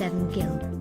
7 Guild.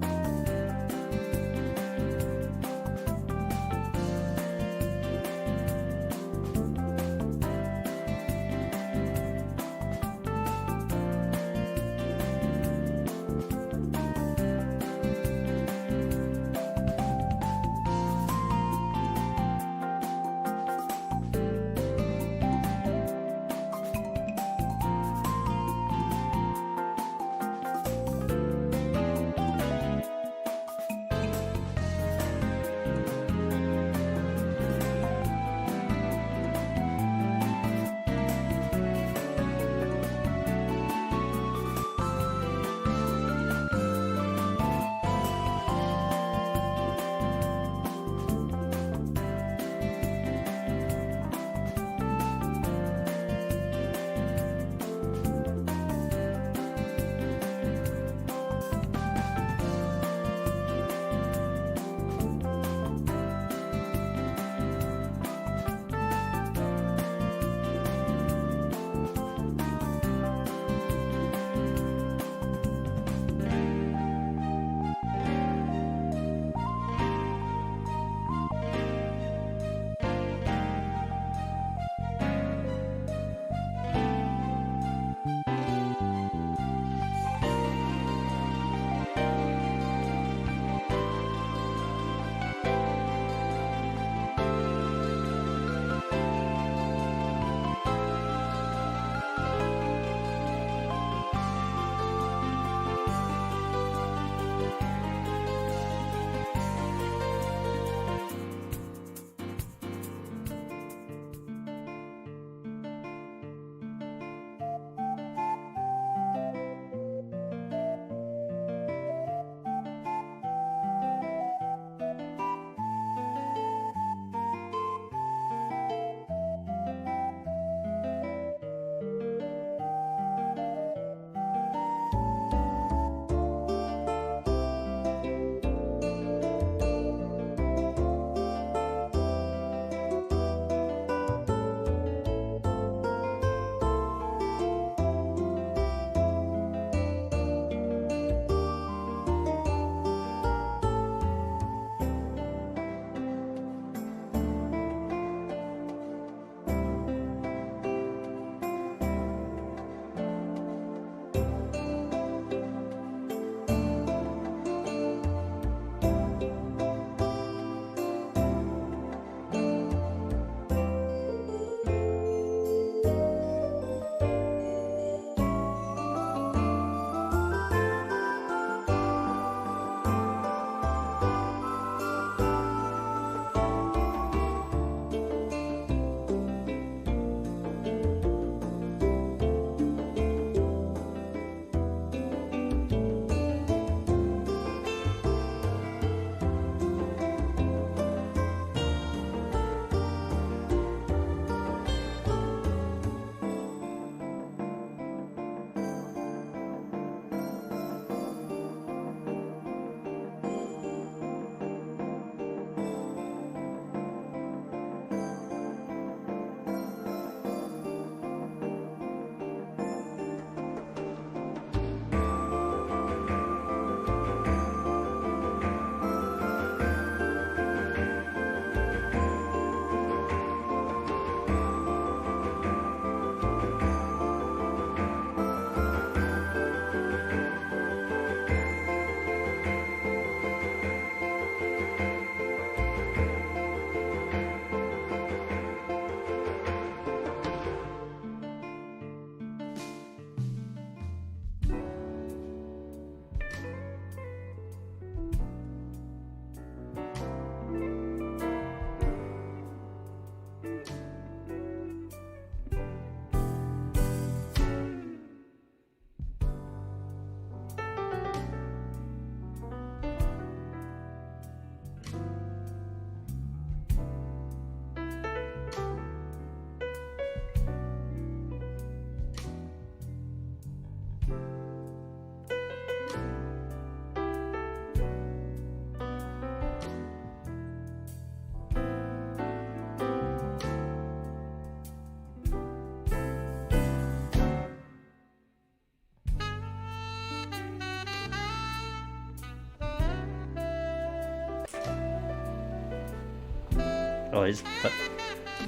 Oh, he's... What?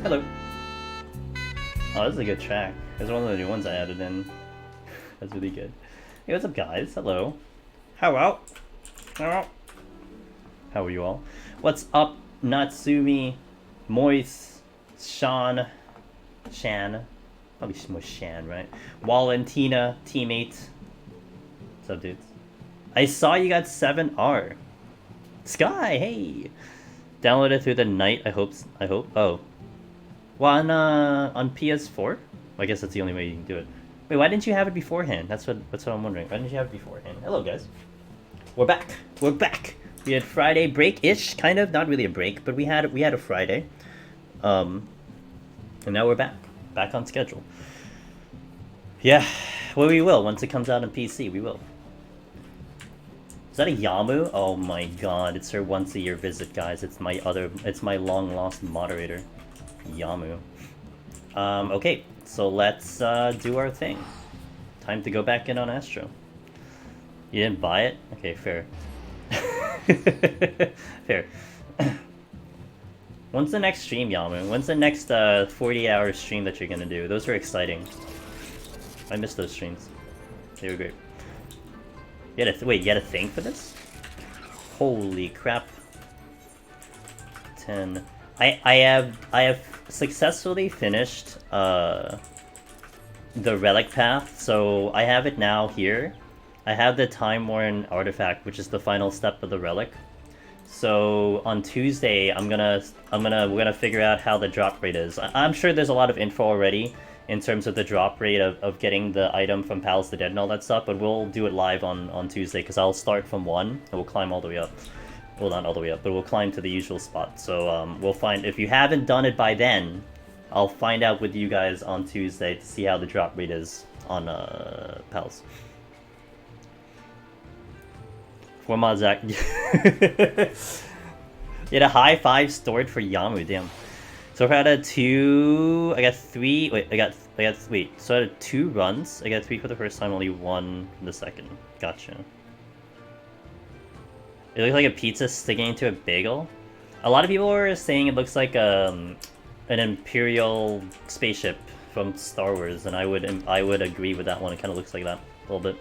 Hello. Oh, this is a good track. It's one of the new ones I added in. That's really good. Hey, what's up, guys? Hello. Hello. Hello. How are you all? What's up, Natsumi, Moise, Shan, probably more Shan, right? Valentina, teammate. What's up, dudes? I saw you got 7R. Sky, hey. Downloaded through the night. I hope. Oh, well, on PS4. I guess that's the only way you can do it. Wait, why didn't you have it beforehand? That's what I'm wondering. Why didn't you have it beforehand? Hello, guys. We're back. We're back. We had Friday break-ish, kind of. Not really a break, but we had a Friday. And now we're back on schedule. Yeah, well, we will once it comes out on PC. We will. Is that a Yamu? Oh my god, it's her once a year visit, guys. It's my long lost moderator, Yamu. Okay, so let's do our thing. Time to go back in on Astro. You didn't buy it? Okay, fair. Fair. When's the next stream, Yamu? When's the next 48-hour stream that you're gonna do? Those are exciting. I missed those streams. They were great. Wait, you got a thing for this? Holy crap. 10. I have successfully finished the relic path, so I have it now here. I have the Time Worn artifact, which is the final step of the relic. So on Tuesday, we're gonna figure out how the drop rate is. I'm sure there's a lot of info already in terms of the drop rate of getting the item from Palace of the Dead and all that stuff, but we'll do it live on Tuesday, because I'll start from 1, and we'll climb all the way up. Well, not all the way up, but we'll climb to the usual spot. So we'll find, if you haven't done it by then, I'll find out with you guys on Tuesday to see how the drop rate is on Palace. For Mazak. You had a high 5 stored for Yamu, damn. So if I had 2, I got 3. Wait, wait. So I had 2 runs. I got 3 for the first time, only 1 for the second. Gotcha. It looks like a pizza sticking into a bagel. A lot of people were saying it looks like an Imperial spaceship from Star Wars, and I would agree with that one. It kind of looks like that a little bit.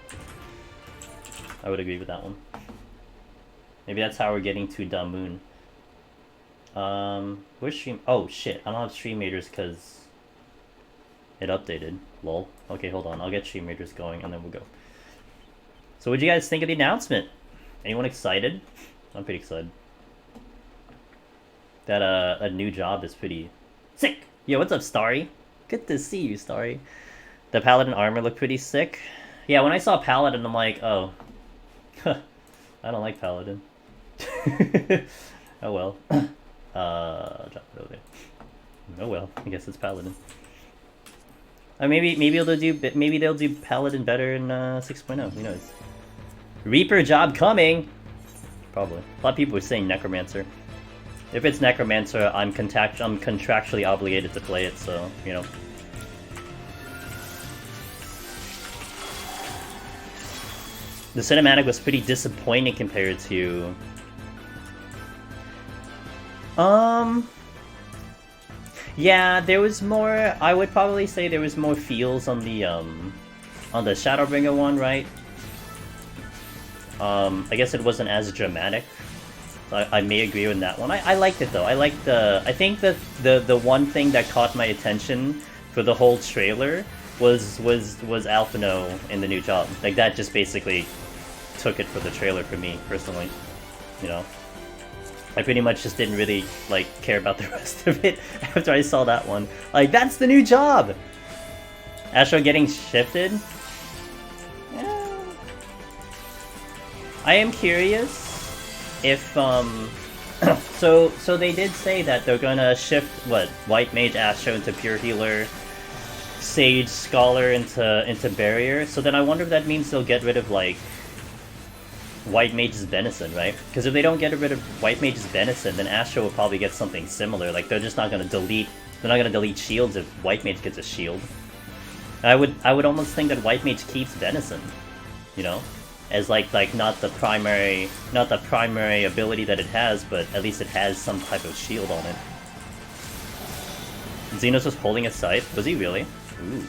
I would agree with that one. Maybe that's how we're getting to Damun. Where's stream? Oh shit, I don't have stream meters because it updated. Lol. Okay, hold on. I'll get stream meters going and then we'll go. So what'd you guys think of the announcement? Anyone excited? I'm pretty excited. That a new job is pretty sick. Yo, what's up, Starry? Good to see you, Starry. The Paladin armor looked pretty sick. Yeah, when I saw Paladin, I'm like, oh, I don't like Paladin. Oh well. Drop it over there. Oh well, I guess it's Paladin. Maybe they'll do Paladin better in 6.0. Who knows? Reaper job coming. Probably. A lot of people are saying Necromancer. If it's Necromancer, I'm contractually obligated to play it. So you know. The cinematic was pretty disappointing compared to. Yeah, there was more. I would probably say there was more feels on the Shadowbringer one, right? I guess it wasn't as dramatic. I may agree with that one. I liked it though. I think that the one thing that caught my attention for the whole trailer was Alphino in the new job. Like that just basically took it for the trailer for me personally. You know. I pretty much just didn't really, like, care about the rest of it after I saw that one. Like, that's the new job! Astro getting shifted? Yeah. I am curious if, so they did say that they're gonna shift, what, White Mage Astro into Pure Healer, Sage Scholar into Barrier, so then I wonder if that means they'll get rid of, like, White Mage's Benison, right? Because if they don't get rid of White Mage's Benison, then Astro will probably get something similar. Like they're just not gonna delete. They're not gonna delete shields if White Mage gets a shield. I would almost think that White Mage keeps Benison, you know, as like not the primary ability that it has, but at least it has some type of shield on it. Xenos was holding a scythe. Was he really? Ooh.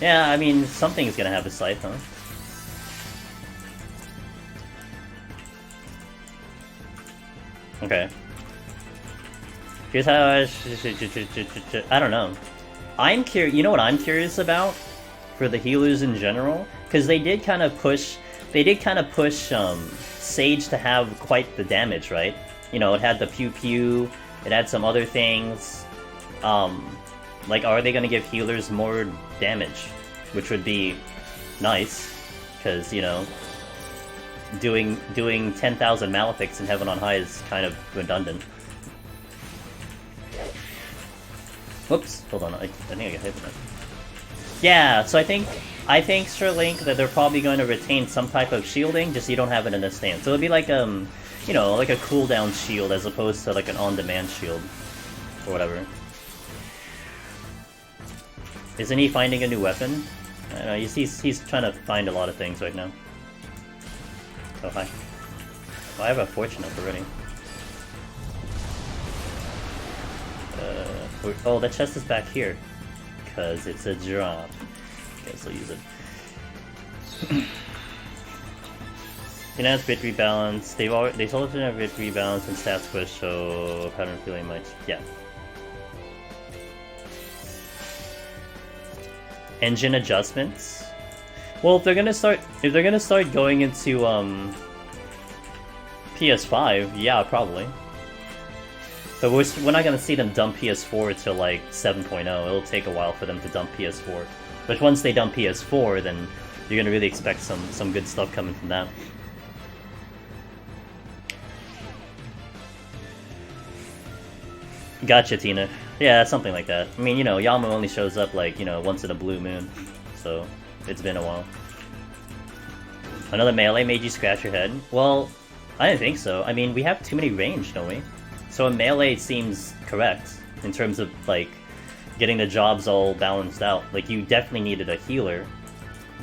Yeah, I mean, something's gonna have a scythe, huh? Okay. Here's how I don't know. I'm curious. You know what I'm curious about for the healers in general, because they did kind of push. They did kind of push Sage to have quite the damage, right? You know, it had the pew pew. It had some other things. Like, are they gonna give healers more damage, which would be nice, because you know, doing 10,000 Malefics in Heaven on High is kind of redundant. Whoops, hold on, I think I got hit with that. Yeah, so I think Sherlink that they're probably going to retain some type of shielding, just you don't have it in a stance. So it'll be like you know, like a cooldown shield as opposed to like an on-demand shield or whatever. Isn't he finding a new weapon? I don't know, he's trying to find a lot of things right now. Oh hi. Oh, I have a fortune up already. Oh, that chest is back here. Because it's a drop. Guess I'll use it. Enhanced bit rebalance. They told us to have bit rebalance and stats push, so I haven't feeling much. Yeah. Engine adjustments. Well, if they're gonna start going into PS5, yeah, probably. But we're not gonna see them dump PS4 till like 7.0. It'll take a while for them to dump PS4. But once they dump PS4, then you're gonna really expect some good stuff coming from that. Gotcha, Tina. Yeah, something like that. I mean, you know, Yama only shows up like, you know, once in a blue moon. So, it's been a while. Another melee made you scratch your head? Well, I didn't think so. I mean, we have too many range, don't we? So a melee seems correct in terms of, like, getting the jobs all balanced out. Like, you definitely needed a healer,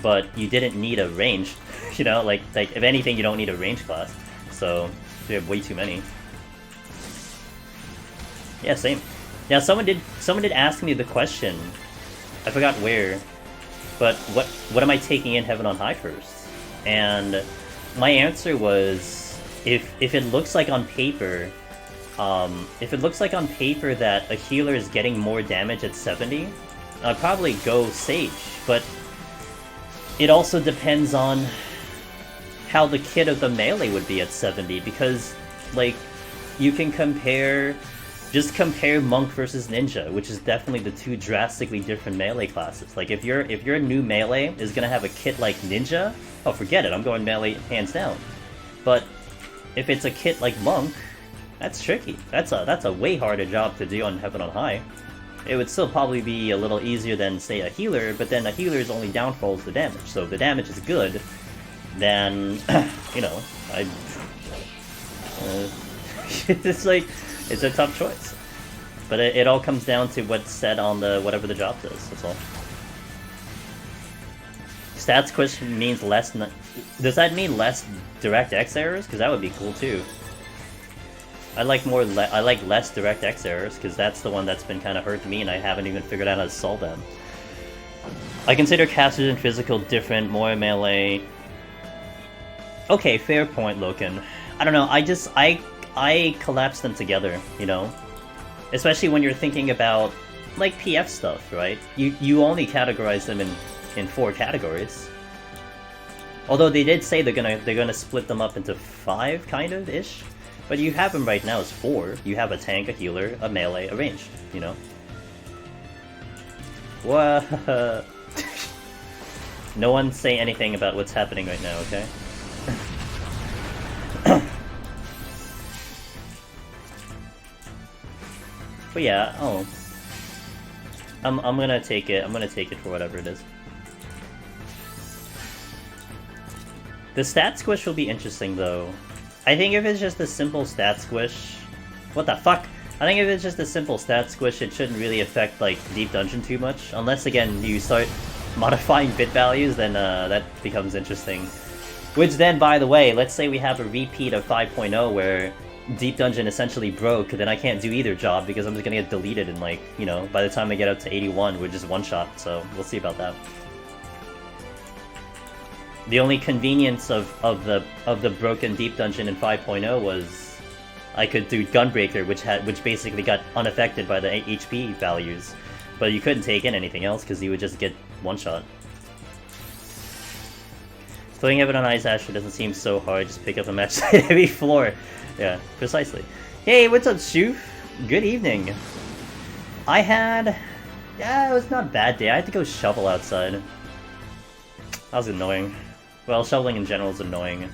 but you didn't need a range. You know, like if anything, you don't need a range class. So, you have way too many. Yeah, same. Yeah, someone did ask me the question. I forgot where, but what am I taking in Heaven on High first? And my answer was, if it looks like on paper, that a healer is getting more damage at 70, I'd probably go Sage. But it also depends on how the kit of the melee would be at 70, because like you can compare Monk versus Ninja, which is definitely the two drastically different melee classes. Like if your new melee is gonna have a kit like Ninja, oh forget it, I'm going melee hands down. But if it's a kit like Monk, that's tricky. That's a way harder job to do on Heaven on High. It would still probably be a little easier than, say, a healer, but then a healer's only downfall is the damage. So if the damage is good, then, you know, it's like, it's a tough choice. But it all comes down to what's said on the whatever the job does, that's all. Stats question means less... Does that mean less DirectX errors? Because that would be cool too. I like less DirectX errors, because that's the one that's been kind of hurting me, and I haven't even figured out how to solve them. I consider casters and physical different, more melee. Okay, fair point, Loken. I don't know, I collapse them together, you know? Especially when you're thinking about, like, PF stuff, right? You only categorize them in 4 categories. Although they did say they're gonna split them up into 5, kind of, ish. But you have them right now as 4. You have a tank, a healer, a melee, a ranged, you know? What? No one say anything about what's happening right now, okay? But yeah, oh. I'm gonna take it. I'm gonna take it for whatever it is. The stat squish will be interesting though. I think if it's just a simple stat squish... What the fuck? I think if it's just a simple stat squish, it shouldn't really affect, like, Deep Dungeon too much. Unless, again, you start modifying bit values, then that becomes interesting. Which then, by the way, let's say we have a repeat of 5.0 where Deep Dungeon essentially broke, then I can't do either job because I'm just gonna get deleted in like, you know, by the time I get up to 81, we're just one shot, so we'll see about that. The only convenience of the broken Deep Dungeon in 5.0 was I could do Gunbreaker, which basically got unaffected by the HP values, but you couldn't take in anything else because you would just get one shot. Playing Evan on Ice Asher doesn't seem so hard, just pick up a match site every floor. Yeah, precisely. Hey, what's up, Shoof? Good evening. Yeah, it was not a bad day. I had to go shovel outside. That was annoying. Well, shoveling in general is annoying.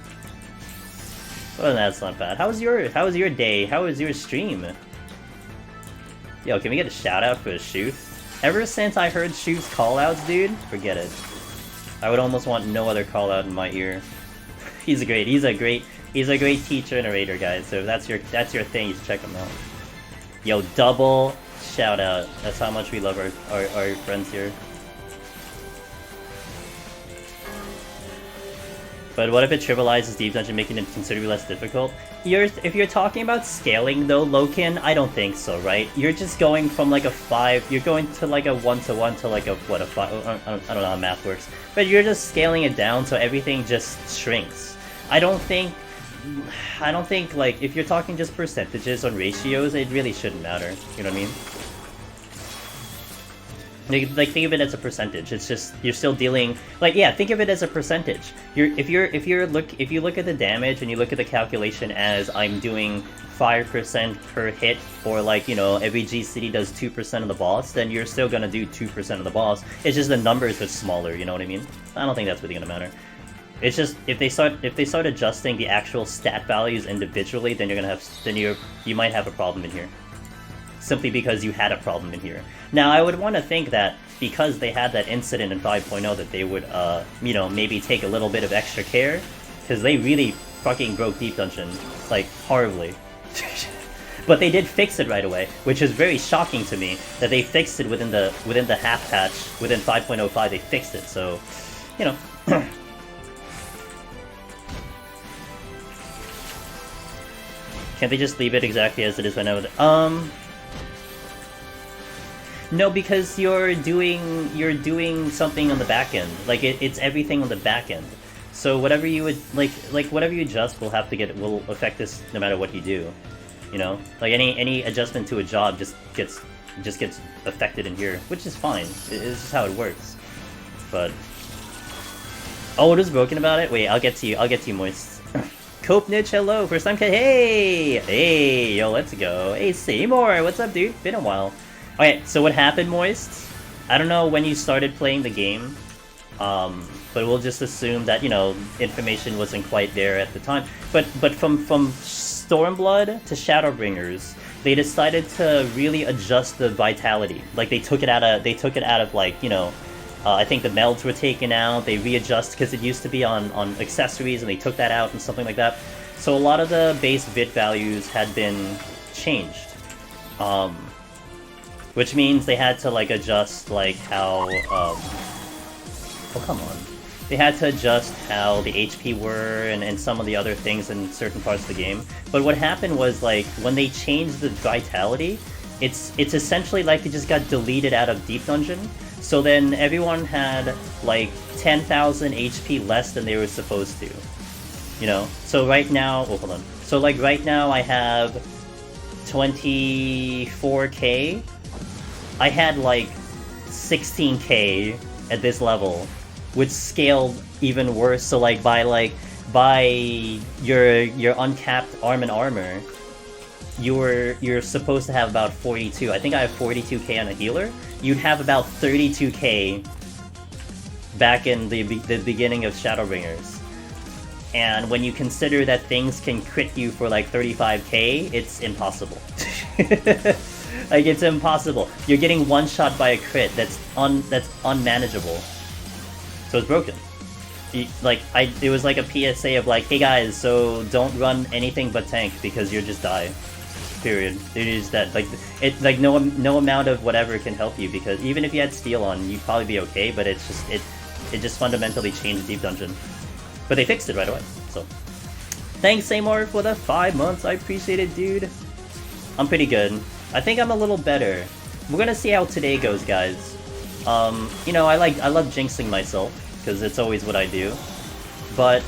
Well, that's not bad. How was your day? How was your stream? Yo, can we get a shout out for Shoof? Ever since I heard Shoof's callouts, dude, forget it. I would almost want no other call out in my ear. He's a great teacher and narrator, guys. So if that's your thing, you should check him out. Yo, double shout out. That's how much we love our friends here. But what if it trivializes Deep Dungeon, making it considerably less difficult? If you're talking about scaling though, Loken, I don't think so, right? You're just going from like a 5, you're going to like a 1-to-1 to like a 5, I don't know how math works. But you're just scaling it down so everything just shrinks. I don't think like, if you're talking just percentages on ratios, it really shouldn't matter, you know what I mean? Like, think of it as a percentage. It's just you're still dealing. Like, yeah, think of it as a percentage. If you look at the damage and you look at the calculation as I'm doing 5% per hit, or like, you know, every GCD does 2% of the boss, then you're still gonna do 2% of the boss. It's just the numbers are smaller. You know what I mean? I don't think that's really gonna matter. It's just if they start adjusting the actual stat values individually, then you might have a problem in here. Simply because you had a problem in here. Now, I would want to think that because they had that incident in 5.0 that they would, you know, maybe take a little bit of extra care, because they really fucking broke Deep Dungeon, like, horribly. But they did fix it right away, which is very shocking to me, that they fixed it within the half patch, within 5.05 they fixed it, so, you know. Can't they just leave it exactly as it is right now? No, because you're doing something on the back end. Like it's everything on the back end. So whatever you would like whatever you adjust will affect this no matter what you do. You know, like any adjustment to a job just gets affected in here, which is fine. It's just how it works. But oh, what is broken about it? Wait, I'll get to you, Moist. Cope Niche, hello, first time. Hey, yo, let's go. Hey, Seymour, what's up, dude? Been a while. Okay, so what happened, Moist? I don't know when you started playing the game, but we'll just assume that, you know, information wasn't quite there at the time. But from Stormblood to Shadowbringers, they decided to really adjust the vitality. Like they took it out of like, you know, I think the melds were taken out. They readjust because it used to be on accessories, and they took that out and something like that. So a lot of the base bit values had been changed. Which means they had to like adjust like how oh come on. They had to adjust how the HP were and some of the other things in certain parts of the game. But what happened was like when they changed the vitality, it's essentially like they just got deleted out of Deep Dungeon. So then everyone had like 10,000 HP less than they were supposed to. You know? So right now, oh hold on. So like right now I have 24k. I had like 16k at this level, which scaled even worse. So like by your uncapped arm and armor, you're supposed to have about 42. I think I have 42k on a healer. You'd have about 32k back in the beginning of Shadowbringers. And when you consider that things can crit you for like 35k, it's impossible. Like, it's impossible. You're getting one shot by a crit that's unmanageable. So it's broken. It was like a PSA of like, hey guys, so don't run anything but tank because you'll just die. Period. It is that like no amount of whatever can help you, because even if you had steel on, you'd probably be okay. But it's just it just fundamentally changed Deep Dungeon. But they fixed it right away. So Thanks, Seymour, for the 5 months. I appreciate it, dude. I'm pretty good. I think I'm a little better. We're gonna see how today goes, guys. You know, I love jinxing myself because it's always what I do. But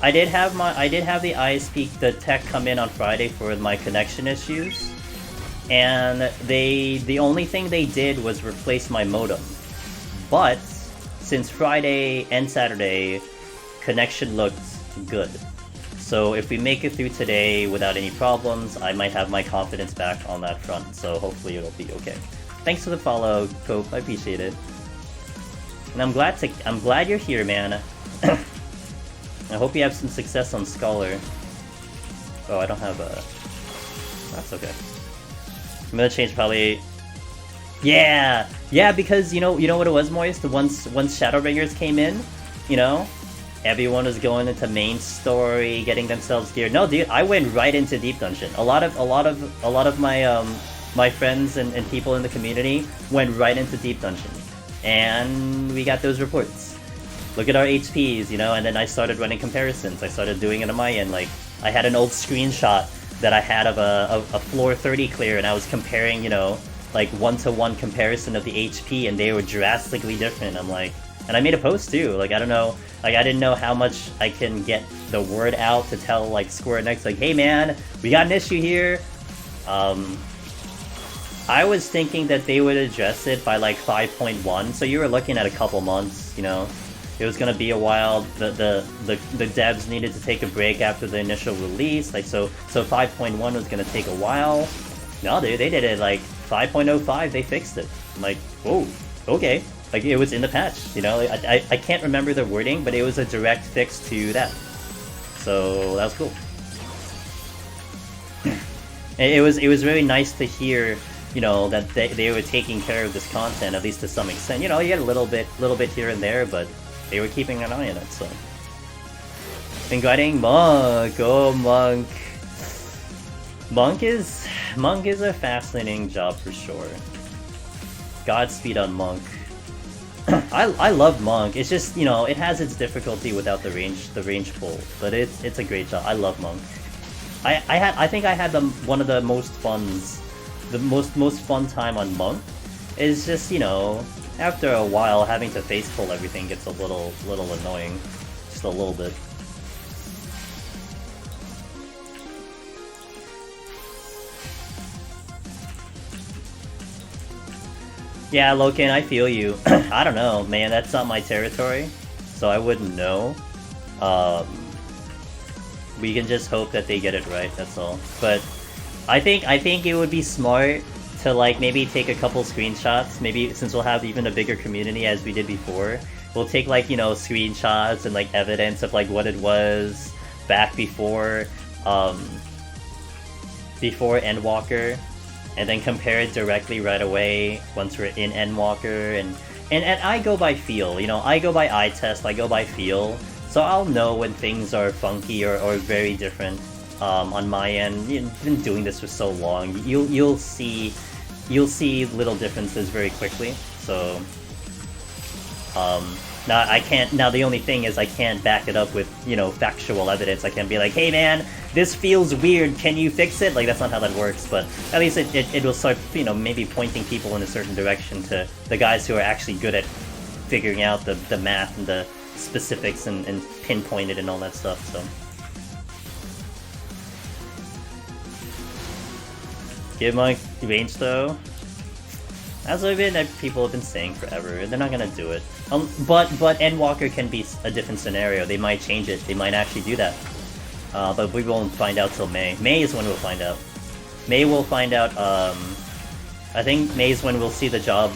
I did have the ISP, the tech come in on Friday for my connection issues, and the only thing they did was replace my modem. But since Friday and Saturday, connection looked good. So if we make it through today without any problems, I might have my confidence back on that front. So hopefully it'll be okay. Thanks for the follow, Cope. I appreciate it. And I'm glad you're here, man. I hope you have some success on Scholar. Oh, I don't have a... That's okay. I'm gonna change probably... Yeah! Yeah, because you know what it was, Moist? Once Shadowbringers came in, you know? Everyone was going into main story, getting themselves geared. No, dude, I went right into Deep Dungeon. A lot of my my friends and people in the community went right into Deep Dungeon, and we got those reports. Look at our HPs, you know. And then I started running comparisons. I started doing it on my end. Like I had an old screenshot that I had of a floor 30 clear, and I was comparing, you know, like 1-to-1 comparison of the HP, and they were drastically different. I'm like, and I made a post too. Like I don't know. Like, I didn't know how much I can get the word out to tell, like, Square Enix, like, hey man, we got an issue here. I was thinking that they would address it by, like, 5.1, so you were looking at a couple months, you know? It was gonna be a while. The devs needed to take a break after the initial release, like, so 5.1 was gonna take a while. No, dude, they did it, like, 5.05, they fixed it. I'm like, whoa, okay. Like, it was in the patch, you know? Like, I can't remember the wording, but it was a direct fix to that. So, that was cool. It was really nice to hear, you know, that they were taking care of this content, at least to some extent. You know, you get a little bit here and there, but they were keeping an eye on it, so. Inviting Monk! Oh, Monk! Monk is a fascinating job for sure. Godspeed on Monk. I love Monk. It's just, you know, it has its difficulty without the range pull, but it's a great job. I love Monk. I think I had one of the most fun time on Monk. Is just, you know, after a while having to face pull everything gets a little annoying, just a little bit. Yeah, Loken, I feel you. I don't know, man, that's not my territory, so I wouldn't know. We can just hope that they get it right, that's all. But I think it would be smart to, like, maybe take a couple screenshots, maybe since we'll have even a bigger community as we did before. We'll take, like, you know, screenshots and, like, evidence of, like, what it was back before Endwalker. And then compare it directly right away once we're in Endwalker, and I go by feel, you know, I go by eye test, I go by feel, so I'll know when things are funky or very different on my end. You've been doing this for so long, you'll see little differences very quickly. So now I can't. Now the only thing is I can't back it up with, you know, factual evidence. I can't be like, hey man, this feels weird, can you fix it? Like, that's not how that works, but at least it will start, you know, maybe pointing people in a certain direction to the guys who are actually good at figuring out the math and the specifics and pinpoint it and all that stuff, so. Give my range though. As people have been saying forever, they're not gonna do it. But Endwalker can be a different scenario. They might change it. They might actually do that. But we won't find out till May. May is when we'll find out. May we'll find out. I think May is when we'll see the job,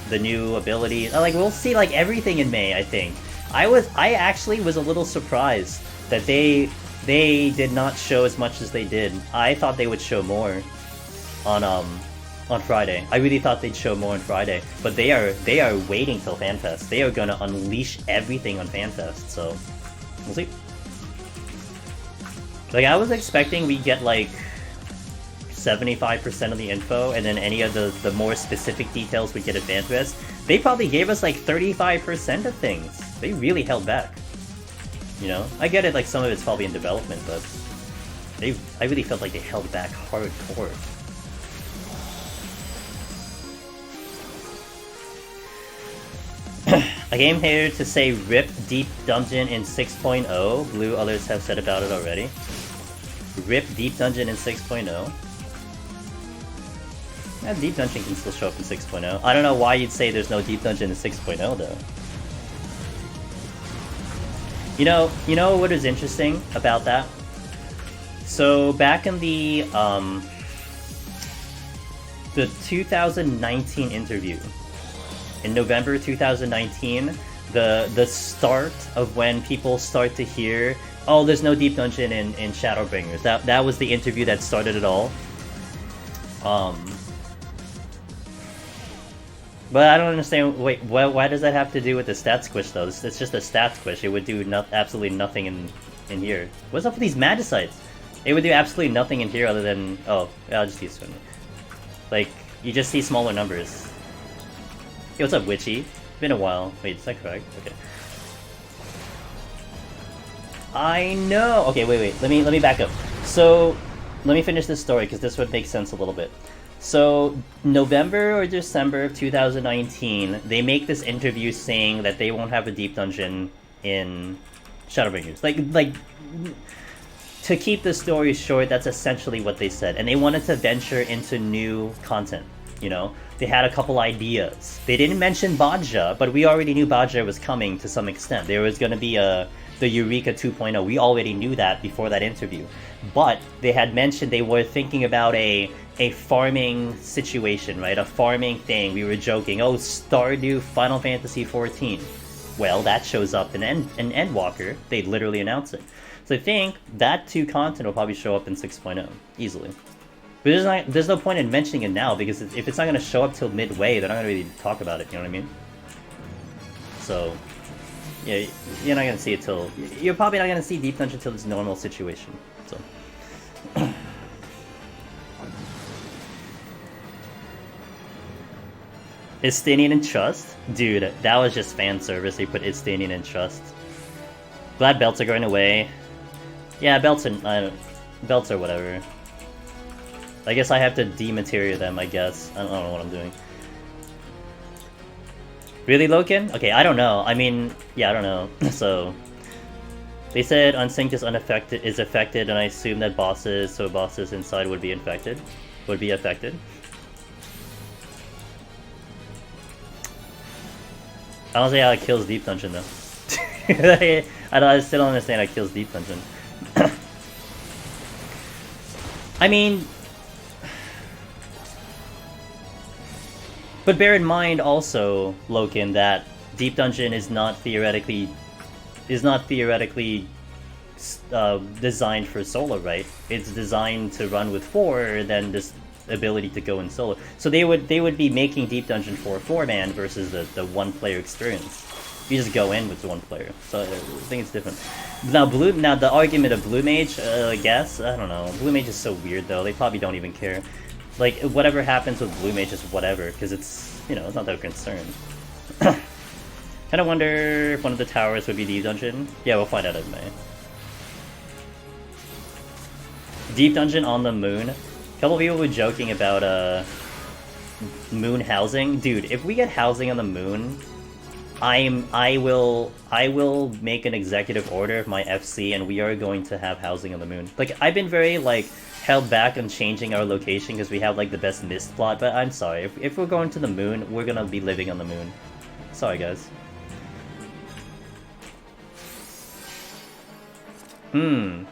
the new ability. Like, we'll see like everything in May. I think. I actually was a little surprised that they did not show as much as they did. I thought they would show more on Friday. I really thought they'd show more on Friday, but they are waiting till FanFest. They are gonna unleash everything on FanFest, so we'll see. Like, I was expecting we'd get like 75% of the info, and then any of the more specific details we get at FanFest. They probably gave us like 35% of things. They really held back. You know, I get it. Like, some of it's probably in development, but I really felt like they held back hardcore. I came here to say rip Deep Dungeon in 6.0. Blue others have said about it already. Rip Deep Dungeon in 6.0. Yeah, Deep Dungeon can still show up in 6.0. I don't know why you'd say there's no Deep Dungeon in 6.0 though. You know what is interesting about that? So back in the 2019 interview, in November 2019, the start of when people start to hear, oh, there's no Deep Dungeon in Shadowbringers. That was the interview that started it all. But I don't understand. Wait, why does that have to do with the stat squish though? It's just a stat squish. It would do absolutely nothing in here. What's up with these Magicites? It would do absolutely nothing in here other than, oh, I'll just use one. Like, you just see smaller numbers. Yo, what's up, Witchy? Been a while. Wait, is that correct? Okay. I know. Okay, wait. Let me back up. So, let me finish this story because this would make sense a little bit. So, November or December of 2019, they make this interview saying that they won't have a Deep Dungeon in Shadowbringers. Like, to keep the story short, that's essentially what they said. And they wanted to venture into new content, you know? They had a couple ideas. They didn't mention Bodja, but we already knew Bodja was coming to some extent. There was going to be the Eureka 2.0. We already knew that before that interview. But they had mentioned they were thinking about a farming situation, right? A farming thing. We were joking, oh, Stardew Final Fantasy XIV. Well, that shows up in Endwalker. They literally announced it. So I think that 2 content will probably show up in 6.0 easily. But there's no point in mentioning it now, because if it's not going to show up till midway, they're not going to really talk about it, you know what I mean? So, yeah, you're not going to see it till... You're probably not going to see Deep Dungeon till its normal situation, so... Istanian and Trust? Dude, that was just fan service, they put Istanian and Trust. Glad belts are going away. Yeah, belts are whatever. I guess I have to demateria them, I guess. I don't know what I'm doing. Really, Loken? Okay, I don't know. I mean, yeah, I don't know. So, they said Unsynced is affected, and I assume that bosses inside would be infected. Would be affected. I don't see how it kills Deep Dungeon, though. I still don't understand how it kills Deep Dungeon. I mean... But bear in mind also, Loken, that Deep Dungeon is not theoretically designed for solo, right? It's designed to run with 4, and then this ability to go in solo. So they would be making Deep Dungeon for a 4-man versus the 1-player experience. You just go in with the 1 player. So I think it's different. Now the argument of Blue Mage, I guess, I don't know. Blue Mage is so weird though. They probably don't even care. Like, whatever happens with Blue Mage is whatever, because it's, you know, it's not their concern. Kind of wonder if one of the towers would be Deep Dungeon. Yeah, we'll find out in May. Deep Dungeon on the moon. A couple people were joking about moon housing. Dude, if we get housing on the moon, I will make an executive order of my FC, and we are going to have housing on the moon. Like, I've been very, like, held back on changing our location because we have, like, the best mist plot, but I'm sorry. If we're going to the moon, we're gonna be living on the moon. Sorry, guys. Well,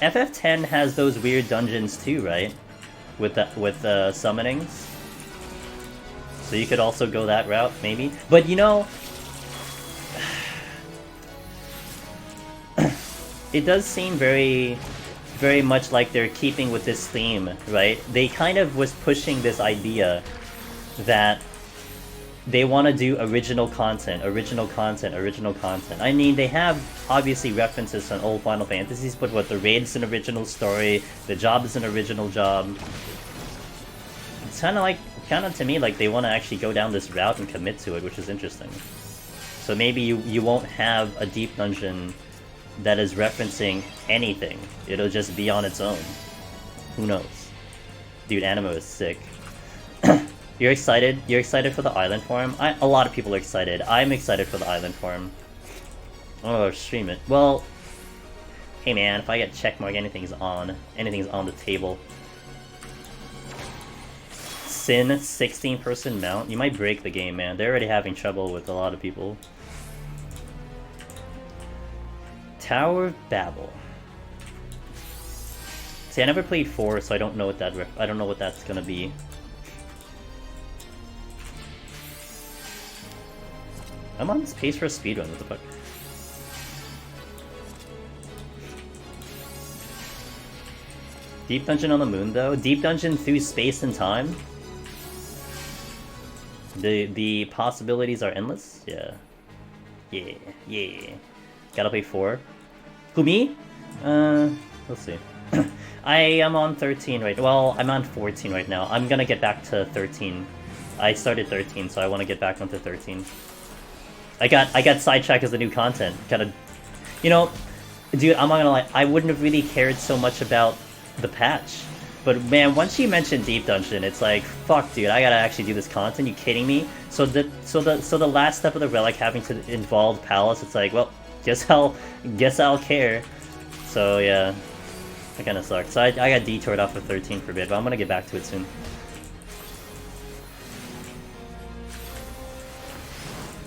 FF10 has those weird dungeons too, right? With summonings. So you could also go that route, maybe. But you know, it does seem very, very much like they're keeping with this theme, right? They kind of was pushing this idea that they want to do original content. I mean, they have obviously references on old Final Fantasies, but what, the raid's an original story, the job is an original job. It's kind of to me like they want to actually go down this route and commit to it, which is interesting. So maybe you won't have a Deep Dungeon that is referencing anything. It'll just be on its own. Who knows? Dude, Animo is sick. You're excited? You're excited for the island form? A lot of people are excited. I'm excited for the island form. Oh, stream it. Well, hey man, if I get checkmark, anything's on. Anything's on the table. Sin 16-person mount? You might break the game, man. They're already having trouble with a lot of people. Tower of Babel. See, I never played 4, so I don't know what that I don't know what that's gonna be. I'm on this pace for a speedrun, what the fuck? Deep Dungeon on the moon, though? Deep Dungeon through space and time? The possibilities are endless? Yeah. Yeah. Gotta play 4. Who, me? We'll see. I am on 13 right now. Well, I'm on 14 right now. I'm gonna get back to 13. I started 13, so I want to get back onto 13. I got sidetracked as the new content. Kinda... You know, dude, I'm not gonna lie, I wouldn't have really cared so much about the patch. But man, once you mentioned Deep Dungeon, it's like, fuck, dude, I gotta actually do this content. You kidding me? So the last step of the relic having to involve Palace, it's like, well, guess I'll care. So yeah, that kind of sucks. So I got detoured off of 13 for a bit, but I'm gonna get back to it soon.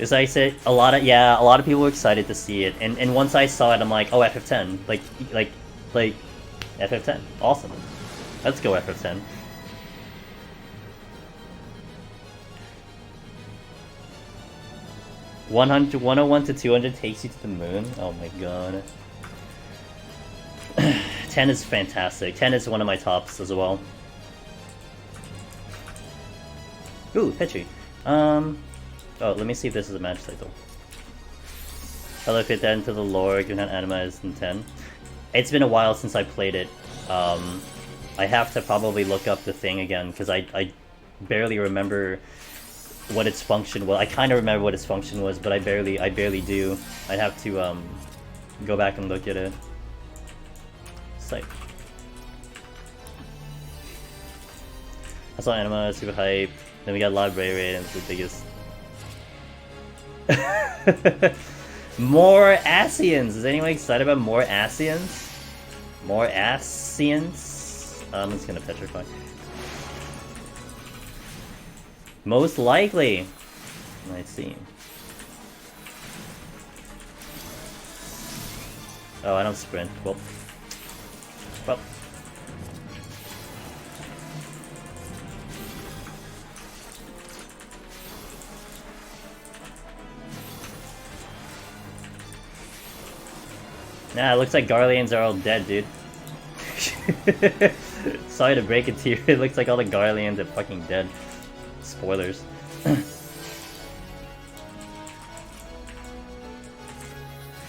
As I said, a lot of people were excited to see it, and once I saw it, I'm like, oh, FF10, like FF10, awesome. Let's go FF10. $100, 101 to 200 takes you to the moon. Oh my god. 10 is fantastic. 10 is one of my tops as well. Ooh, Petri. Oh, let me see if this is a match title. Hello, fit that into the lore, given that anima is in 10. It's been a while since I played it. I have to probably look up the thing again, because I barely remember what its function was. I kind of remember what its function was, but I barely do. I'd have to go back and look at it. Psych. I saw anima, super hype. Then we got Library Raid, and it's the biggest. More Asians! Is anyone excited about more Asians? More Asians? I'm just gonna petrify. Most likely. Let's see. Oh, I don't sprint. Well. Nah, it looks like Garleans are all dead, dude. Sorry to break it to you, it looks like all the Garleans are fucking dead. Spoilers.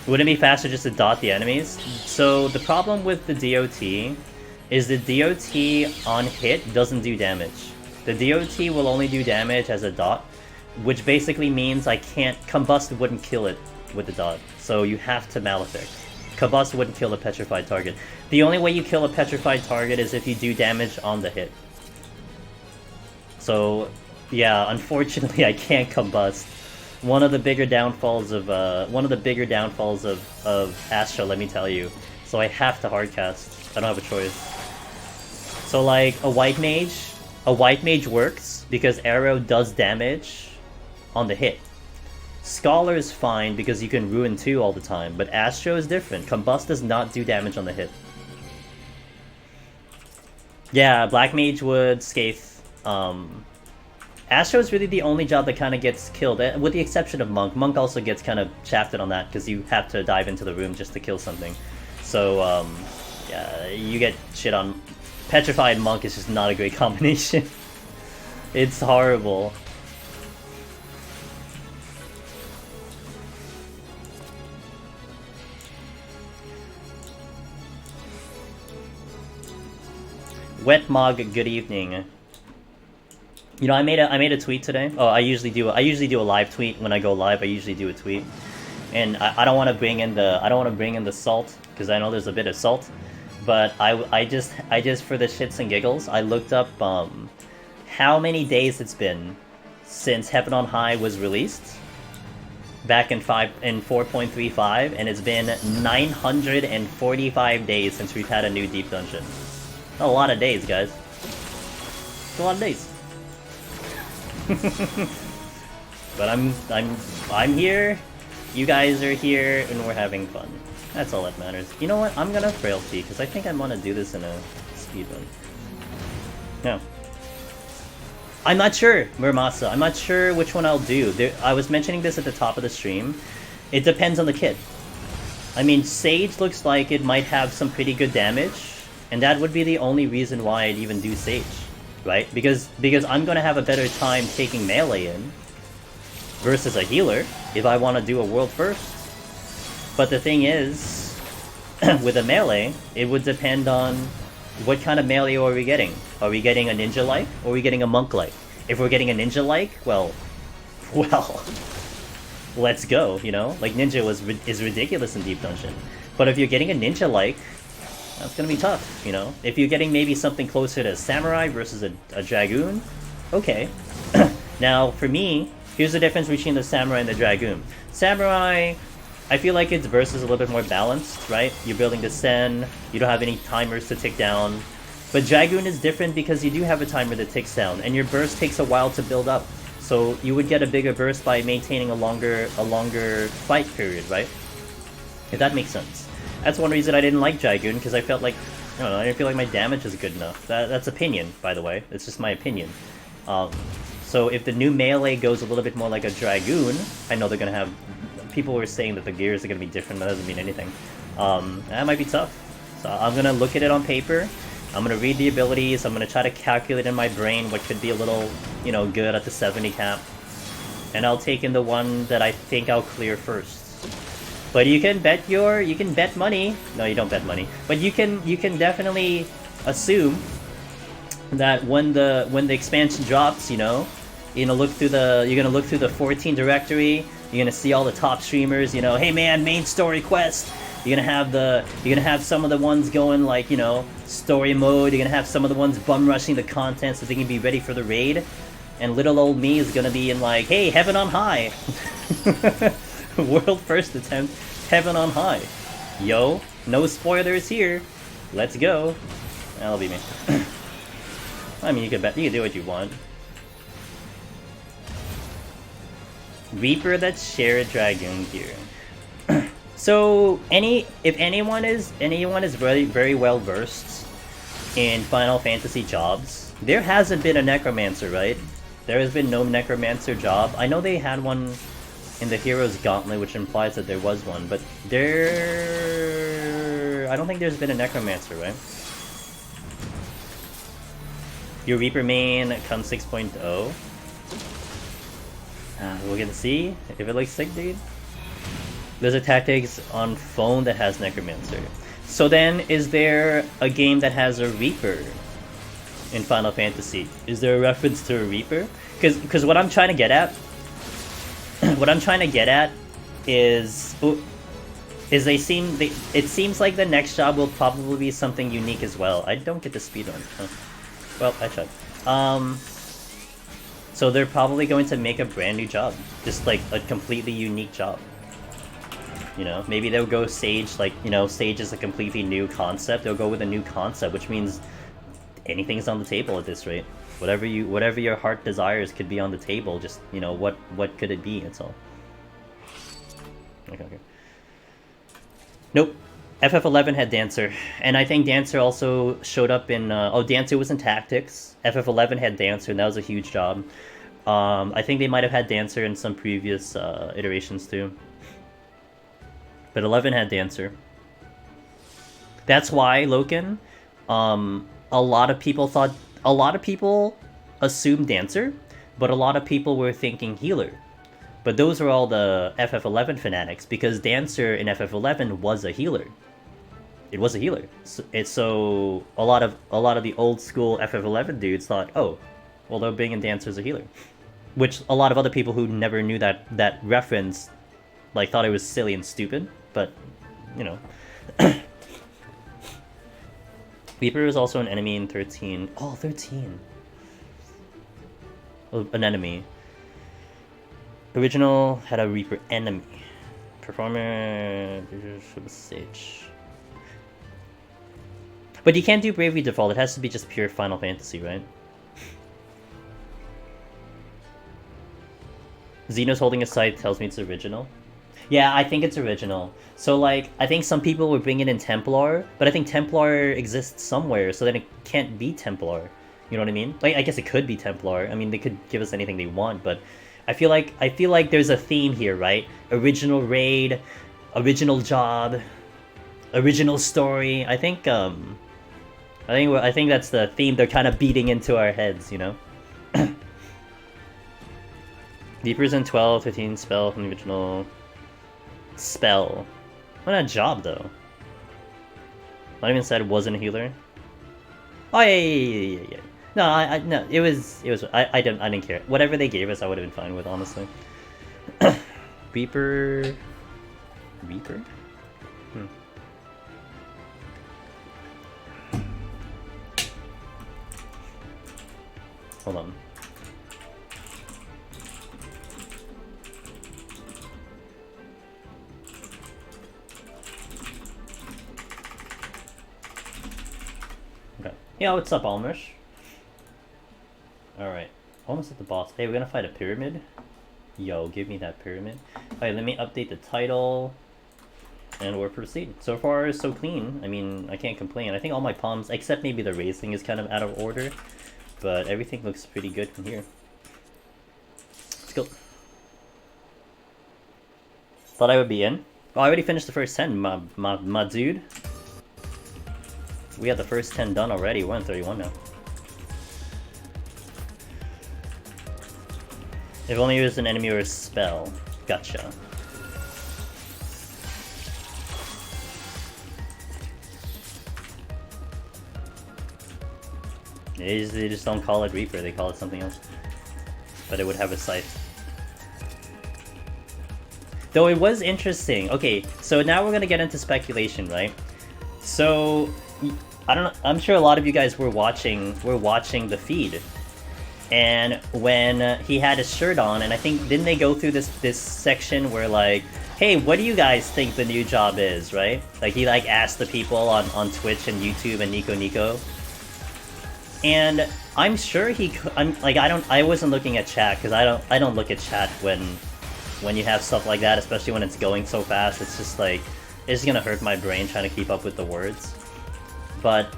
Wouldn't it be faster just to dot the enemies? So the problem with the DOT is the DOT on hit doesn't do damage. The DOT will only do damage as a dot, which basically means I can't... Combust wouldn't kill it with the dot, so you have to Malefic. Combust wouldn't kill a petrified target. The only way you kill a petrified target is if you do damage on the hit. So, yeah, unfortunately I can't combust. One of the bigger downfalls of Astra, let me tell you. So I have to hardcast. I don't have a choice. So like a white mage works because arrow does damage on the hit. Scholar is fine because you can ruin 2 all the time, but Astro is different. Combust does not do damage on the hit. Yeah, Black Mage would Scathe. Astro is really the only job that kind of gets killed, with the exception of Monk. Monk also gets kind of shafted on that because you have to dive into the room just to kill something. So, yeah, you get shit on. Petrified Monk is just not a great combination. It's horrible. Wet Mog, good evening. You know, I made a tweet today. Oh, I usually do a live tweet when I go live. I usually do a tweet, And I don't want to bring in the salt because I know there's a bit of salt, but I just for the shits and giggles I looked up how many days it's been since Heaven on High was released back in 4.35, and it's been 945 days since we've had a new deep dungeon. A lot of days, guys. It's a lot of days. But I'm here. You guys are here, and we're having fun. That's all that matters. You know what? I'm gonna frailty because I think I want to do this in a speedrun. No. I'm not sure, Murmasa. I'm not sure which one I'll do. I was mentioning this at the top of the stream. It depends on the kit. I mean, Sage looks like it might have some pretty good damage, and that would be the only reason why I'd even do Sage, right? Because I'm gonna have a better time taking melee in versus a healer if I want to do a world first. But the thing is, with a melee, it would depend on what kind of melee are we getting? Are we getting a ninja-like, or are we getting a monk-like? If we're getting a ninja-like, well, let's go, you know? Like, ninja is ridiculous in Deep Dungeon. But if you're getting a ninja-like, that's gonna be tough, you know? If you're getting maybe something closer to samurai versus a dragoon, okay. Now, for me, here's the difference between the samurai and the dragoon. Samurai, I feel like its burst is a little bit more balanced, right? You're building the Sen, you don't have any timers to tick down. But Dragoon is different because you do have a timer that ticks down, and your burst takes a while to build up. So you would get a bigger burst by maintaining a longer fight period, right? If that makes sense. That's one reason I didn't like Dragoon, because I felt like, I don't know, I didn't feel like my damage is good enough. That's opinion, by the way. It's just my opinion. So if the new melee goes a little bit more like a Dragoon, I know they're gonna have... People were saying that the gears are going to be different, but that doesn't mean anything. That might be tough. So I'm going to look at it on paper. I'm going to read the abilities. I'm going to try to calculate in my brain what could be a little, you know, good at the 70 cap. And I'll take in the one that I think I'll clear first. But you can bet money. No, you don't bet money. But you can definitely assume that when the expansion drops, you know, you're gonna look through the 14 directory. You're gonna see all the top streamers, you know, hey man, main story quest. You're gonna have some of the ones going like, you know, story mode. You're gonna have some of the ones bum rushing the content so they can be ready for the raid. And little old me is gonna be in like, hey, Heaven on High. World first attempt, Heaven on High. Yo, no spoilers here. Let's go. That'll be me. I mean, you can do what you want. Reaper that share Dragoon gear. So if anyone is very, very well versed in Final Fantasy jobs, there hasn't been a Necromancer, right? There has been no Necromancer job. I know they had one in the Hero's Gauntlet, which implies that there was one, but I don't think there's been a Necromancer, right? Your Reaper main comes 6.0. We're gonna see if it looks sick, dude. There's a tactics on phone that has Necromancer. So then, is there a game that has a Reaper in Final Fantasy? Is there a reference to a Reaper? Because what I'm trying to get at, is it seems like the next job will probably be something unique as well. I don't get the speedrun. Oh. Well, I tried. So they're probably going to make a brand new job. Just like a completely unique job. You know, maybe they'll go Sage, like, you know, Sage is a completely new concept. They'll go with a new concept, which means anything's on the table at this rate. Whatever your heart desires could be on the table. Just, you know, what could it be? That's all. Okay. Nope. FF11 had Dancer, and I think Dancer also showed up in... Dancer was in Tactics. FF11 had Dancer, and that was a huge job. I think they might have had Dancer in some previous iterations too. But 11 had Dancer. That's why, Loken, a lot of people assumed Dancer, but a lot of people were thinking Healer. But those are all the FF11 fanatics, because Dancer in FF11 was a healer. It was a healer. So a lot of the old school FF11 dudes thought, oh, well, they're bringing Dancer as a healer, which a lot of other people who never knew that reference Like, thought it was silly and stupid, but, you know. Reaper is also an enemy in 13. Oh, 13. Oh, an enemy. Original had a Reaper enemy. Performer for the stage. But you can't do Bravery Default, it has to be just pure Final Fantasy, right? Xeno's holding a scythe tells me it's original. Yeah, I think it's original. So, like, I think some people would bring it in Templar, but I think Templar exists somewhere, so then it can't be Templar. You know what I mean? Like, I guess it could be Templar. I mean, they could give us anything they want, but I feel like there's a theme here, right? Original raid, original job, original story. I think that's the theme they're kind of beating into our heads, you know? Deeper's in 12, 15 spell from the original spell. What a job, though. Not even said wasn't a healer. Oh yeah. No, it was. I didn't care. Whatever they gave us, I would have been fine with, honestly. Reaper. Hold on. Okay. Yeah, what's up, Almish? Alright. Almost at the boss. Hey, we're gonna fight a pyramid? Yo, give me that pyramid. Alright, let me update the title. And we're proceeding. So far, so clean. I mean, I can't complain. I think all my palms, except maybe the racing, is kind of out of order. But everything looks pretty good from here. Let's go. Thought I would be in. Oh, I already finished the first 10, my dude. We have the first 10 done already. We're on 31 now. If only it was an enemy or a spell. Gotcha. They just don't call it Reaper, they call it something else. But it would have a scythe. Though it was interesting. Okay, so now we're gonna get into speculation, right? So I don't know, I'm sure a lot of you guys were watching the feed. And when he had his shirt on, and I think, didn't they go through this section where like, hey, what do you guys think the new job is, right? Like he like asked the people on Twitch and YouTube and Nico. And I'm sure I wasn't looking at chat because I don't look at chat when you have stuff like that, especially when it's going so fast. It's just like, it's gonna hurt my brain trying to keep up with the words. But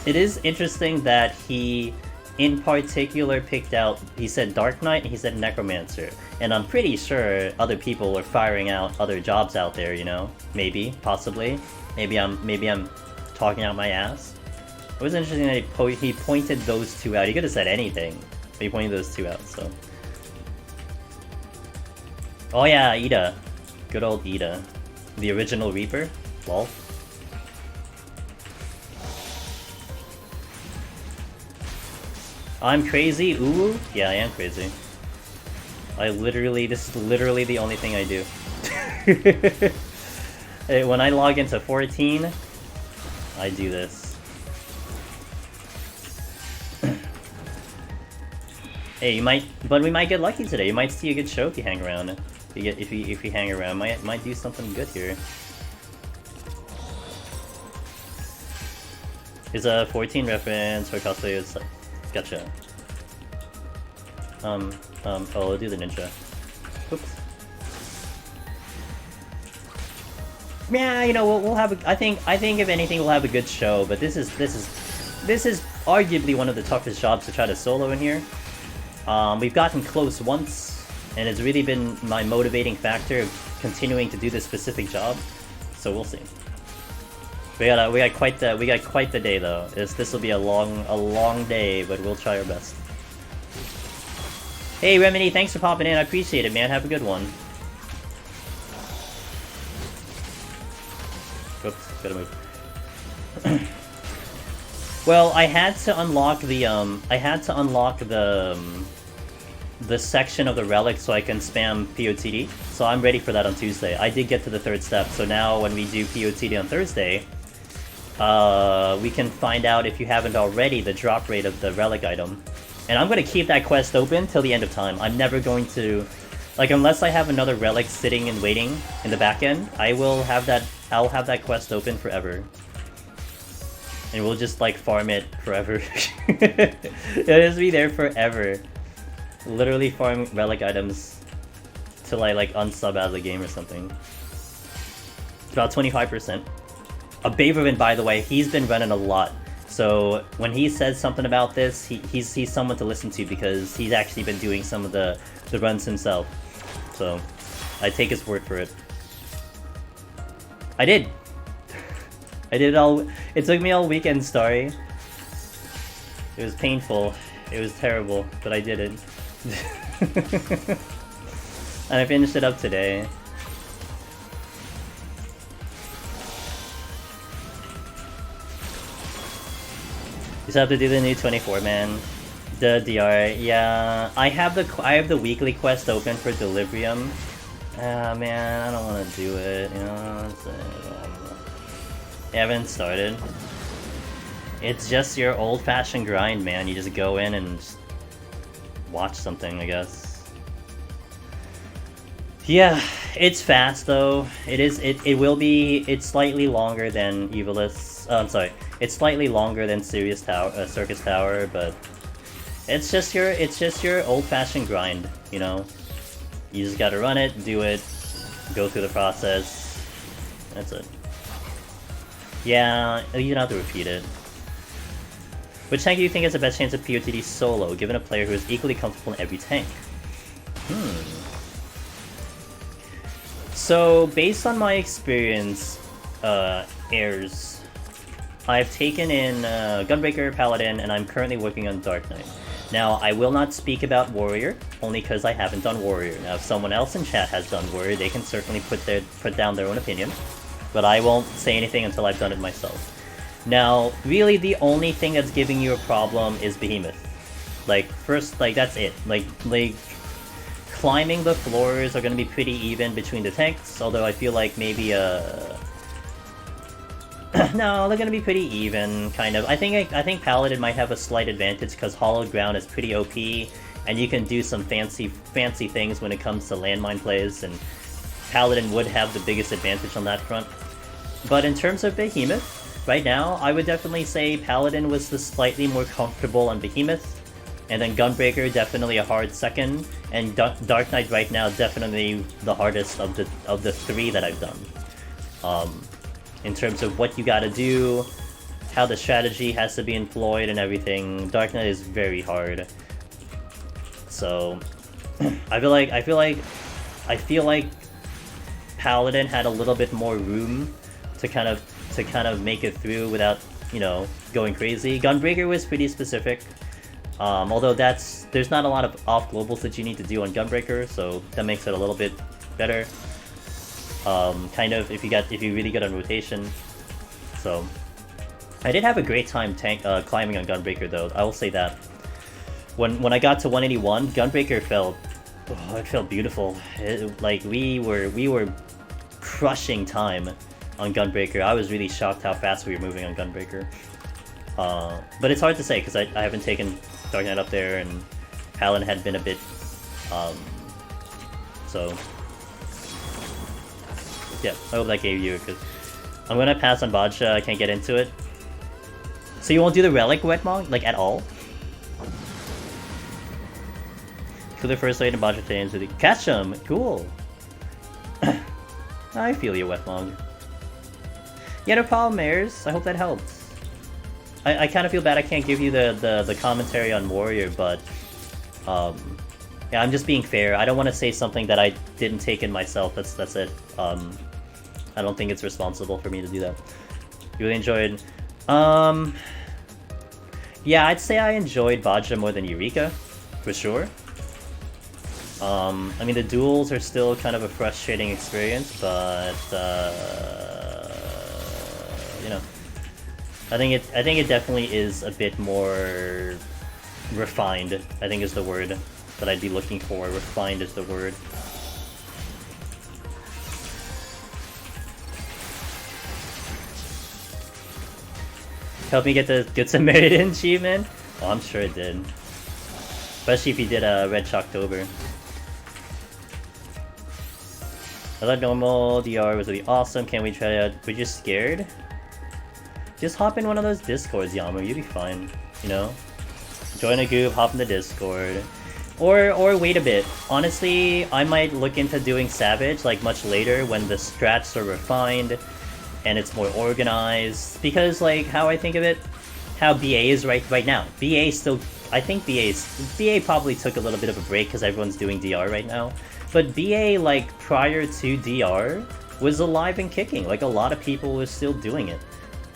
it is interesting that he in particular picked out, he said Dark Knight and he said Necromancer. And I'm pretty sure other people were firing out other jobs out there, you know? Maybe, possibly. Maybe I'm talking out my ass. It was interesting that he pointed those two out. He could have said anything, but he pointed those two out, so. Oh yeah, Ida. Good old Ida. The original Reaper? Lol. I'm crazy? Ooh? Yeah, I am crazy. This is literally the only thing I do. When I log into 14, I do this. Hey, but we might get lucky today. You might see a good show if you hang around. If you hang around, might do something good here. Is a 14 reference for cosplayers. Gotcha. Oh, we'll do the ninja. Oops. Yeah, you know, we'll have I think if anything, we'll have a good show. But this is arguably one of the toughest jobs to try to solo in here. We've gotten close once, and it's really been my motivating factor of continuing to do this specific job. So we'll see. We got quite the day though. This will be a long day, but we'll try our best. Hey Remedy, thanks for popping in. I appreciate it, man. Have a good one. Oops, gotta move. Well, I had to unlock the the section of the relic so I can spam POTD. So I'm ready for that on Tuesday. I did get to the 3rd step, so now when we do POTD on Thursday, we can find out, if you haven't already, the drop rate of the relic item. And I'm going to keep that quest open till the end of time. I'm never going to... Like, unless I have another relic sitting and waiting in the back end, I'll have that quest open forever. And we'll just, like, farm it forever. It'll just be there forever. Literally farm relic items till I, like, unsub out of the game or something. About 25%. A Baverman, by the way, he's been running a lot. So when he says something about this, he's someone to listen to because he's actually been doing some of the runs himself. So I take his word for it. I did! I did it all. It took me all weekend, Starry. It was painful. It was terrible, but I did it. And I finished it up today. You just have to do the new 24 man. The DR, yeah. I have the weekly quest open for Delirium. Ah man, I don't want to do it. You know, I haven't started. It's just your old-fashioned grind, man. You just go in and just watch something, I guess. Yeah, it's fast though. It will be. It's slightly longer than Evilus. I'm sorry. It's slightly longer than Circus Tower, but it's just your old-fashioned grind. You know, you just gotta run it, do it, go through the process. That's it. Yeah, you don't have to repeat it. Which tank do you think has the best chance of POTD solo, given a player who is equally comfortable in every tank? So, based on my experience, Airs, I've taken in Gunbreaker, Paladin, and I'm currently working on Dark Knight. Now, I will not speak about Warrior, only because I haven't done Warrior. Now, if someone else in chat has done Warrior, they can certainly put down their own opinion. But I won't say anything until I've done it myself. Now, really the only thing that's giving you a problem is Behemoth. Like, first, like, that's it. Like, climbing the floors are gonna be pretty even between the tanks, although I feel like maybe, no, they're gonna be pretty even, kind of. I think Paladin might have a slight advantage because Hollowed Ground is pretty OP, and you can do some fancy things when it comes to landmine plays, and Paladin would have the biggest advantage on that front. But in terms of Behemoth, right now, I would definitely say Paladin was the slightly more comfortable on Behemoth, and then Gunbreaker definitely a hard second, and Dark Knight right now definitely the hardest of the three that I've done. In terms of what you gotta do, how the strategy has to be employed and everything, Dark Knight is very hard. So I feel like Paladin had a little bit more room to kind of make it through without, you know, going crazy. Gunbreaker was pretty specific, although there's not a lot of off globals that you need to do on Gunbreaker, so that makes it a little bit better. Kind of if you're really good on rotation. So I did have a great time climbing on Gunbreaker though. I will say that. When I got to 181, Gunbreaker felt beautiful. Like we were crushing time on Gunbreaker. I was really shocked how fast we were moving on Gunbreaker. But it's hard to say because I haven't taken Dark Knight up there, and Paladin had been a bit. So yeah, I hope that gave you, because I'm gonna pass on Bodja. I can't get into it. So you won't do the Relic Wetmog, like, at all? For the first late in Bodja today into the catch 'em! Cool! I feel you, Wetmog. Yeah, no problem, Airs. I hope that helped. I kind of feel bad I can't give you the commentary on Warrior, but yeah, I'm just being fair. I don't want to say something that I didn't take in myself. That's it. I don't think it's responsible for me to do that. You really enjoyed. Yeah, I'd say I enjoyed Bodja more than Eureka, for sure. I mean, the duels are still kind of a frustrating experience, but you know, I think it definitely is a bit more refined, I think is the word. that I'd be looking for. Refined is the word. Help me get the Good Samaritan achievement? Oh, I'm sure it did. Especially if you did a Red Shocktober. I thought normal DR was really awesome. Can we try it out? We're just scared? Just hop in one of those Discords, Yamu. You'll be fine. You know? Join a group, hop in the Discord. Or wait a bit. Honestly, I might look into doing Savage like much later when the strats are refined and it's more organized. Because like how I think of it, how BA is right now. BA still, I think BA probably took a little bit of a break because everyone's doing DR right now. But BA like prior to DR was alive and kicking. Like a lot of people were still doing it.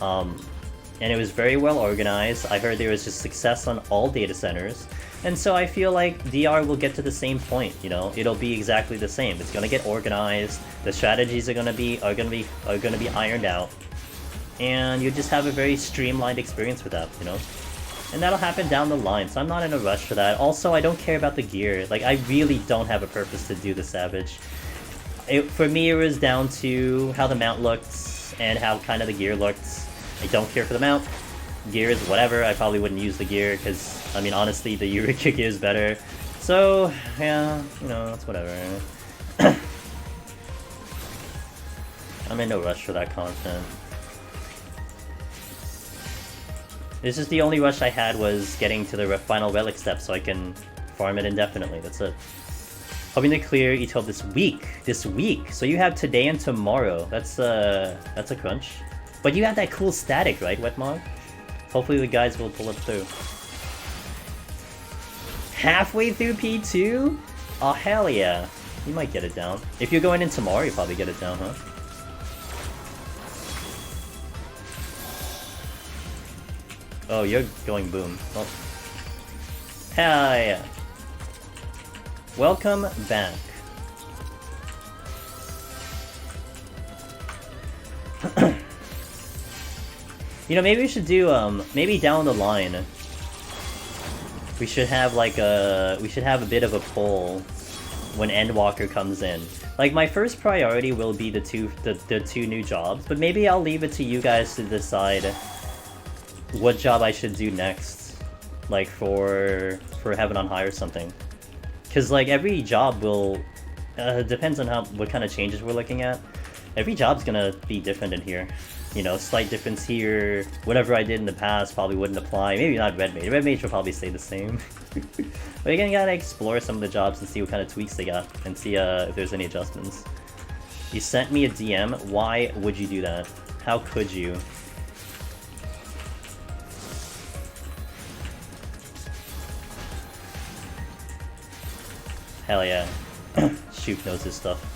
And it was very well organized. I heard there was just success on all data centers. And so I feel like DR will get to the same point, you know? It'll be exactly the same. It's gonna get organized, the strategies are gonna be ironed out, and you just have a very streamlined experience with that, you know? And that'll happen down the line, so I'm not in a rush for that. Also, I don't care about the gear. Like, I really don't have a purpose to do the Savage. For me, it was down to how the mount looked and how kind of the gear looked. I don't care for the mount. Gear is whatever. I probably wouldn't use the gear because, I mean, honestly, the Eureka gear is better. So, yeah, you know, it's whatever. I'm in no rush for that content. This is the only rush I had was getting to the final relic step so I can farm it indefinitely. That's it. Hoping to clear ETL this week. This week! So you have today and tomorrow. That's a crunch. But you have that cool static, right, Wetmog? Hopefully the guys will pull it through. Halfway through P2? Oh, hell yeah. You might get it down. If you're going in tomorrow, you'll probably get it down, huh? Oh, you're going boom. Well, hell yeah. Welcome back. You know, maybe we should do, maybe down the line, we should have like a bit of a poll when Endwalker comes in. Like, my first priority will be the two new jobs, but maybe I'll leave it to you guys to decide what job I should do next, like for Heaven on High or something. Because like every job will depends on what kind of changes we're looking at. Every job's gonna be different in here. You know, slight difference here. Whatever I did in the past probably wouldn't apply. Maybe not Red Mage. Red Mage will probably stay the same. But again, you gotta explore some of the jobs and see what kind of tweaks they got, and see if there's any adjustments. You sent me a DM. Why would you do that? How could you? Hell yeah. Shoot knows his stuff.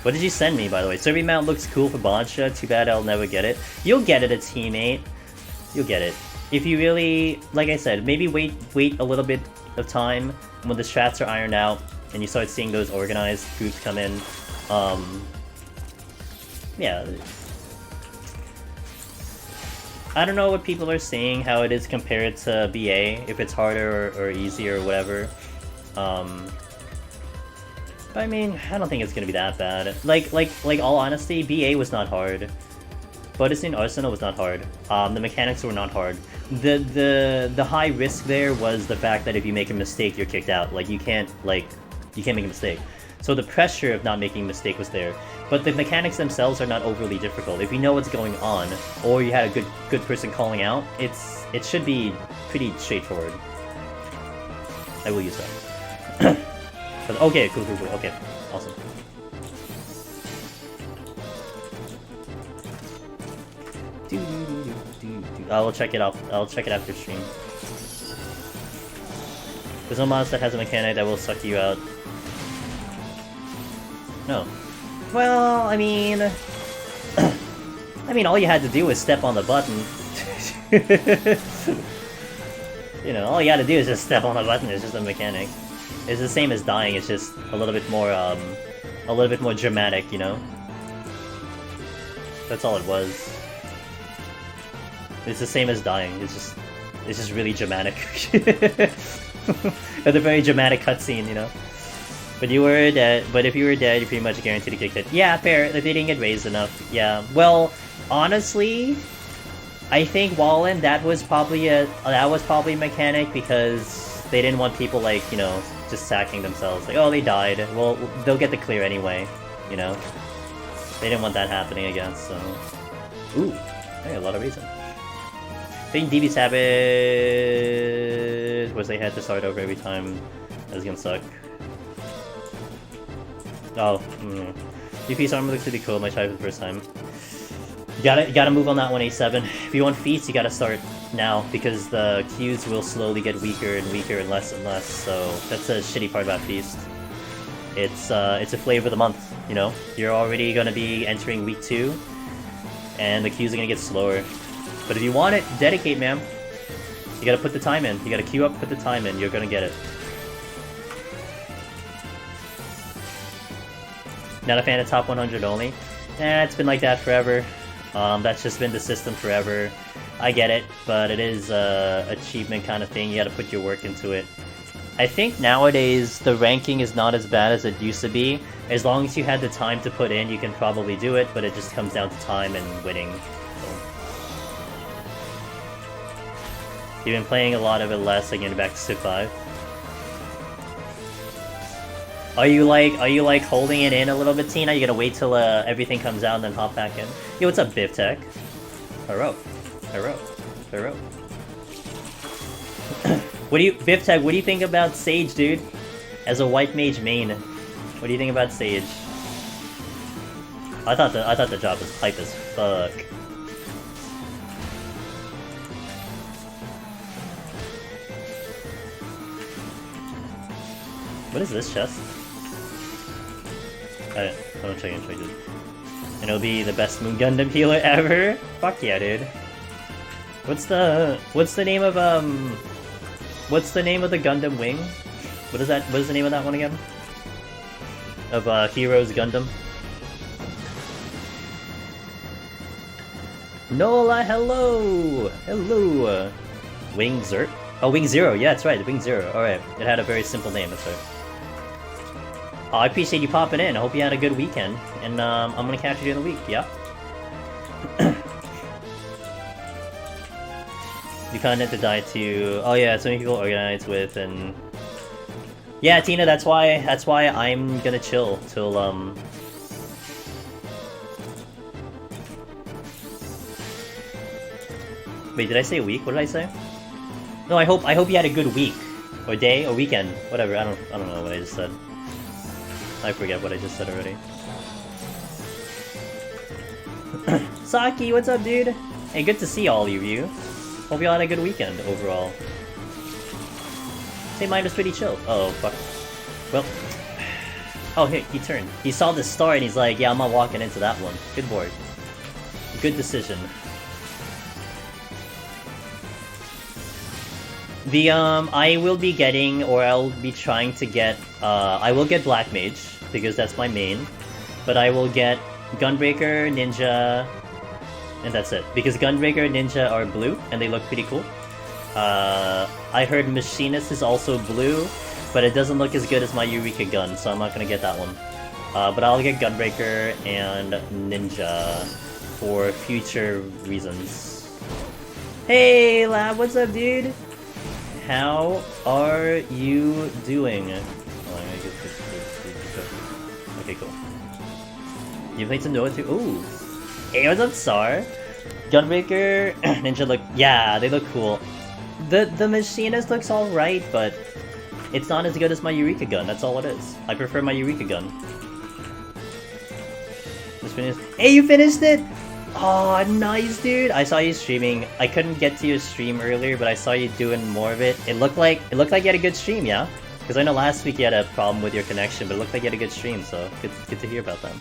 What did you send me, by the way? Survey mount looks cool for Bonsha. Too bad I'll never get it. You'll get it, a teammate. You'll get it. If you really, like I said, maybe wait a little bit of time when the strats are ironed out and you start seeing those organized groups come in. Yeah. I don't know what people are saying, how it is compared to BA, if it's harder or easier or whatever. But I mean, I don't think it's gonna be that bad. Like all honesty, BA was not hard. Buddhism Arsenal was not hard. The mechanics were not hard. The high risk there was the fact that if you make a mistake, you're kicked out. Like you can't make a mistake. So the pressure of not making a mistake was there. But the mechanics themselves are not overly difficult. If you know what's going on, or you had a good person calling out, it should be pretty straightforward. I will use that. Okay, cool. Okay, awesome. I'll check it out. I'll check it after stream. There's no monster that has a mechanic that will suck you out. No. Well, I mean, all you had to do was step on the button. You know, all you had to do is just step on the button. It's just a mechanic. It's the same as dying. It's just a little bit more dramatic, you know. That's all it was. It's the same as dying. It's just really dramatic. It's a very dramatic cutscene, you know. But you were dead. But if you were dead, you're pretty much guaranteed to get kicked. Yeah, fair. If they didn't get raised enough. Yeah. Well, honestly, I think Wallen, that was probably a mechanic because they didn't want people like, you know, just sacking themselves. Like, oh, they died. Well, they'll get the clear anyway, you know. They didn't want that happening again, so. Ooh, hey, a lot of reason. I think DB Sabbath was they had to start over every time. That's gonna suck. Oh, DP's armor looks pretty cool. Might try it for the first time. You gotta move on that one, A7. If you want feats, you gotta start now because the queues will slowly get weaker and weaker and less. So that's a shitty part about Feast. It's a flavor of the month. You know, you're already gonna be entering week 2, and the queues are gonna get slower. But if you want it, dedicate, man. You gotta put the time in. You gotta queue up, put the time in. You're gonna get it. Not a fan of top 100 only. It's been like that forever. That's just been the system forever. I get it, but it is a achievement kind of thing. You gotta put your work into it. I think nowadays the ranking is not as bad as it used to be. As long as you had the time to put in, you can probably do it, but it just comes down to time and winning. So. You've been playing a lot of it less, like getting back to Civ 5. Are you like holding it in a little bit, Tina? You gonna wait till everything comes out and then hop back in? Yo, what's up, Bivtech? Hello. Bivtech, what do you think about Sage, dude? As a white mage main, what do you think about Sage? I thought the job was hype as fuck. What is this chest? I'm gonna check and trade it. And it'll be the best Moon Gundam healer ever? Fuck yeah, dude. What's the name of the Gundam wing? What is the name of that one again? Of Heroes Gundam? Nola, hello! Hello! Wing Zero? Oh, Wing Zero, yeah, that's right, Wing Zero. Alright, it had a very simple name, that's right. Oh, I appreciate you popping in. I hope you had a good weekend. And I'm gonna catch you during the week, yeah? You kinda have to die too. Oh yeah, so many people organize with and... Yeah, Tina, that's why I'm gonna chill till Wait, did I say a week? What did I say? No, I hope you had a good week. Or day, or weekend. Whatever, I don't know what I just said. I forget what I just said already. Saki, what's up, dude? Hey, good to see all of you. Hope you all had a good weekend overall. Say mine was pretty chill. Oh, fuck. Well. Oh, here, he turned. He saw the star and he's like, yeah, I'm not walking into that one. Good board. Good decision. I will be getting, or I'll be trying to get, I will get Black Mage, because that's my main, but I will get Gunbreaker, Ninja, and that's it. Because Gunbreaker and Ninja are blue, and they look pretty cool. I heard Machinist is also blue, but it doesn't look as good as my Eureka gun, so I'm not gonna get that one. But I'll get Gunbreaker and Ninja for future reasons. Hey, Lab, what's up, dude? How are you doing? Okay, cool. You played some Noah too? Ooh. Hey, what's up, Sar? Gunbreaker, Ninja look... Yeah, they look cool. The Machinist looks alright, but it's not as good as my Eureka gun, that's all it is. I prefer my Eureka gun. Just finished... Hey, you finished it?! Oh, nice, dude! I saw you streaming. I couldn't get to your stream earlier, but I saw you doing more of it. It looked like you had a good stream, yeah? Because I know last week you had a problem with your connection, but it looked like you had a good stream, so good to hear about that.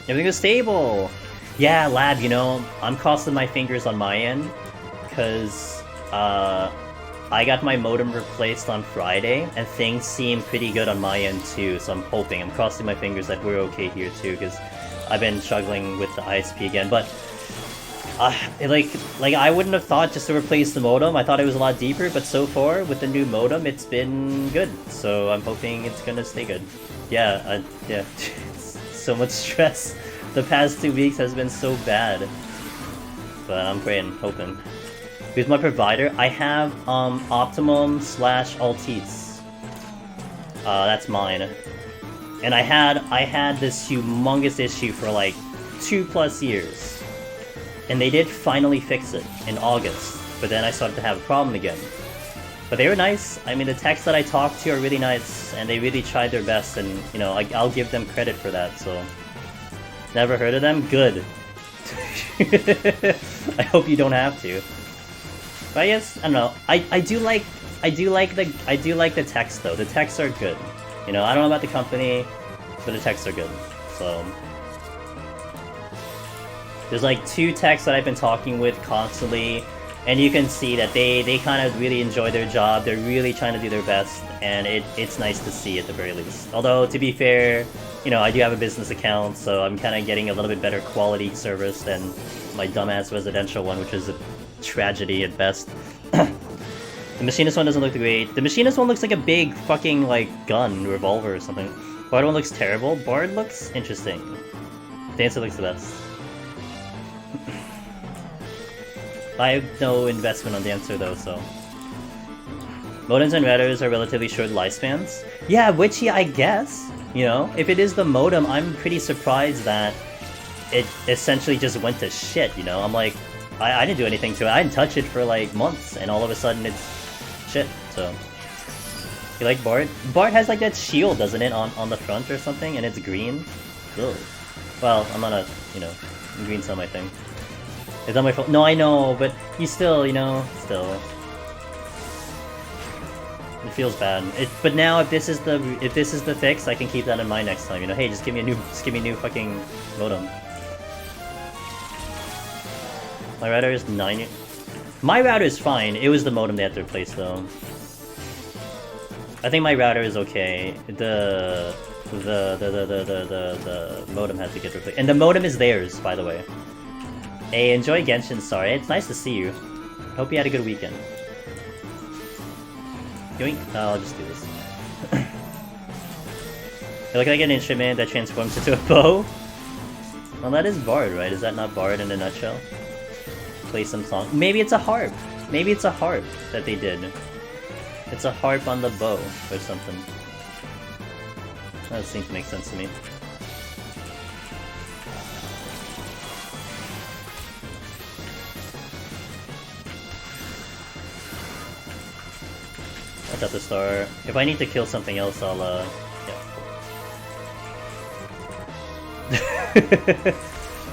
Everything was stable! Yeah, Lab, you know, I'm crossing my fingers on my end, because, I got my modem replaced on Friday, and things seem pretty good on my end too, so I'm hoping, I'm crossing my fingers that we're okay here too, because I've been struggling with the ISP again, but like I wouldn't have thought just to replace the modem. I thought it was a lot deeper, but so far with the new modem, it's been good. So I'm hoping it's gonna stay good. Yeah, yeah. So much stress. The past 2 weeks has been so bad, but I'm praying, hoping. Who's my provider? I have Optimum/Altice. That's mine. And I had this humongous issue for like 2+ years. And they did finally fix it in August, but then I started to have a problem again. But they were nice. I mean, the techs that I talked to are really nice, and they really tried their best, and, you know, I'll give them credit for that, so... Never heard of them? Good. I hope you don't have to. But I guess, I don't know, I do like the techs, though. The techs are good. You know, I don't know about the company, but the techs are good, so... There's like 2 techs that I've been talking with constantly, and you can see that they kind of really enjoy their job. They're really trying to do their best, and it's nice to see at the very least. Although, to be fair, you know, I do have a business account, so I'm kind of getting a little bit better quality service than my dumbass residential one, which is a tragedy at best. The Machinist one doesn't look great. The Machinist one looks like a big fucking, like, gun, revolver or something. Bard one looks terrible. Bard looks interesting. Dancer looks the best. I have no investment on Dancer though, so... Modems and routers are relatively short lifespans. Yeah, which, yeah, I guess. You know, if it is the modem, I'm pretty surprised that it essentially just went to shit, you know? I'm like, I didn't do anything to it. I didn't touch it for like months, and all of a sudden it's shit, so... You like Bard? Bard has like that shield, doesn't it, on the front or something, and it's green? Ugh. Well, I'm on a, you know, green's not my thing. Is that my fault? No, I know, but you still, you know, still. It feels bad. But now, if this is the fix, I can keep that in mind next time. You know, hey, just give me a new fucking modem. My router is 9. My router is fine. It was the modem they had to replace, though. I think my router is okay. The modem had to get replaced, and the modem is theirs, by the way. Hey, enjoy Genshin, sorry. It's nice to see you. Hope you had a good weekend. Yoink. Oh, I'll just do this. You look like an instrument that transforms into a bow? Well, that is Bard, right? Is that not Bard in a nutshell? Play some song. Maybe it's a harp. Maybe it's a harp that they did. It's a harp on the bow or something. That seems to make sense to me. That's at the start. If I need to kill something else, I'll, yeah.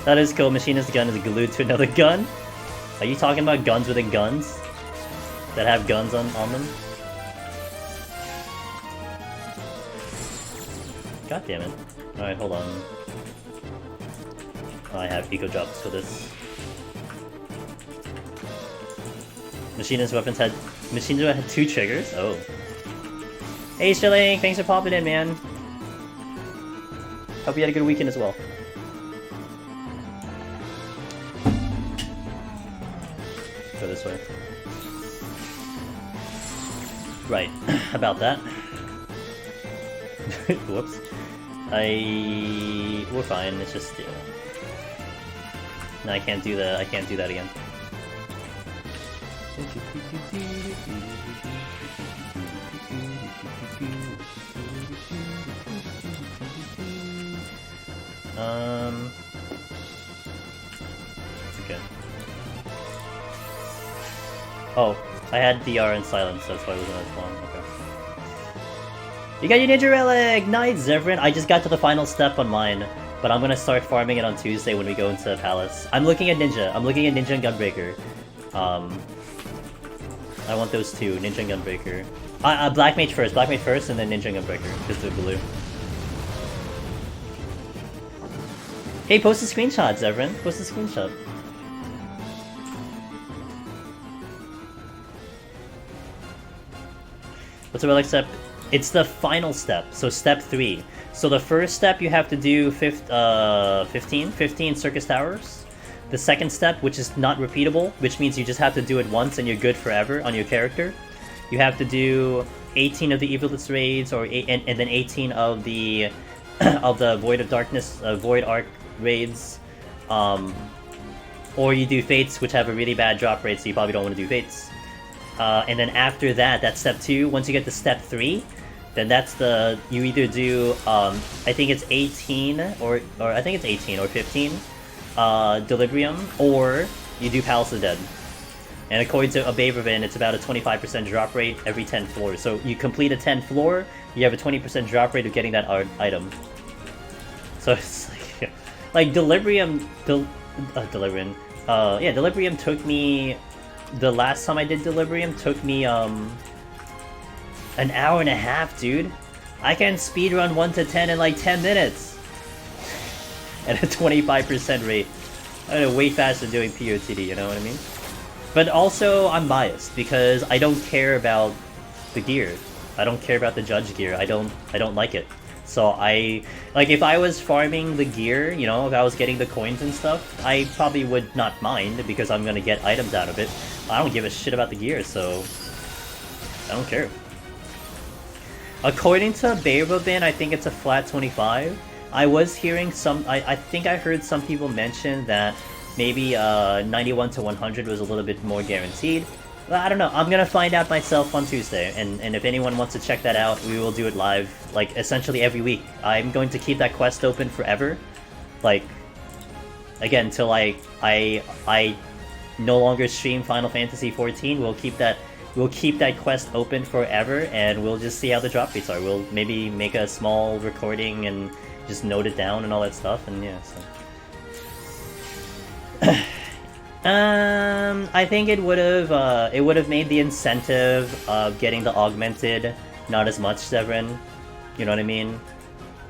That is cool. Machinist's gun is glued to another gun? Are you talking about guns within guns? That have guns on them? God damn it. Alright, hold on. Oh, I have eco drops for this. Machinist weapons had 2 triggers? Oh. Hey Shilling, thanks for popping in, man. Hope you had a good weekend as well. Go this way. Right, about that. Whoops. We're fine, it's just, yeah. No, I can't do that again. Okay. Oh, I had DR in silence, that's why it wasn't as long. Okay. You got your Ninja Relic! Nice, Zevran! I just got to the final step on mine, but I'm gonna start farming it on Tuesday when we go into the Palace. I'm looking at Ninja. I'm looking at Ninja and Gunbreaker. I want those 2, Ninja and Gunbreaker. Black Mage first, and then Ninja and Gunbreaker, just the blue. Hey, post a screenshot, Zevran. Post a screenshot. What's a relic step? It's the final step, so step 3. So the first step you have to do 15 circus towers. The second step, which is not repeatable, which means you just have to do it once and you're good forever on your character. You have to do 18 of the Evilous Raids, or and then 18 of the of the Void of Darkness, Void Arc raids. Or you do Fates, which have a really bad drop rate, so you probably don't want to do Fates. And then after that, that's step 2. Once you get to step 3, then that's the, you either do I think it's 18 or I think it's 18 or 15 Delirium, or you do Palace of the Dead. And according to Abavervin, it's about a 25% drop rate every 10 floors. So you complete a 10 floor, you have a 20% drop rate of getting that item. So it's like Delirium, Delirium. Yeah, Delirium took me, the last time I did Delirium took me an hour and a half, dude. I can speedrun 1 to 10 in like 10 minutes. At a 25% rate. I know, way faster than doing POTD, you know what I mean? But also, I'm biased, because I don't care about the gear. I don't care about the judge gear. I don't like it. So like, if I was farming the gear, you know, if I was getting the coins and stuff, I probably would not mind, because I'm gonna get items out of it. I don't give a shit about the gear, so I don't care. According to Beirvabin, I think it's a flat 25. I was hearing some, I think I heard some people mention that maybe 91 to 100 was a little bit more guaranteed. I don't know, I'm gonna find out myself on Tuesday, and if anyone wants to check that out, we will do it live, like, essentially every week. I'm going to keep that quest open forever, like, again, till I no longer stream Final Fantasy XIV. We'll keep that quest open forever, and we'll just see how the drop rates are. We'll maybe make a small recording and just note it down and all that stuff, and yeah, so... I think it would have made the incentive of getting the augmented not as much, Severin. You know what I mean?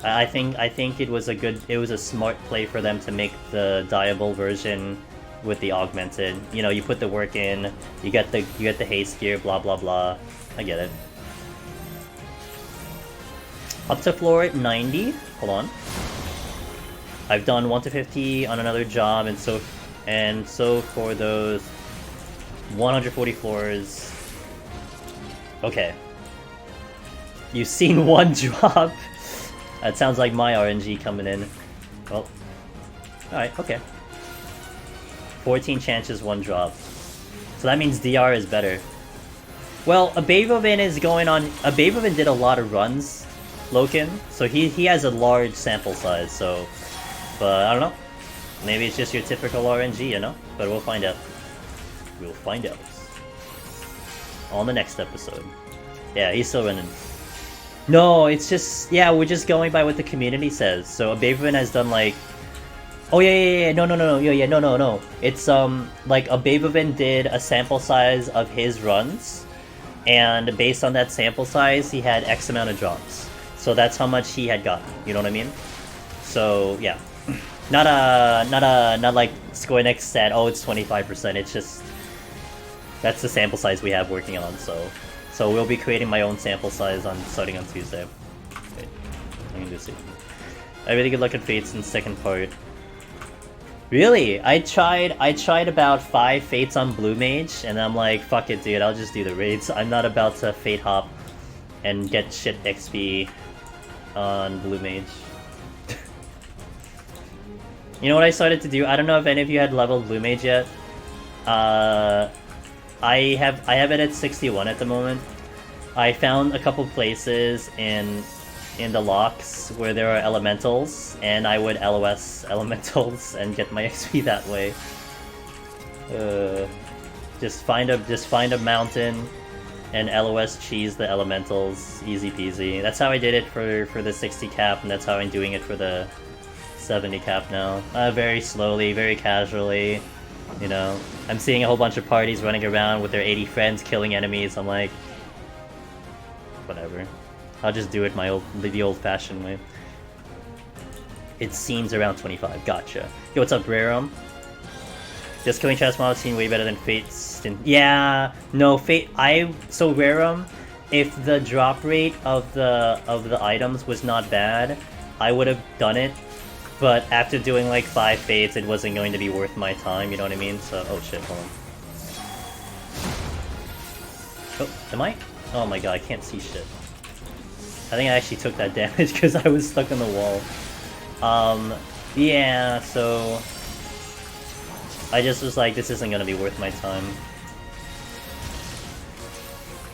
I think it was a smart play for them to make the Diable version with the augmented. You know, you put the work in, you get the haste gear, blah blah blah. I get it. Up to floor 90. Hold on. I've done 1 to 50 on another job, and so for those 140 floors. Okay. You've seen one drop. That sounds like my RNG coming in. Well, alright, okay. 14 chances, 1 drop. So that means DR is better. Well, Abavervin is going on... Abavervin did a lot of runs, Loken, so he has a large sample size, so... But, I don't know. Maybe it's just your typical RNG, you know? But we'll find out. We'll find out. On the next episode. Yeah, he's still running. No, it's just... Yeah, we're just going by what the community says. So, Abavervin has done, like... Oh, yeah, no. It's, like, Abavervin did a sample size of his runs, and based on that sample size, he had X amount of drops. So that's how much he had gotten, you know what I mean? So, yeah. Not like ScoreNX said, oh, it's 25%, it's just... That's the sample size we have working on, so we'll be creating my own sample size starting on Tuesday. Okay, let me just see. I really good luck at Fates in the second part. Really? I tried about 5 Fates on Blue Mage, and I'm like, fuck it, dude, I'll just do the raids. I'm not about to Fate hop and get shit XP on Blue Mage. You know what I started to do? I don't know if any of you had leveled Blue Mage yet. I have it at 61 at the moment. I found a couple places in the locks where there are elementals, and I would LOS elementals and get my XP that way. Just find a mountain and LOS cheese the elementals, easy peasy. That's how I did it for the 60 cap, and that's how I'm doing it for the 70 cap now. Very slowly, very casually, you know. I'm seeing a whole bunch of parties running around with their 80 friends killing enemies. I'm like, whatever. I'll just do it the old-fashioned way. It seems around 25. Gotcha. Yo, what's up, Rarum? Just killing Chess Model seemed way better than Fate's. Yeah, no, Fate. So Rarum, if the drop rate of the items was not bad, I would have done it. But after doing like 5 fates, it wasn't going to be worth my time. You know what I mean? So, oh shit, hold on. Oh, am I? Oh my god, I can't see shit. I think I actually took that damage because I was stuck on the wall. Yeah, so I just was like, this isn't gonna be worth my time.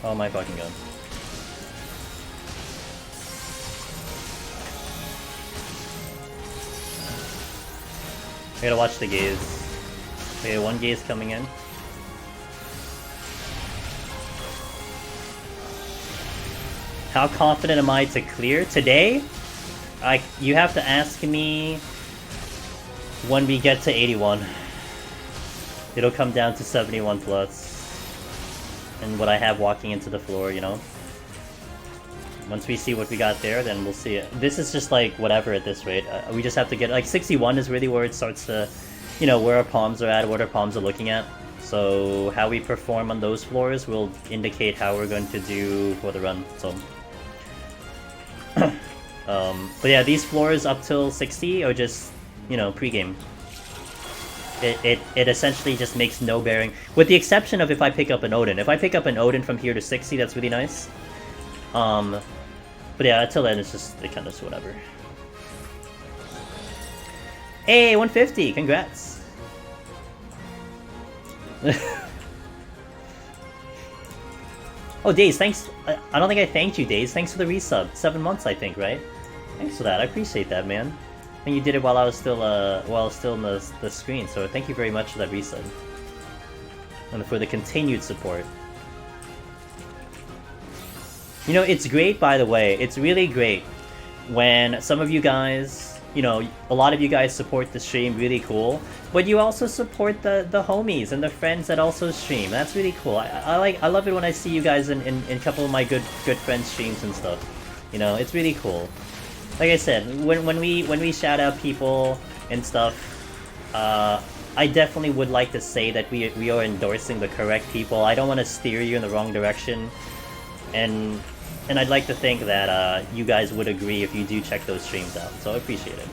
Oh my fucking god. I gotta watch the gaze. Okay, one gaze coming in. How confident am I to clear? Today? You have to ask me when we get to 81. It'll come down to 71 plus. And what I have walking into the floor, you know? Once we see what we got there, then we'll see it. This is just like whatever at this rate. We just have to get... Like 61 is really where it starts to... You know, where our palms are at, what our palms are looking at. So how we perform on those floors will indicate how we're going to do for the run, so... but yeah, these floors up till 60 are just, you know, pre-game. It essentially just makes no bearing, with the exception of if I pick up an Odin. If I pick up an Odin from here to 60, that's really nice. But yeah, until then, it's just, it kind of just whatever. Hey, 150! Congrats! Oh, Daze, thanks. I don't think I thanked you, Daze. Thanks for the resub. 7 months, I think, right? Thanks for that. I appreciate that, man. I think you did it while I was still in the screen. So thank you very much for that resub and for the continued support. You know, it's great, by the way. It's really great when some of you guys, you know, a lot of you guys support the stream. Really cool. But you also support the homies and the friends that also stream. That's really cool. I love it when I see you guys in a couple of my good friends' streams and stuff. You know, it's really cool. Like I said, when we shout out people and stuff, I definitely would like to say that we are endorsing the correct people. I don't want to steer you in the wrong direction, and I'd like to think that you guys would agree if you do check those streams out. So I appreciate it.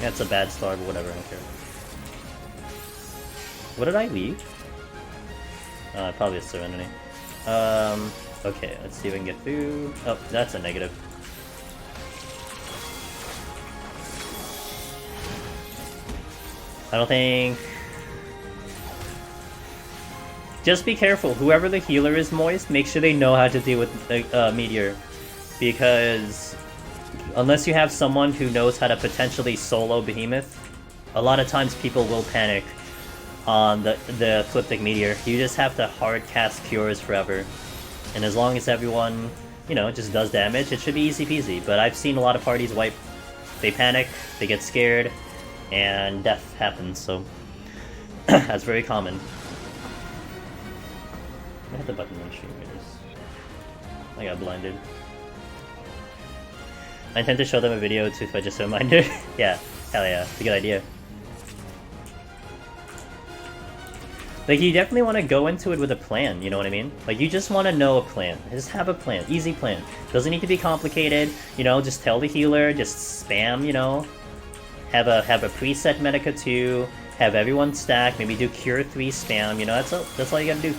That's a bad start, but whatever, I don't care. What did I leave? Probably a Serenity. Okay, let's see if we can get through. Oh, that's a negative. I don't think... Just be careful. Whoever the healer is, Moist, make sure they know how to deal with Meteor. Because... unless you have someone who knows how to potentially solo Behemoth, a lot of times people will panic on the Ecliptic Meteor. You just have to hard cast Cures forever. And as long as everyone, you know, just does damage, it should be easy peasy. But I've seen a lot of parties wipe. They panic, they get scared, and death happens, so... that's very common. I hit the button on stream meters. I got blinded. I intend to show them a video too, if I just a reminder. Yeah, hell yeah, it's a good idea. Like, you definitely want to go into it with a plan, you know what I mean? Like, you just want to know a plan. Just have a plan. Easy plan. Doesn't need to be complicated, you know, just tell the healer, just spam, you know. Have a preset Medica 2, have everyone stack, maybe do Cure 3 spam, you know, that's all you gotta do.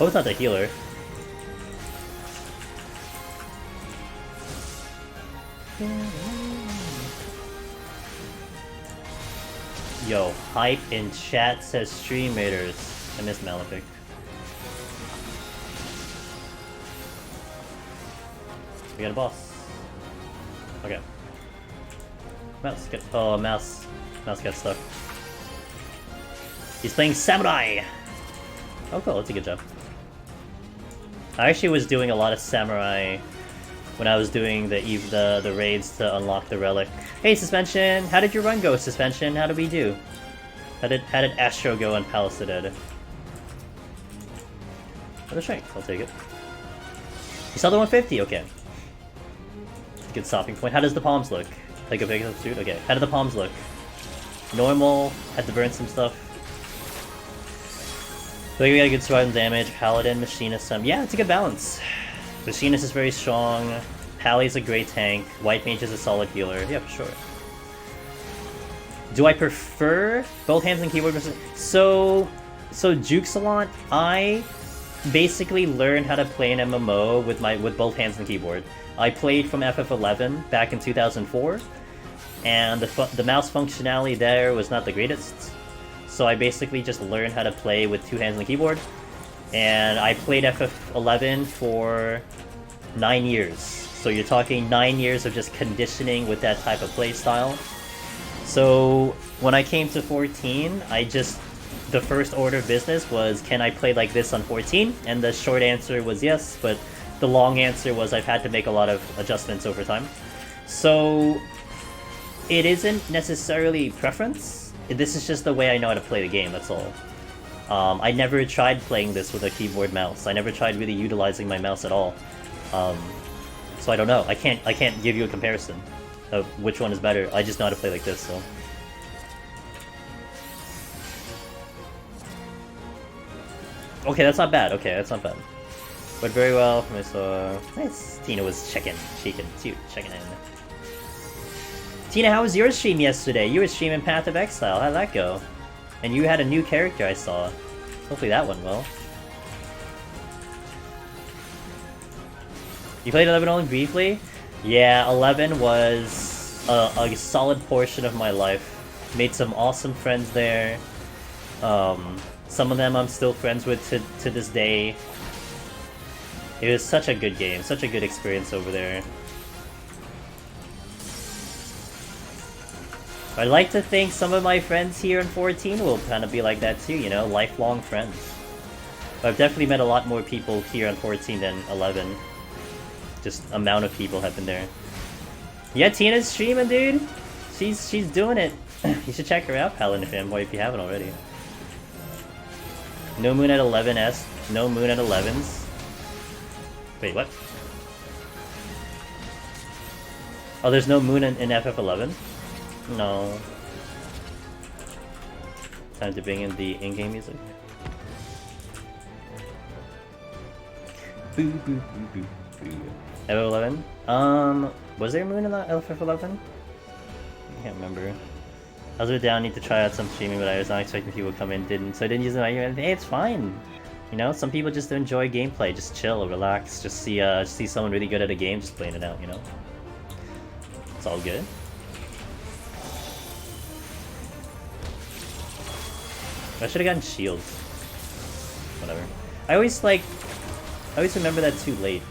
Oh, it's not the healer. Yo, hype in chat says stream raiders. I miss Malefic. We got a boss. Okay. Mouse get. Oh, mouse. Mouse got stuck. He's playing Samurai! Oh, cool. That's a good job. I actually was doing a lot of Samurai when I was doing the raids to unlock the relic. Hey, Suspension! How did your run go, Suspension? How did we do? How did Astro go on Palace of Dead? For the strength, I'll take it. You saw the 150? Okay. Good stopping point. How does the palms look? Take a pick substitute? Okay. How do the palms look? Normal, had to burn some stuff. I think we got a good survival damage. Paladin, Machinist, yeah, it's a good balance. Machinist is very strong. Pally's a great tank. White Mage is a solid healer. Yeah, for sure. Do I prefer both hands and keyboard? So Jukes a lot. I basically learned how to play an MMO with both hands and keyboard. I played from FF11 back in 2004, and the mouse functionality there was not the greatest. So I basically just learned how to play with two hands and a keyboard, and I played FF11 for 9 years. So you're talking 9 years of just conditioning with that type of playstyle. So when I came to 14, the first order of business was, can I play like this on 14? And the short answer was yes, but the long answer was I've had to make a lot of adjustments over time. So it isn't necessarily preference. This is just the way I know how to play the game, that's all. I never tried playing this with a keyboard mouse. I never tried really utilizing my mouse at all. So I don't know. I can't give you a comparison of which one is better. I just know how to play like this, so. Okay, that's not bad. Okay, that's not bad. But very well from nice. Tina was checking in. Tina, how was your stream yesterday? You were streaming Path of Exile. How'd that go? And you had a new character I saw. Hopefully that went well. You played 11 only briefly? Yeah, 11 was a solid portion of my life. Made some awesome friends there. Some of them I'm still friends with to this day. It was such a good game, such a good experience over there. I'd like to think some of my friends here in 14 will kind of be like that too, you know, lifelong friends. But I've definitely met a lot more people here on 14 than 11. Just amount of people have been there. Yeah, Tina's streaming, dude. She's doing it. You should check her out, Paladin fanboy, if you haven't already. No moon at 11s. No moon at 11s. Wait, what? Oh, there's no moon in FF11? No. Time to bring in the in-game music. Boo boo boo boo boo. FF11? Was there a moon in that FF11? I can't remember. I was a bit down, need to try out some streaming, but I was not expecting people to come in, didn't. So I didn't use them. Hey, it's fine. You know, some people just enjoy gameplay, just chill, relax, just see someone really good at a game, just playing it out, you know? It's all good. I should have gotten shields. Whatever. I always remember that too late.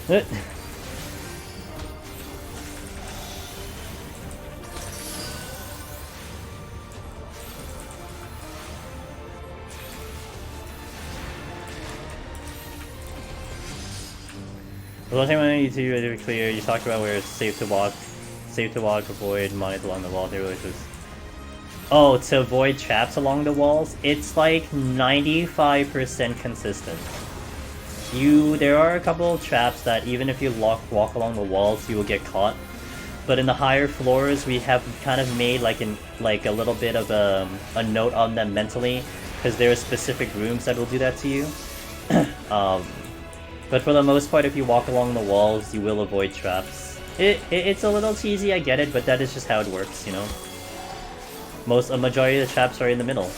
The last time on YouTube, to be clear, you talked about where it's safe to walk, avoid mines along the wall. Oh, to avoid traps along the walls? It's like 95% consistent. There are a couple of traps that even if you walk along the walls, you will get caught. But in the higher floors, we have kind of made like a little bit of a note on them mentally, because there are specific rooms that will do that to you. But for the most part, if you walk along the walls, you will avoid traps. It's a little cheesy, I get it, but that is just how it works, you know? A majority of the traps are in the middle.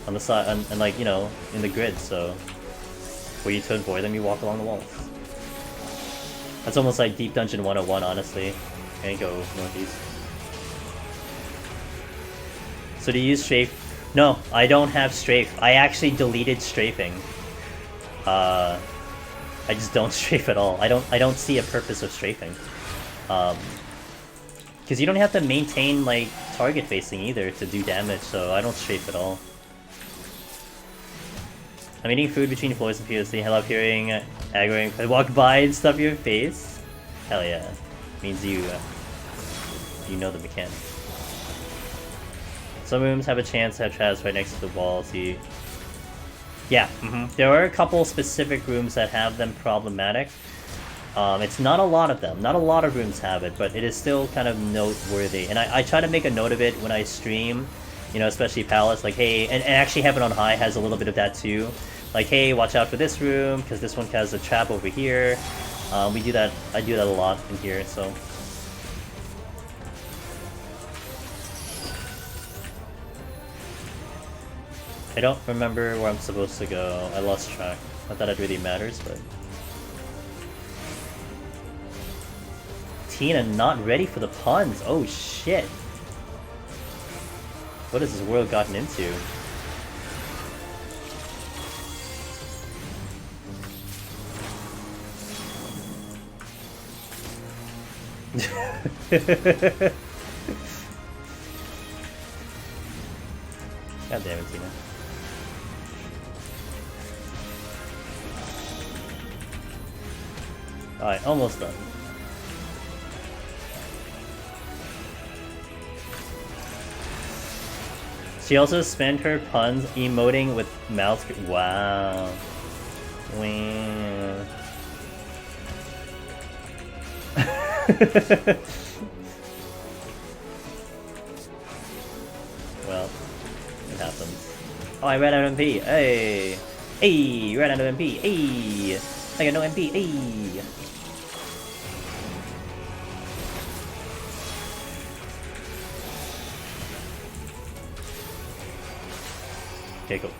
On the side, and like, you know, in the grid, so... For you to avoid them, you walk along the walls. That's almost like Deep Dungeon 101, honestly. Can't go northeast. So do you use strafe? No, I don't have strafe. I actually deleted strafing. I just don't strafe at all. I don't see a purpose of strafing. Because you don't have to maintain like target facing either to do damage, so I don't strafe at all. I'm eating food between floors and POC. I love hearing aggroing. I walk by and stuff your face. Hell yeah. Means you know the mechanics. Some rooms have a chance to have traps right next to the wall, see. Yeah, there are a couple specific rooms that have them problematic. It's not a lot of them. Not a lot of rooms have it, but it is still kind of noteworthy. And I try to make a note of it when I stream, you know, especially Palace. Like, hey, and actually Heaven on High has a little bit of that too. Like, hey, watch out for this room, because this one has a trap over here. We do that. I do that a lot in here, so. I don't remember where I'm supposed to go. I lost track. Not that it really matters, but... Tina not ready for the puns. Oh shit. What has this world gotten into? God damn it, Tina. Alright, almost done. She also spent her puns emoting with mouth. Wow. Wow. Well, it happens. Oh, I ran out of MP. Hey. Hey, ran out of MP. Hey. I got no MP. Hey. Okay, cool.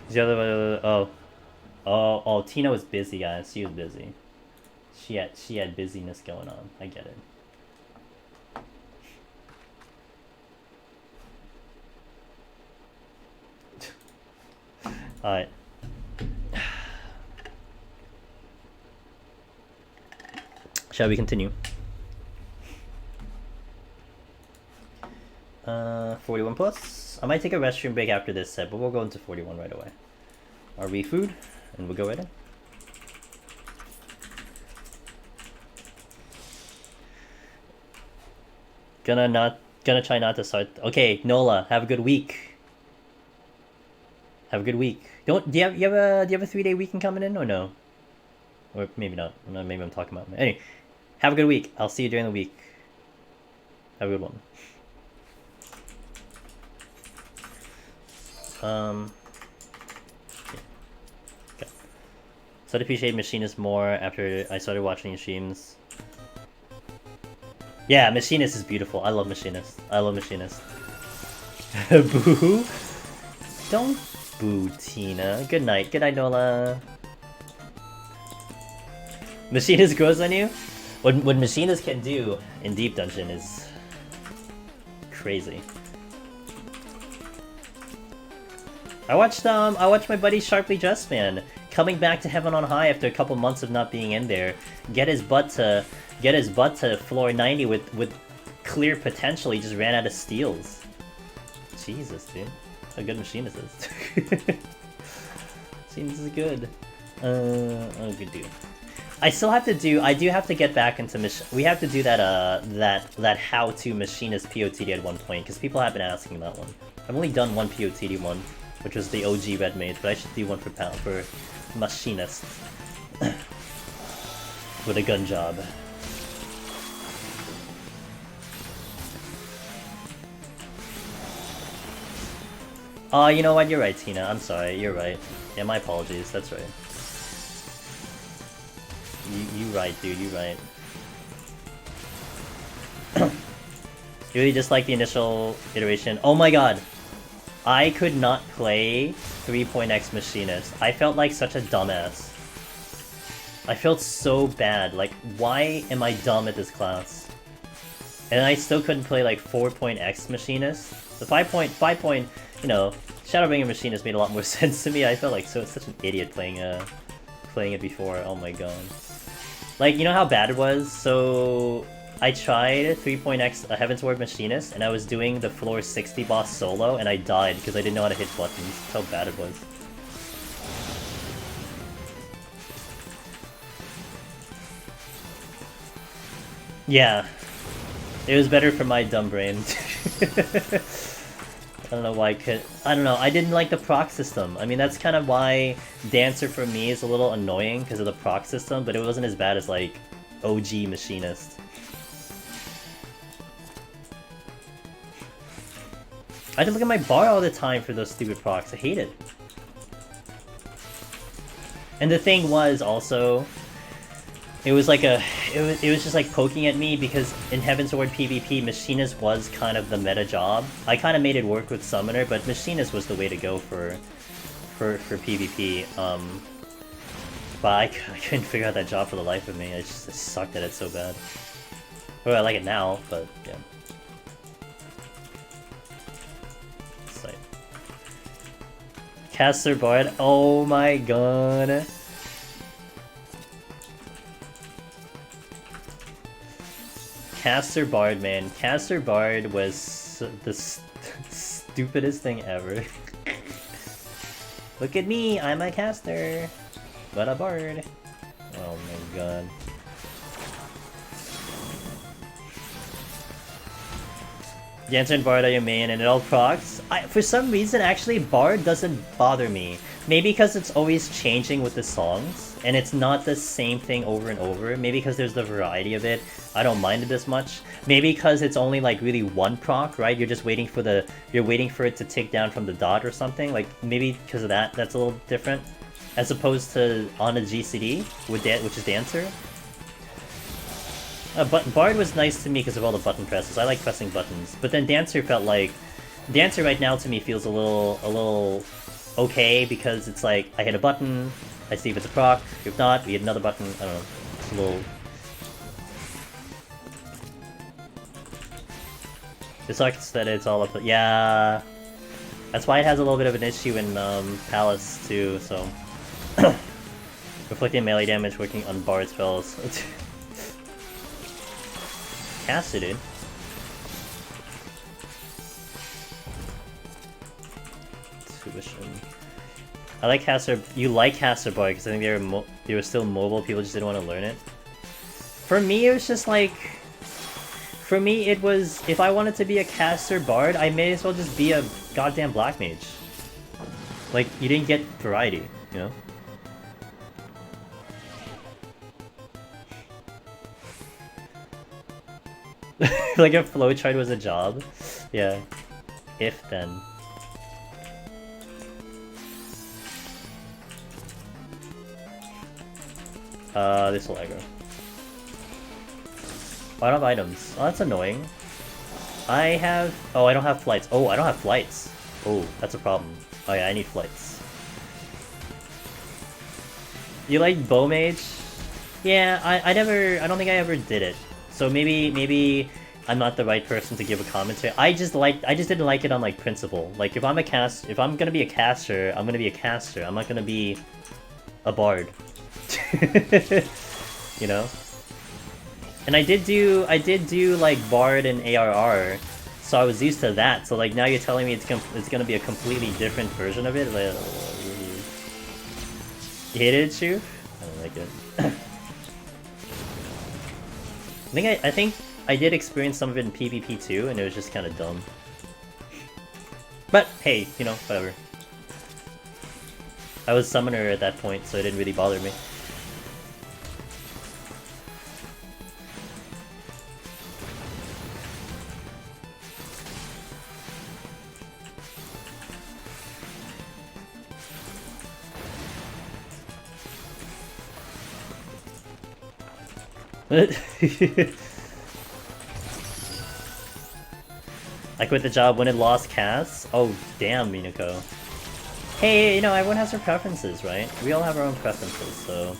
The other oh, Tina was busy, guys. She was busy. She had busyness going on. I get it. Alright. Shall we continue? 41 plus. I might take a restroom break after this set, but we'll go into 41 right away. Our refood, and we'll go right in. Gonna try not to start. Okay, Nola, have a good week. Have a good week. Do you have a 3-day weekend coming in or no? Or maybe not. Maybe I'm talking about. Anyway, have a good week. I'll see you during the week. Have a good one. Okay. So I appreciate Machinist more after I started watching your streams. Yeah, Machinist is beautiful. I love Machinist. I love Machinist. Boo! Don't boo, Tina. Good night. Good night, Nola. Machinist grows on you? What Machinist can do in Deep Dungeon is crazy. I watched my buddy Sharply Dressed Man coming back to Heaven on High after a couple months of not being in there, get his butt to floor 90 with clear potential. He just ran out of steals. Jesus, dude, how good Machinist is. Machinist is good. Oh, good dude. I do have to get back into we have to do that how-to Machinist POTD at one point, because people have been asking that one. I've only done one POTD one, which was the OG Red Mage, but I should do one for Machinist. With a gun job. Oh, you know what? You're right, Tina. I'm sorry. You're right. Yeah, my apologies. That's right. You right, dude. You right. You really just like the initial iteration. Oh my god! I could not play 3.x Machinist. I felt like such a dumbass. I felt so bad. Like, why am I dumb at this class? And I still couldn't play like 4.x Machinist. The 5. You know, Shadowbringer Machinist made a lot more sense to me. I felt like such an idiot playing it before. Oh my god. Like, you know how bad it was? So I tried 3.x Heavensward Machinist, and I was doing the floor 60 boss solo, and I died because I didn't know how to hit buttons. That's how bad it was. Yeah. It was better for my dumb brain. I don't know why I could... I don't know, I didn't like the proc system. I mean, that's kind of why Dancer for me is a little annoying because of the proc system, but it wasn't as bad as, like, OG Machinist. I had to look at my bar all the time for those stupid procs. I hate it. And the thing was also... It was like a... It was just like poking at me because in Heaven's Ward PvP, Machinist was kind of the meta job. I kind of made it work with Summoner, but Machinist was the way to go for PvP. But I couldn't figure out that job for the life of me. I just sucked at it so bad. Well, I like it now, but yeah. Sight. Caster Bard. Oh my god. Caster Bard, man. Caster Bard was the stupidest thing ever. Look at me, I'm a caster. But a bard. Oh my god. Dancer and Bard are your main and it all procs. For some reason, actually, Bard doesn't bother me. Maybe because it's always changing with the songs, and it's not the same thing over and over. Maybe because there's the variety of it, I don't mind it as much. Maybe because it's only like really one proc, right? You're just waiting for it to tick down from the dot or something. Like maybe because of that, that's a little different, as opposed to on a GCD with which is Dancer. But Bard was nice to me because of all the button presses. I like pressing buttons, but then Dancer felt like Dancer right now to me feels a little okay because it's like I hit a button, I see if it's a proc. If not, we hit another button. I don't know. It's a little. It sucks that it's all up. Yeah, that's why it has a little bit of an issue in Palace too. So reflecting melee damage working on Bard spells. Caster, dude. Tuition. I like Caster. You like Caster Bard because I think they were still mobile. People just didn't want to learn it. For me, it was just like. For me, it was if I wanted to be a Caster Bard, I may as well just be a goddamn Black Mage. Like you didn't get variety, you know. Like if flowchart was a job, yeah. If then. This will aggro. Oh, I don't have items. Oh, that's annoying. I have... Oh, I don't have flights. Oh, I don't have flights. Oh, that's a problem. Oh yeah, I need flights. You like Bow Mage? Yeah, I don't think I ever did it. So maybe I'm not the right person to give a commentary. I just didn't like it on like principle. Like if I'm gonna be a caster, I'm gonna be a caster. I'm not gonna be a bard. You know? And I did do like Bard and ARR, so I was used to that. So like now you're telling me it's gonna be a completely different version of it. Like, you hated it, Shu? I don't like it. I think I did experience some of it in PvP too, and it was just kind of dumb. But hey, you know, whatever. I was Summoner at that point, so it didn't really bother me. I quit the job when it lost Cass? Oh, damn, Minako. Hey, you know, everyone has their preferences, right? We all have our own preferences, so...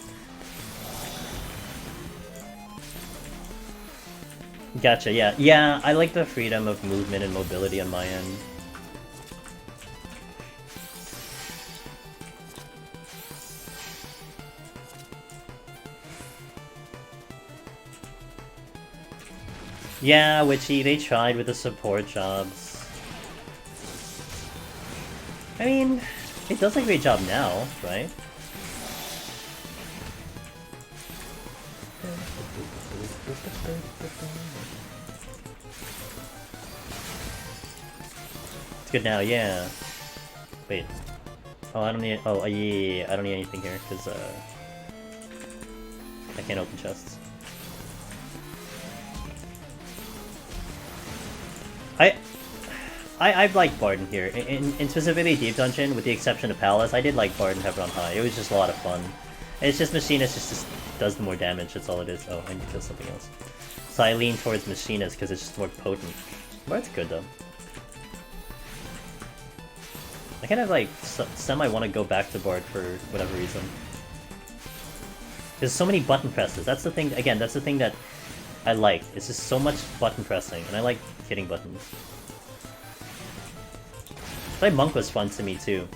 Gotcha, yeah. Yeah, I like the freedom of movement and mobility on my end. Yeah, Witchy, they tried with the support jobs. I mean, it does a great job now, right? good now, yeah. Wait. Oh, I don't need... Oh, yeah, I don't need anything here, because, I can't open chests. I've liked Barden here. In specifically Deep Dungeon, with the exception of Palace, I did like Barden have it on high. It was just a lot of fun. And it's just Machinist just does more damage, that's all it is. Oh, I need to kill something else. So I lean towards Machinist because it's just more potent. Bard's good though. I kind of like semi want to go back to Bard for whatever reason. There's so many button presses. That's the thing. Again, that's the thing that I like. It's just so much button pressing, and I like hitting buttons. Like Monk was fun to me too.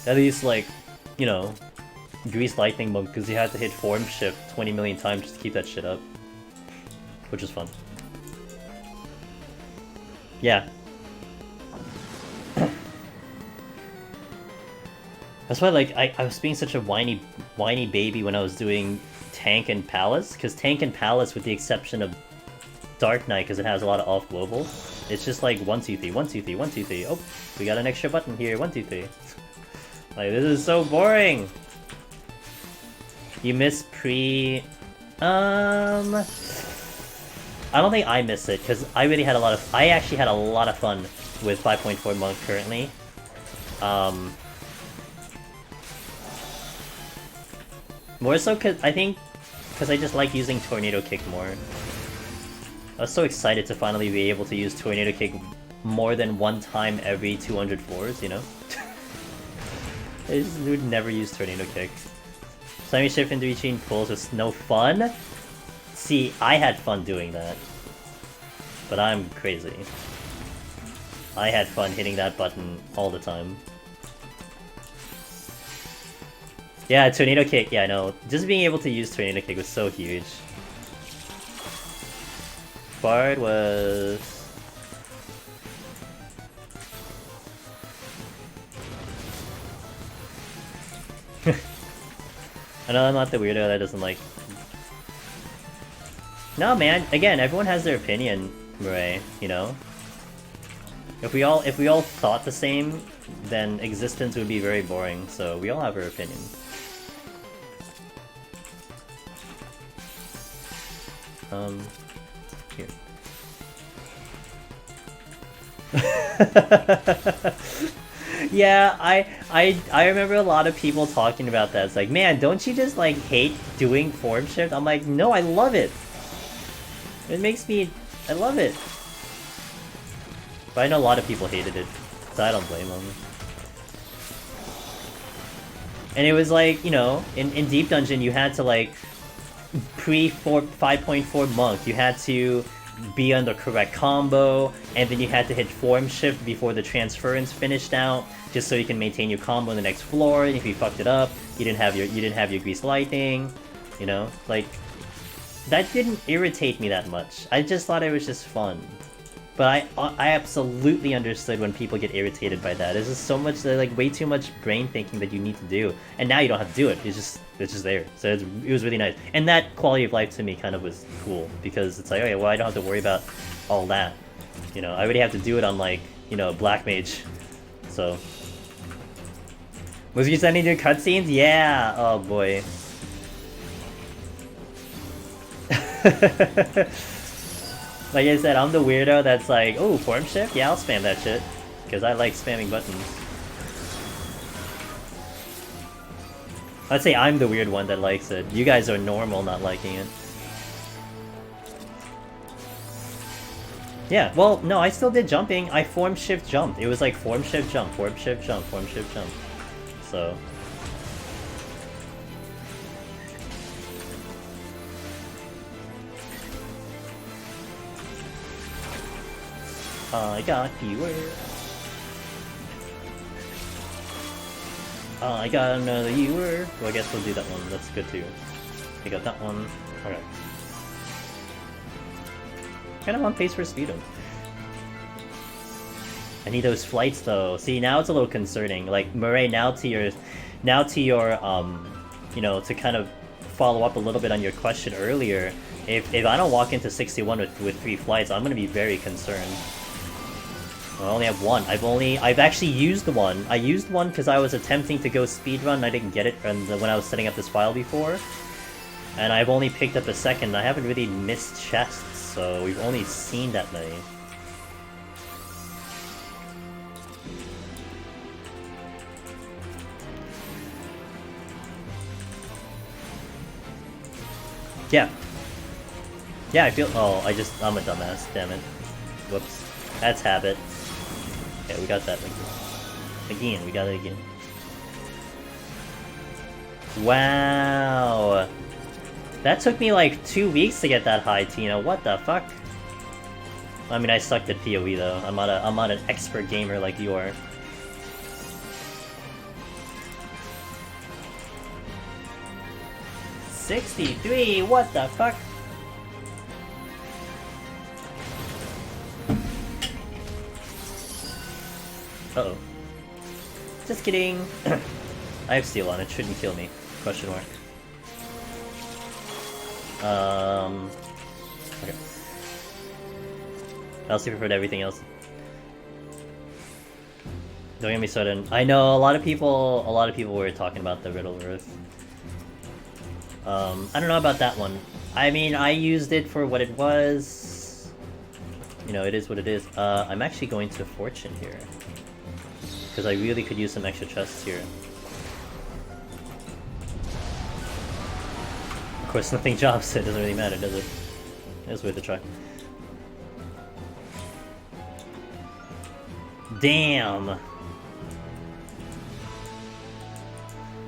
At least like, you know, Grease Lightning Monk because he had to hit Form Shift 20 million times just to keep that shit up, which was fun. Yeah. That's why, like, I was being such a whiny baby when I was doing Tank and Palace, because Tank and Palace, with the exception of Dark Knight, because it has a lot of off-global, it's just like 1, 2, 3, 1, 2, 3, 1, 2, 3. Oh, we got an extra button here, 1, 2, 3. Like, this is so boring! You miss pre... I don't think I miss it, because I really had a lot of... I actually had a lot of fun with 5.4 Monk currently. More so because I just like using Tornado Kick more. I was so excited to finally be able to use Tornado Kick more than one time every 200 floors, you know? I just would never use Tornado Kick. Semi shift into between pulls was no fun? See, I had fun doing that. But I'm crazy. I had fun hitting that button all the time. Yeah, Tornado Kick, yeah, no. Just being able to use Tornado Kick was so huge. Bard was... I know I'm not the weirdo that doesn't like... No, man, again, everyone has their opinion, Murray, you know? If we all thought the same, then existence would be very boring, so we all have our opinion. Here. Yeah, I remember a lot of people talking about that. It's like, man, don't you just like hate doing form shift? I'm like, no, I love it. It makes me, I love it. But I know a lot of people hated it, so I don't blame them. And it was like, you know, in Deep Dungeon you had to like pre-5.4 Monk, you had to be on the correct combo, and then you had to hit form shift before the transference finished out, just so you can maintain your combo on the next floor. And if you fucked it up, you didn't have your Grease Lightning, you know, like that didn't irritate me that much. I just thought it was just fun. But I absolutely understood when people get irritated by that. There's just so much, like, way too much brain thinking that you need to do. And now you don't have to do it. It's just there. So it was really nice. And that quality of life to me kind of was cool. Because it's like, okay, well, I don't have to worry about all that. You know, I already have to do it on, like, you know, Black Mage. So. Was you sending your cutscenes? Yeah! Oh, boy. Like I said, I'm the weirdo that's like, oh, form shift? Yeah, I'll spam that shit. Because I like spamming buttons. I'd say I'm the weird one that likes it. You guys are normal not liking it. Yeah, well, no, I still did jumping. I form shift jumped. It was like form shift jump, form shift jump, form shift jump. So... I got viewer. I got another viewer. Well, I guess we'll do that one. That's good too. I got that one. Okay. Kind of on pace for Speedum. I need those flights though. See, now it's a little concerning. Like Murray, now to your, you know, to kind of follow up a little bit on your question earlier. If I don't walk into 61 with 3 flights, I'm gonna be very concerned. I only have one. I've actually used one. I used one because I was attempting to go speedrun and I didn't get it when I was setting up this file before. And I've only picked up a second. I haven't really missed chests, so we've only seen that many. Yeah. Yeah, I feel... Oh, I'm a dumbass. Damn it. Whoops. That's habit. Yeah, we got that again. We got it again. Wow. That took me like 2 weeks to get that high, Tina. What the fuck? I mean, I sucked at PoE though. I'm not an expert gamer like you are. $63. What the fuck? Uh-oh. Just kidding. I have steel on it. Shouldn't kill me. Question mark. Okay. I'll see for everything else. Don't get me started. I know a lot of people were talking about the Riddle Earth. I don't know about that one. I mean, I used it for what it was. You know, it is what it is. I'm actually going to Fortune here. Because I really could use some extra chests here. Of course, nothing drops, so it doesn't really matter, does it? It's worth a try. Damn!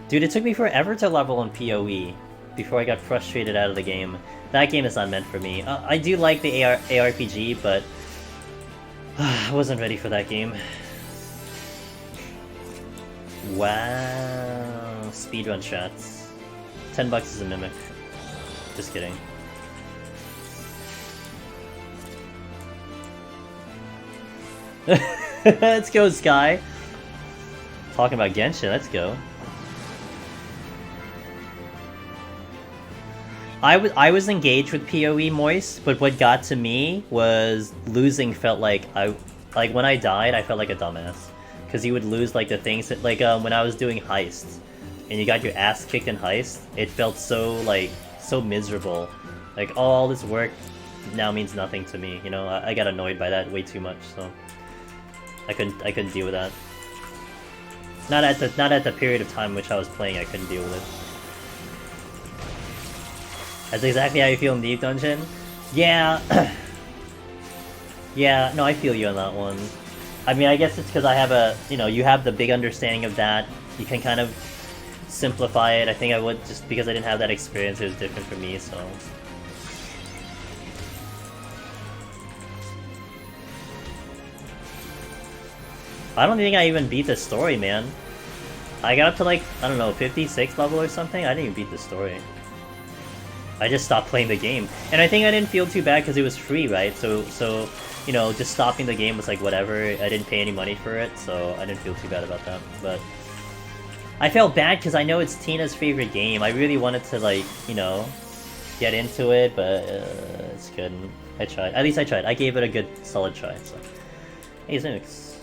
Dude, it took me forever to level on PoE before I got frustrated out of the game. That game is not meant for me. I do like the ARPG, but I wasn't ready for that game. Wow, speedrun strats. $10 is a mimic. Just kidding. Let's go, Sky. Talking about Genshin, let's go. I was engaged with PoE Moist, but what got to me was losing felt like when I died, I felt like a dumbass. Because you would lose like the things that when I was doing heists and you got your ass kicked in heist, it felt so miserable. Like all this work now means nothing to me, you know? I got annoyed by that way too much, so I couldn't deal with that. Not at the period of time in which I was playing, I couldn't deal with it. That's exactly how you feel in Deep Dungeon? Yeah. Yeah, no, I feel you on that one. I mean, I guess it's because I have you have the big understanding of that. You can kind of simplify it. I think I would, just because I didn't have that experience, it was different for me, so... I don't think I even beat the story, man. I got up to like, I don't know, 56 level or something? I didn't even beat the story. I just stopped playing the game. And I think I didn't feel too bad because it was free, right? So, you know, just stopping the game was like whatever. I didn't pay any money for it, so I didn't feel too bad about that. But I felt bad because I know it's Tina's favorite game. I really wanted to, like, you know, get into it, but it's good. I tried. At least I tried. I gave it a good, solid try, so. Hey, Zinix.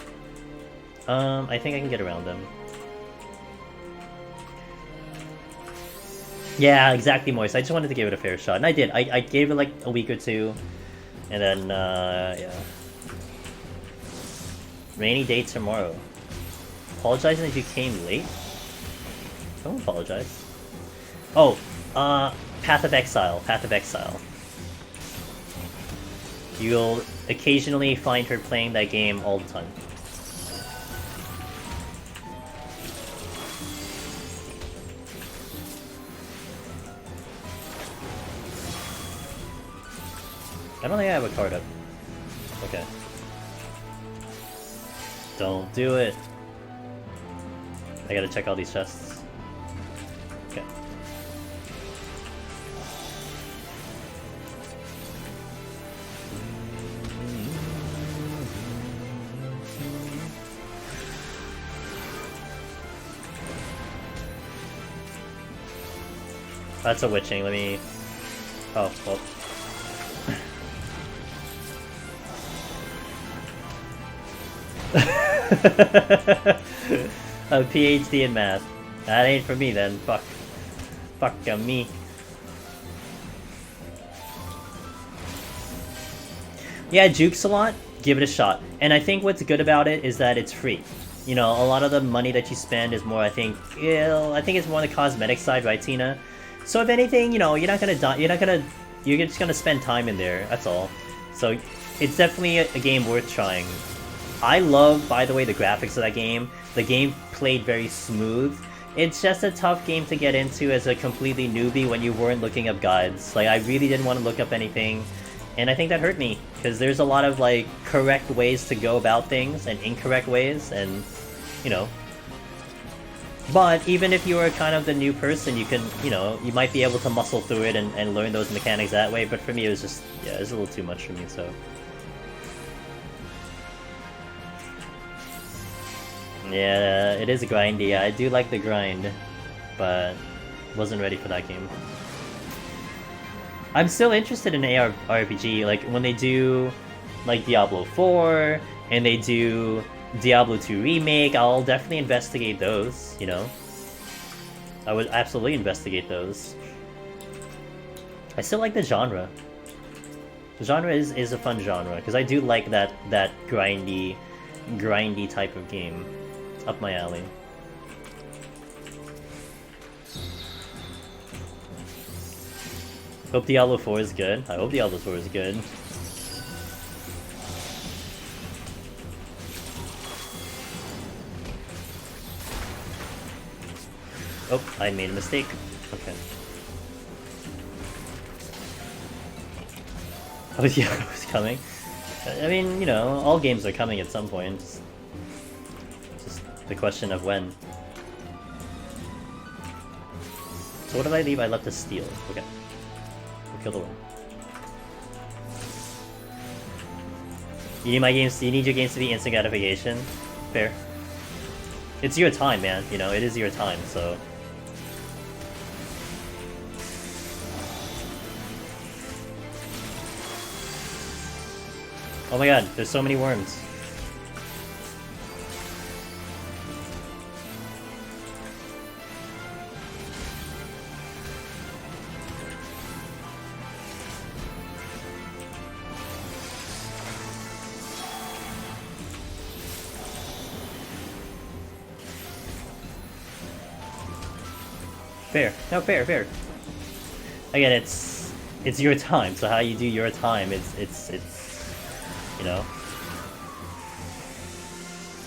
I think I can get around them. Yeah, exactly, Moist. I just wanted to give it a fair shot, and I did. I gave it like a week or two, and then, yeah. Rainy day tomorrow. Apologizing if you came late? Don't apologize. Oh, Path of Exile. Path of Exile. You'll occasionally find her playing that game all the time. I don't think I have a card up. Okay. Don't do it. I gotta check all these chests. Okay. That's a witching, let me... Oh, well. A PhD in math. That ain't for me then. Fuck. Fuck me. Yeah, Jukes a lot. Give it a shot. And I think what's good about it is that it's free. You know, a lot of the money that you spend is more, I think it's more on the cosmetic side, right, Tina? So if anything, you know, you're not gonna die, you're just gonna spend time in there, that's all. So it's definitely a game worth trying. I love, by the way, the graphics of that game. The game played very smooth. It's just a tough game to get into as a completely newbie when you weren't looking up guides. Like, I really didn't want to look up anything. And I think that hurt me, because there's a lot of, like, correct ways to go about things, and incorrect ways, and, you know. But even if you are kind of the new person, you can, you know, you might be able to muscle through it and learn those mechanics that way, but for me it was just, yeah, it was a little too much for me, so. Yeah, it is grindy. I do like the grind, but wasn't ready for that game. I'm still interested in ARPG, like when they do like Diablo 4 and they do Diablo 2 Remake, I'll definitely investigate those, you know? I would absolutely investigate those. I still like the genre. The genre is a fun genre, because I do like that grindy type of game. It's up my alley. Hope Diablo 4 is good. I hope Diablo 4 is good. Oh, I made a mistake. Okay. Oh, Diablo is coming. I mean, you know, all games are coming at some point. Just the question of when. So what did I leave? I left a steal. Okay. Kill the one. You need your games to be instant gratification. Fair. It's your time, man. You know, it is your time, so. Oh my god, there's so many worms. Fair. No, fair. Again, it's your time, so how you do your time, it's you know.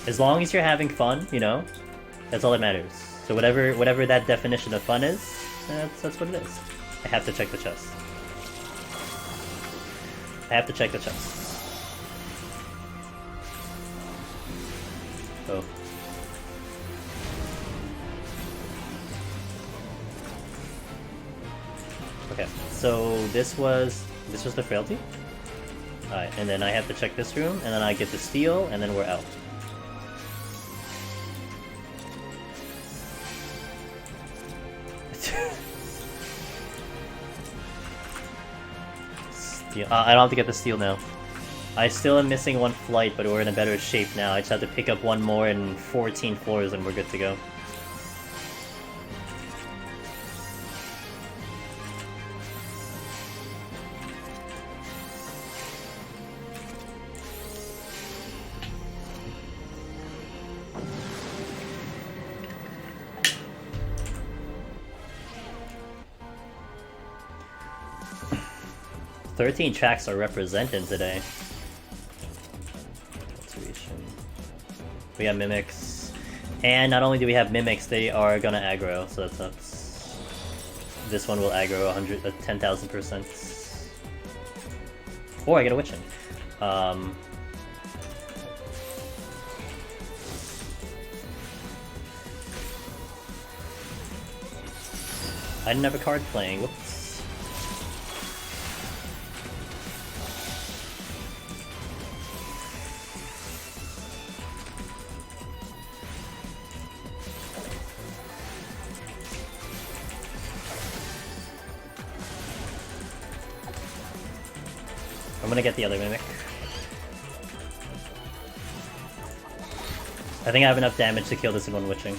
As long as you're having fun, you know, that's all that matters. So whatever that definition of fun is, that's what it is. I have to check the chest. Oh. Okay, so this was the frailty? Alright, and then I have to check this room, and then I get the steal, and then we're out. Steal. I don't have to get the steal now. I still am missing one flight, but we're in a better shape now. I just have to pick up one more in 14 floors, and we're good to go. "13 tracks are represented today." We have mimics, and not only do we have mimics, they are gonna aggro. So that's nuts. This one will aggro 10,000%. Or I get a witch in. I didn't have a card playing. Whoops. I'm gonna get the other mimic. I think I have enough damage to kill this in one witching.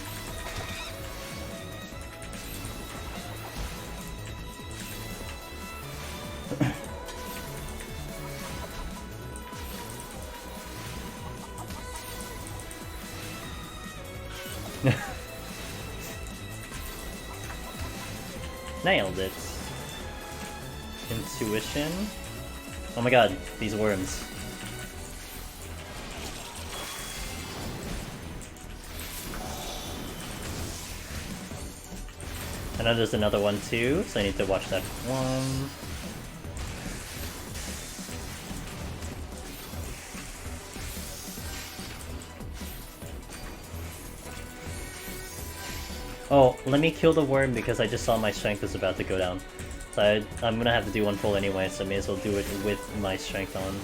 Nailed it. Intuition. Oh my god, these worms. And then there's another one too, so I need to watch that one. Oh, let me kill the worm because I just saw my strength was about to go down. So I'm gonna have to do one pull anyway, so I may as well do it with my strength on.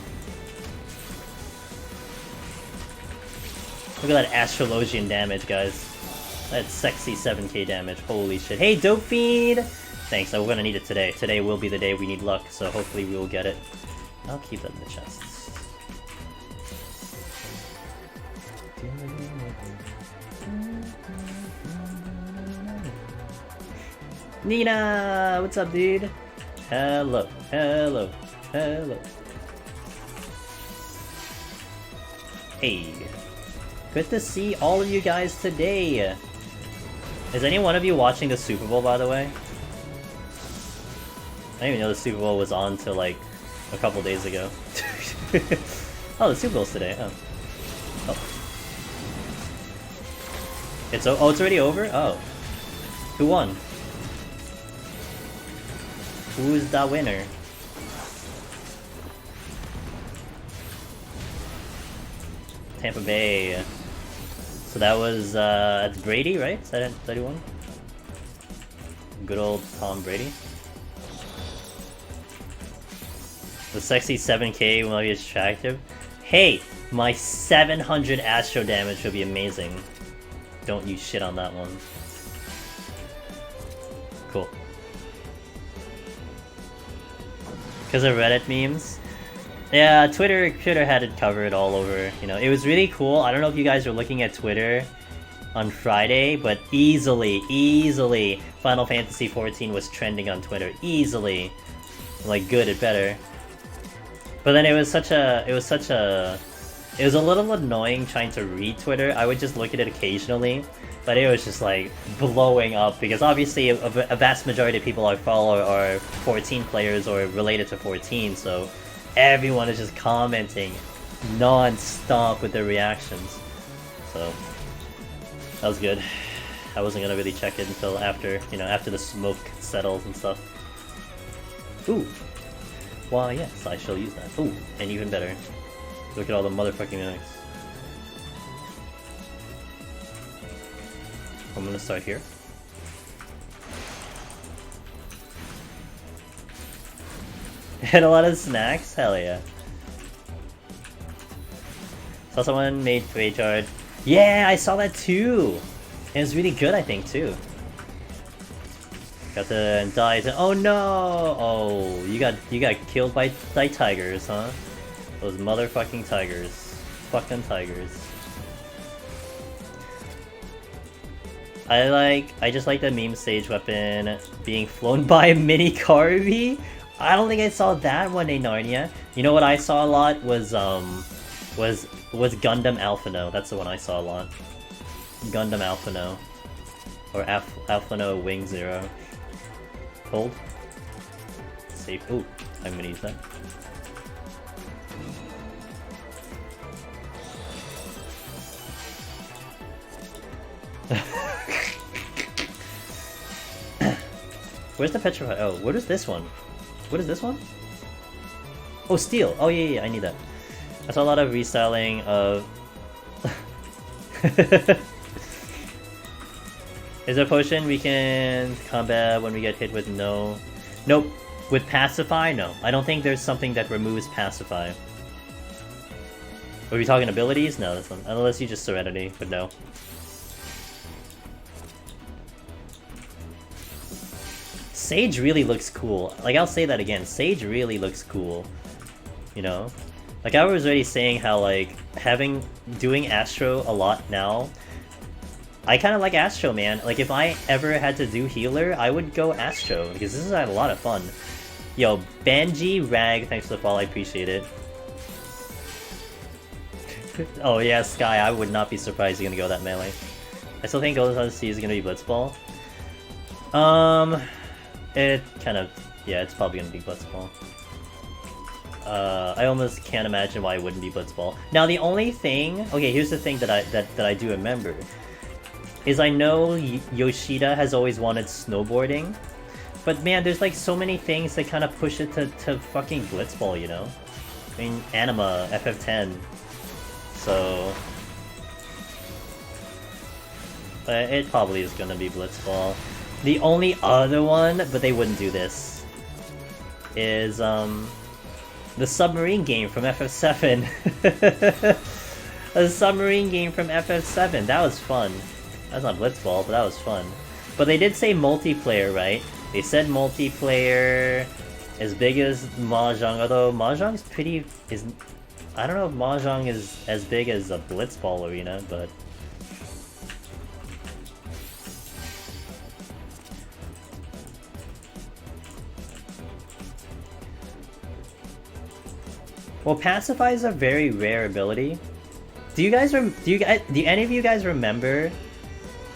Look at that astrologian damage, guys. That's sexy 7k damage, holy shit. Hey, Dope Feed! Thanks, we're gonna need it today. Today will be the day we need luck, so hopefully we will get it. I'll keep that in the chests. Nina! What's up, dude? Hello, hello, hello. Hey. Good to see all of you guys today. Is any one of you watching the Super Bowl, by the way? I didn't even know the Super Bowl was on till like a couple days ago. Oh, the Super Bowl's today, huh? Oh. It's already over? Oh. Who won? Who's the winner? Tampa Bay. So that was it's Brady, right? Is that who won? Good old Tom Brady. The sexy 7k will be attractive. Hey, my 700 Astro damage would be amazing. Don't you shit on that one. Cool. Because of Reddit memes? Yeah, Twitter had it covered all over, you know. It was really cool. I don't know if you guys were looking at Twitter on Friday, but easily, Final Fantasy XIV was trending on Twitter. Easily. Like, good and better. But then it was a little annoying trying to read Twitter. I would just look at it occasionally, but it was just like blowing up because obviously a vast majority of people I follow are 14 players or related to 14, so everyone is just commenting non-stop with their reactions. So that was good. I wasn't gonna really check it until after, you know, after the smoke settles and stuff. Ooh. Why, yes, I shall use that. Ooh, and even better. Look at all the motherfucking mimics. I'm gonna start here. And a lot of snacks? Hell yeah. Saw someone made Graveyard. Yeah, I saw that too! It was really good, I think, too. Got the dies. Oh no! Oh, you got killed by tigers, huh? Those motherfucking tigers. Fucking tigers. I just like the meme stage weapon being flown by a mini Carby. I don't think I saw that one in Narnia. You know what I saw a lot was Gundam Alphino. That's the one I saw a lot. Gundam Alphino. Or Alphino Wing Zero. Hold. Safe. Ooh, I'm gonna use that. Where's the petrified? Oh, what is this one? What is this one? Oh, steel. Oh yeah, I need that. I saw a lot of restyling of. Is there a potion we can combat when we get hit with no? Nope. With Pacify? No. I don't think there's something that removes Pacify. Are we talking abilities? No, this one. Unless you just Serenity, but no. Sage really looks cool. Like, I'll say that again. Sage really looks cool. You know? Like I was already saying how like doing Astro a lot now, I kind of like Astro, man. Like if I ever had to do healer, I would go Astro because this is a lot of fun. Yo, Banji Rag, thanks for the follow, I appreciate it. Oh yeah, Sky, I would not be surprised you're gonna go that melee. I still think Golden AST is gonna be Blitzball. It kind of, yeah, it's probably gonna be Blitzball. I almost can't imagine why it wouldn't be Blitzball. Now the only thing, okay, here's the thing that I do remember, is I know Yoshida has always wanted snowboarding, but man, there's like so many things that kind of push it to fucking Blitzball, you know? I mean, Anima, FF10, so... it probably is gonna be Blitzball. The only other one, but they wouldn't do this, is, the submarine game from FF7. A submarine game from FF7, that was fun. That's not Blitzball, but that was fun. But they did say multiplayer, right? They said multiplayer, as big as Mahjong, although Mahjong's pretty... I don't know if Mahjong is as big as a Blitzball arena, but... Well, Pacify is a very rare ability. Do any of you guys remember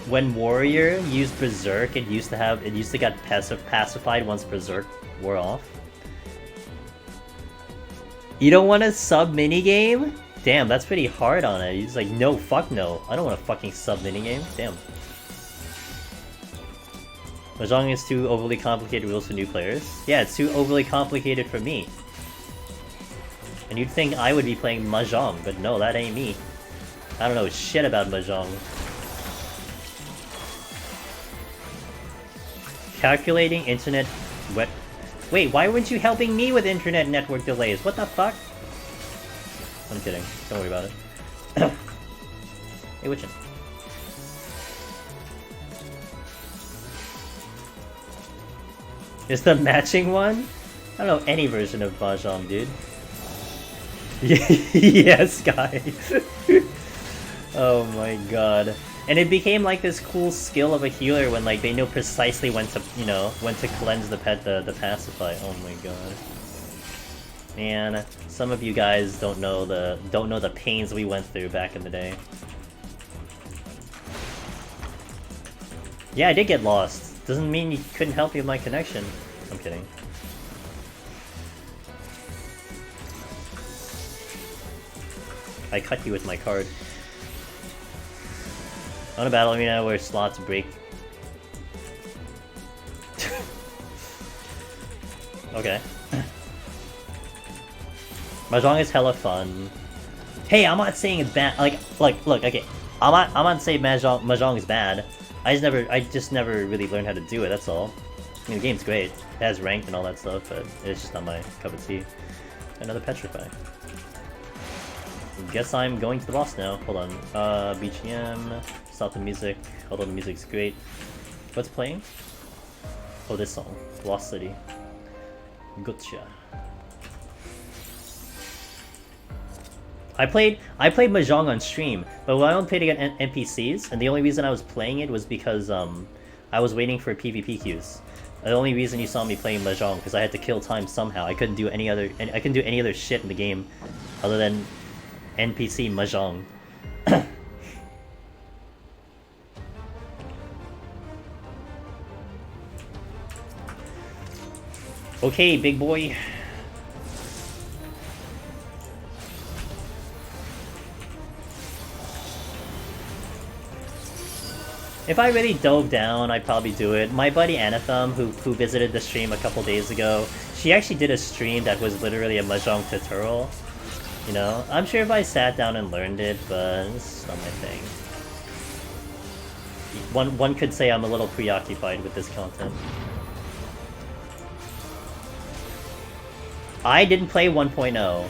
when Warrior used Berserk? It used to get pacified once Berserk wore off. You don't want a sub minigame? Damn, that's pretty hard on it. He's like, no, fuck no. I don't want a fucking sub minigame. Damn. Mahjong is too overly complicated rules for new players. Yeah, it's too overly complicated for me. And you'd think I would be playing Mahjong, but no, that ain't me. I don't know shit about Mahjong. Calculating internet wet. Wait, why weren't you helping me with internet network delays? What the fuck? I'm kidding. Don't worry about it. Hey, Witchin. Is the matching one? I don't know any version of Mahjong, dude. Yes, guys. Oh my god. And it became like this cool skill of a healer when like they know precisely when to, you know, when to cleanse the pacify. Oh my god. Man, some of you guys don't know the pains we went through back in the day. Yeah, I did get lost. Doesn't mean you couldn't help me with my connection. I'm kidding. I cut you with my card. On a battle arena where slots break. Okay. Mahjong is hella fun. Hey, I'm not saying it's bad. Like, look, okay. I'm not saying Mahjong is bad. I just never really learned how to do it. That's all. I mean, the game's great. It has ranked and all that stuff, but it's just not my cup of tea. Another Petrify. Guess I'm going to the boss now. Hold on. BGM. Stop the music. Although the music's great. What's playing? Oh, this song. Lost City. Gotcha. I played Mahjong on stream, but I only played against NPCs, and the only reason I was playing it was because I was waiting for PvP queues. The only reason you saw me playing Mahjong because I had to kill time somehow. I couldn't do any other shit in the game other than NPC Mahjong. Okay, big boy. If I really dove down, I'd probably do it. My buddy Anathem, who visited the stream a couple days ago, she actually did a stream that was literally a Mahjong tutorial. You know, I'm sure if I sat down and learned it, but it's not my thing. One could say I'm a little preoccupied with this content. I didn't play 1.0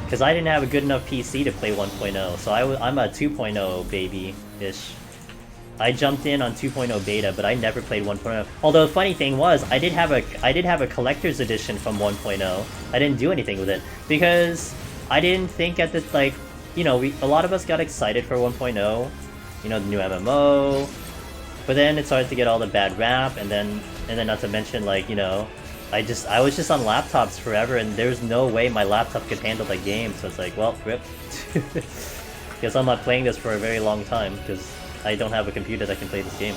because I didn't have a good enough PC to play 1.0, so I'm a 2.0 baby-ish. I jumped in on 2.0 beta, but I never played 1.0. Although the funny thing was, I did have a collector's edition from 1.0. I didn't do anything with it because I didn't think at the, like, you know, a lot of us got excited for 1.0, you know, the new MMO, but then it started to get all the bad rap, and then not to mention, like, you know, I was just on laptops forever, and there's no way my laptop could handle the game, so it's like, well, rip. Guess I'm not playing this for a very long time, because I don't have a computer that can play this game.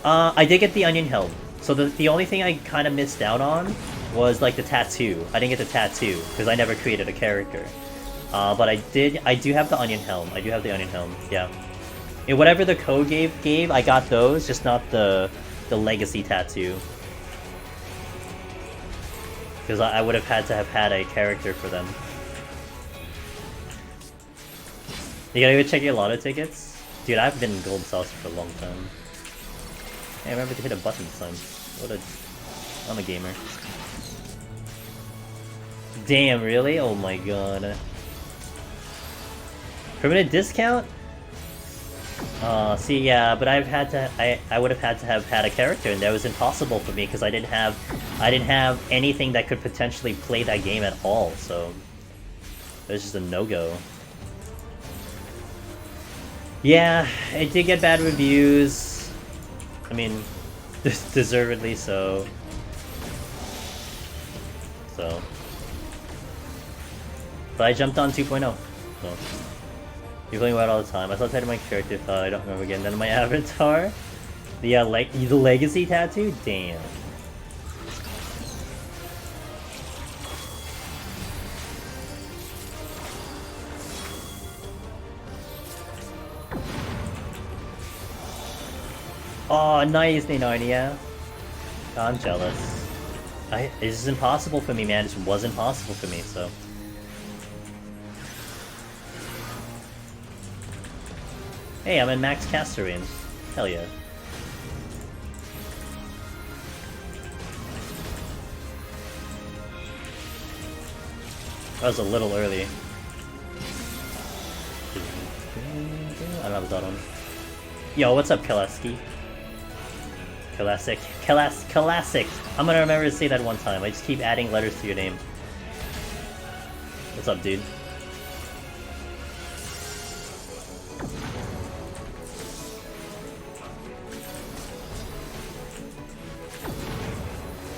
I did get the onion helm, so the only thing I kind of missed out on was, like, the tattoo. I didn't get the tattoo, because I never created a character. But I do have the onion helm. I do have the onion helm, yeah. And whatever the code gave, I got those, just not the legacy tattoo. Because I would have had to have had a character for them. You gotta go check your lotto tickets? Dude, I've been gold saucer for a long time. Hey, I remember to hit a button this time. I'm a gamer. Damn, really? Oh my god. Permanent discount? See, yeah, but I would have had to have had a character, and that was impossible for me because I didn't have anything that could potentially play that game at all. So it was just a no-go. Yeah, it did get bad reviews. I mean, deservedly so. But I jumped on 2.0. So. You're playing WoW all the time. I thought I had my character, I don't remember getting none of my avatar. Yeah, like the legacy tattoo? Damn. Oh, nice, Narnia. Oh, I'm jealous. This is impossible for me, man. This was impossible for me, so. Hey, I'm in max caster range. Hell yeah. That was a little early. I don't have a dot on. Yo, what's up, Kaleski? Classic. I'm gonna remember to say that one time. I just keep adding letters to your name. What's up, dude?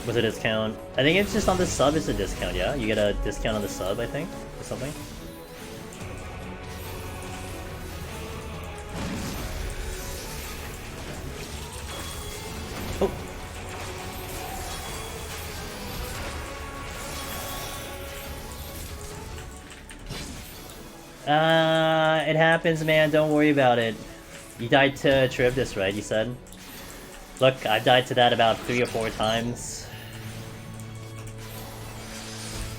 Was a discount? I think it's just on the sub it's a discount, yeah? You get a discount on the sub, I think? Or something? Oh! It happens, man. Don't worry about it. You died to Charybdis, right? You said? Look, I've died to that about 3 or 4 times.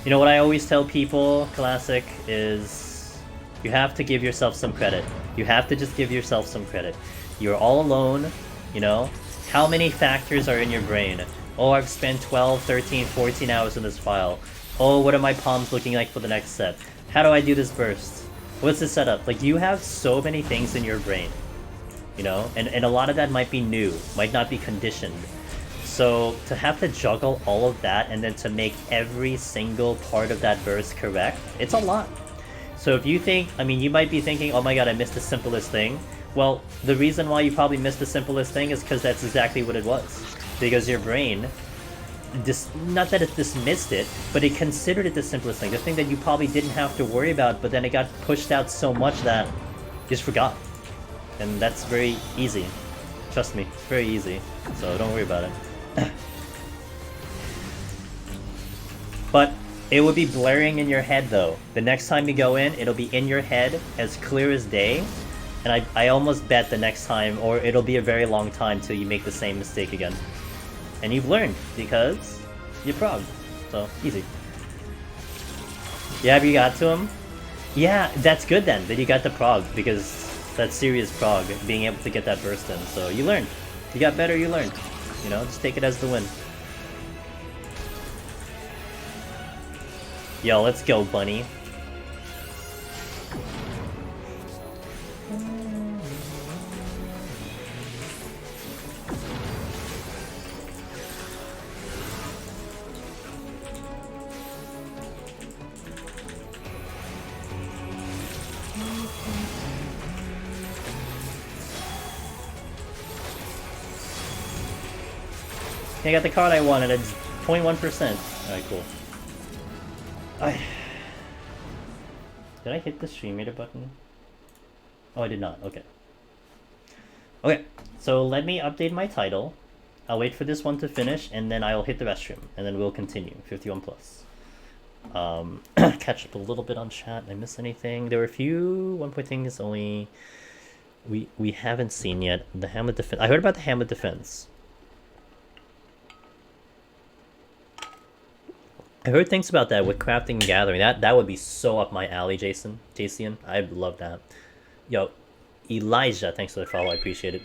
You know what I always tell people, Classic, is you have to give yourself some credit. You have to just give yourself some credit. You're all alone, you know? How many factors are in your brain? Oh, I've spent 12, 13, 14 hours in this file. Oh, what are my palms looking like for the next set? How do I do this burst? What's the setup? Like, you have so many things in your brain, you know? And a lot of that might be new, might not be conditioned. So, to have to juggle all of that and then to make every single part of that burst correct, it's a lot. So if you think, I mean, you might be thinking, oh my god, I missed the simplest thing. Well, the reason why you probably missed the simplest thing is because that's exactly what it was. Because your brain, not that it dismissed it, but it considered it the simplest thing. The thing that you probably didn't have to worry about, but then it got pushed out so much that you just forgot. And that's very easy. Trust me, it's very easy. So don't worry about it. But it would be blaring in your head though. The next time you go in, it'll be in your head as clear as day. And I almost bet the next time, or it'll be a very long time till you make the same mistake again. And you've learned, because you're prog. So, easy. Yeah, have you got to him? Yeah, that's good then, that you got the prog, because that's serious prog, being able to get that burst in. So you learned. You got better, you learned. You know, just take it as the win. Yo, let's go, bunny. I got the card I wanted. It's 0.1%. Alright, cool. Did I hit the stream meter button? Oh, I did not. Okay. Okay, so let me update my title. I'll wait for this one to finish, and then I'll hit the restroom, and then we'll continue. 51 plus. Catch up a little bit on chat. Did I miss anything? There were a few 1-point things only we haven't seen yet. The Hamlet defense. I heard about the Hamlet defense. I heard things about that with crafting and gathering. That would be so up my alley, Jason. I'd love that. Yo, Elijah, thanks for the follow. I appreciate it.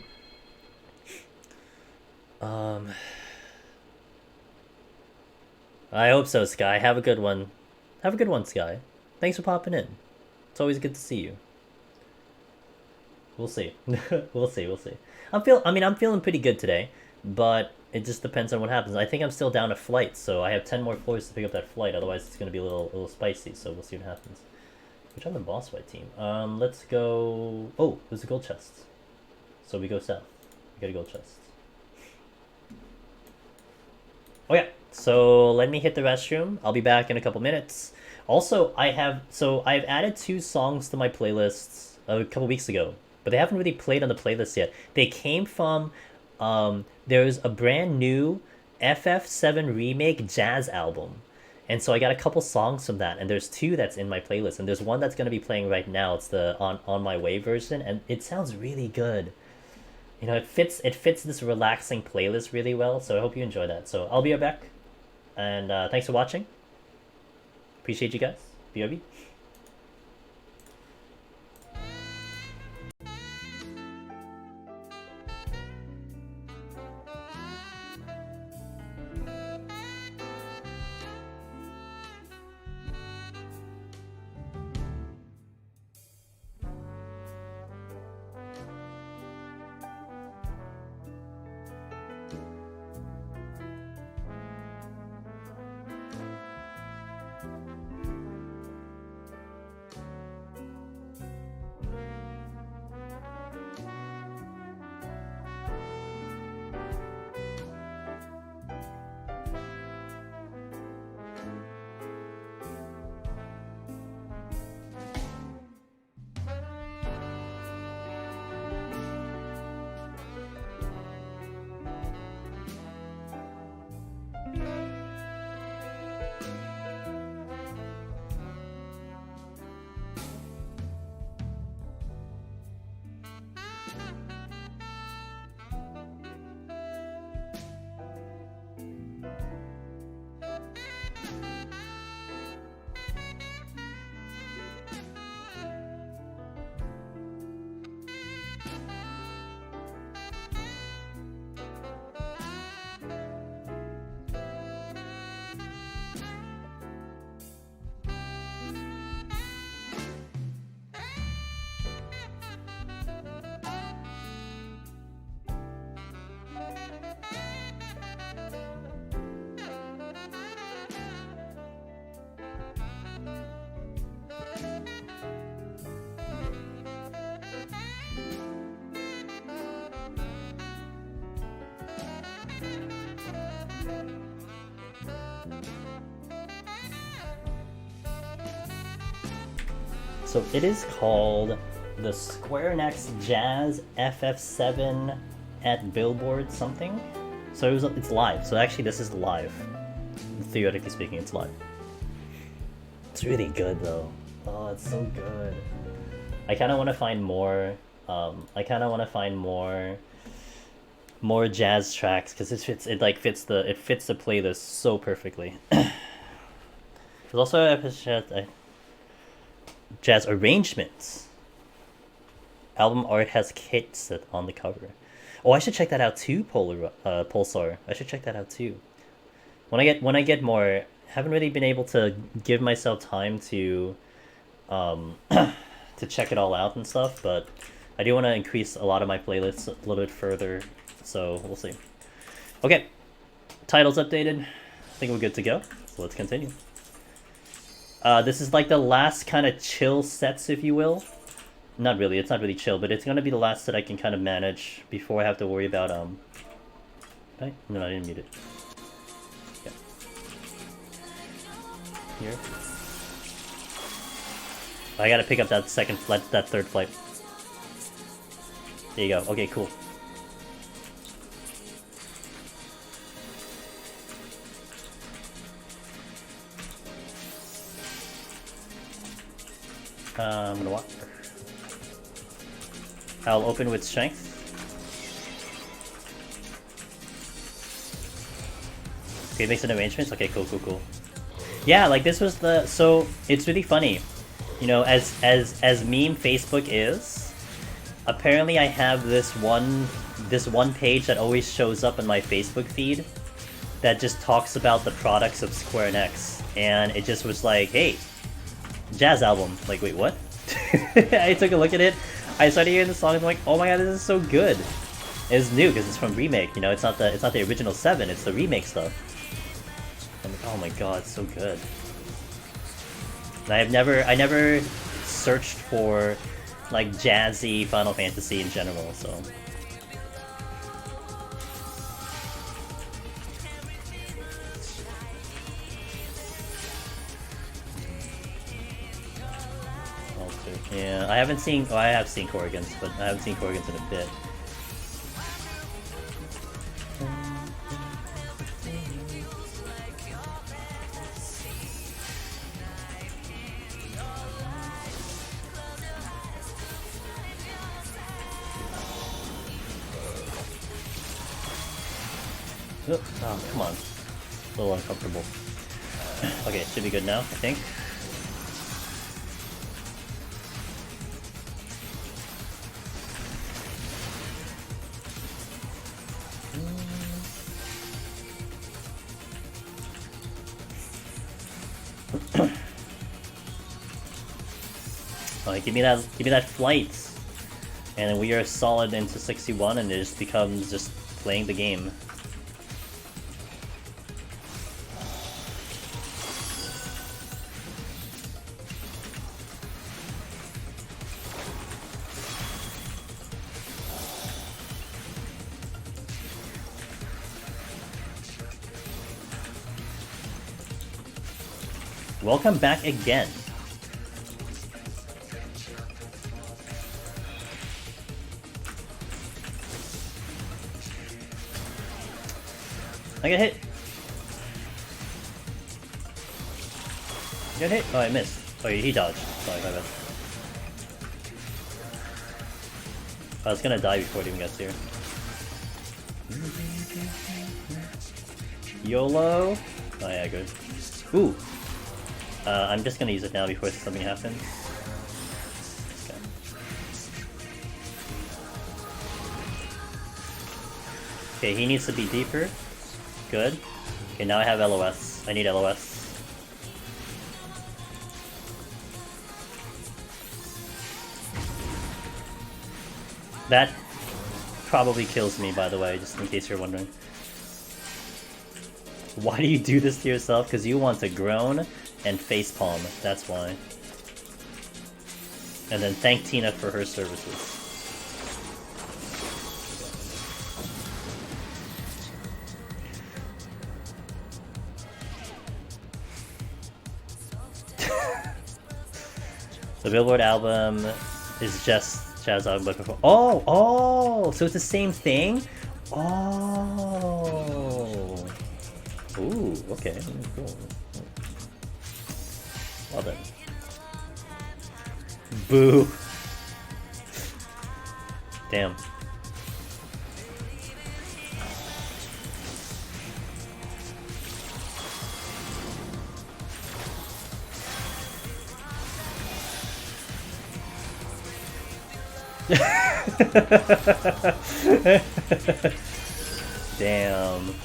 I hope so, Sky. Have a good one. Have a good one, Sky. Thanks for popping in. It's always good to see you. We'll see. We'll see. I'm feeling pretty good today, but it just depends on what happens. I think I'm still down a flight, so I have 10 more floors to pick up that flight. Otherwise, it's gonna be a little spicy. So we'll see what happens. Which I'm the boss fight team. Let's go. Oh, there's a gold chest. So we go south. We got a gold chest. Okay, so let me hit the restroom. I'll be back in a couple minutes. Also, I've added 2 songs to my playlists a couple weeks ago, but they haven't really played on the playlist yet. They came from there's a brand new FF7 remake jazz album, and so I got a couple songs from that, and there's 2 that's in my playlist, and there's one that's gonna be playing right now. It's the on my way version, and it sounds really good. You know, it fits this relaxing playlist really well, so I hope you enjoy that. So I'll be right back, and thanks for watching. Appreciate you guys. BRB. So it is called the Square Next Jazz FF7 at Billboard something. So it's live. So actually this is live. Theoretically speaking, it's live. It's really good though. Oh, it's so good. I kind of want to find more. More jazz tracks because it fits the playlist so perfectly. There's also a jazz arrangements. Album art has Kitset on the cover. Oh, I should check that out too, Pulsar. I should check that out too. When I get more, haven't really been able to give myself time to to check it all out and stuff, but I do want to increase a lot of my playlists a little bit further, so we'll see. Okay, title's updated. I think we're good to go, so let's continue. This is like the last kind of chill sets, if you will. Not really, it's not really chill, but it's gonna be the last set I can kind of manage before I have to worry about Right? No, I didn't mute it. Yeah. Here. I gotta pick up that second flight, that third flight. There you go. Okay, cool. I'm gonna walk. I'll open with strength. Okay, make some arrangements. Okay, cool. Yeah, like this was the so it's really funny, you know, as meme Facebook is. Apparently, I have this one page that always shows up in my Facebook feed that just talks about the products of Square Enix, and it just was like, hey, jazz album. Like, wait, what? I took a look at it. I started hearing the song and I'm like, oh my god, this is so good. It's new because it's from remake. You know, it's not the original 7. It's the remake stuff. I'm like, oh my god, it's so good. And I never searched for like jazzy Final Fantasy in general, so. Yeah, I haven't seen. Oh, I have seen Corrigan's, but I haven't seen Corrigan's in a bit. Oh, come on. A little uncomfortable. Okay, should be good now, I think. Alright, give me that flight. And then we are solid into 61 and it just becomes just playing the game. Welcome back again. I got hit. You got hit? Oh, I missed. Oh, he dodged. Sorry, my bad. I was gonna die before it even gets here. YOLO. Oh yeah, good. Ooh. I'm just gonna use it now before something happens. Okay. Okay, he needs to be deeper. Good. Okay, now I have LOS. I need LOS. That probably kills me, by the way, just in case you're wondering. Why do you do this to yourself? Because you want to groan and facepalm. That's why. And then thank Tina for her services. The Billboard album is just jazz album, but before. Oh! So it's the same thing? Oh! Ooh, okay. Cool. Well done. Boo! Damn. Damn.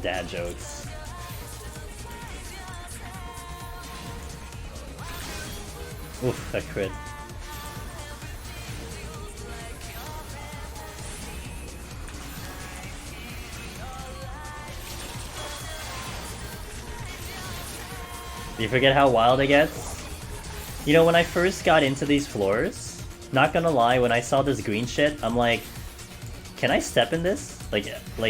Dad jokes. Oof, that crit. You forget how wild it gets? You know, when I first got into these floors, Not gonna lie, when I saw this green shit, I'm like, can I step in this? Like,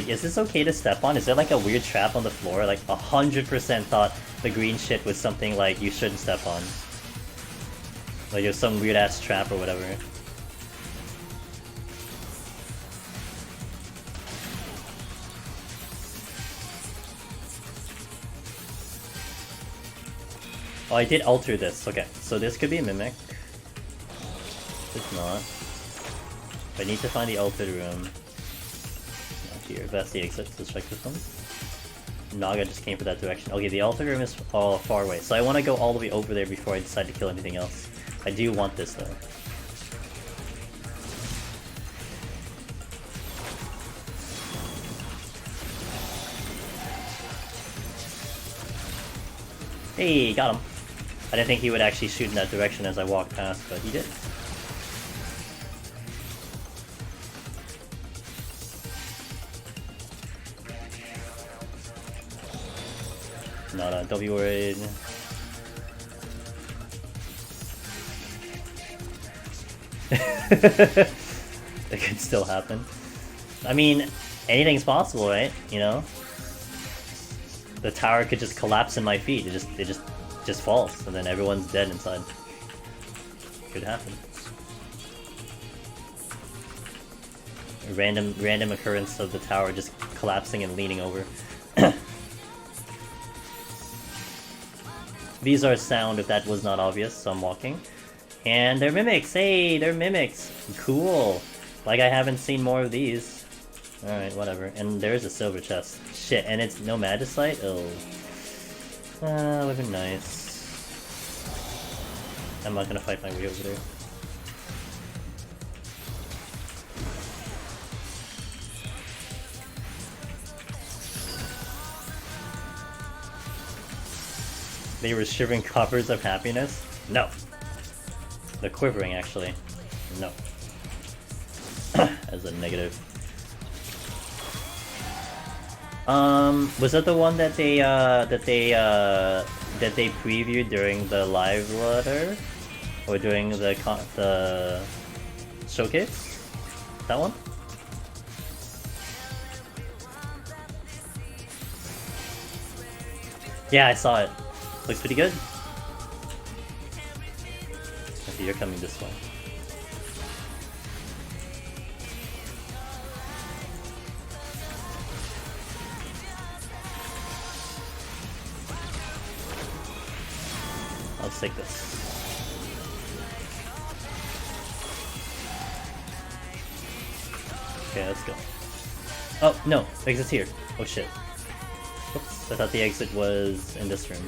is this okay to step on? Is there like a weird trap on the floor? Like, 100% thought the green shit was something like you shouldn't step on. Like, there's some weird ass trap or whatever. Oh, I did alter this. Okay, so this could be a mimic. It's not. I need to find the altered room. Not here. That's the exit. Let's check this one. Naga just came for that direction. Okay, the altered room is far away. So I want to go all the way over there before I decide to kill anything else. I do want this though. Hey, got him. I didn't think he would actually shoot in that direction as I walked past, but he did. Don't be worried. It could still happen. I mean, anything's possible, right? You know? The tower could just collapse in my feet. It just falls, and then everyone's dead inside. Could happen. A random occurrence of the tower just collapsing and leaning over. These are sound if that was not obvious, so I'm walking. And they're mimics! Hey, they're mimics! Cool! Like I haven't seen more of these. Alright, whatever. And there's a silver chest. Shit, and it's no Magicite? Oh. That would've been nice. I'm not gonna fight my way over there. They were shivering covers of happiness? No. They're quivering, actually. No. As a negative. Was that the one that they previewed during the live letter? Or during the showcase? That one? Yeah, I saw it. Looks pretty good. Okay, you're coming this way. Let's take this. Okay, let's go. Oh, no! Exit's here. Oh shit. Oops, I thought the exit was in this room.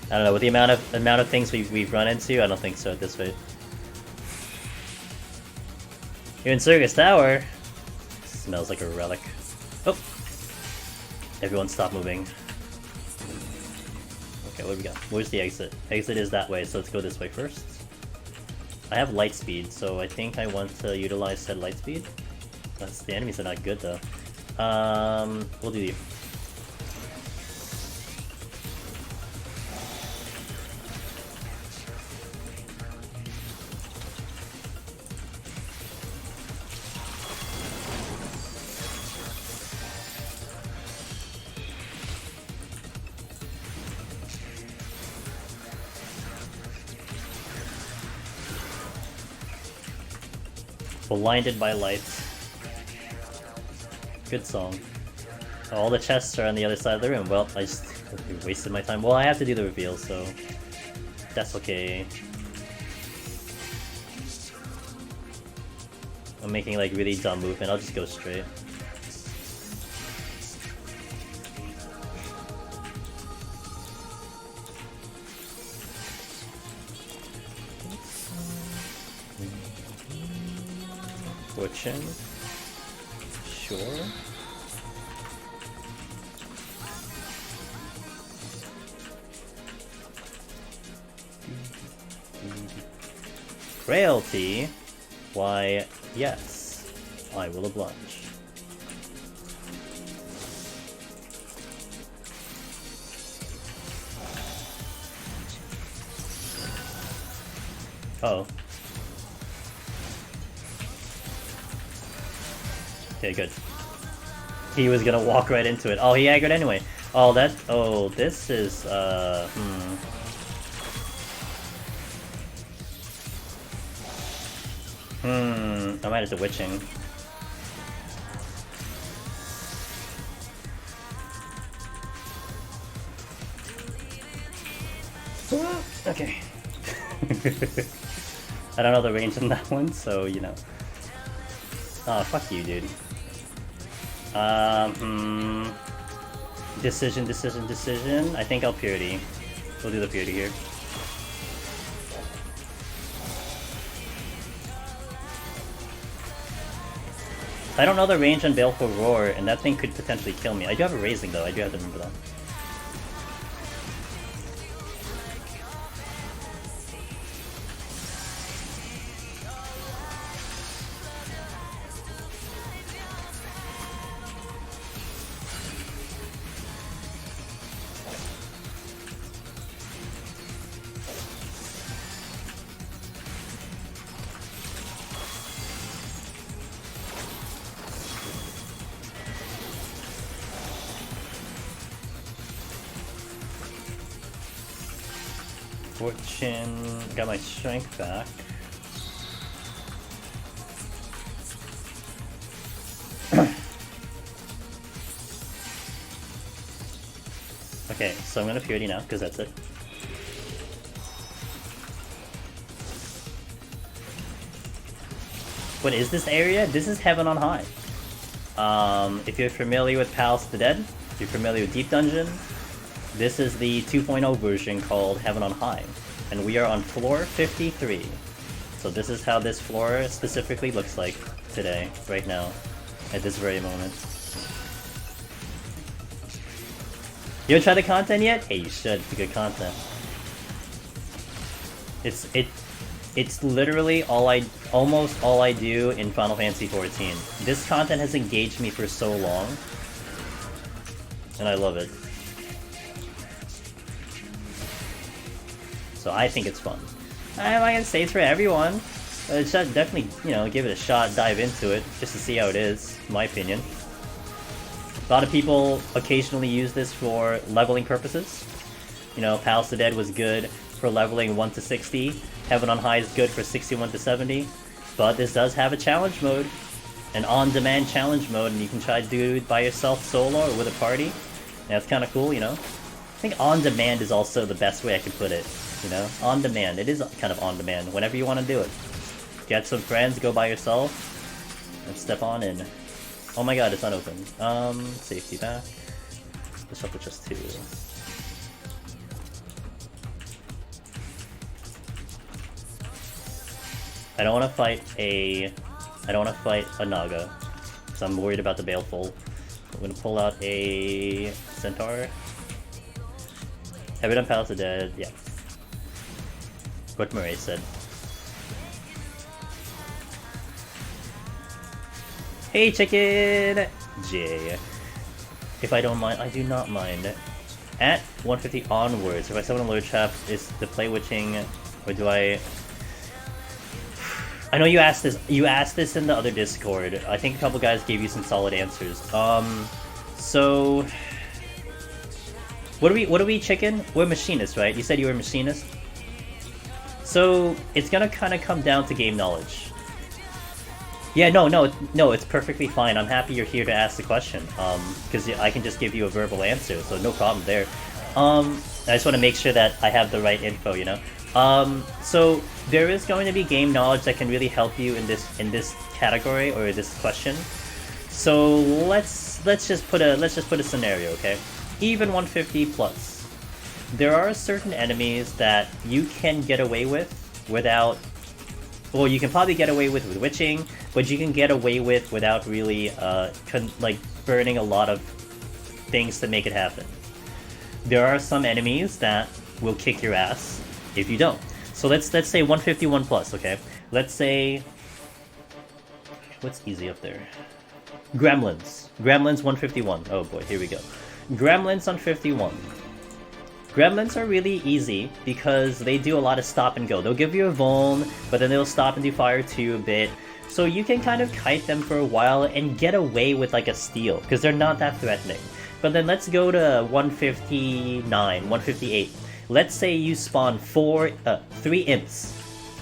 I don't know, with the amount of things we've run into, I don't think so at this rate. You're in Circus Tower. Smells like a relic. Oh! Everyone stop moving. Okay, what do we got? Where's the exit? Exit is that way, so let's go this way first. I have light speed, so I think I want to utilize said light speed. The enemies are not good though. We'll do you. Blinded by lights. Good song. All the chests are on the other side of the room. Well, I just wasted my time. Well, I have to do the reveal, so that's okay. I'm making like really dumb movement. I'll just go straight. Fortune. Sure. Frailty. Why, yes, I will oblige. Uh-oh. Okay, good. He was gonna walk right into it. Oh, he aggroed anyway. Oh, that... Oh, this is, I might have to witching. Okay. I don't know the range on that one, so, you know. Oh, fuck you, dude. Decision, decision, decision. I think I'll Purity. We'll do the Purity here. I don't know the range on Baleful Roar, and that thing could potentially kill me. I do have a Raising, though. I do have to remember that. Fortune, got my strength back. Okay, so I'm gonna Purity now, because that's it. What is this area? This is Heaven on High. If you're familiar with Palace of the Dead, if you're familiar with Deep Dungeon, this is the 2.0 version called Heaven on High, and we are on floor 53. So this is how this floor specifically looks like today, right now, at this very moment. You haven't tried the content yet? Hey, you should. It's good content. It's literally almost all I do in Final Fantasy XIV. This content has engaged me for so long, and I love it. So I think it's fun. I'm not gonna say it's for everyone. It should definitely, you know, give it a shot, dive into it, just to see how it is, in my opinion. A lot of people occasionally use this for leveling purposes. You know, Palace of the Dead was good for leveling 1 to 60. Heaven on High is good for 61 to 70. But this does have a challenge mode. An on-demand challenge mode, and you can try to do it by yourself, solo, or with a party. And that's kind of cool, you know? I think on-demand is also the best way I could put it. You know, on demand. It is kind of on demand. Whenever you want to do it, get some friends, go by yourself, and step on in. Oh my god, it's not open. Safety back. Let's up with just 2. I don't want to fight a Naga, because I'm worried about the Baleful. I'm gonna pull out a Centaur. Have we done Palace of the Dead? Yeah. What Murray said. Hey chicken! Jay. If I don't mind, I do not mind. At 150 onwards, if I summon a Lord Trap, is the play witching, or do I... I know you asked this in the other Discord. I think a couple guys gave you some solid answers. So... What are we, chicken? We're machinists, right? You said you were a machinist? So, it's gonna kind of come down to game knowledge. Yeah, no, it's perfectly fine. I'm happy you're here to ask the question, because I can just give you a verbal answer, so no problem there. I just want to make sure that I have the right info, you know? So, there is going to be game knowledge that can really help you in this category, or this question. So, let's just put a scenario, okay? Even 150 plus. There are certain enemies that you can get away with without... Well, you can probably get away with witching, but you can get away with without really, like, burning a lot of things to make it happen. There are some enemies that will kick your ass if you don't. So let's say 151 plus, okay? Let's say What's easy up there? Gremlins. Gremlins 151. Oh boy, here we go. Gremlins on 51. Gremlins are really easy because they do a lot of stop and go. They'll give you a vuln, but then they'll stop and do fire 2 a bit. So you can kind of kite them for a while and get away with like a steal, because they're not that threatening. But then let's go to 159, 158. Let's say you spawn 3 imps.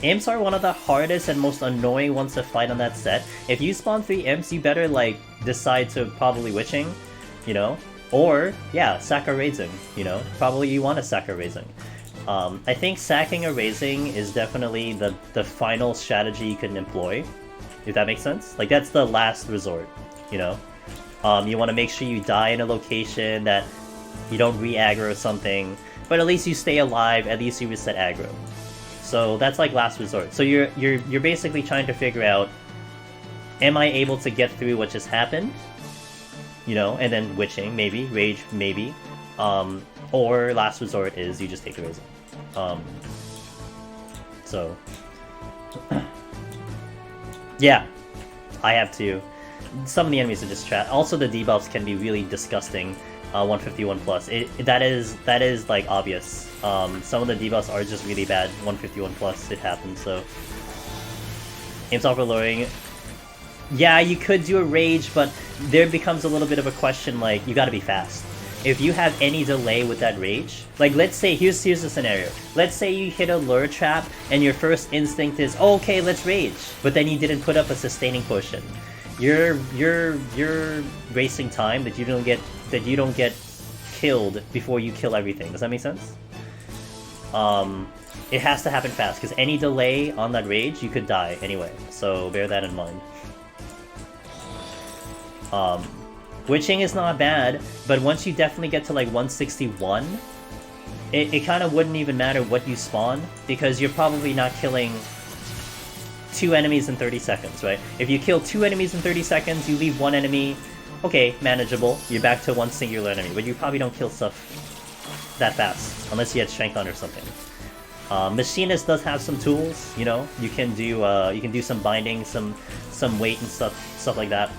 Imps are one of the hardest and most annoying ones to fight on that set. If you spawn 3 imps, you better like decide to probably witching, you know? Or, yeah, sack a raising, you know? Probably you want to sack a raising. I think sacking a raising is definitely the final strategy you can employ, if that makes sense. Like, that's the last resort, you know? You want to make sure you die in a location that you don't re-aggro or something, but at least you stay alive, at least you reset aggro. So that's like last resort. So you're basically trying to figure out, am I able to get through what just happened? You know, and then witching, maybe, rage, maybe. Or last resort is you just take the raising. So yeah, I have to. Some of the enemies are just trash. Also, the debuffs can be really disgusting. 151 plus. That is like obvious. Some of the debuffs are just really bad. 151 plus, it happens. So, imps off lowering. Yeah, you could do a rage, but there becomes a little bit of a question. Like, you got to be fast. If you have any delay with that rage, like let's say here's the scenario. Let's say you hit a lure trap and your first instinct is, oh, okay, let's rage, but then you didn't put up a sustaining potion. You're wasting time that you don't get killed before you kill everything. Does that make sense? It has to happen fast, because any delay on that rage, you could die anyway. So bear that in mind. Witching is not bad, but once you definitely get to like 161, it kind of wouldn't even matter what you spawn, because you're probably not killing 2 enemies in 30 seconds, right? If you kill 2 enemies in 30 seconds, you leave 1 enemy, okay, manageable. You're back to 1 singular enemy, but you probably don't kill stuff that fast, unless you had strength on or something. Machinist does have some tools, you know. You can do some binding, some weight and stuff like that.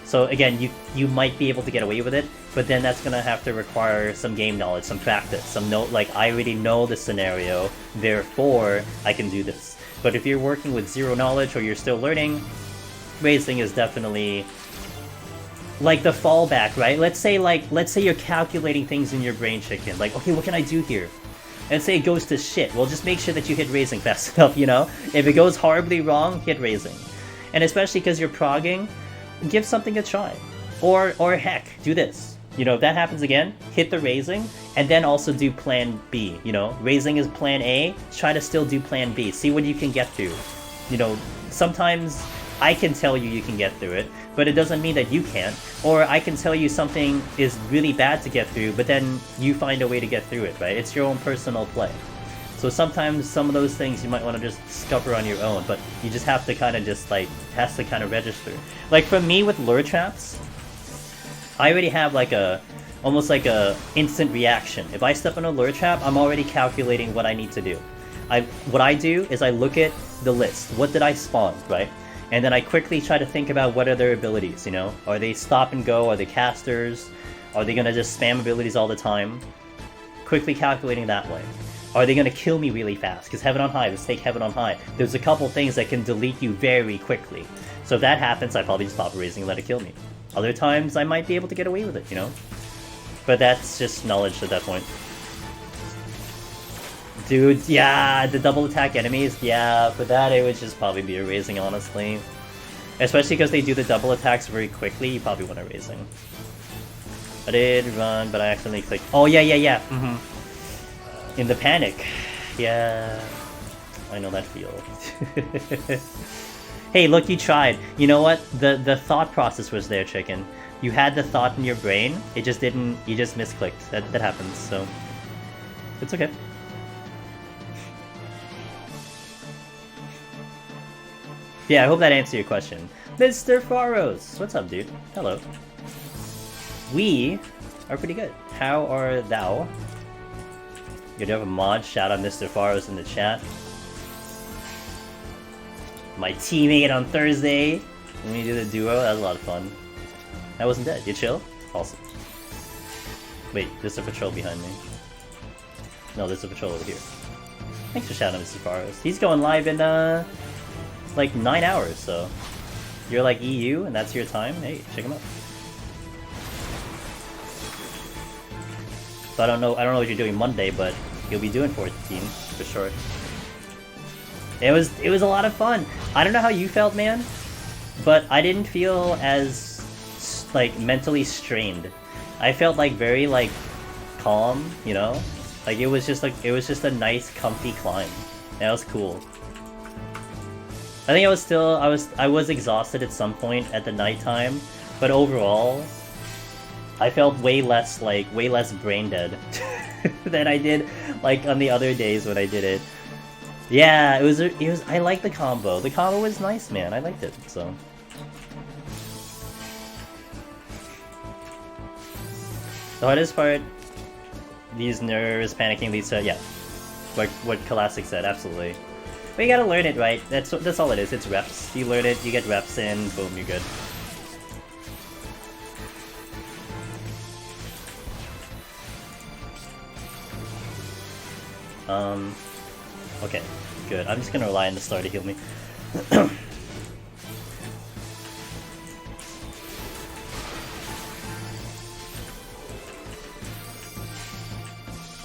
So again, you might be able to get away with it, but then that's gonna have to require some game knowledge, some practice, some like I already know the scenario, therefore I can do this. But if you're working with zero knowledge or you're still learning, raising is definitely like the fallback, right? Let's say you're calculating things in your brain, chicken. Like, okay, what can I do here? And say it goes to shit. Well, just make sure that you hit raising fast enough, you know? If it goes horribly wrong, hit raising. And especially because you're progging, give something a try. Or heck, do this. You know, if that happens again, hit the raising, and then also do plan B, you know? Raising is plan A, try to still do plan B. See what you can get through. You know, sometimes I can tell you can get through it, but it doesn't mean that you can't. Or I can tell you something is really bad to get through, but then you find a way to get through it, right? It's your own personal play. So sometimes some of those things you might want to just discover on your own, but you just have to kind of just like, has to kind of register. Like for me with lure traps, I already have like almost like a instant reaction. If I step on a lure trap, I'm already calculating what I need to do. What I do is I look at the list. What did I spawn, right? And then I quickly try to think about what are their abilities, you know? Are they stop and go? Are they casters? Are they gonna just spam abilities all the time? Quickly calculating that way. Are they gonna kill me really fast? Because Heaven on High, let's take Heaven on High. There's a couple things that can delete you very quickly. So if that happens, I probably just stop raising and let it kill me. Other times, I might be able to get away with it, you know? But that's just knowledge at that point. Dude, yeah, the double attack enemies, yeah, for that it would just probably be a raising, honestly. Especially because they do the double attacks very quickly, you probably want a raising. I did run, but I accidentally clicked. Oh, yeah. In the panic. Yeah, I know that feel. Hey, look, you tried. You know what? The thought process was there, chicken. You had the thought in your brain, it just didn't, you just misclicked. That happens, so it's okay. Yeah, I hope that answered your question. Mr. Faros! What's up, dude? Hello. We are pretty good. How are thou? You do have a mod? Shout out Mr. Faros in the chat. My teammate on Thursday. When we do the duo, that was a lot of fun. I wasn't dead. You chill? Awesome. Wait, there's a patrol behind me. No, there's a patrol over here. Thanks for shouting out Mr. Faros. He's going live in, like 9 hours, so... You're like EU, and that's your time? Hey, check him out. So I don't know what you're doing Monday, but you'll be doing 14, for sure. It was a lot of fun. I don't know how you felt, man, but I didn't feel as, like, mentally strained. I felt, like, very, like, calm, you know? Like, it was just a nice, comfy climb. That was cool. I think I was exhausted at some point at the nighttime, but overall, I felt way less brain dead than I did, like, on the other days when I did it. Yeah, it was, I liked the combo. The combo was nice, man. I liked it, so. The hardest part, these nerves, panicking, leads to, yeah, what Classic said, absolutely. But you gotta learn it, right? That's all it is, it's reps. You learn it, you get reps in, boom, you're good. Okay, good. I'm just gonna rely on the star to heal me.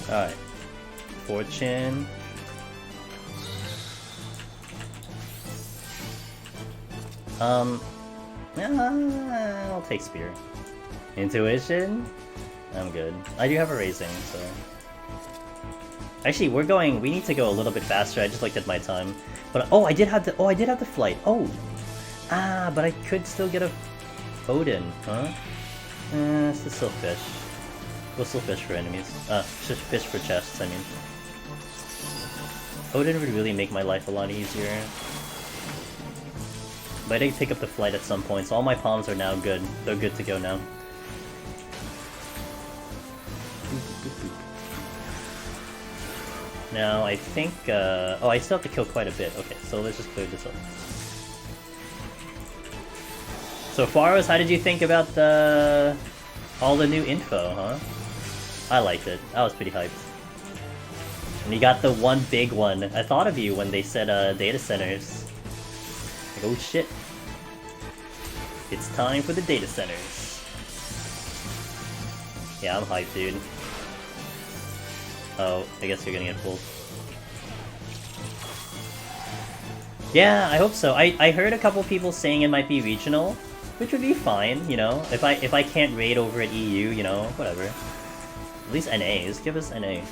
Alright. Fortune. I'll take Spear. Intuition? I'm good. I do have a Raising, so... Actually, we need to go a little bit faster. I just looked at my time. But, oh, I did have the flight. Oh! Ah, but I could still get a Odin, huh? It's still fish. We'll still fish for enemies. Fish for chests, I mean. Odin would really make my life a lot easier. But I did pick up the flight at some point, so all my palms are now good. They're good to go now. Now, I think, oh, I still have to kill quite a bit. Okay, so let's just clear this up. So, Faros, how did you think about all the new info, huh? I liked it. I was pretty hyped. And you got the one big one. I thought of you when they said, data centers. Like, oh shit. It's time for the data centers. Yeah, I'm hyped, dude. Oh, I guess you're gonna get pulled. Yeah, I hope so. I heard a couple people saying it might be regional, which would be fine, you know. If I can't raid over at EU, you know, whatever. At least NA, just give us NA.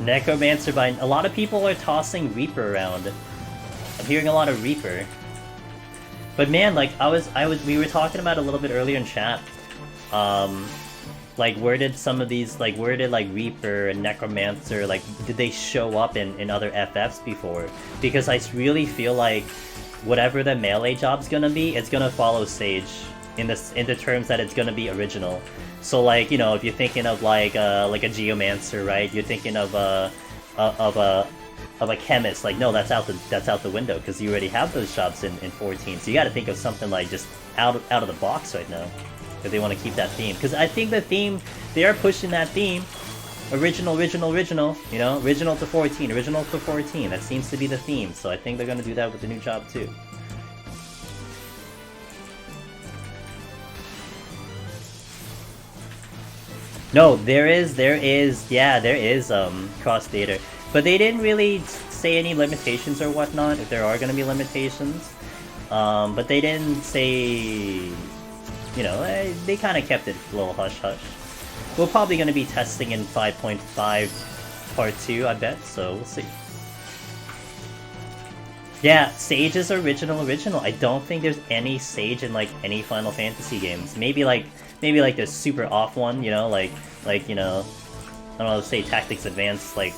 Necromancer by a lot of people are tossing Reaper around. I'm hearing a lot of Reaper. But man, like we were talking about a little bit earlier in chat. Like where did some of these, like where did like Reaper and Necromancer, like did they show up in other FFs before? Because I really feel like whatever the melee job's gonna be, it's gonna follow Sage in the terms that it's gonna be original. So like, you know, if you're thinking of like a Geomancer, right? You're thinking of a chemist. Like no, that's out the window because you already have those jobs in 14. So you got to think of something like just out of the box right now. If they want to keep that theme, because I think the theme, they are pushing that theme, original, you know, original to 14, original to 14. That seems to be the theme. So I think they're gonna do that with the new job too. No, there is cross data, but they didn't really say any limitations or whatnot. If there are gonna be limitations, but they didn't say. You know, they kind of kept it a little hush-hush. We're probably going to be testing in 5.5 Part 2, I bet, so we'll see. Yeah, Sage is original. I don't think there's any Sage in, like, any Final Fantasy games. Maybe like the super off one, you know, like, you know, I don't know, say Tactics Advance, like,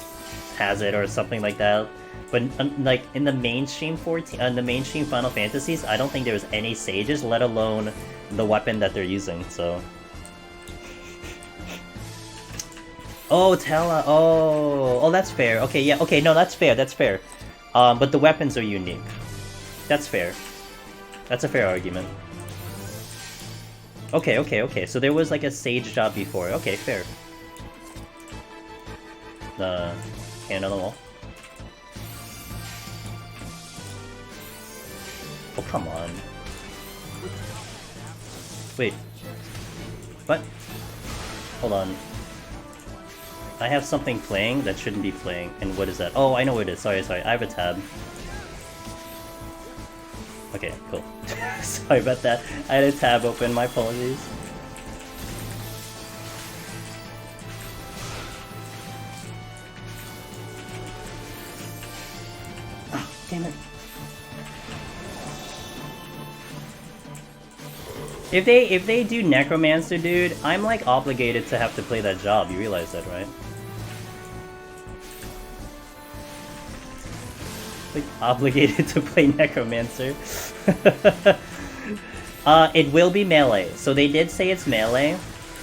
has it or something like that. But, like, in the mainstream Final Fantasies, I don't think there's any Sages, let alone the weapon that they're using, so... Oh, Tella, oh, that's fair. Okay, yeah, okay, no, that's fair. But the weapons are unique. That's fair. That's a fair argument. Okay. So there was like a Sage job before. Okay, fair. The hand on the wall. Oh, come on. Wait. What? Hold on. I have something playing that shouldn't be playing. And what is that? Oh, I know what it is. Sorry. I have a tab. Okay, cool. Sorry about that. I had a tab open. My apologies. Ah, damn it. If they do Necromancer, dude, I'm like obligated to have to play that job. You realize that, right? Like, obligated to play Necromancer. It will be melee. So they did say it's melee,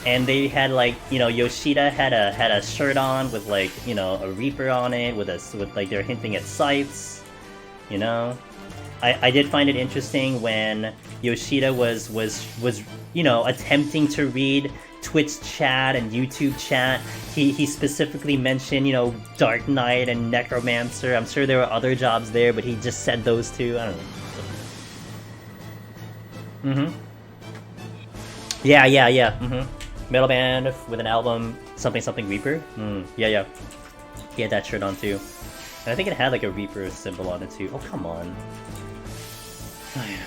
and they had like, you know, Yoshida had a shirt on with like, you know, a Reaper on it with like they're hinting at scythes, you know. I did find it interesting when Yoshida was you know, attempting to read Twitch chat and YouTube chat. He specifically mentioned, you know, Dark Knight and Necromancer. I'm sure there were other jobs there, but he just said those two. I don't know. Yeah. Metal band with an album, something Reaper. Yeah. He had that shirt on too. And I think it had like a Reaper symbol on it too. Oh, come on. Oh, yeah.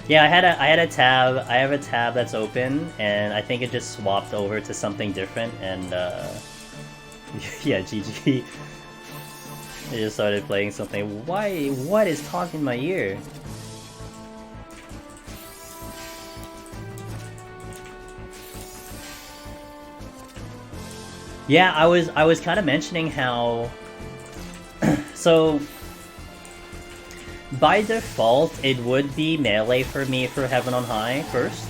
Yeah, I had a tab. I have a tab that's open, and I think it just swapped over to something different. And yeah, GG. I just started playing something. Why? What is talking in my ear? Yeah, I was kind of mentioning how. So. By default, it would be melee for me for Heaven on High first.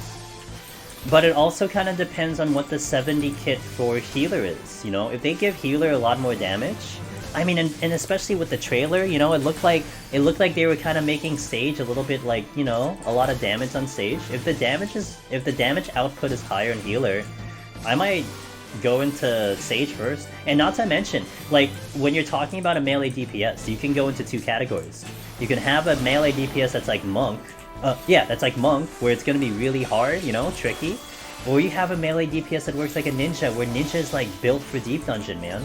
But it also kind of depends on what the 70 kit for healer is, you know? If they give healer a lot more damage, I mean, and especially with the trailer, you know, it looked like they were kind of making Sage a little bit like, you know, a lot of damage on Sage. If the damage output is higher in healer, I might go into Sage first. And not to mention, like, when you're talking about a melee DPS, you can go into two categories. You can have a melee DPS that's like Monk. That's like Monk, where it's gonna be really hard, you know, tricky. Or you have a melee DPS that works like a Ninja, where Ninja is like built for Deep Dungeon, man.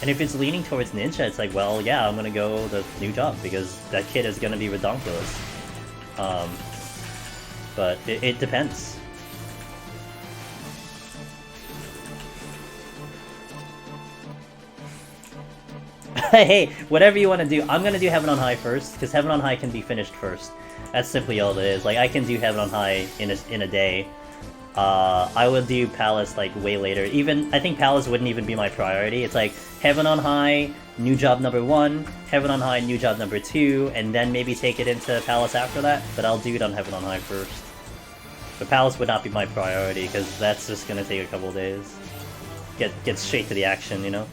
And if it's leaning towards Ninja, it's like, well, yeah, I'm gonna go the new job, because that kit is gonna be redonkulous. But it depends. Hey, whatever you want to do. I'm gonna do Heaven on High first, because Heaven on High can be finished first. That's simply all it is. Like, I can do Heaven on High in a day. I would do Palace like way later. I think Palace wouldn't even be my priority. It's like Heaven on High, new job number 1, Heaven on High, new job number 2, and then maybe take it into Palace after that. But I'll do it on Heaven on High first. But Palace would not be my priority, because that's just gonna take a couple days. Get straight to the action, you know.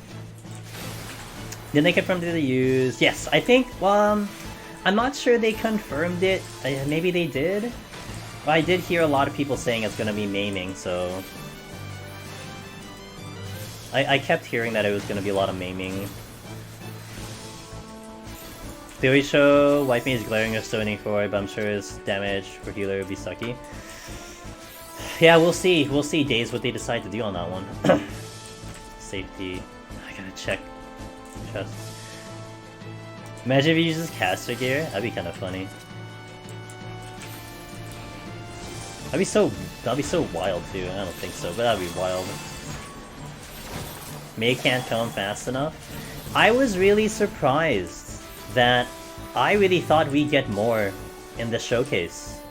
Did they confirm that they used? Yes, I think, well, I'm not sure they confirmed it. Maybe they did? But I did hear a lot of people saying it's gonna be maiming, so... I kept hearing that it was gonna be a lot of maiming. Theory show, Wiping is glaring or stoning for it, but I'm sure his damage for healer would be sucky. Yeah, we'll see. We'll see days what they decide to do on that one. Safety. I gotta check. Chest. Imagine if he uses caster gear. That'd be kind of funny. That'd be so wild too. I don't think so, but that'd be wild. May can't come fast enough. I was really surprised that I really thought we'd get more in the showcase.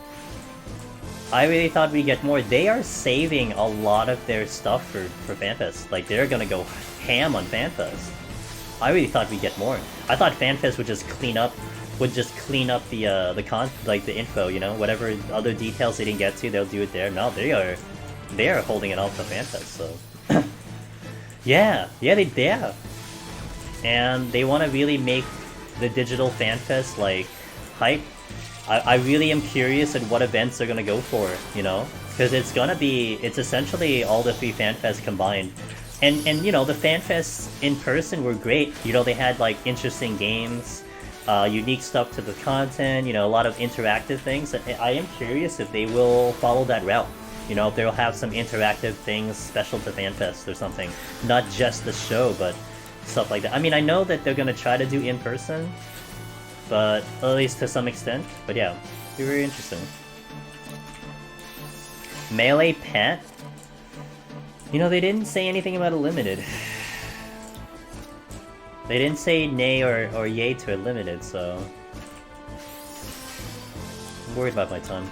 I really thought we'd get more. They are saving a lot of their stuff for FanFest. Like, they're gonna go ham on FanFest. I really thought we'd get more. I thought FanFest would just clean up the info, you know, whatever other details they didn't get to, they'll do it there. No, they are holding it all for FanFest, so yeah. and they want to really make the digital fan fest like hype. I really am curious at what events they're gonna go for, you know, because it's essentially all the 3 fan fests combined. And you know, the fan fests in person were great. You know, they had like interesting games, unique stuff to the content, you know, a lot of interactive things. I am curious if they will follow that route. You know, if they'll have some interactive things special to FanFest or something. Not just the show, but stuff like that. I mean, I know that they're gonna try to do in person, but at least to some extent. But yeah, it'd be very interesting. Melee pet? You know, they didn't say anything about a limited. They didn't say nay or yay to a limited, so I'm worried about my time.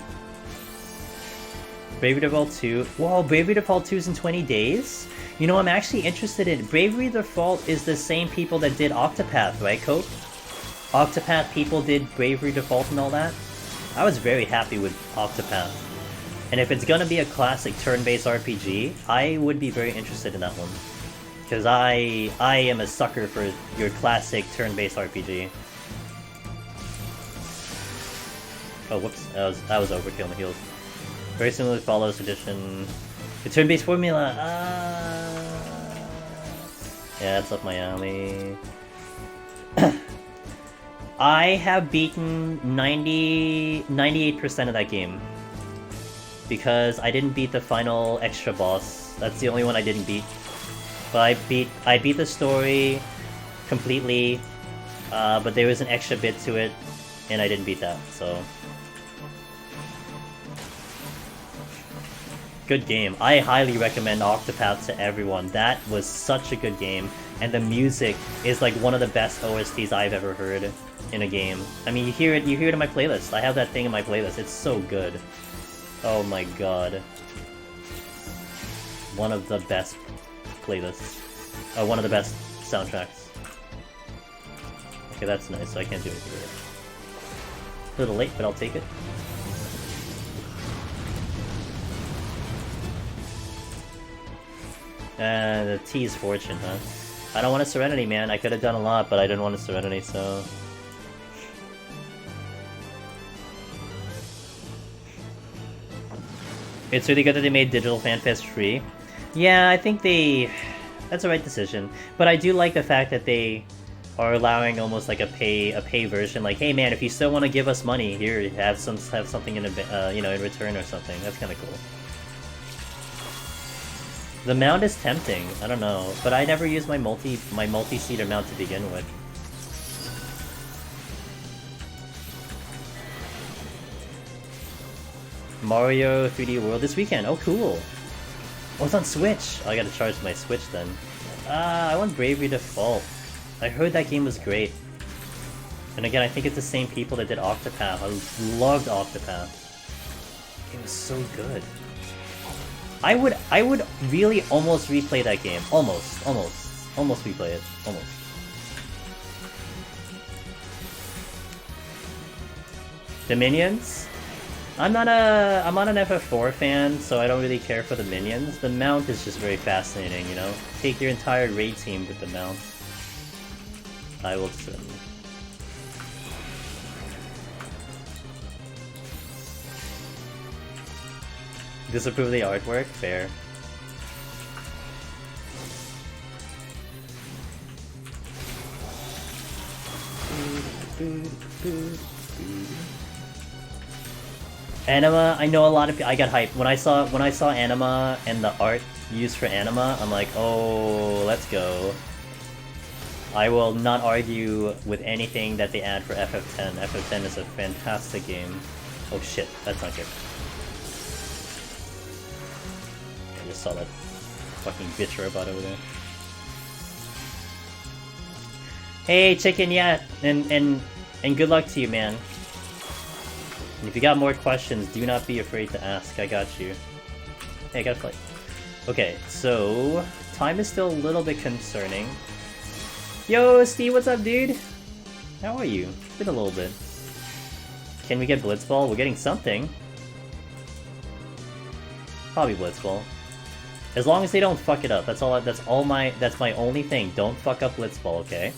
Bravery Default 2. Whoa, Bravery Default 2 is in 20 days? You know, I'm actually interested in... Bravery Default is the same people that did Octopath, right, Cope? Octopath people did Bravery Default and all that? I was very happy with Octopath. And if it's gonna be a classic turn-based RPG, I would be very interested in that one. Because I am a sucker for your classic turn-based RPG. Oh, whoops. That was overkill on the heels. Very similar to Follows Edition. The turn-based formula, yeah, that's up my alley. I have beaten 98% of that game. Because I didn't beat the final extra boss. That's the only one I didn't beat. But I beat the story completely, but there was an extra bit to it, and I didn't beat that, so... Good game. I highly recommend Octopath to everyone. That was such a good game, and the music is like one of the best OSTs I've ever heard in a game. I mean, you hear it in my playlist. I have that thing in my playlist. It's so good. Oh my god. One of the best playlists. One of the best soundtracks. Okay, that's nice, so I can't do anything with it. A little late, but I'll take it. The T's Fortune, huh? I don't want a Serenity, man. I could have done a lot, but I didn't want a Serenity, so... It's really good that they made Digital FanFest free. Yeah, I think that's the right decision. But I do like the fact that they are allowing almost like a pay version. Like, hey man, if you still want to give us money, here, have something in you know, in return or something. That's kind of cool. The mount is tempting. I don't know, but I never used my multi-seater mount to begin with. Mario 3D World this weekend. Oh, cool. Oh, it's on Switch. Oh, I gotta charge my Switch then. I want Bravery Default. I heard that game was great. And again, I think it's the same people that did Octopath. I loved Octopath. It was so good. I would really almost replay that game. Almost replay it. Almost. The minions? I'm not an FF4 fan, so I don't really care for the minions. The mount is just very fascinating, you know? Take your entire raid team with the mount. I will just... Disapprove the artwork? Fair. Anima, I know a lot of people. I got hyped when I saw Anima and the art used for Anima. I'm like, oh, let's go. I will not argue with anything that they add for FF10. FF10 is a fantastic game. Oh shit, that's not good. I just saw that fucking bitch robot over there. Hey, chicken, yeah, and good luck to you, man. And if you got more questions, do not be afraid to ask. I got you. Hey, I got a fight. Okay, so time is still a little bit concerning. Yo, Steve, what's up, dude? How are you? It's been a little bit. Can we get Blitzball? We're getting something. Probably Blitzball. As long as they don't fuck it up. That's my only thing. Don't fuck up Blitzball, okay?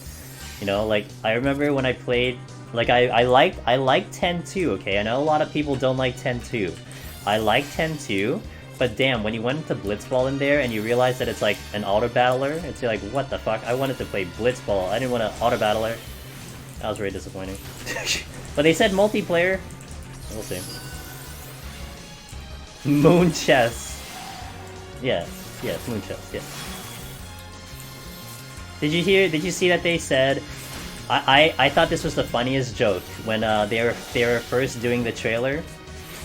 You know, like, I remember when I played, like, I liked 10-2, okay? I know a lot of people don't like 10-2. I like 10-2, but damn, when you went into Blitzball in there and you realize that it's like an auto-battler, it's like, what the fuck? I wanted to play Blitzball. I didn't want to auto-battler. That was very disappointing. But they said multiplayer. We'll see. Moon chess. Yes, moon chess, yes. Did you see that they said, I thought this was the funniest joke when they were first doing the trailer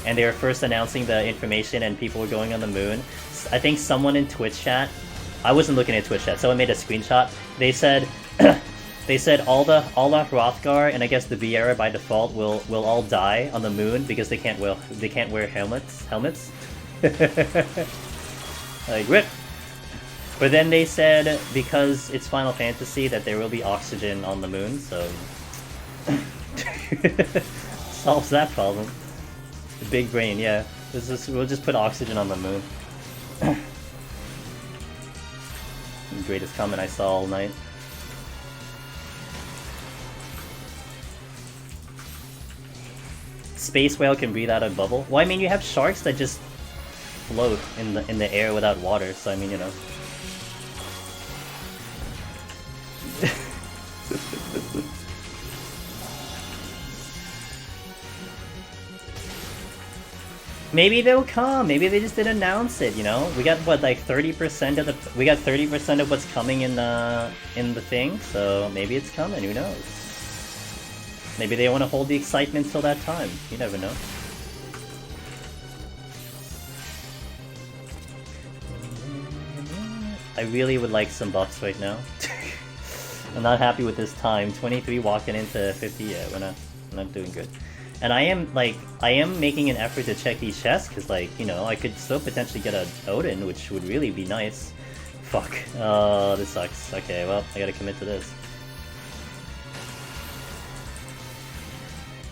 and they were first announcing the information and people were going on the moon. I think someone in Twitch chat, I wasn't looking at Twitch chat, someone made a screenshot. They said they said all the Hrothgar and I guess the Viera by default will all die on the moon because they can't wear helmets. Like, rip. But then they said because it's Final Fantasy that there will be oxygen on the moon, so solves that problem. The big brain, yeah. We'll just put oxygen on the moon. The greatest comment I saw all night. Space whale can breathe out a bubble. Well, I mean, you have sharks that just float in the air without water, so I mean, you know. Maybe they'll come. Maybe they just didn't announce it. You know, we got what, like 30% of the. We got 30% of what's coming in the thing. So maybe it's coming. Who knows? Maybe they want to hold the excitement till that time. You never know. I really would like some buffs right now. I'm not happy with this time. 23 walking into 50. Yeah, we're not doing good. And I am making an effort to check these chests, because, like, you know, I could still potentially get a Odin, which would really be nice. Fuck. Oh, this sucks. Okay, well, I gotta commit to this.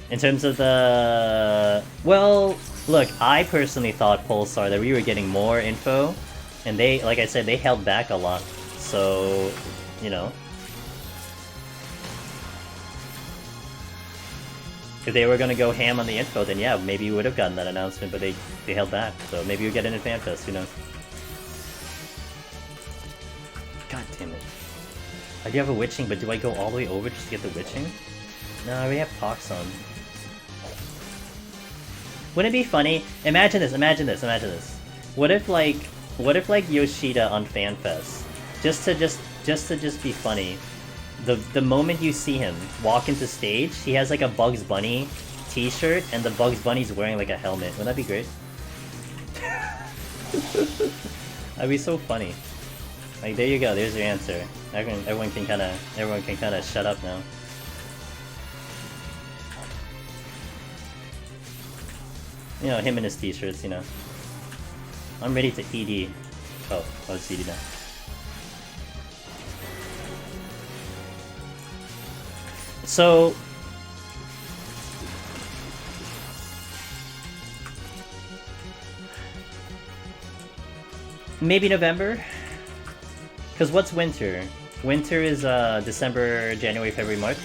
In terms of the... Well, look, I personally thought Pulsar that we were getting more info, and they, like I said, they held back a lot. So, you know... If they were gonna go ham on the info, then yeah, maybe you would have gotten that announcement, but they held back. So maybe you get it in FanFest, who knows? God damn it. I do have a witching, but do I go all the way over just to get the witching? No, I already have Pox on. Wouldn't it be funny? Imagine this. What if like Yoshida on FanFest, just to be funny, the moment you see him walk into stage, he has like a Bugs Bunny t-shirt and the Bugs Bunny's wearing like a helmet. Wouldn't that be great? That'd be so funny. Like, there you go, there's your answer. Everyone can kinda shut up now. You know, him and his t-shirts, you know. I'm ready to ED. Oh, it's ED now. So... maybe November? Because what's winter? Winter is December, January, February, March.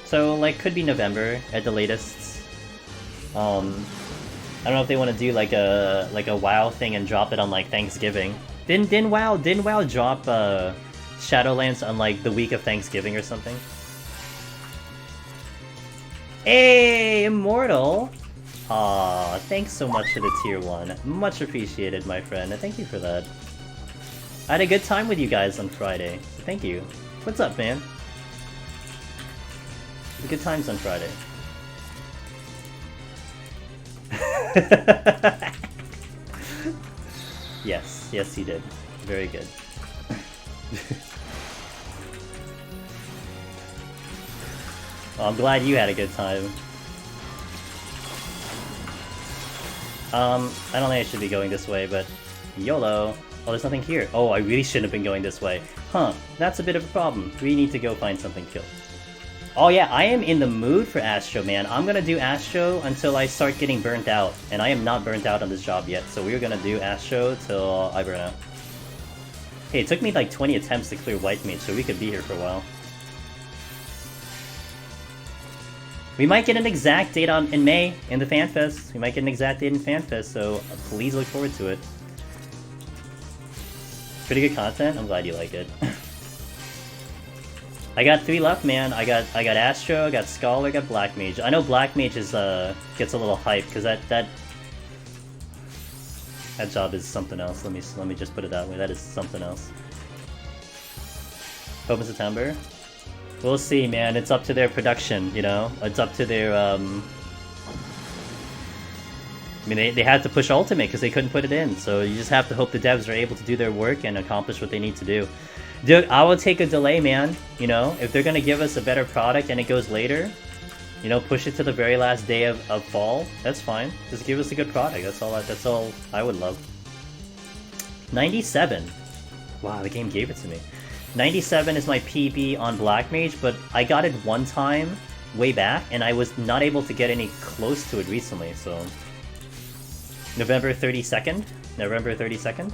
So, like, could be November at the latest. I don't know if they want to do like a WoW thing and drop it on like Thanksgiving. Didn't WoW drop Shadowlands on like the week of Thanksgiving or something? Hey, Immortal! Aw, thanks so much for the tier 1. Much appreciated, my friend. Thank you for that. I had a good time with you guys on Friday, so thank you. What's up, man? Good times on Friday. Yes, he did. Very good. Well, I'm glad you had a good time. I don't think I should be going this way, but YOLO. Oh, there's nothing here. Oh, I really shouldn't have been going this way. Huh, that's a bit of a problem. We need to go find something killed. Oh yeah, I am in the mood for Astro, man. I'm gonna do Astro until I start getting burnt out. And I am not burnt out on this job yet, so we're gonna do Astro till I burn out. Hey, it took me like 20 attempts to clear White Mage, so we could be here for a while. We might get an exact date in May in the FanFest. We might get an exact date in FanFest, so please look forward to it. Pretty good content. I'm glad you like it. I got 3 left, man. I got Astro, I got Scholar, I got Black Mage. I know Black Mage is gets a little hype because that job is something else. Let me just put it that way. That is something else. Hope in September. We'll see, man. It's up to their production, you know? It's up to their, I mean, they had to push Ultimate because they couldn't put it in, so you just have to hope the devs are able to do their work and accomplish what they need to do. Dude, I will take a delay, man, you know? If they're gonna give us a better product and it goes later, you know, push it to the very last day of fall, that's fine. Just give us a good product, that's all I would love. 97. Wow, the game gave it to me. 97 is my PB on Black Mage, but I got it one time way back, and I was not able to get any close to it recently, so... November 32nd? November 32nd?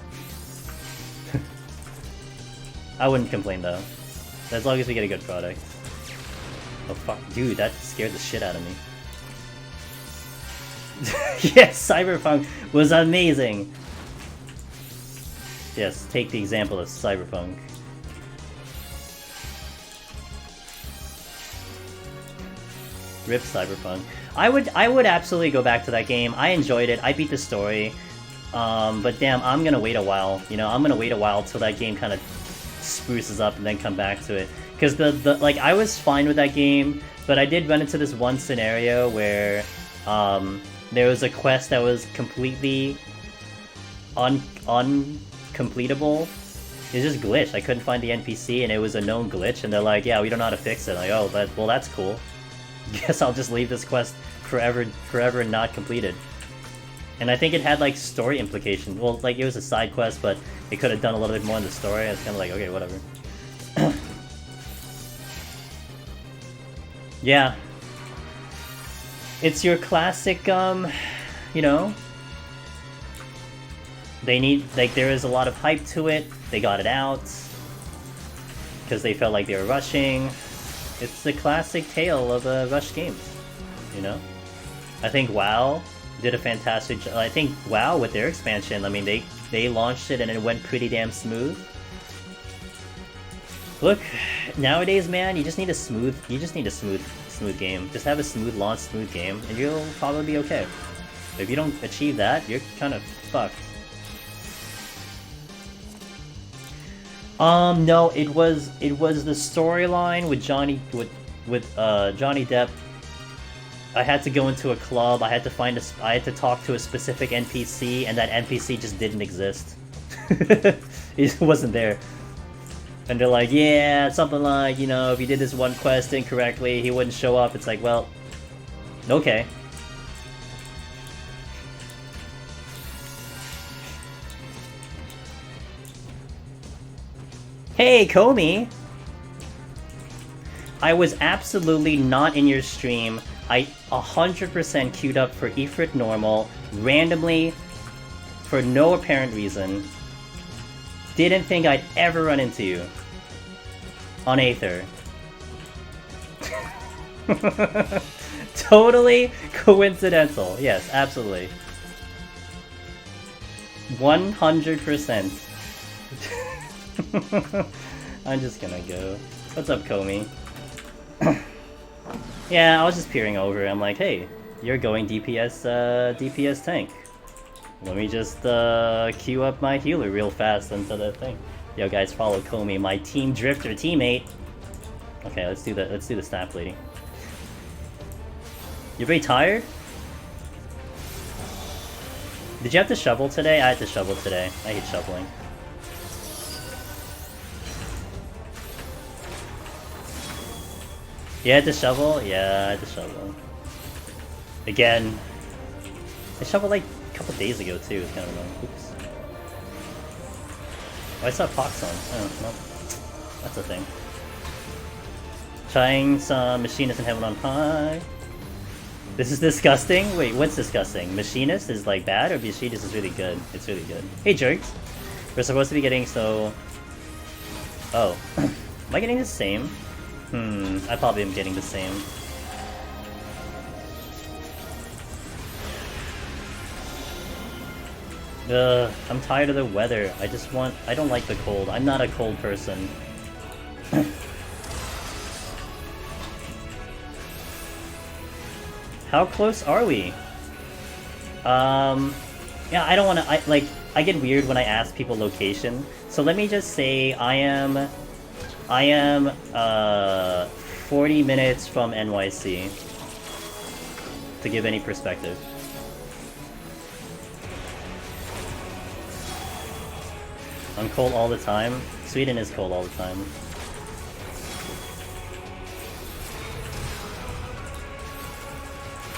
I wouldn't complain, though. As long as we get a good product. Oh fuck, dude, that scared the shit out of me. Yes, Cyberpunk was amazing! Yes, take the example of Cyberpunk. Rip Cyberpunk. I would absolutely go back to that game. I enjoyed it. I beat the story. But damn, I'm gonna wait a while. You know, I'm gonna wait a while till that game kind of spruces up and then come back to it. Because like, I was fine with that game, but I did run into this one scenario where there was a quest that was completely uncompletable. It just glitched. I couldn't find the NPC, and it was a known glitch, and they're like, yeah, we don't know how to fix it. I'm like, oh, well, that's cool. Guess I'll just leave this quest forever not completed. And I think it had like story implications. Well, like it was a side quest, but it could have done a little bit more in the story. I was kind of like, okay, whatever. Yeah. It's your classic, you know, they need, like, there is a lot of hype to it. They got it out because they felt like they were rushing. It's the classic tale of rush games, you know? I think WoW did a fantastic job. I think WoW, with their expansion, I mean, they launched it and it went pretty damn smooth. Look, nowadays, man, you just need a smooth game. Just have a smooth launch, smooth game, and you'll probably be okay. But if you don't achieve that, you're kind of fucked. No, it was the storyline with Johnny Depp. I had to go into a club. I had to talk to a specific NPC, and that NPC just didn't exist. It wasn't there. And they're like, yeah, something like, you know, if you did this one quest incorrectly, he wouldn't show up. It's like, well, okay. Hey, Comey! I was absolutely not in your stream. I 100% queued up for Ifrit Normal, randomly, for no apparent reason. Didn't think I'd ever run into you. On Aether. Totally coincidental. Yes, absolutely. 100%. I'm just gonna go. What's up, Comey? Yeah, I was just peering over. I'm like, hey, you're going DPS tank. Let me just queue up my healer real fast into the thing. Yo, guys, follow Comey, my Team Drifter teammate. Okay, let's do the snap lady. You're very tired? Did you have to shovel today? I had to shovel today. I hate shoveling. You had to shovel? Yeah, I had to shovel. Again. I shoveled like a couple days ago too, it's kind of annoying. Oops. Oh, I saw Pox on. Oh, no. That's a thing. Trying some Machinist in Heaven on High. This is disgusting? Wait, what's disgusting? Machinist is like bad, or Machinist is really good? It's really good. Hey jerks! We're supposed to be getting so... Oh. Am I getting the same? I probably am getting the same. Ugh, I'm tired of the weather. I don't like the cold. I'm not a cold person. How close are we? Yeah, I don't want to, I get weird when I ask people location. So let me just say I am 40 minutes from NYC, to give any perspective. I'm cold all the time. Sweden is cold all the time.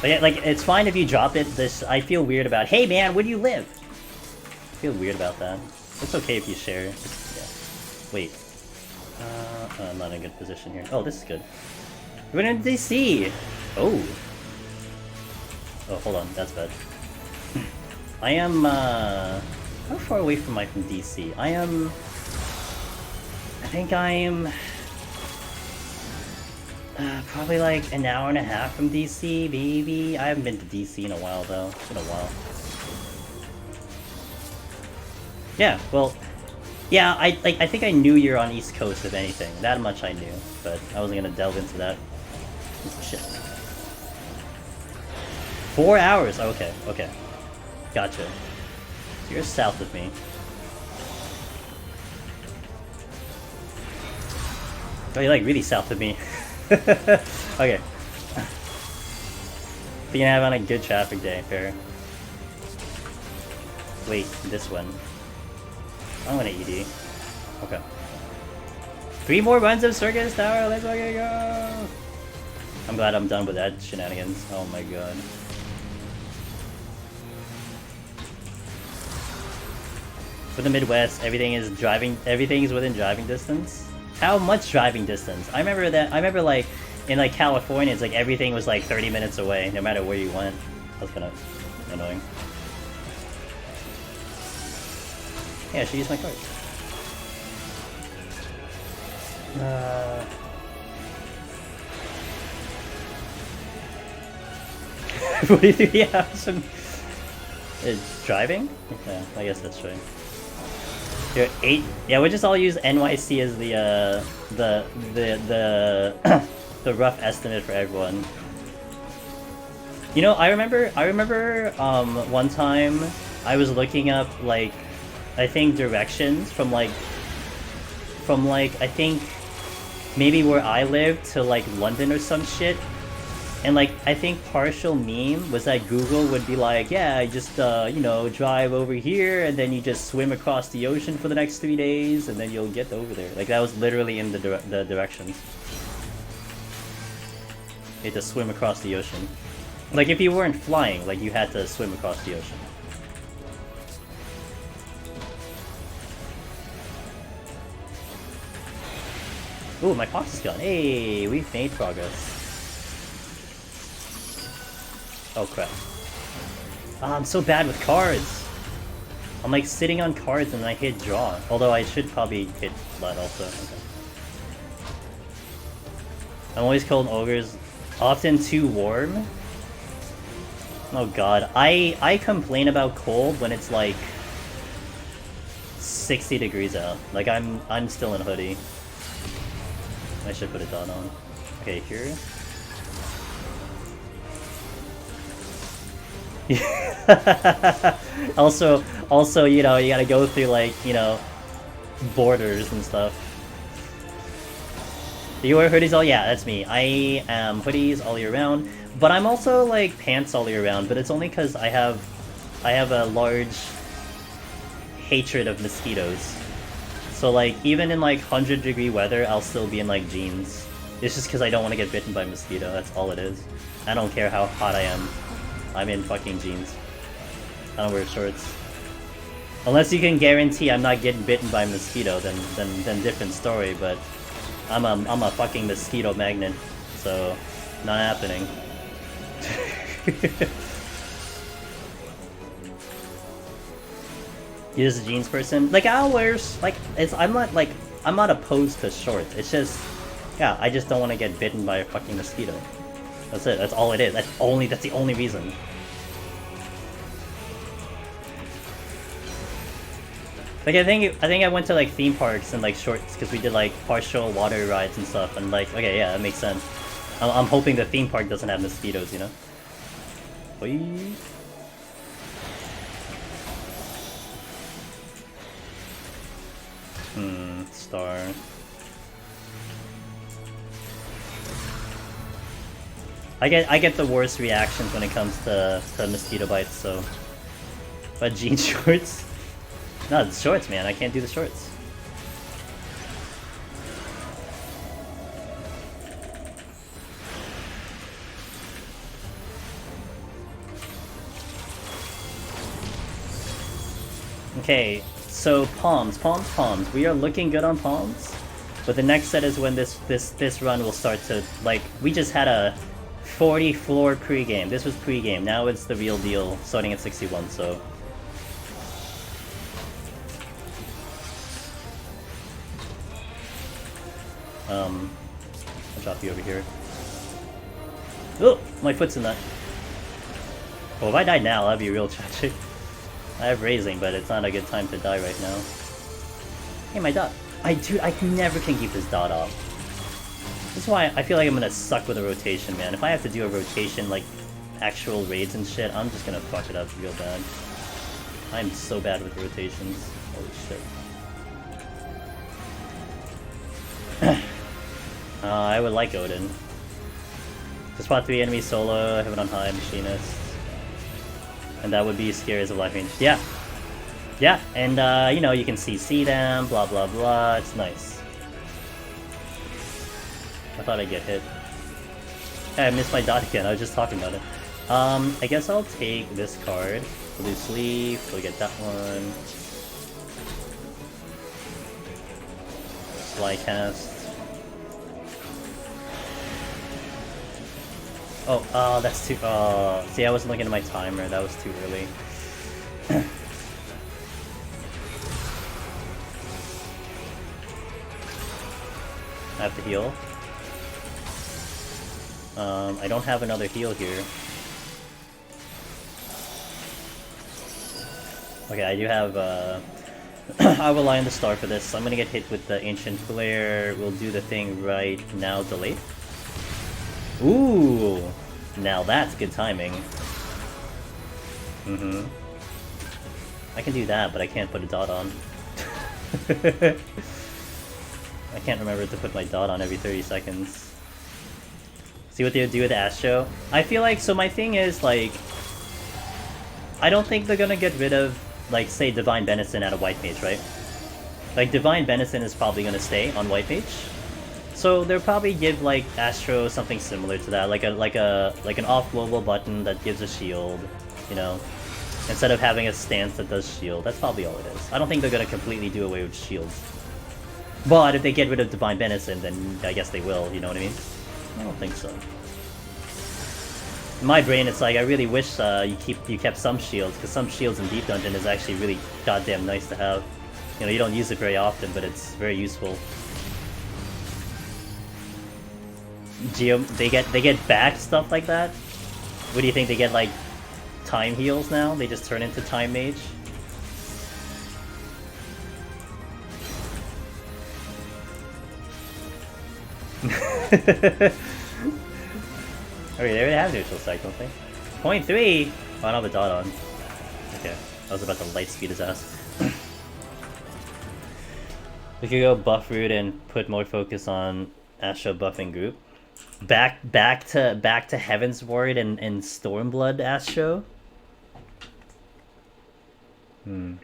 But yeah, like, it's fine if you drop it. I feel weird about, hey man, where do you live? I feel weird about that. It's okay if you share. Just, yeah. Wait. I'm not in a good position here. Oh, this is good. We're in DC! Oh. Oh, hold on. That's bad. I am, how far away from DC? I think I'm... probably like an hour and a half from DC, maybe? I haven't been to DC in a while, though. It's been a while. Yeah, well... Yeah, I think I knew you're on East Coast, if anything. That much I knew, but I wasn't gonna delve into that. Shit. 4 hours! Okay, okay. Gotcha. So you're south of me. Oh, you're like really south of me. Okay. But you're having a good traffic day, fair. Wait, this one. I'm gonna ED. Okay. 3 more runs of Circus Tower, let's fucking go! I'm glad I'm done with that shenanigans. Oh my god. For the Midwest, everything is within driving distance. How much driving distance? I remember like in like California, it's like everything was like 30 minutes away, no matter where you went. That's kind of annoying. Yeah, I should use my card. What do you think? Yeah, driving? Yeah, I guess that's right. You're 8. Yeah, we'll just all use NYC as the rough estimate for everyone. You know, I remember one time I was looking up like I think directions from like I think maybe where I lived to like London or some shit. And like, I think partial meme was that Google would be like, yeah, just, you know, drive over here and then you just swim across the ocean for the next 3 days and then you'll get over there. Like, that was literally in the directions. You had to swim across the ocean. Like, if you weren't flying, like, you had to swim across the ocean. Ooh, my fox is gone. Hey, we've made progress. Oh crap. Oh, I'm so bad with cards! I'm like sitting on cards and I hit draw. Although I should probably hit blood also. Okay. I'm always cold ogres. Often too warm? Oh god. I complain about cold when it's like 60 degrees out. Like I'm still in a hoodie. I should put a dot on. Okay, here. also, you know, you gotta go through like, you know, borders and stuff. Do you wear hoodies all? Yeah, that's me. I am hoodies all year round, but I'm also like pants all year round. But it's only because I have a large hatred of mosquitoes. So like even in like 100-degree weather, I'll still be in like jeans. It's just because I don't want to get bitten by a mosquito. That's all it is. I don't care how hot I am. I'm in fucking jeans. I don't wear shorts. Unless you can guarantee I'm not getting bitten by a mosquito, then different story, but I'm a fucking mosquito magnet, so not happening. You're just a jeans person? Like, I'll wear, like, I'm not opposed to shorts. It's just, yeah, I just don't want to get bitten by a fucking mosquito. That's it. That's all it is. That's the only reason. Like, I think I went to like theme parks and like shorts because we did like partial water rides and stuff, and like, okay, yeah, that makes sense. I'm hoping the theme park doesn't have mosquitoes, you know? Whee! Star. I get the worst reactions when it comes to mosquito bites, so. But jean shorts? No, it's shorts, man. I can't do the shorts. Okay, so palms. We are looking good on palms, but the next set is when this run will start to, like, we just had a 40 floor pregame. This was pregame. Now it's the real deal, starting at 61. So. I'll drop you over here. Oh, my foot's in that. Well, if I die now, that'd be real tragic. I have raising, but it's not a good time to die right now. Hey, my dot. I never can keep this dot off. This is why I feel like I'm gonna suck with a rotation, man. If I have to do a rotation, like actual raids and shit, I'm just gonna fuck it up real bad. I'm so bad with rotations. Holy shit. I would like Odin. To spot 3 enemies solo, have it on high, machinist. And that would be scary as a life range. Yeah. Yeah, and you know, you can CC them, blah blah blah, it's nice. I thought I'd get hit. Hey, I missed my dot again, I was just talking about it. I guess I'll take this card. We'll do sleeve, we'll get that one. Sly cast. Oh, that's too, see, I wasn't looking at my timer, that was too early. I have to heal. I don't have another heal here. Okay, I do have, I will rely on the star for this. I'm gonna get hit with the Ancient Flare. We'll do the thing right now, delayed. Ooh! Now that's good timing. I can do that, but I can't put a dot on. I can't remember to put my dot on every 30 seconds. See what they do with the Astro? I feel like, so my thing is, like, I don't think they're gonna get rid of, like, say, Divine Benison at a White Mage, right? Like, Divine Benison is probably gonna stay on White Mage. So they'll probably give, like, Astro something similar to that, like an off global button that gives a shield, you know? Instead of having a stance that does shield. That's probably all it is. I don't think they're gonna completely do away with shields. But if they get rid of Divine Benison, then I guess they will, you know what I mean? I don't think so. In my brain, it's like, I really wish you kept some shields, because some shields in Deep Dungeon is actually really goddamn nice to have. You know, you don't use it very often, but it's very useful. They get back stuff like that? What do you think, they get, like, time heals now? They just turn into Time Mage? Okay, they already have neutral strike, don't they? 0.3! Oh, I don't have a dot on. Okay, I was about to light speed his ass. We could go buff root and put more focus on Astro buffing group. Back to Heaven's Ward and Stormblood Astro? No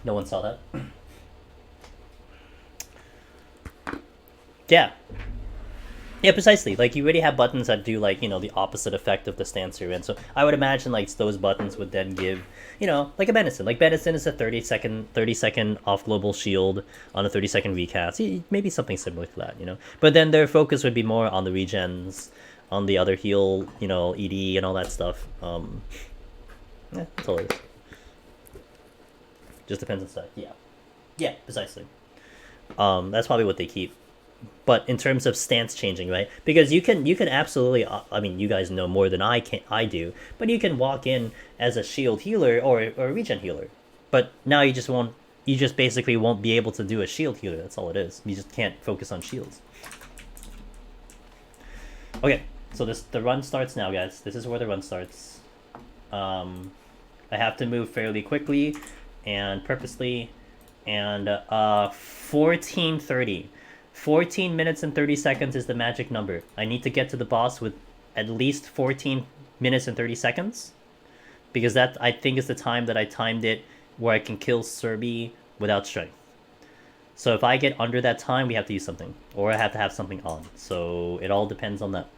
one saw that. Yeah. Yeah, precisely. Like, you already have buttons that do, like, the opposite effect of the stance you're in. So I would imagine, like, those buttons would then give, like a Benison. Like, Benison is a 30-second off global shield on a 30-second recast. Maybe something similar to that. But then their focus would be more on the regens, on the other heal, ED and all that stuff. Yeah, that's all it is. Just depends on stuff. Yeah. Yeah, precisely. That's probably what they keep. But in terms of stance changing, right? Because you can absolutely, I mean, you guys know more than I do, but you can walk in as a shield healer or a regen healer. But now you just basically won't be able to do a shield healer. That's all it is. You just can't focus on shields. Okay, so the run starts now, guys. This is where the run starts. I have to move fairly quickly and purposely, and 14:30. 14 minutes and 30 seconds is the magic number. I need to get to the boss with at least 14 minutes and 30 seconds. Because that, I think, is the time that I timed it where I can kill Serbi without strength. So if I get under that time, we have to use something. Or I have to have something on. So it all depends on that.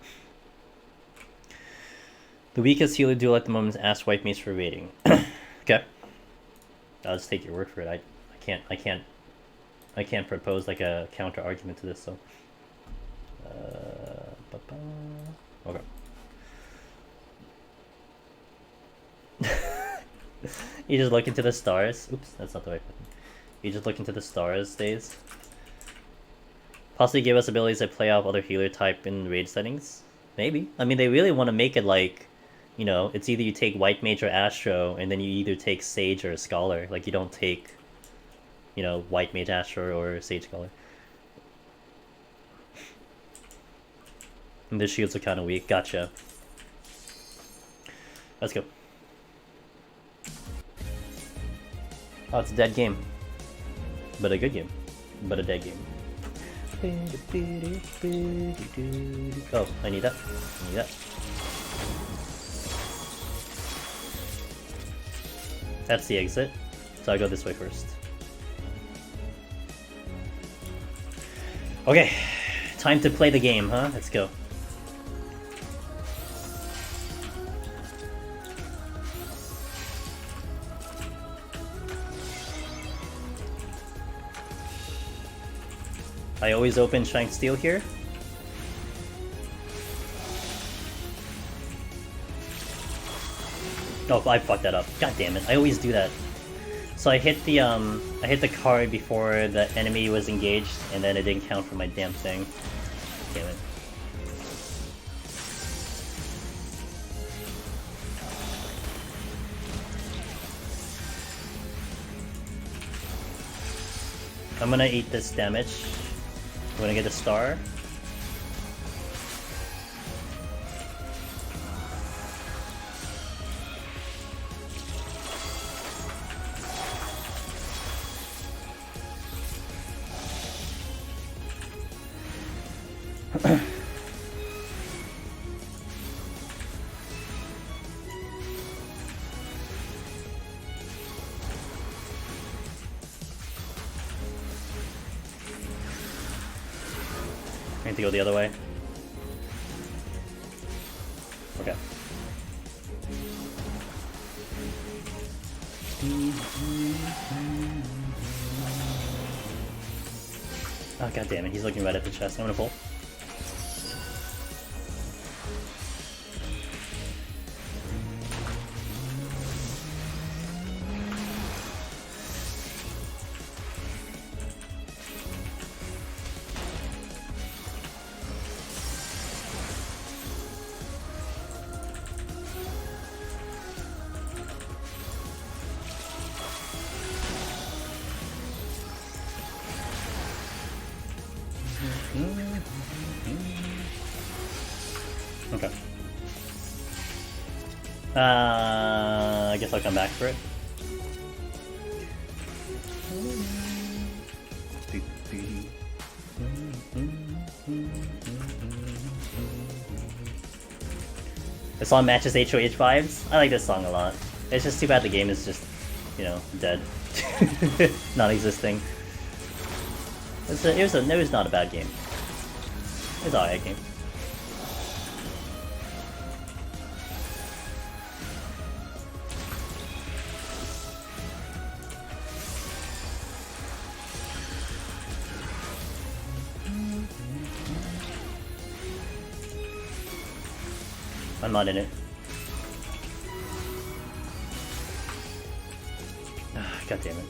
The weakest healer duel at the moment is Ask White Mace for rating. Okay. I'll just take your word for it. I can't propose like a counter argument to this, so. Okay. You just look into the stars. Oops, that's not the right button. You just look into the stars, days. Possibly give us abilities that play off other healer type in raid settings. Maybe. I mean, they really want to make it like, it's either you take White Mage or Astro, and then you either take Sage or Scholar. Like, you don't take, White Mage, Astro, or Sage Scholar. And the shields are kind of weak. Gotcha. Let's go. Oh, it's a dead game. But a good game. But a dead game. Oh, I need that. I need that. That's the exit. So I go this way first. Okay. Time to play the game, huh? Let's go. I always open Shank Steel here. Oh, I fucked that up. God damn it! I always do that. So I hit the card before the enemy was engaged, and then it didn't count for my damn thing. Damn it. I'm gonna eat this damage. I'm gonna get a star. I need to go the other way. Okay. Oh, god damn it, he's looking right at the chest. I'm gonna pull. Okay. I guess I'll come back for it. This song matches HoH vibes. I like this song a lot. It's just too bad the game is just, dead. Non-existing. It was not a bad game. It was an alright game. I'm not in it. God damn it.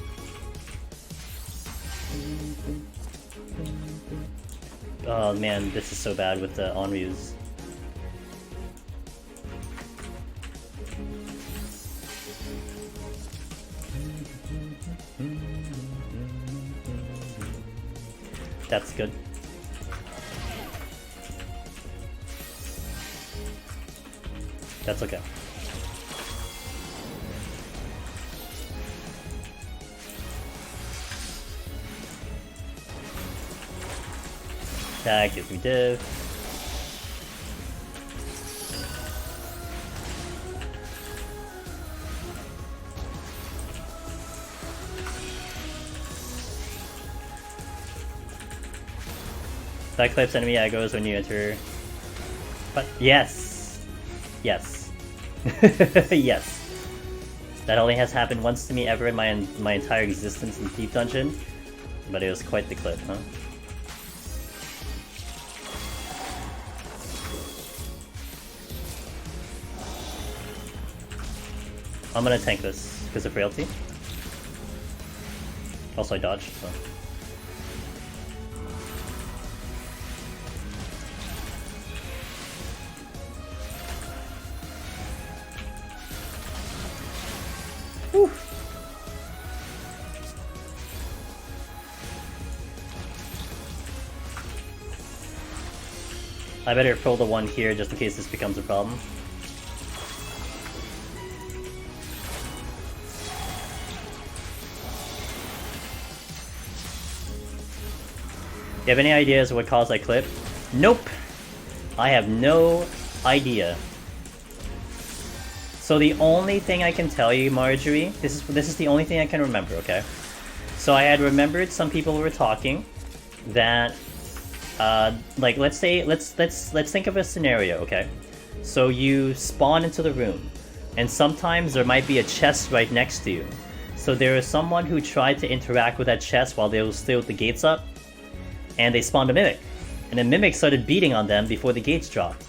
Oh man, this is so bad with the Onryus. That's good. That's okay. That gives me div. That clips enemy aggros when you enter. But yes! Yes. Yes. That only has happened once to me ever in my entire existence in Deep Dungeon. But it was quite the clip, huh? I'm gonna tank this because of frailty. Also I dodged, so. Whew. I better pull the one here just in case this becomes a problem. You have any ideas what caused that clip? Nope! I have no idea. So the only thing I can tell you, Marjorie, this is the only thing I can remember, okay? So I had remembered some people were talking that, like let's think of a scenario, okay? So you spawn into the room, and sometimes there might be a chest right next to you. So there is someone who tried to interact with that chest while they were still with the gates up, and they spawned a Mimic. And the Mimic started beating on them before the gates dropped.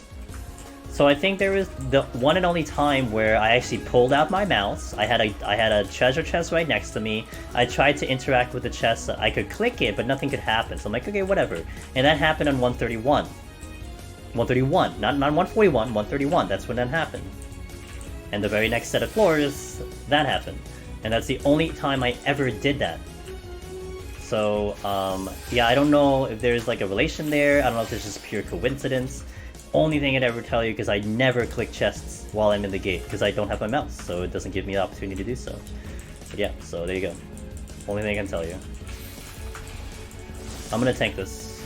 So I think there was the one and only time where I actually pulled out my mouse. I had a treasure chest right next to me. I tried to interact with the chest. I could click it, but nothing could happen. So I'm like, okay, whatever. And that happened on 131. 131, not 141, 131. That's when that happened. And the very next set of floors, that happened. And that's the only time I ever did that. So, yeah, I don't know if there's like a relation there. I don't know if it's just pure coincidence. Only thing I'd ever tell you, because I never click chests while I'm in the gate, because I don't have my mouse, so it doesn't give me the opportunity to do so. But yeah, so there you go. Only thing I can tell you. I'm gonna tank this.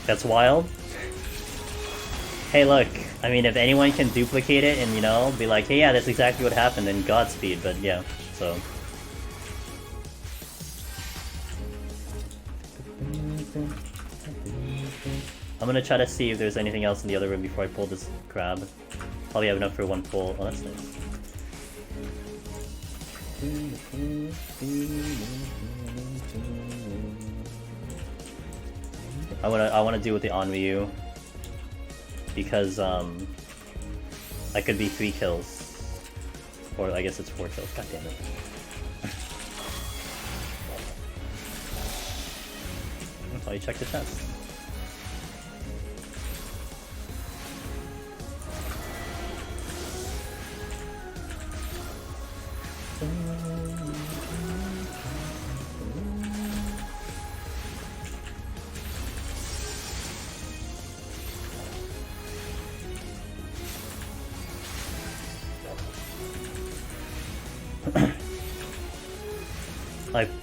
That's wild. Hey look, I mean if anyone can duplicate it and, you know, be like, hey yeah, that's exactly what happened, then Godspeed, but yeah, so. I'm gonna try to see if there's anything else in the other room before I pull this crab. Probably have enough for one pull. Oh, that's nice. I wanna do with the Onryu. Because, I could be 3 kills. Or I guess it's 4 kills. God damn it. That's how you check the chest.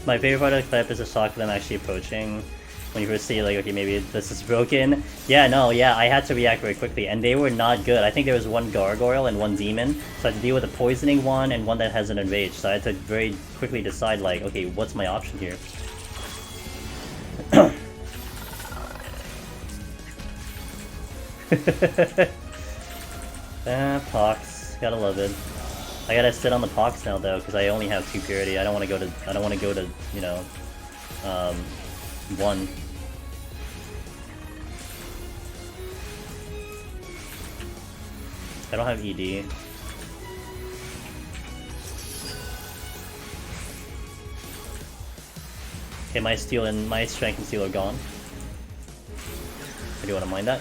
My favorite part of the clip is the shock of them actually approaching. When you first see, like, okay, maybe this is broken. Yeah, no, yeah, I had to react very quickly, and they were not good. I think there was one gargoyle and one demon, so I had to deal with a poisoning one and one that has an enrage. So I had to very quickly decide, like, okay, what's my option here? Pox. Gotta love it. I gotta sit on the Pox now though, because I only have 2 purity. I don't want to go to, you know, 1. I don't have ED. Okay, my steel and my strength and steel are gone. I do want to mind that.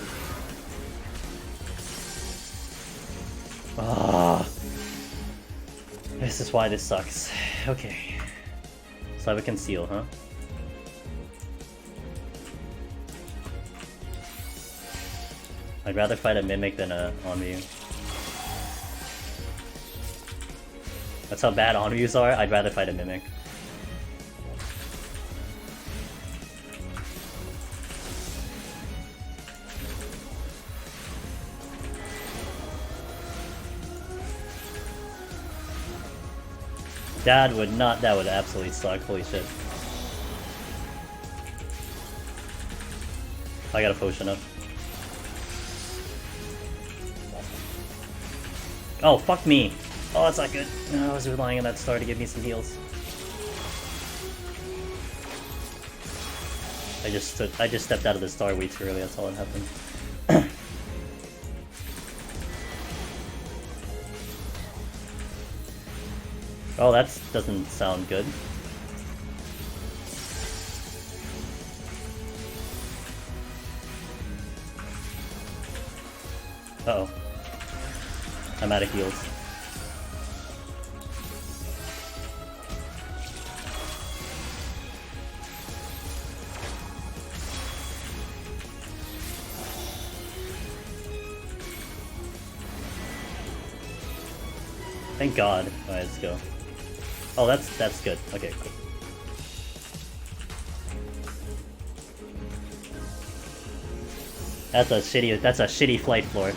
Ah, this is why this sucks. Okay, so I have a conceal, huh? I'd rather fight a mimic than a Onryu. That's how bad Onryus are. I'd rather fight a mimic. That would absolutely suck, holy shit. I got a potion up. Oh, fuck me. Oh, that's not good. No, I was relying on that star to give me some heals. I just stepped out of the star way too early, that's all that happened. Oh, that doesn't sound good. Uh-oh. I'm out of heals. Thank God. Alright, let's go. Oh, that's good. Okay, cool. That's a shitty flight floor.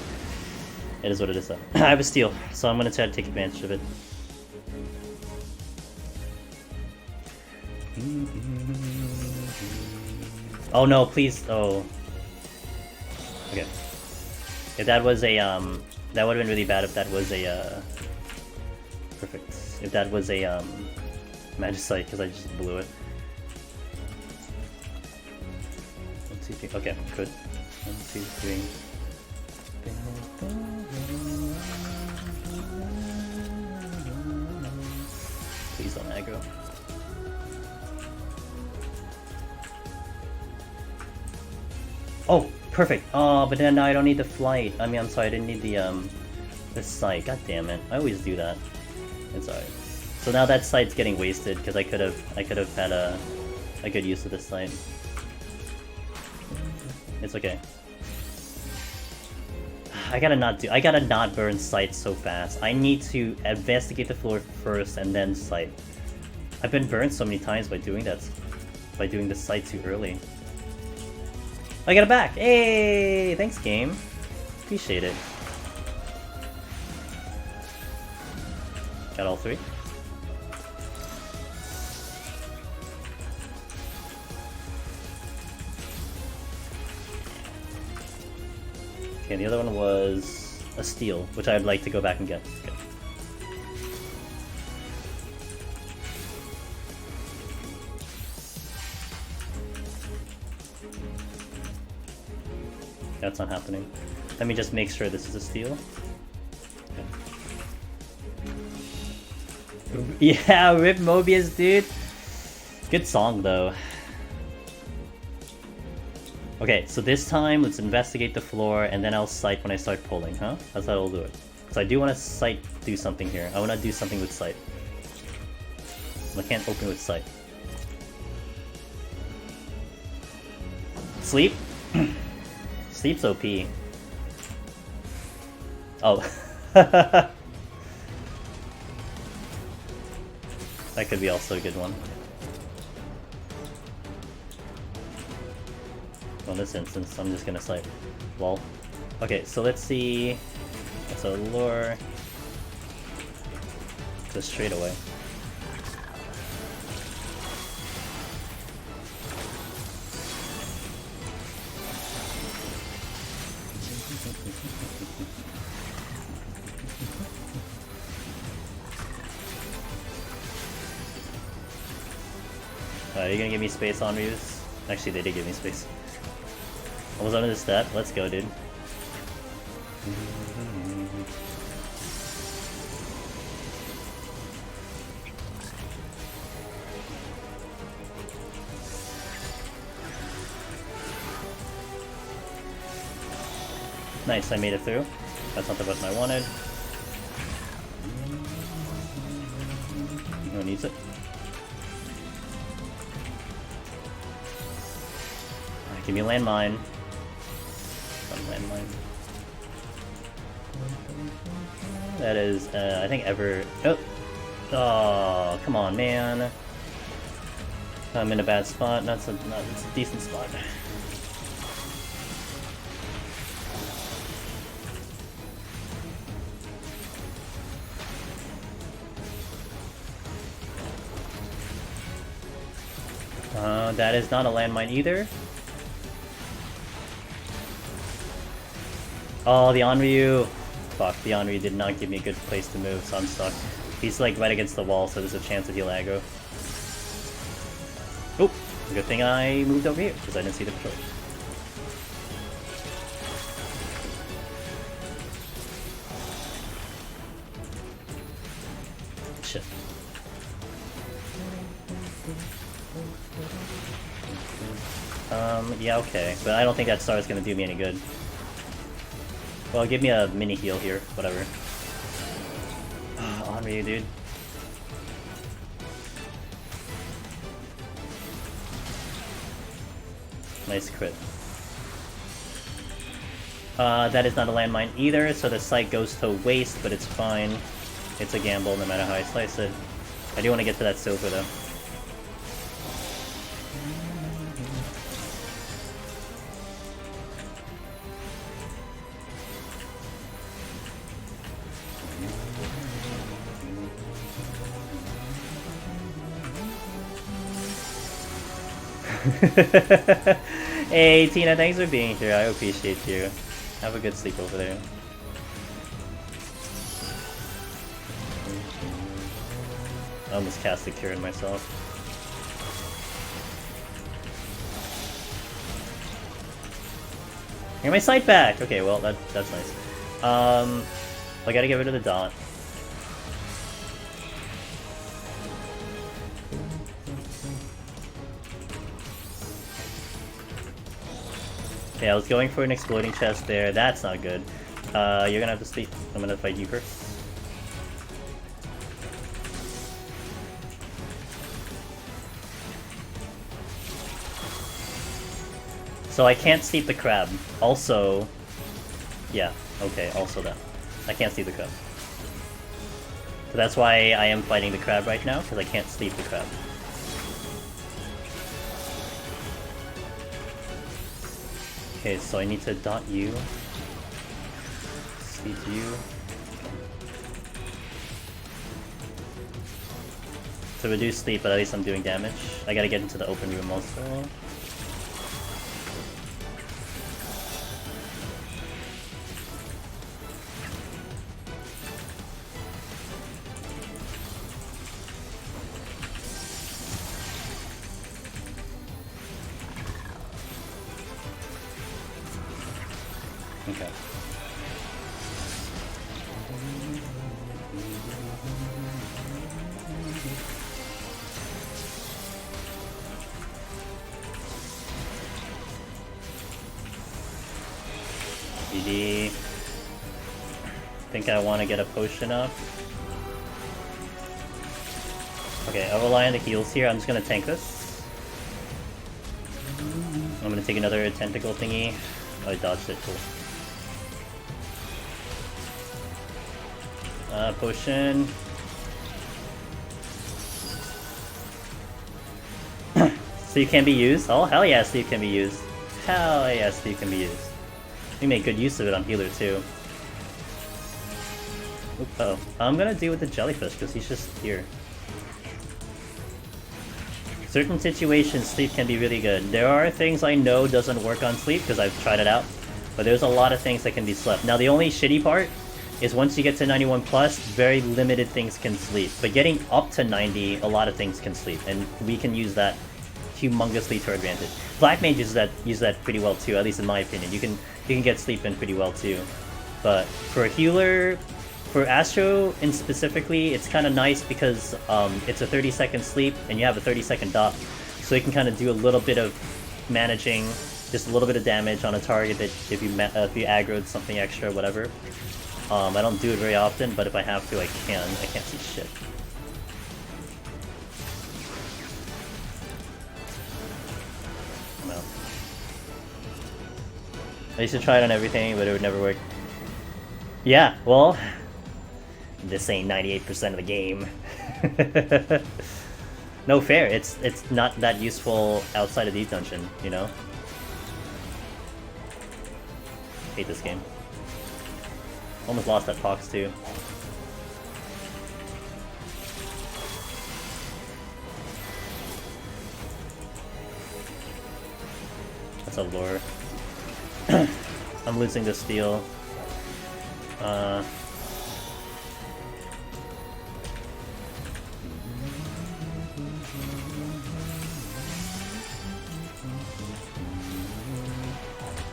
It is what it is though. I have a steal, so I'm gonna try to take advantage of it. Oh no, please. Oh. Okay. If that was a that would have been really bad if that was a perfect. If that was a Magicite, because I just blew it. 1, 2, 3. Okay, good. 1, 2, 3. Please don't aggro. Oh, perfect. Oh, but then I don't need the flight. I mean, I'm sorry, I didn't need the sight. God damn it! I always do that. It's alright. So now that sight's getting wasted because I could have had a good use of this sight. It's okay. I gotta not burn sight so fast. I need to investigate the floor first and then sight. I've been burned so many times by doing that, by doing the sight too early. I got it back! Hey! Thanks, game. Appreciate it. Got all 3. Okay, the other one was a steal, which I'd like to go back and get. Okay. That's not happening. Let me just make sure this is a steal. Okay. Yeah, rip Mobius, dude! Good song, though. Okay, so this time, let's investigate the floor, and then I'll sight when I start pulling, huh? That's how I'll do it. So I do want to sight do something here. I want to do something with sight. I can't open with sight. Sleep? Sleep's OP. Oh. That could be also a good one. Well, in this instance, I'm just gonna sight. Lol. Okay, so let's see. So lure. Just straight away. Are you gonna give me space on reviews? Actually, they did give me space. I was under the step. Let's go, dude. Nice, I made it through. That's not the button I wanted. No one needs it. Alright, give me a landmine. Landmine. That is, I think ever. Oh, come on, man. I'm in a bad spot. It's a decent spot. That is not a landmine either. Oh, the Onryu. Fuck, the Onryu did not give me a good place to move, so I'm stuck. He's like right against the wall, so there's a chance that he'll aggro. Oh, good thing I moved over here, because I didn't see the patrol. Shit. Yeah, okay. But I don't think that star is gonna do me any good. Well, give me a mini heal here, whatever. Onryu, dude. Nice crit. That is not a landmine either, so the sight goes to waste, but it's fine. It's a gamble no matter how I slice it. I do want to get to that silver though. Hey Tina, thanks for being here. I appreciate you. Have a good sleep over there. I almost cast a cure in myself. Get my sight back! Okay, well that's nice. I gotta get rid of the dot. Okay, I was going for an exploding chest there. That's not good. You're gonna have to sleep. I'm gonna fight you first. So I can't steep the crab. Also... Yeah, okay, also that. I can't steep the crab. So that's why I am fighting the crab right now, because I can't steep the crab. Okay, so I need to dot you. Sleep you. To reduce sleep, but at least I'm doing damage. I gotta get into the open room also. Okay. BD. Think I want to get a potion up. Okay, I'll rely on the heals here. I'm just gonna tank this. I'm gonna take another tentacle thingy. Oh, I dodged it, cool. Potion. Sleep can be used? Oh, hell yeah, sleep can be used. Hell yeah, sleep can be used. We make good use of it on healer too. Oop, uh-oh. I'm gonna deal with the jellyfish because he's just here. Certain situations, sleep can be really good. There are things I know doesn't work on sleep because I've tried it out, but there's a lot of things that can be slept. Now the only shitty part is once you get to 91 plus, very limited things can sleep. But getting up to 90, a lot of things can sleep, and we can use that humongously to our advantage. Black Mage uses that pretty well too, at least in my opinion. You can get sleep in pretty well too. But for a healer, for Astro in specifically, it's kind of nice because it's a 30-second sleep and you have a 30-second dot, so you can kind of do a little bit of managing, just a little bit of damage on a target that if you aggroed something extra, whatever. I don't do it very often, but if I have to, I can. I can't see shit. No. I used to try it on everything, but it would never work. Yeah, well, this ain't 98% of the game. No, fair. It's not that useful outside of the dungeon, you know? Hate this game. Almost lost that Fox too. That's a lure. I'm losing the steal.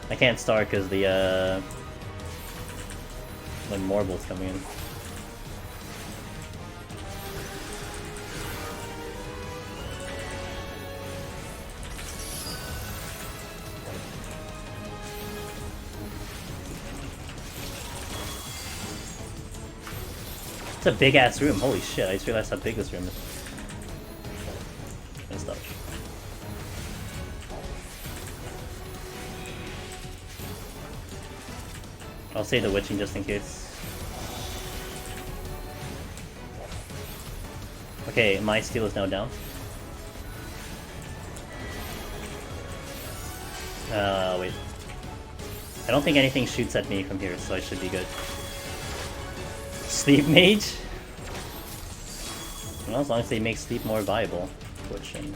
I can't start because the like Morble's coming in. It's a big ass room, holy shit, I just realized how big this room is. And stuff. I'll say the witching just in case. Okay, my steal is now down. Wait. I don't think anything shoots at me from here, so I should be good. Sleep Mage? Well, as long as they make sleep more viable. Fortune.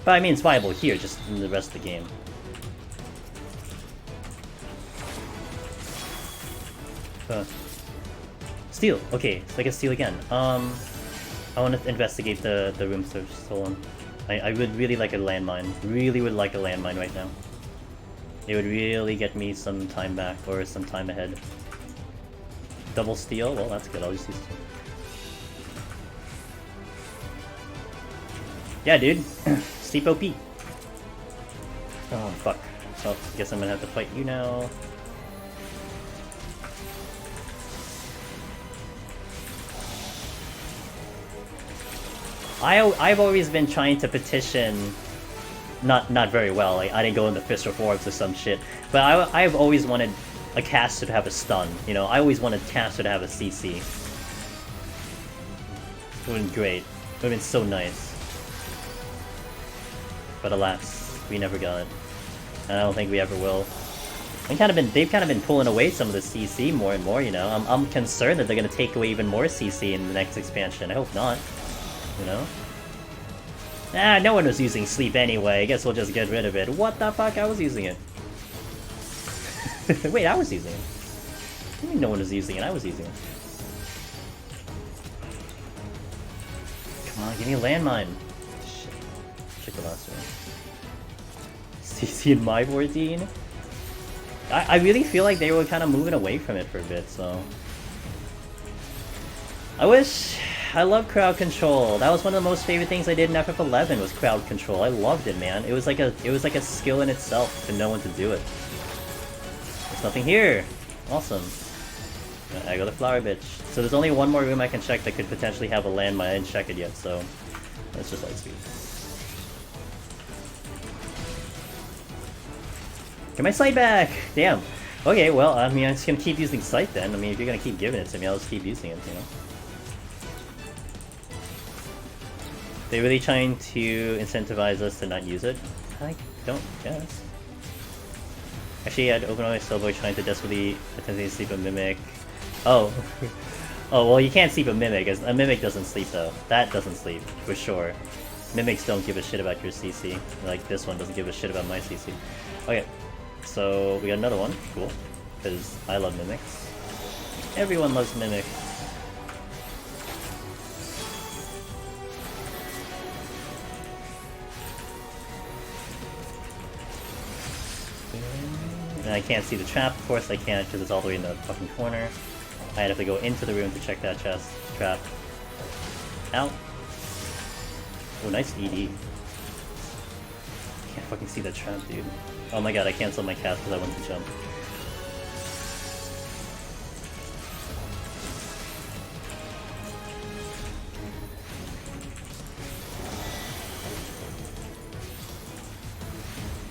But I mean, it's viable here, just in the rest of the game. Steal! Okay, so I can steal again. I want to investigate the room search stolen. I would really like a landmine. Really would like a landmine right now. It would really get me some time back, or some time ahead. Double steal? Well, that's good. I'll just use two. Yeah, dude. Sleep OP. Oh, fuck. So I guess I'm gonna have to fight you now. I've always been trying to petition, not very well, like I didn't go into Fist of Orbs or some shit, but I've always wanted a caster to have a stun, you know, I always wanted caster to have a CC. It would have been great, it would have been so nice. But alas, we never got it, and I don't think we ever will. They've kind of been pulling away some of the CC more and more, you know, I'm concerned that they're gonna take away even more CC in the next expansion, I hope not. You know? Ah, no one was using sleep anyway. I guess we'll just get rid of it. What the fuck? I was using it. Wait, I was using it. What do you mean no one was using it? I was using it. Come on, give me a landmine. Shit. Check the last one. CC in my 14? I really feel like they were kind of moving away from it for a bit, so... I love crowd control. That was one of the most favorite things I did in FF11 was crowd control. I loved it, man. It was like a skill in itself to know when to do it. There's nothing here. Awesome. I got the flower bitch. So there's only one more room I can check that could potentially have a landmine. I didn't check it yet, so let's just light speed. Get my sight back! Damn. Okay, well, I mean, I'm just gonna keep using sight then. I mean, if you're gonna keep giving it to me, I'll just keep using it, you know? They're really trying to incentivize us to not use it? I don't guess. Actually, I'd open my Soulboy trying to desperately attempt to sleep a Mimic. Oh. Oh, well, you can't sleep a Mimic. A Mimic doesn't sleep, though. That doesn't sleep, for sure. Mimics don't give a shit about your CC. Like, this one doesn't give a shit about my CC. Okay, so we got another one. Cool. Because I love Mimics. Everyone loves Mimics. And I can't see the trap, of course I can't, because it's all the way in the fucking corner. I'd have to go into the room to check that chest. Trap. Out. Oh, nice ED. Can't fucking see that trap, dude. Oh my god, I canceled my cast because I went to jump.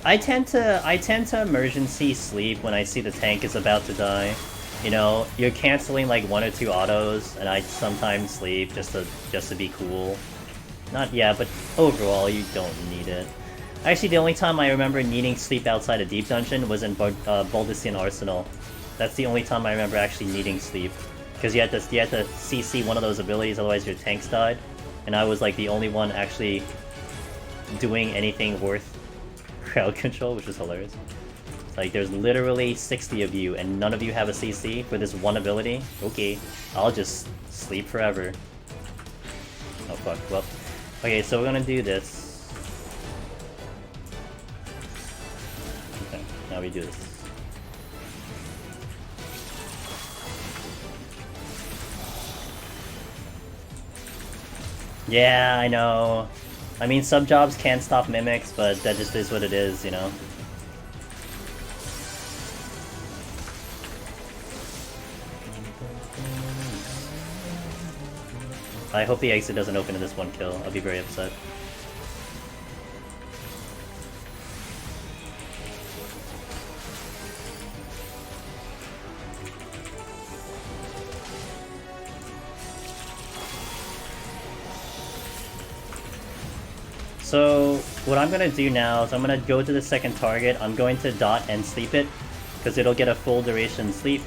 I tend to emergency sleep when I see the tank is about to die. You know, you're canceling like 1 or 2 autos, and I sometimes sleep just to be cool. Not yeah, but overall you don't need it. Actually, the only time I remember needing sleep outside a deep dungeon was in Baldician Arsenal. That's the only time I remember actually needing sleep, because you had to CC one of those abilities, otherwise your tanks died, and I was like the only one actually doing anything worth crowd control, which is hilarious. It's like there's literally 60 of you and none of you have a CC for this one ability. Okay, I'll just sleep forever. Oh fuck, well. Okay, so we're gonna do this. Okay, now we do this. Yeah, I know. I mean, sub-jobs can't stop mimics, but that just is what it is, you know? I hope the exit doesn't open in this one kill. I'll be very upset. So, what I'm gonna do now is I'm gonna go to the second target, I'm going to dot and sleep it, because it'll get a full duration sleep,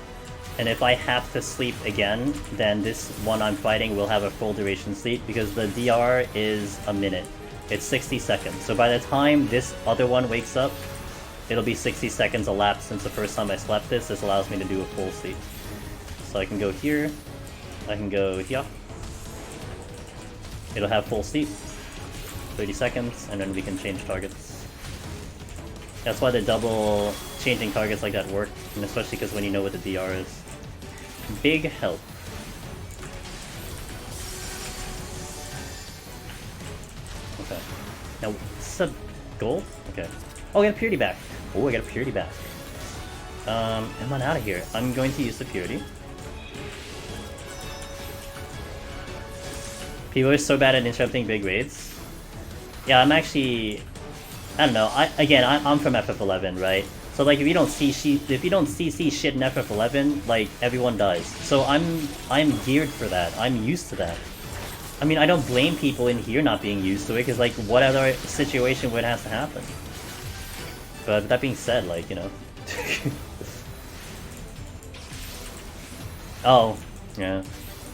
and if I have to sleep again, then this one I'm fighting will have a full duration sleep, because the DR is a minute. It's 60 seconds, so by the time this other one wakes up, it'll be 60 seconds elapsed since the first time I slept this. This allows me to do a full sleep. So I can go here, I can go here, it'll have full sleep. 30 seconds, and then we can change targets. That's why the double changing targets like that work, and especially because when you know what the DR is. Big help. Okay. Now, what's the gold? Okay. Oh, I got a purity back. Oh, I got a purity back. I'm on out of here. I'm going to use the purity. People are so bad at interrupting big raids. Yeah, I'm actually, I don't know. I'm from FF11, right? So like, if you don't CC shit in FF11, like everyone dies. So I'm geared for that. I'm used to that. I mean, I don't blame people in here not being used to it, because like, what other situation would have to happen? But that being said, like, you know. Oh, yeah.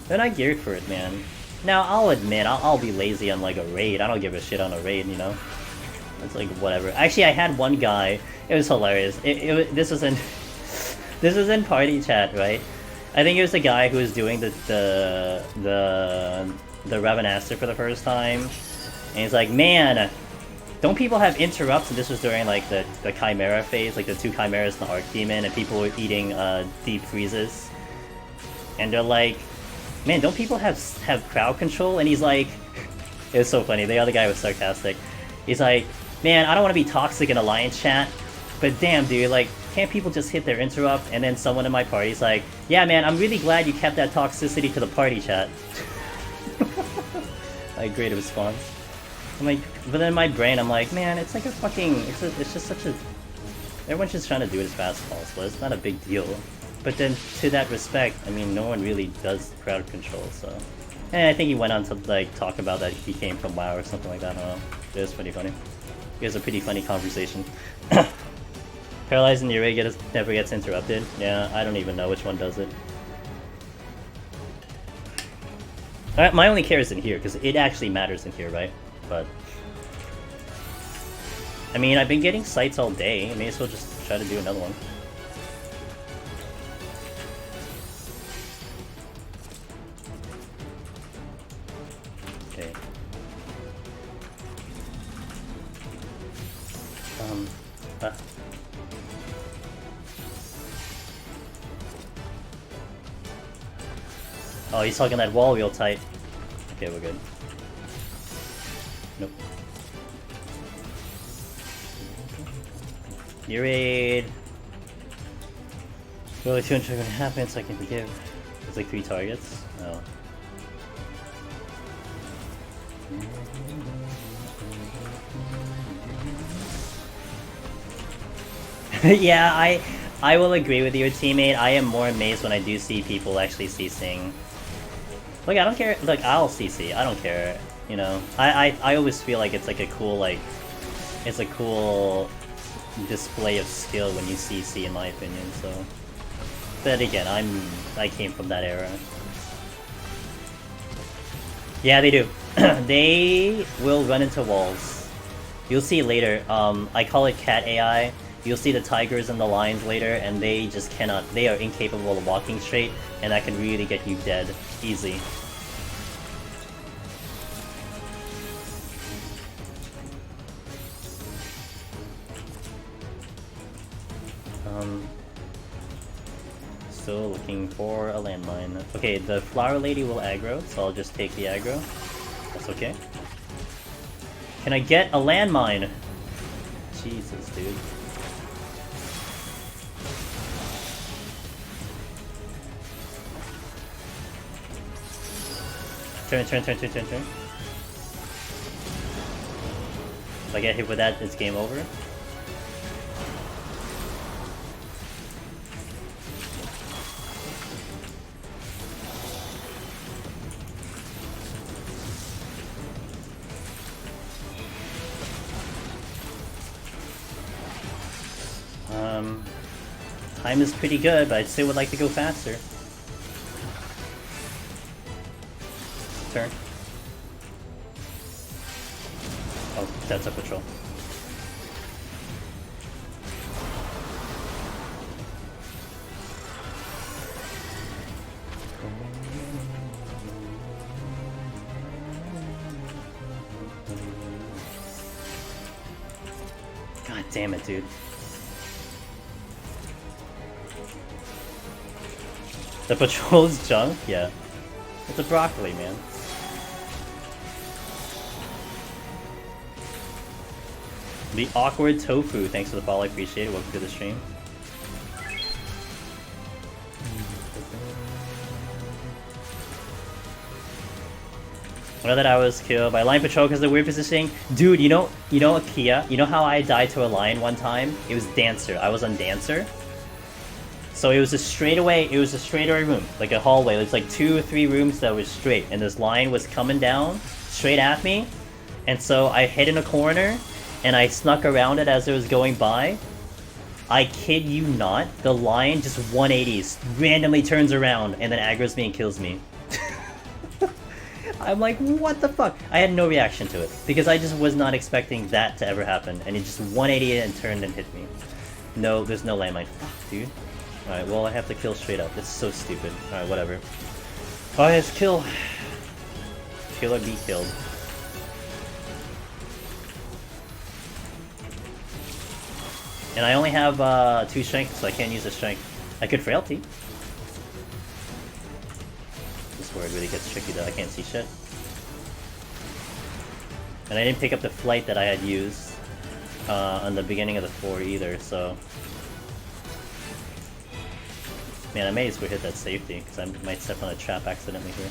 They're not geared for it, man. Now, I'll admit, I'll be lazy on, like, a raid. I don't give a shit on a raid, you know? It's like, whatever. Actually, I had one guy, it was hilarious. This was in party chat, right? I think it was the guy who was doing the Ravenaster for the first time. And he's like, man, don't people have interrupts? And this was during, like, the Chimera phase, like, the 2 Chimeras and the Archdemon, and people were eating, deep freezes. And they're like, man, don't people have crowd control? And he's like, it was so funny, the other guy was sarcastic. He's like, man, I don't want to be toxic in Alliance chat, but damn, dude, like, can't people just hit their interrupt? And then someone in my party's like, yeah, man, I'm really glad you kept that toxicity to the party chat. Like, great response. I'm like, but then in my brain, I'm like, man, it's like a fucking, it's just such a, everyone's just trying to do it as fast as possible. It's not a big deal. But then, to that respect, I mean, no one really does crowd control, so... And I think he went on to, like, talk about that he came from WoW or something like that, I don't know. It was pretty funny. It was a pretty funny conversation. Paralyzing the array never gets interrupted. Yeah, I don't even know which one does it. Alright, my only care is in here, because it actually matters in here, right? But... I mean, I've been getting sights all day, I may as well just try to do another one. Oh, he's hugging that wall real tight. Okay, we're good. Nope. Your raid. Really 200 gonna happen, so I can forgive. It's like 3 targets. Oh. Yeah, I will agree with your teammate. I am more amazed when I do see people actually CCing. Look, I don't care. Look, I'll CC. I don't care. You know, I always feel like it's like a cool it's a cool display of skill when you CC, in my opinion. So, but again, I came from that era. Yeah, they do. They will run into walls. You'll see later. I call it cat AI. You'll see the tigers and the lions later, and they just cannot. They are incapable of walking straight, and that can really get you dead easy. Still looking for a landmine. Okay, the flower lady will aggro, so I'll just take the aggro. That's okay. Can I get a landmine? Jesus, dude. Turn. If I get hit with that, it's game over. Time is pretty good, but I still would like to go faster. Turn. Oh, that's a patrol. God damn it, dude. The patrol's junk? Yeah. It's a broccoli, man. The awkward tofu. Thanks for the follow, I appreciate it. Welcome to the stream. I know that I was killed by Lion Patrol because of the weird positioning. Dude, you know Akia? You know how I died to a lion one time? It was Dancer. I was on Dancer. So it was a straightaway room, like a hallway. There's like 2 or 3 rooms that were straight, and this lion was coming down straight at me, and so I hid in a corner, and I snuck around it as it was going by. I kid you not, the lion just 180s, randomly turns around, and then aggro's me and kills me. I'm like, what the fuck? I had no reaction to it, because I just was not expecting that to ever happen, and it just 180 and turned and hit me. No, there's no landmine. Fuck, dude. Alright, well, I have to kill straight up. It's so stupid. Alright, whatever. Alright, let's kill. Kill or be killed. And I only have 2 strength, so I can't use the strength. I could frailty. This is where it really gets tricky, though. I can't see shit. And I didn't pick up the flight that I had used on the beginning of the floor either, so... Man, I may as well hit that safety, because I might step on a trap accidentally here.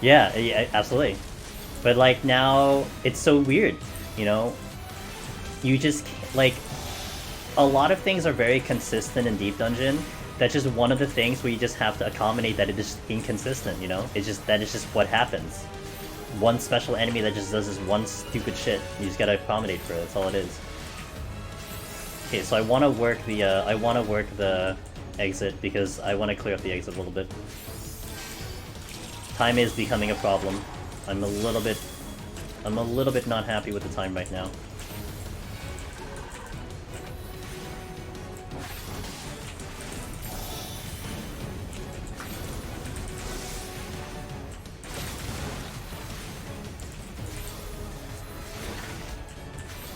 Yeah, absolutely. But like now, it's so weird, you know? You just, like, a lot of things are very consistent in Deep Dungeon. That's just one of the things where you just have to accommodate that it is inconsistent, you know? It's just, that is just what happens. One special enemy that just does this one stupid shit. You just gotta accommodate for it, that's all it is. Okay, so I wanna work the, exit because I wanna clear up the exit a little bit. Time is becoming a problem. I'm a little bit not happy with the time right now.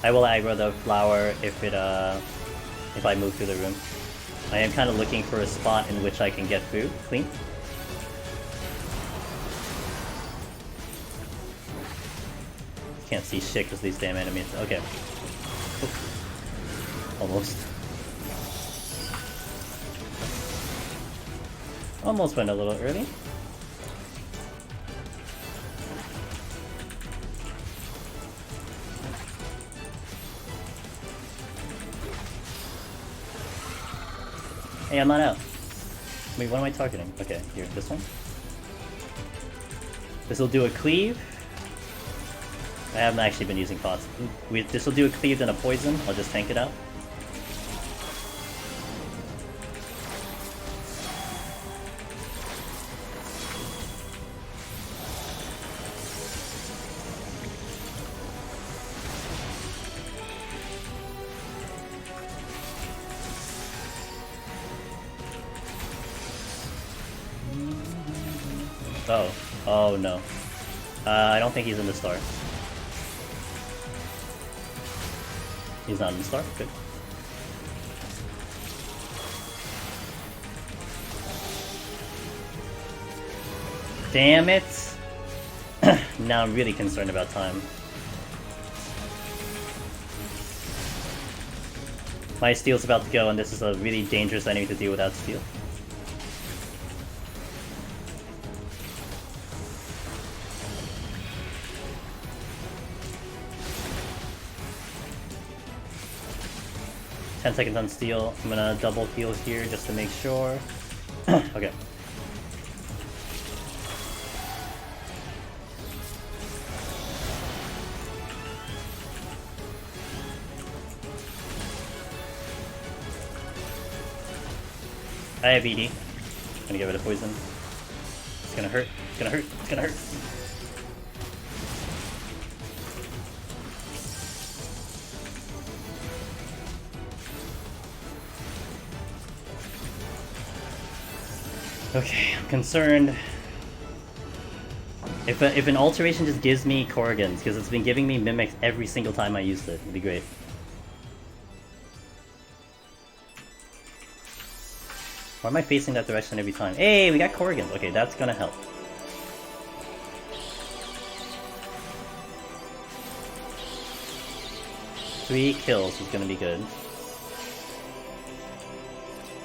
I will aggro the flower if I move through the room. I am kind of looking for a spot in which I can get through clean. Can't see shit because these damn enemies. Okay. Almost. Almost went a little early. Hey, I'm not out. Wait, what am I targeting? Okay, here, this one. This will do a cleave. I haven't actually been using pots. This will do a cleave and a poison. I'll just tank it out. Oh. Oh no. I don't think he's in the star. He's not in the star? Good. Damn it! Now I'm really concerned about time. My steel's about to go, and this is a really dangerous enemy to deal without steel. Seconds on steel. I'm gonna double heal here just to make sure. Okay. I have ED. Gonna get rid of poison. It's gonna hurt. It's gonna hurt. It's gonna hurt. Okay, I'm concerned. If an alteration just gives me Corrigans, because it's been giving me mimics every single time I used it, it'd be great. Why am I facing that direction every time? Hey, we got Corrigans. Okay, that's gonna help. Three kills is gonna be good.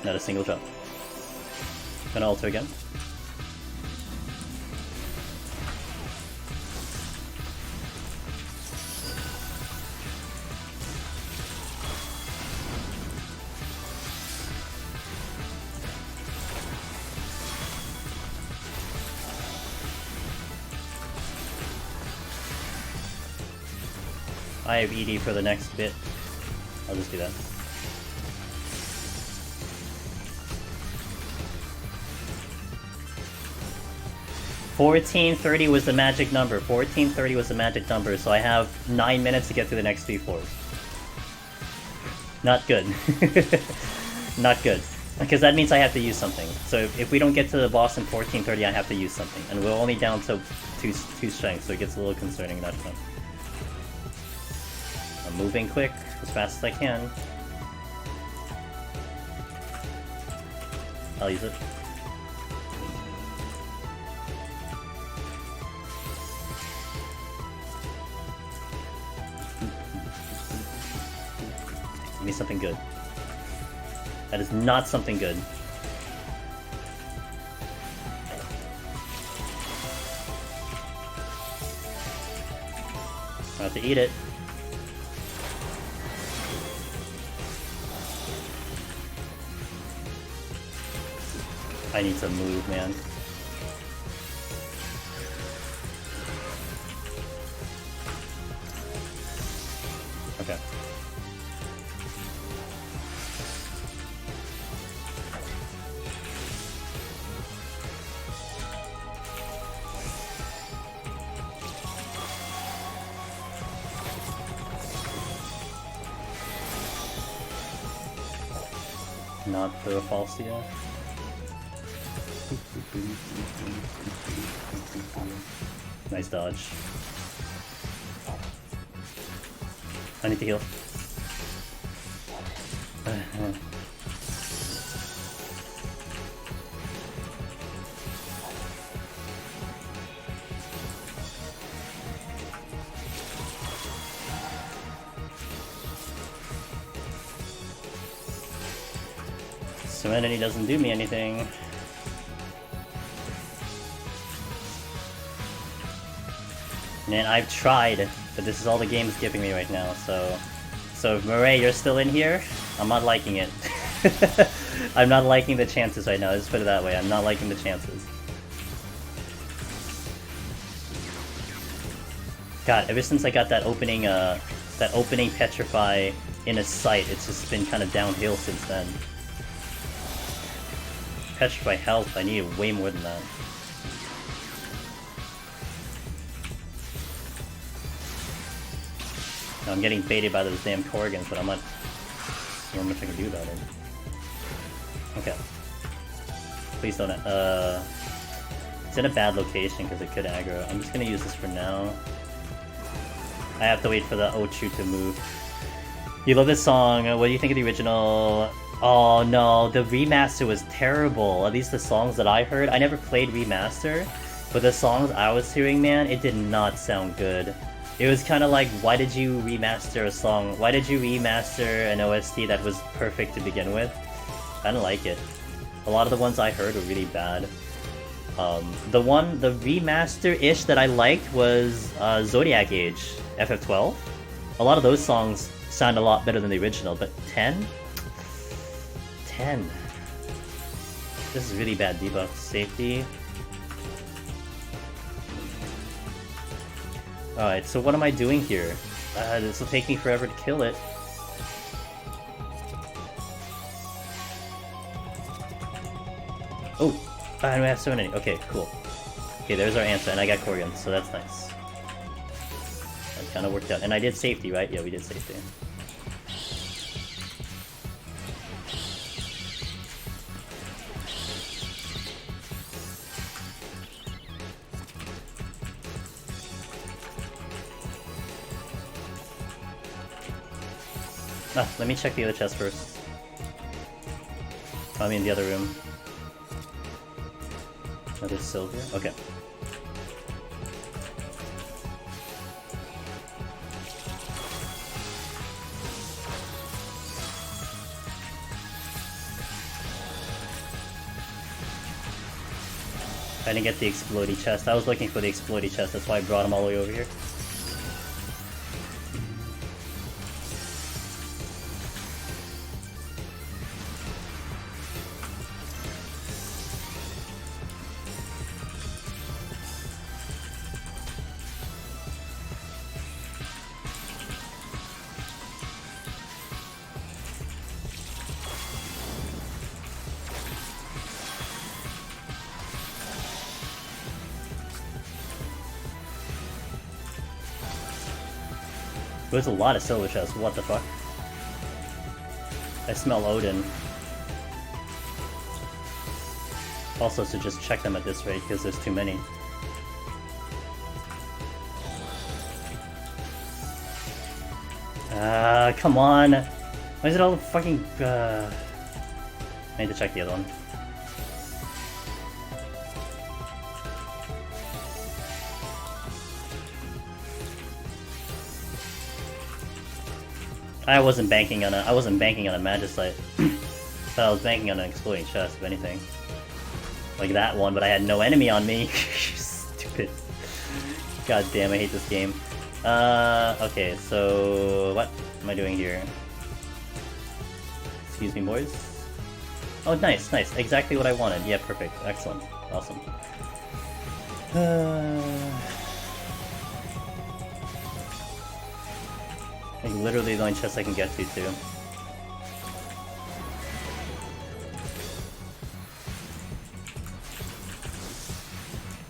Not a single drop. Gonna alter again. I have ED for the next bit. I'll just do that. $14.30 was the magic number. 14.30 was the magic number, so I have 9 minutes to get through the next 3 floors. Not good. Not good. Because that means I have to use something. So if we don't get to the boss in 14.30, I have to use something. And we're only down to two strength, so it gets a little concerning that time. I'm moving quick, as fast as I can. I'll use it. Give me something good. That is not something good. I have to eat it. I need to move, man. Okay. not throw a Falsia. Nice dodge. I need to heal. Serenity doesn't do me anything. Man, I've tried, but this is all the game's giving me right now, so if Murray, you're still in here, I'm not liking it. I'm not liking the chances right now, let's put it that way, I'm not liking the chances. God, ever since I got that opening Petrify in a sight, it's just been kind of downhill since then. Petrify health, I needed way more than that. Now I'm getting baited by those damn Corrigans, but I'm not sure much I can do about it. Okay. Please don't, it's in a bad location because it could aggro. I'm just gonna use this for now. I have to wait for the Ochu to move. You love this song, what do you think of the original? Oh no, the remaster was terrible. At least the songs that I heard. I never played remaster, but the songs I was hearing, man, it did not sound good. It was kind of like, why did you remaster a song? Why did you remaster an OST that was perfect to begin with? I didn't like it. A lot of the ones I heard were really bad. The remaster-ish that I liked was Zodiac Age, FF12. A lot of those songs sound a lot better than the original, but 10? 10. This is really bad debuff. Safety. Alright, so what am I doing here? This will take me forever to kill it. Oh! I don't have so many. Okay, cool. Okay, there's our answer, and I got Corrigan, so that's nice. That kind of worked out. And I did safety, right? Yeah, we did safety. Ah, let me check the other chest first. I mean the other room. Another silver? Okay. I didn't get the explodey chest. I was looking for the explodey chest, that's why I brought him all the way over here. There's a lot of silver chests, what the fuck? I smell Odin. Also, so just check them at this rate, because there's too many. Come on! Why is it all fucking, I need to check the other one. I wasn't banking on a Magicite. But I was banking on an exploding chest, if anything. Like that one, but I had no enemy on me. Stupid. God damn, I hate this game. Okay, so what am I doing here? Excuse me, boys. Oh, nice, nice. Exactly what I wanted. Yeah, perfect. Excellent. Awesome. Like literally the only chest I can get to, too.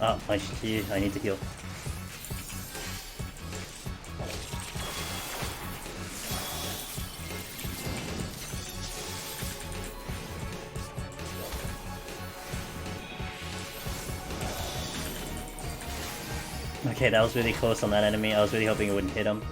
Oh, I need to heal. Okay, that was really close on that enemy. I was really hoping it wouldn't hit him.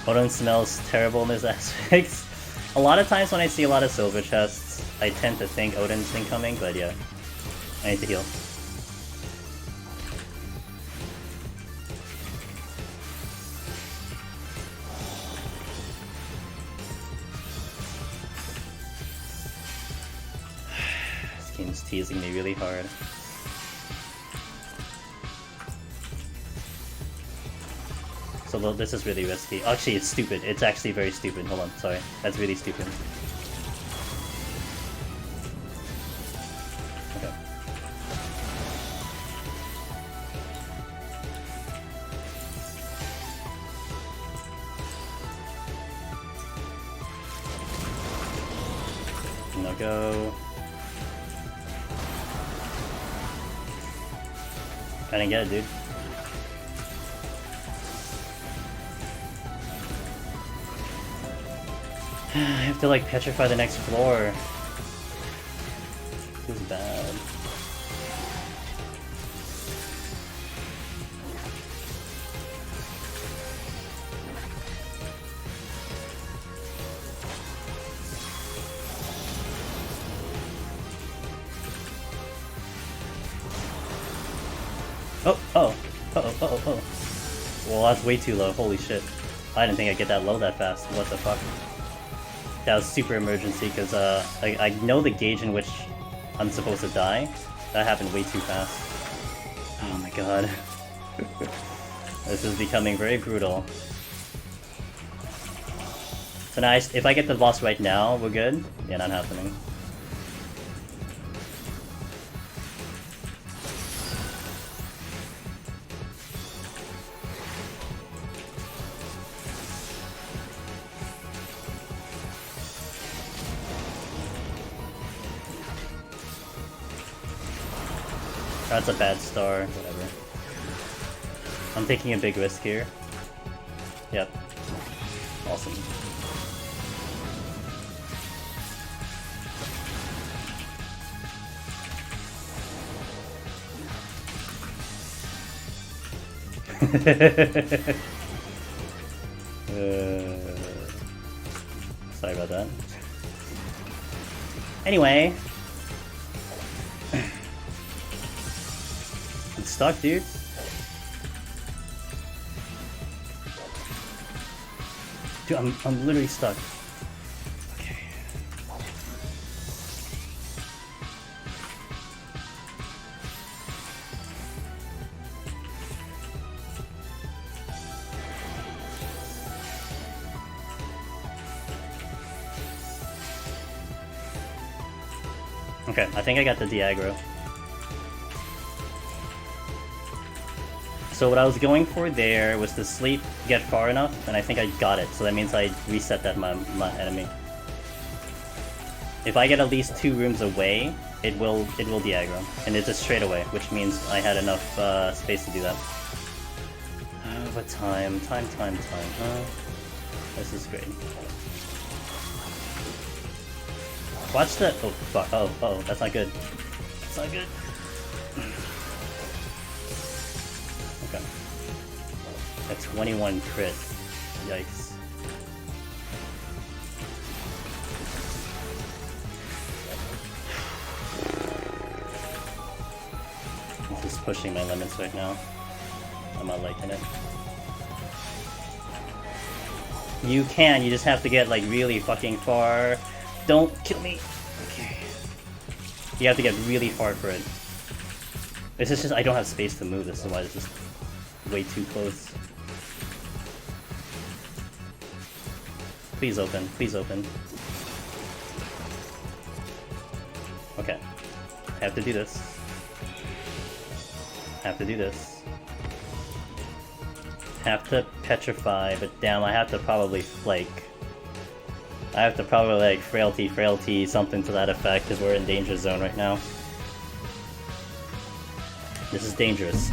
Odin smells terrible in this aspect. A lot of times when I see a lot of silver chests, I tend to think Odin's incoming, but yeah. I need to heal. This game's teasing me really hard. So this is really risky. Actually, it's stupid. It's actually very stupid. Hold on, sorry. That's really stupid. Okay. Now go. I didn't get it, dude. I have to like petrify the next floor. This is bad. Oh. Well, that's way too low. Holy shit. I didn't think I'd get that low that fast. What the fuck? That was super emergency because I know the gauge in which I'm supposed to die. That happened way too fast. Oh my god. This is becoming very brutal. So now if I get the boss right now, we're good? Yeah, not happening. That's a bad star, whatever. I'm taking a big risk here. Yep. Awesome. Sorry about that. Anyway. It's stuck, dude. Dude, I'm literally stuck. Okay. Okay, I think I got the Diagro. So what I was going for there was to sleep, get far enough, and I think I got it. So that means I reset that my enemy. If I get at least 2 rooms away, it will Diagram, and it's a straight away, which means I had enough space to do that. But time. This is great. Watch the. Oh fuck! Oh, that's not good. That's not good. Okay. A 21 crit. Yikes. This is pushing my limits right now. I'm not liking it. You can, you just have to get like really fucking far. Don't kill me. Okay. You have to get really far for it. This is just, I don't have space to move, this is why it's just way too close. Please open, please open. Okay. I have to do this. Have to do this. Have to petrify, but damn, I have to probably flake. I have to probably like frailty, something to that effect, because we're in danger zone right now. This is dangerous.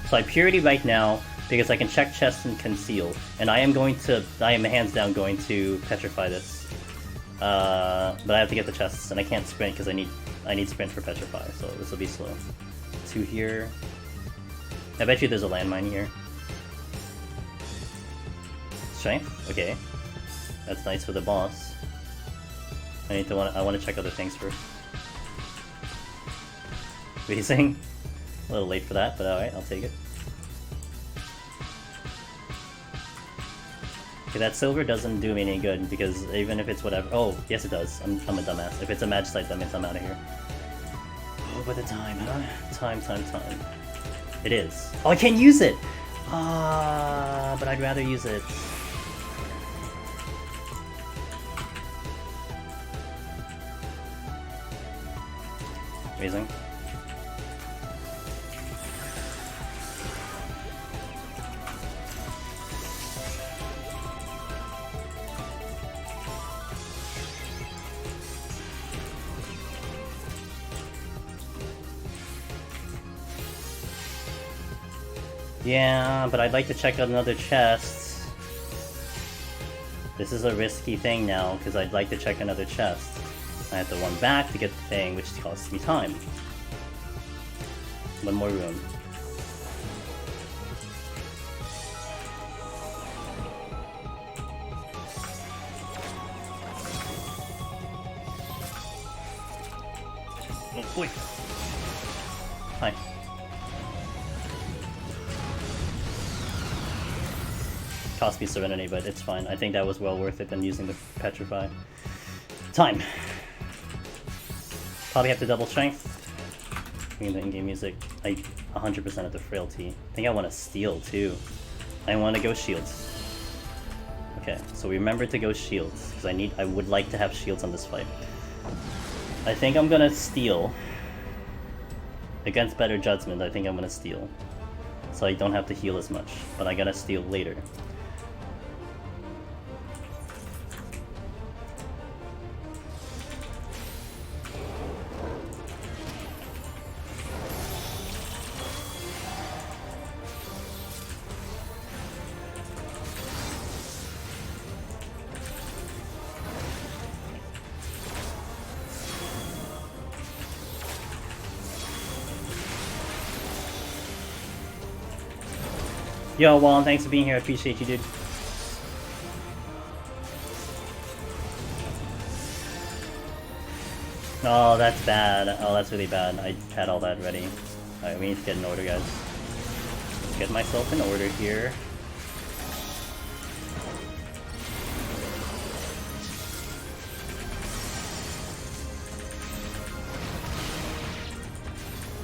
So I purity right now because I can check chests and conceal, and I am hands down going to petrify this. But I have to get the chests, and I can't sprint because I need sprint for petrify, so this will be slow. 2 here. I bet you there's a landmine here. Strength? Okay. That's nice for the boss. I want to check other things first. Racing? A little late for that, but alright, I'll take it. Okay, that silver doesn't do me any good, because even if it's whatever... Oh, yes it does. I'm a dumbass. If it's a match site, that means I'm out of here. Oh, but the time, huh? Time. It is. Oh, I can't use it! But I'd rather use it. Amazing. Yeah, but I'd like to check out another chest. This is a risky thing now, because I'd like to check another chest. I have to run back to get the thing, which costs me time. One more room. Oh boy. Hi. Cost me Serenity, but it's fine. I think that was well worth it than using the Petrify. Time! Probably have to double strength. In the in-game music, I 100% of the frailty. I think I want to steal too. I want to go shields. Okay, so remember to go shields, because I would like to have shields on this fight. I think I'm gonna steal. Against better judgment, I think I'm gonna steal. So I don't have to heal as much, but I gotta steal later. Yo, Wallen, thanks for being here. I appreciate you, dude. Oh, that's bad. Oh, that's really bad. I had all that ready. Alright, we need to get in order, guys. Let's get myself in order here.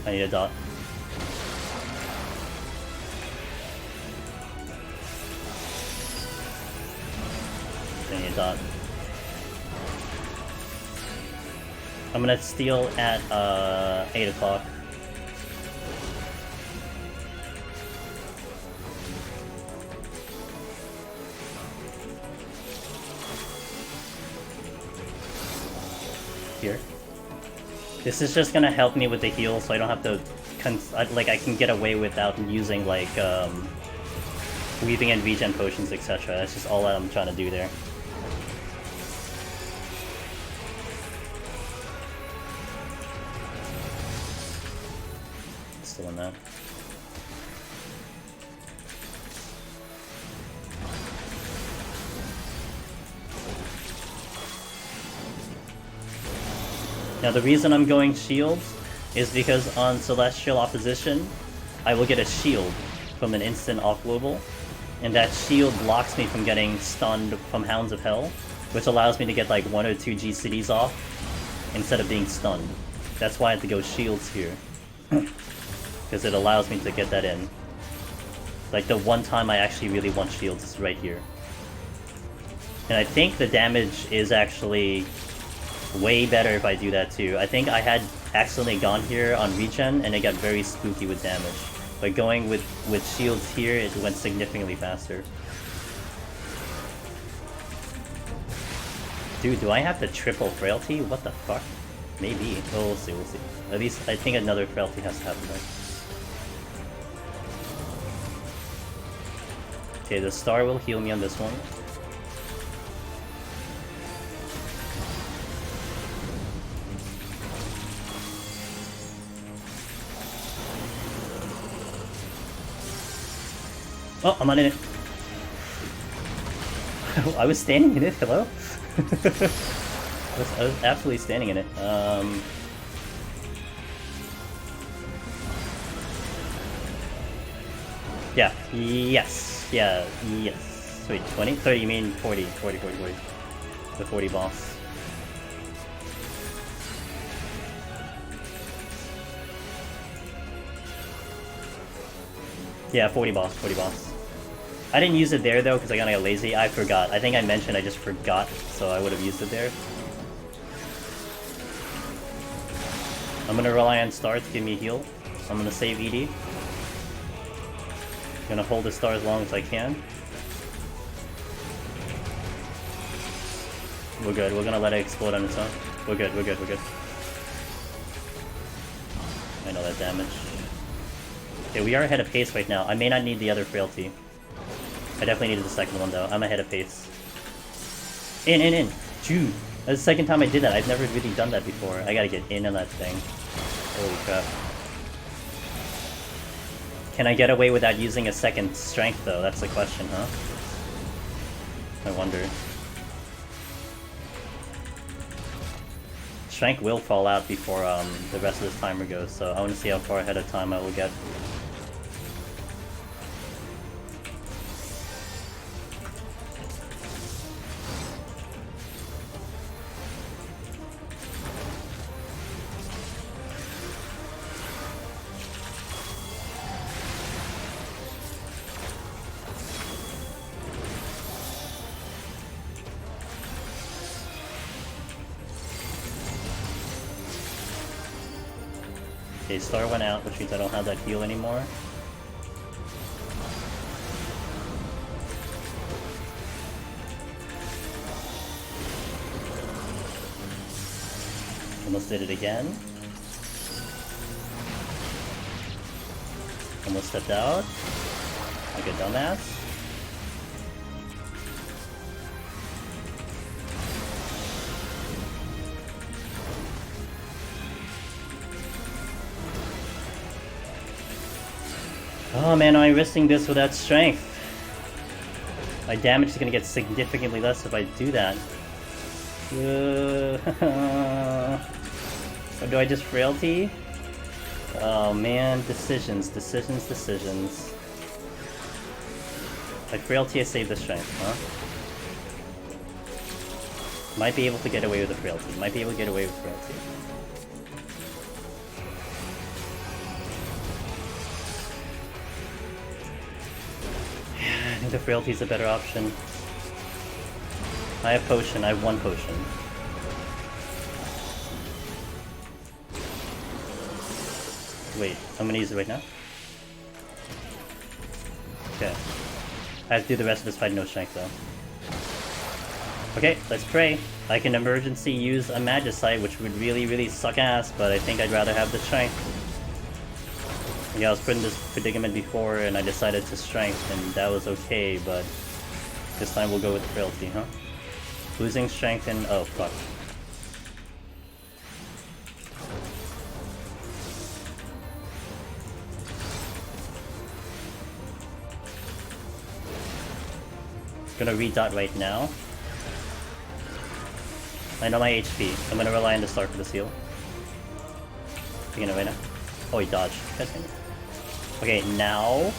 I need a dot. Dot. I'm gonna steal at 8 o'clock. Here. This is just gonna help me with the heal, so I don't have to I can get away without using like weaving and regen potions, etc. That's just all that I'm trying to do there. Still in that. Now the reason I'm going shields is because on Celestial Opposition, I will get a shield from an instant off global, and that shield blocks me from getting stunned from Hounds of Hell, which allows me to get like 1 or 2 G-Cities off instead of being stunned. That's why I have to go shields here. Because it allows me to get that in. Like the one time I actually really want shields is right here. And I think the damage is actually way better if I do that too. I think I had accidentally gone here on regen and it got very spooky with damage. But going with shields here, it went significantly faster. Dude, do I have the triple frailty? What the fuck? Maybe. Oh, we'll see, we'll see. At least I think another frailty has to happen there. Okay, the star will heal me on this one. Oh, I'm not in it. I was standing in it, hello? I was absolutely standing in it. Yeah, yes, yeah, yes. Wait, 20? 30, you mean 40, 40, 40, 40. The 40 boss. Yeah, 40 boss, 40 boss. I didn't use it there though, because I got lazy. I forgot. I think I mentioned I just forgot, so I would have used it there. I'm gonna rely on star to give me a heal. I'm gonna save ED. Gonna hold the star as long as I can. We're good. We're gonna let it explode on its own. We're good. We're good. We're good. I know that damage. Okay, we are ahead of pace right now. I may not need the other frailty. I definitely needed the second one though. I'm ahead of pace. In. Dude, that's the second time I did that. I've never really done that before. I gotta get in on that thing. Holy crap. Can I get away without using a second strength though? That's the question, huh? I wonder. Strength will fall out before the rest of this timer goes, so I want to see how far ahead of time I will get. Okay, star went out, which means I don't have that heal anymore. Almost did it again. Almost stepped out. Like a dumbass. Oh man, I'm risking this without strength. My damage is gonna get significantly less if I do that. Or do I just frailty? Oh man, decisions. Like frailty, I save the strength, huh? Might be able to get away with the frailty. I think the frailty is a better option. I have potion. I have one potion. Wait, I'm gonna use it right now? Okay. I have to do the rest of this fight no strength though. Okay, let's pray. I can emergency use a Magicite, which would really suck ass, but I think I'd rather have the strength. Yeah, I was put in this predicament before and I decided to strength and that was okay, but this time we'll go with frailty, huh? Losing strength and... oh, fuck. Gonna redot right now. I know my HP. I'm gonna rely on the star for the seal. Taking it right now. Oh, he dodged. God damn it. Okay, now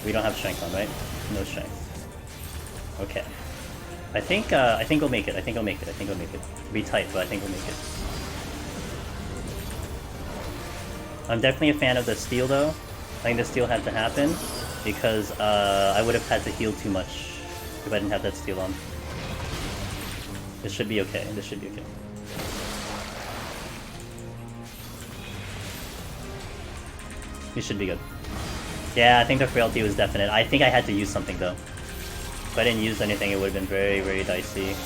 we don't have strength on, right? No strength. Okay. I think we'll make it. It'll be tight, but I think we'll make it. I'm definitely a fan of the steal though. I think the steal had to happen because I would have had to heal too much if I didn't have that steal on. This should be okay. We should be good. Yeah, I think the frailty was definite. I think I had to use something though. If I didn't use anything, it would have been very dicey.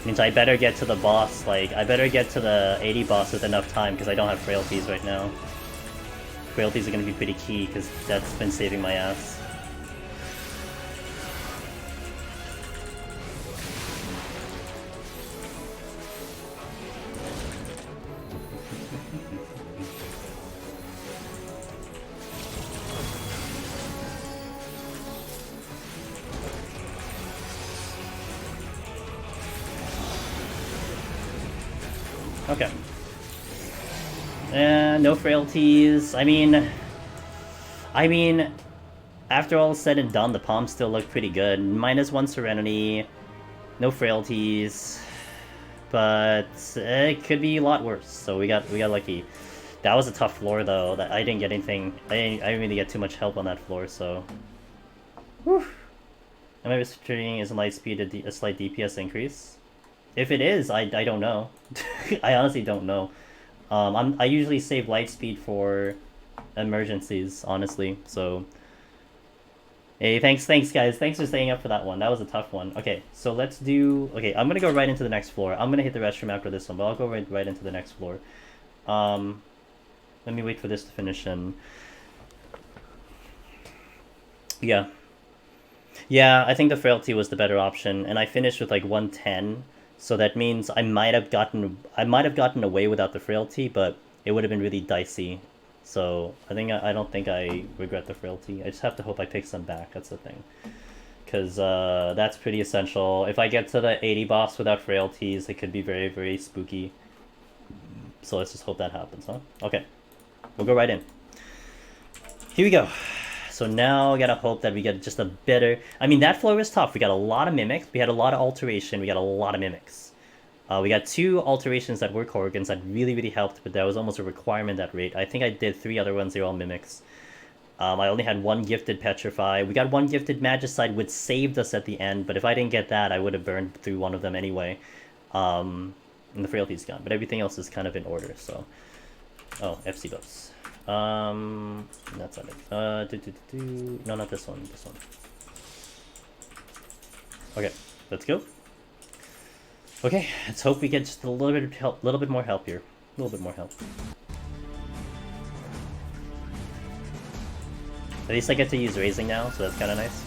Means I better get to the boss, like, I better get to the 80 boss with enough time, because I don't have frailties right now. Frailties are going to be pretty key, because that's been saving my ass. Okay. No frailties. I mean, after all is said and done, the palms still look pretty good. -1 Serenity, no frailties, but it could be a lot worse. So we got lucky. That was a tough floor though. That I didn't get anything. I didn't really get too much help on that floor. So, whew. Am I restricting is light speed a slight DPS increase? If it is, I don't know. I honestly don't know. I usually save light speed for emergencies, honestly. So, hey, thanks guys. Thanks for staying up for that one. That was a tough one. Okay, so let's do. Okay, I'm gonna go right into the next floor. I'm gonna hit the restroom after this one, but I'll go right into the next floor. Let me wait for this to finish and. Yeah. Yeah, I think the frailty was the better option, and I finished with like 110. So that means I might have gotten away without the frailty, but it would have been really dicey. So I don't think I regret the frailty. I just have to hope I pick some back. That's the thing, because that's pretty essential. If I get to the 80 boss without frailties, it could be very, very spooky. So let's just hope that happens, huh? Okay, we'll go right in. Here we go. So now I gotta hope that we get just a better... I mean, that floor was tough. We got a lot of mimics. We had a lot of alteration. We got a lot of mimics. We got 2 alterations that were Korrigans that really, really helped, but that was almost a requirement at rate. I think I did 3 other ones. They were all mimics. I only had 1 gifted Petrify. We got 1 gifted Magicide, which saved us at the end, but if I didn't get that, I would have burned through one of them anyway. And the frailty's gone, but everything else is kind of in order, so... Oh, FC buffs. That's not it. No, not this one. This one. Okay, let's go. Okay, let's hope we get just a little bit of help, little bit more help here. A little bit more help. At least I get to use raising now, so that's kind of nice.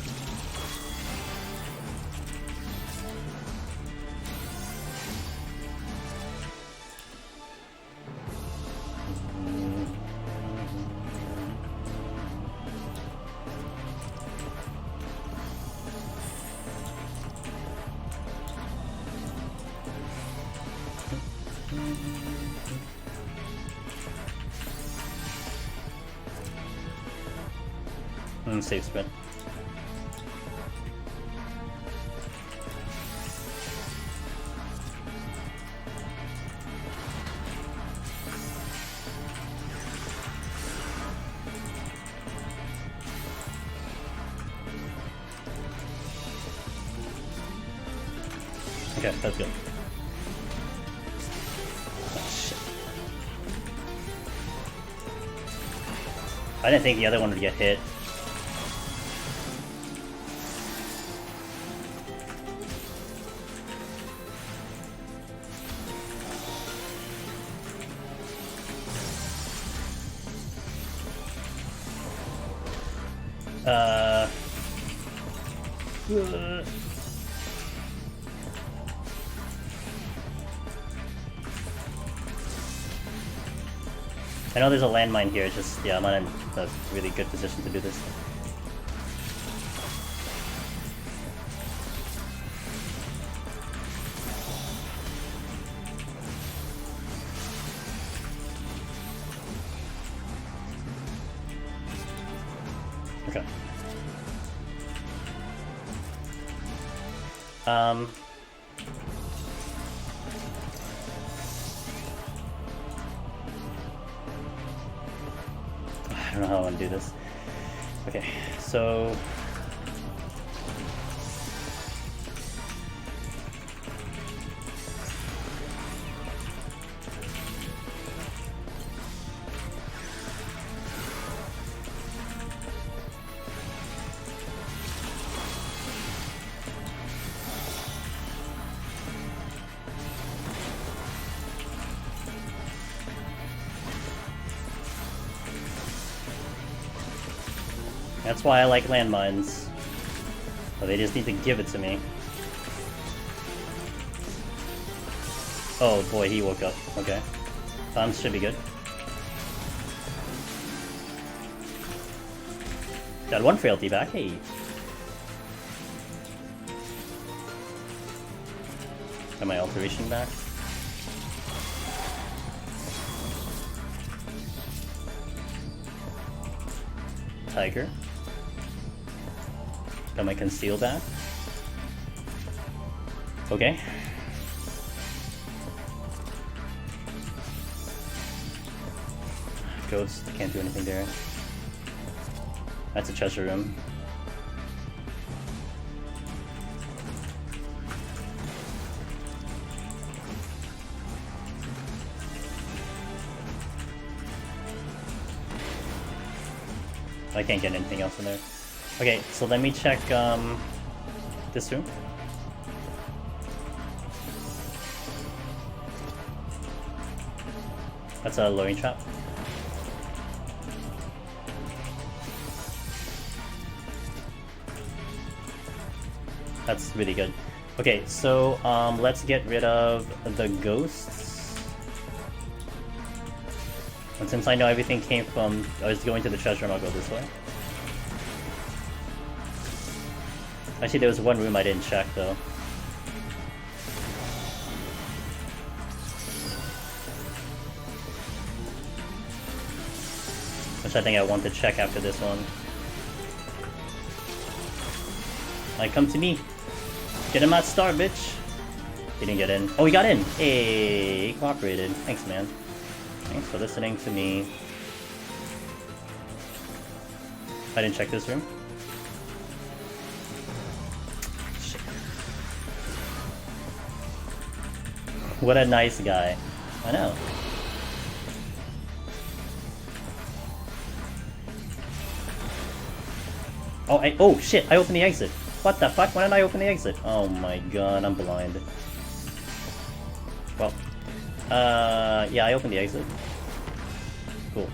Safe spread. Okay, that's good. Oh, shit. I didn't think the other one would get hit. I know there's a landmine here, it's just, yeah, I'm not in a really good position to do this. Okay. I don't know how I want to do this. Okay, so... That's why I like landmines. But they just need to give it to me. Oh boy, he woke up. Okay. Bombs should be good. Got one frailty back, hey. Got my alteration back. Tiger. Got my conceal back. Okay. Ghost, can't do anything there. That's a treasure room. I can't get anything else in there. Okay, so let me check this room. That's a lowering trap. That's really good. Okay, so let's get rid of the ghosts. And since I know everything came from... I was going to the treasure room, I'll go this way. Actually, there was one room I didn't check, though. Which I think I want to check after this one. Like, come to me. Get him that star, bitch. He didn't get in. Oh, he got in! Hey, he cooperated. Thanks, man. Thanks for listening to me. I didn't check this room. Shit. What a nice guy. I know. Oh shit, I opened the exit. What the fuck? When did I open the exit? Oh my god, I'm blind. Well, yeah, I opened the exit. Cool.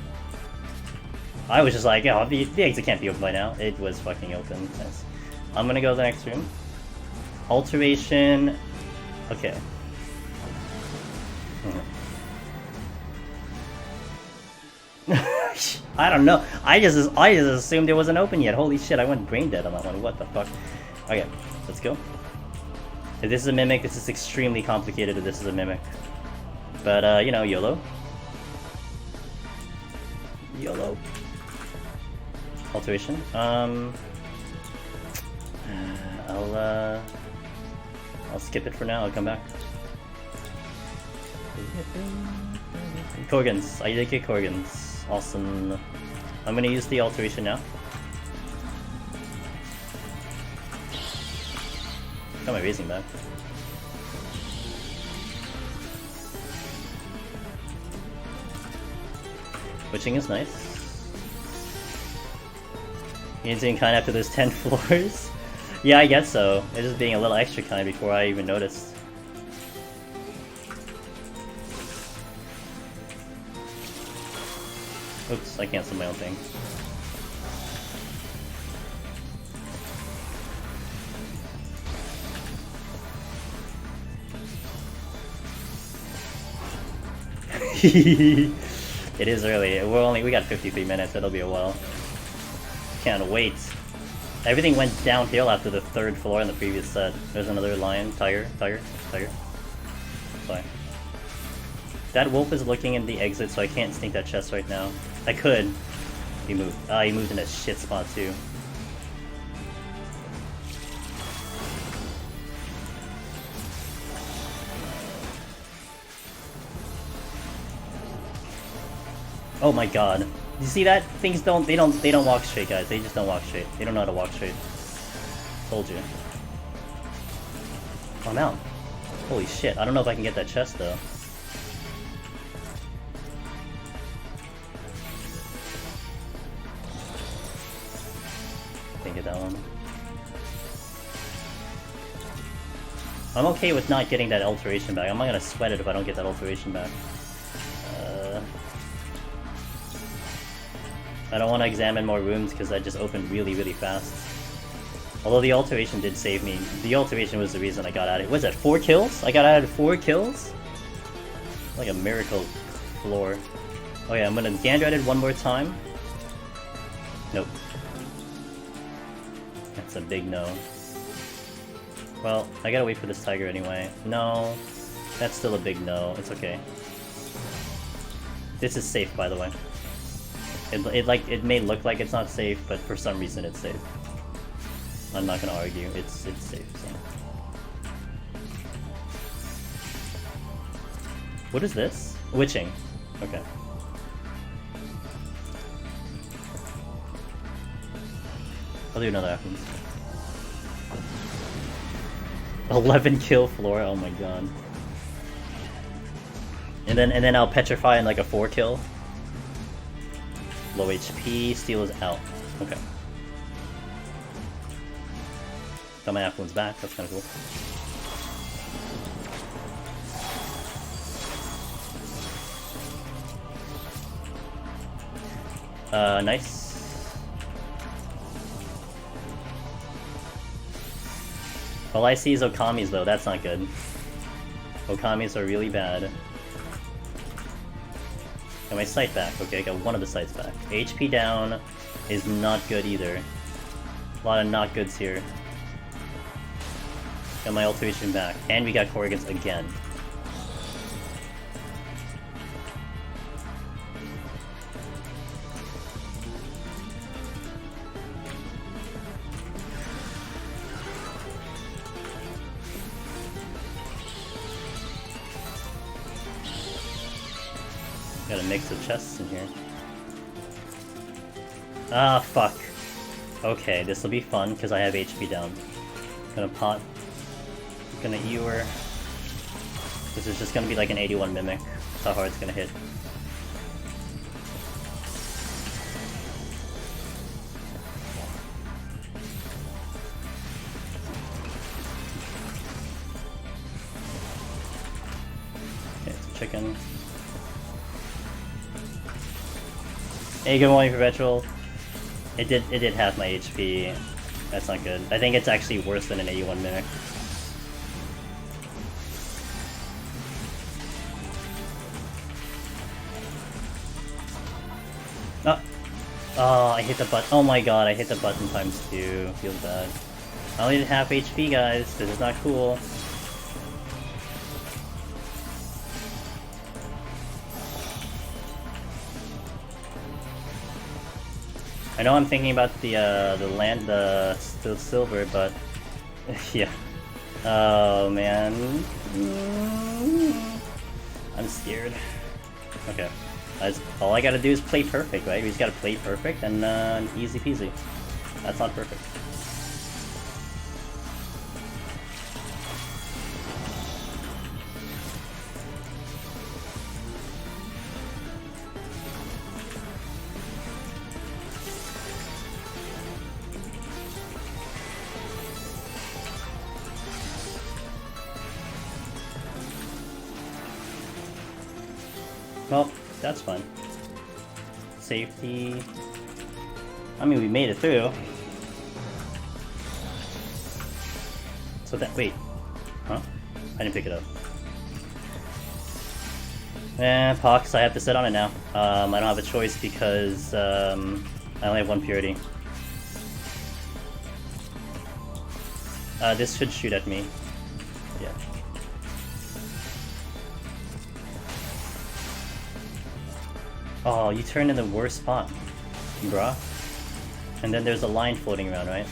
I was just like, oh, the exit can't be open by now. It was fucking open. Nice. I'm gonna go to the next room. Alteration. Okay. I don't know. I just assumed it wasn't open yet. Holy shit, I went brain dead on that one. What the fuck? Okay, let's go. If this is a mimic, this is extremely complicated if this is a mimic. But, you know, YOLO. YOLO. Alteration. I'll skip it for now. I'll come back. Korgans. I did get Korgans. Awesome. I'm gonna use the alteration now. Got my raising back. Witching is nice. You're doing kind after those 10 floors? Yeah, I guess so. It's just being a little extra kind before I even noticed. Oops, I canceled my own thing. It is early. We got 53 minutes. It'll be a while. Can't wait. Everything went downhill after the 3rd floor in the previous set. There's another lion. Tiger. Sorry. That wolf is looking in the exit, so I can't sneak that chest right now. I could. He moved. He moved in a shit spot too. Oh my god. You see that? Things don't walk straight, guys. They just don't walk straight. They don't know how to walk straight. Told you. Oh, I'm out. Holy shit. I don't know if I can get that chest though. Get that one. I'm okay with not getting that alteration back. I'm not gonna sweat it if I don't get that alteration back. I don't want to examine more rooms because I just opened really, really fast. Although the alteration did save me. The alteration was the reason I got out of it. Was it 4 kills? I got out of 4 kills? Like a miracle floor. Oh yeah, I'm gonna gander at it one more time. Nope. That's a big no. Well, I gotta wait for this tiger anyway. No. That's still a big no. It's okay. This is safe, by the way. It may look like it's not safe, but for some reason it's safe. I'm not gonna argue. It's safe. So. What is this? Witching. Okay. I'll do another happens. 11 kill floor. Oh my god. And then I'll petrify in like a 4 kill. Low HP. Steel is out. Okay. Got my affluence back, that's kinda cool. Nice. All I see is Okamis though, that's not good. Okamis are really bad. Got my sight back, okay, I got one of the sights back. HP down is not good either. A lot of not goods here. Got my alteration back, and we got Corrigans again. Got a mix of chests in here. Ah, fuck. Okay, this will be fun, because I have HP down. Gonna pot. Gonna Ewer. This is just gonna be like an 81 Mimic. That's how hard it's gonna hit. Okay, it's a chicken. Hey, good morning, Perpetual. It did half my HP. That's not good. I think it's actually worse than an 81 Mimic. Oh, I hit the button. Oh my god, I hit the button ×2. Feels bad. I only did half HP, guys. This is not cool. I know I'm thinking about the silver, but yeah. Oh man, I'm scared. Okay. All I gotta do is play perfect, right? We just gotta play perfect and easy peasy. That's not perfect. Well, that's fine. Safety. I mean, we made it through. So that, wait. Huh? I didn't pick it up. Pox, I have to sit on it now. I don't have a choice because I only have 1 purity. This should shoot at me. Yeah. Oh, you turned in the worst spot, bruh. And then there's a line floating around, right?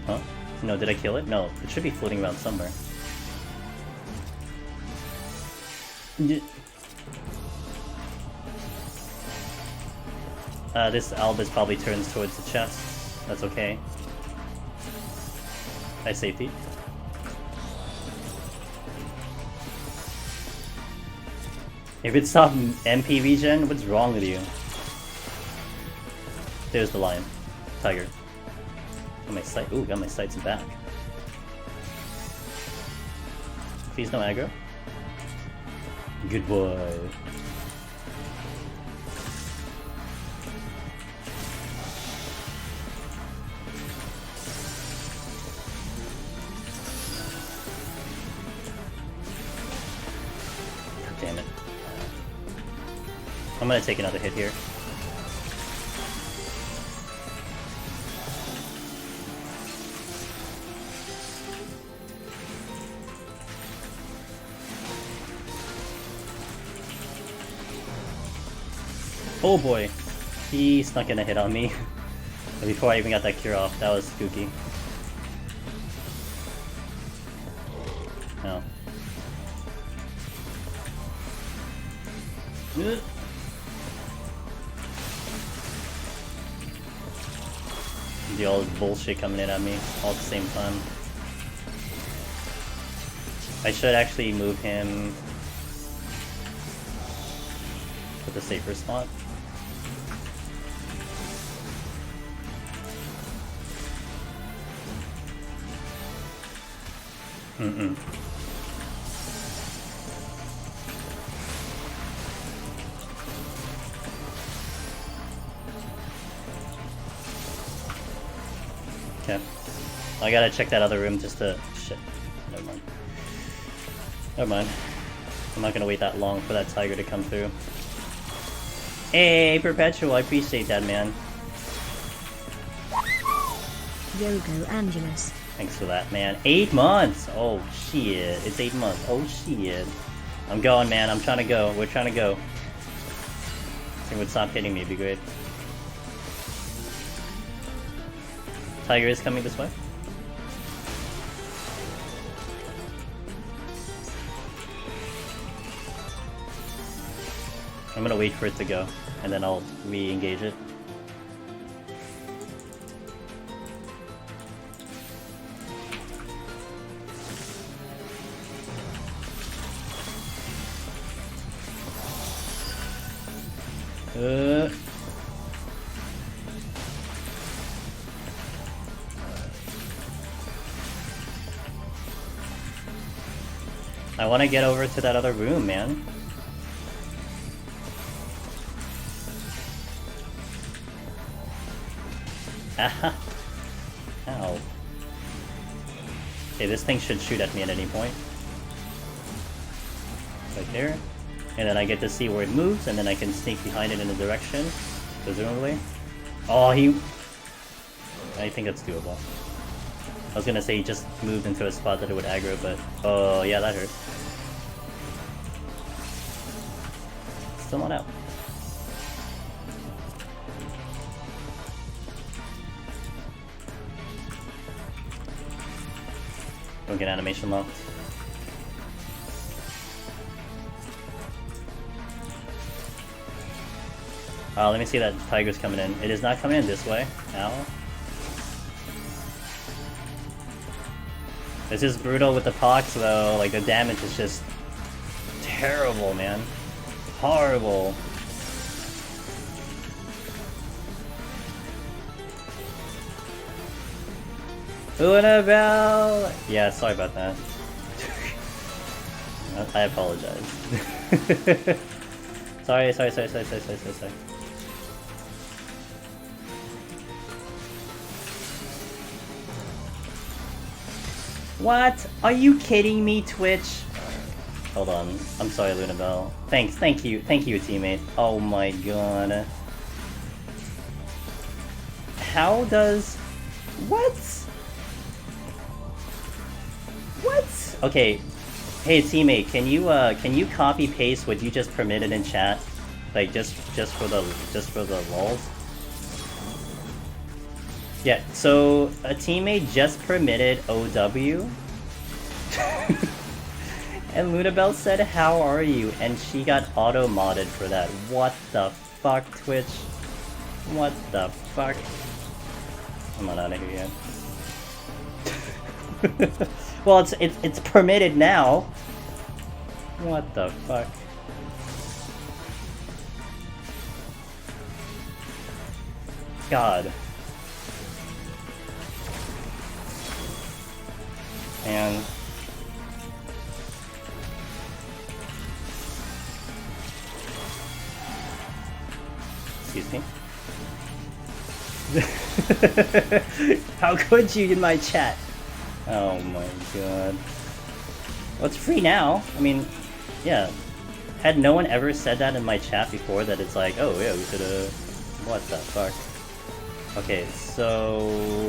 Huh? No, did I kill it? No, it should be floating around somewhere. This Albus probably turns towards the chest. That's okay. High safety. If it's top MP regen, what's wrong with you? There's the lion. Tiger. Got my sight. Ooh, got my sights back. Please no aggro. Good boy. I'm gonna take another hit here. Oh boy, he snuck in a hit on me before I even got that cure off. That was spooky. No. The old bullshit coming in at me all at the same time. I should actually move him to the safer spot. Mm-mm. Okay. I gotta check that other room just to... Shit. Never mind. Never mind. I'm not gonna wait that long for that tiger to come through. Hey, Perpetual, I appreciate that, man. Yogo Angelus. Thanks for that, man. 8 months! Oh, shit. It's 8 months. Oh, shit. I'm going, man. I'm trying to go. We're trying to go. If it would stop hitting me, it'd be great. Tiger is coming this way. I'm gonna wait for it to go, and then I'll re-engage it. I want to get over to that other room, man. Ow. Okay, this thing should shoot at me at any point. Right there. And then I get to see where it moves, and then I can sneak behind it in a direction, presumably. Oh, I think that's doable. I was gonna say he just moved into a spot that it would aggro, but... Oh, yeah, that hurt. Still not out. Don't get animation locked. Let me see that tiger's coming in. It is not coming in this way. Ow. This is brutal with the pox though, like the damage is just terrible, man. Horrible. Unabel! Yeah, sorry about that. I apologize. Sorry. What? Are you kidding me, Twitch? Hold on. I'm sorry, Lunabelle. Thank you, teammate. Oh my god. How does... What? What? Okay. Hey, teammate, can you copy paste what you just permitted in chat? Like just for the lulz? Yeah, so a teammate just permitted OW. And Lunabelle said, "How are you?" And she got auto-modded for that. What the fuck, Twitch? What the fuck? I'm not out of here yet. Well, it's permitted now. What the fuck? God. And excuse me. How could you in my chat? Oh my god. Well, it's free now. I mean, yeah. Had no one ever said that in my chat before, that it's like, oh yeah, we should what the fuck? Okay, so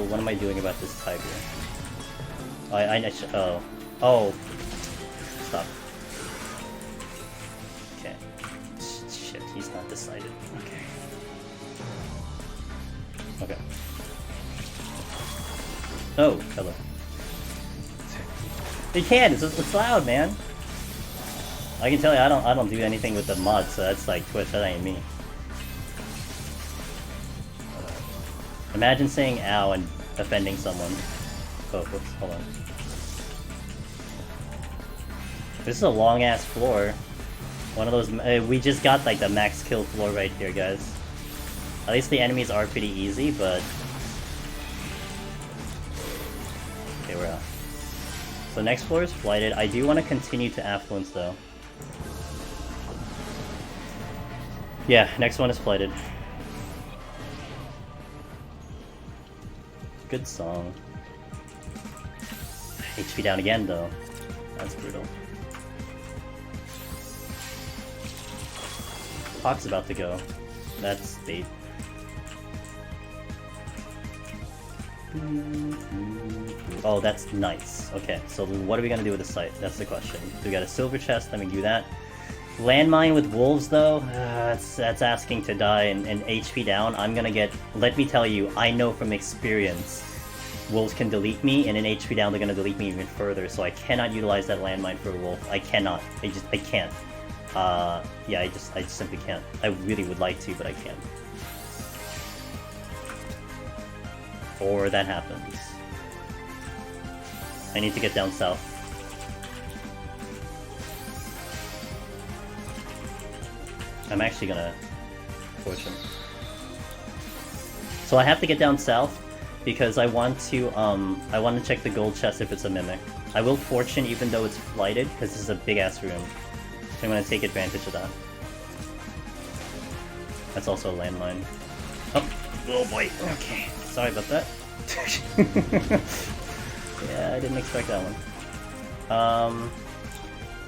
what am I doing about this tiger? Oh. Stop. Okay. Shit, he's not decided. Okay. Okay. Oh, hello. You can, it's loud, man. I can tell you, I don't do anything with the mod, so that's like Twitch, that ain't me. Imagine saying ow and offending someone. Oh, whoops, hold on. This is a long ass floor. One of those, we just got like the max kill floor right here, guys. At least the enemies are pretty easy, but... Okay, we're out. So next floor is flighted. I do want to continue to affluence though. Yeah, next one is flighted. Good song. HP down again though. That's brutal. Hawk's about to go. That's bait. Oh, that's nice. Okay, so what are we gonna do with the site? That's the question. We got a silver chest, let me do that. Landmine with wolves though, that's asking to die and HP down. I'm gonna get, let me tell you, I know from experience, wolves can delete me, and in HP down they're gonna delete me even further, so I cannot utilize that landmine for a wolf. I cannot. I can't. Yeah, I just simply can't. I really would like to, but I can't. Or that happens. I need to get down south. I'm actually gonna force him. So I have to get down south because I want to check the gold chest if it's a mimic. I will fortune even though it's flighted because this is a big ass room. So I'm gonna take advantage of that. That's also a landmine. Oh boy. Okay. Sorry about that. Yeah, I didn't expect that one.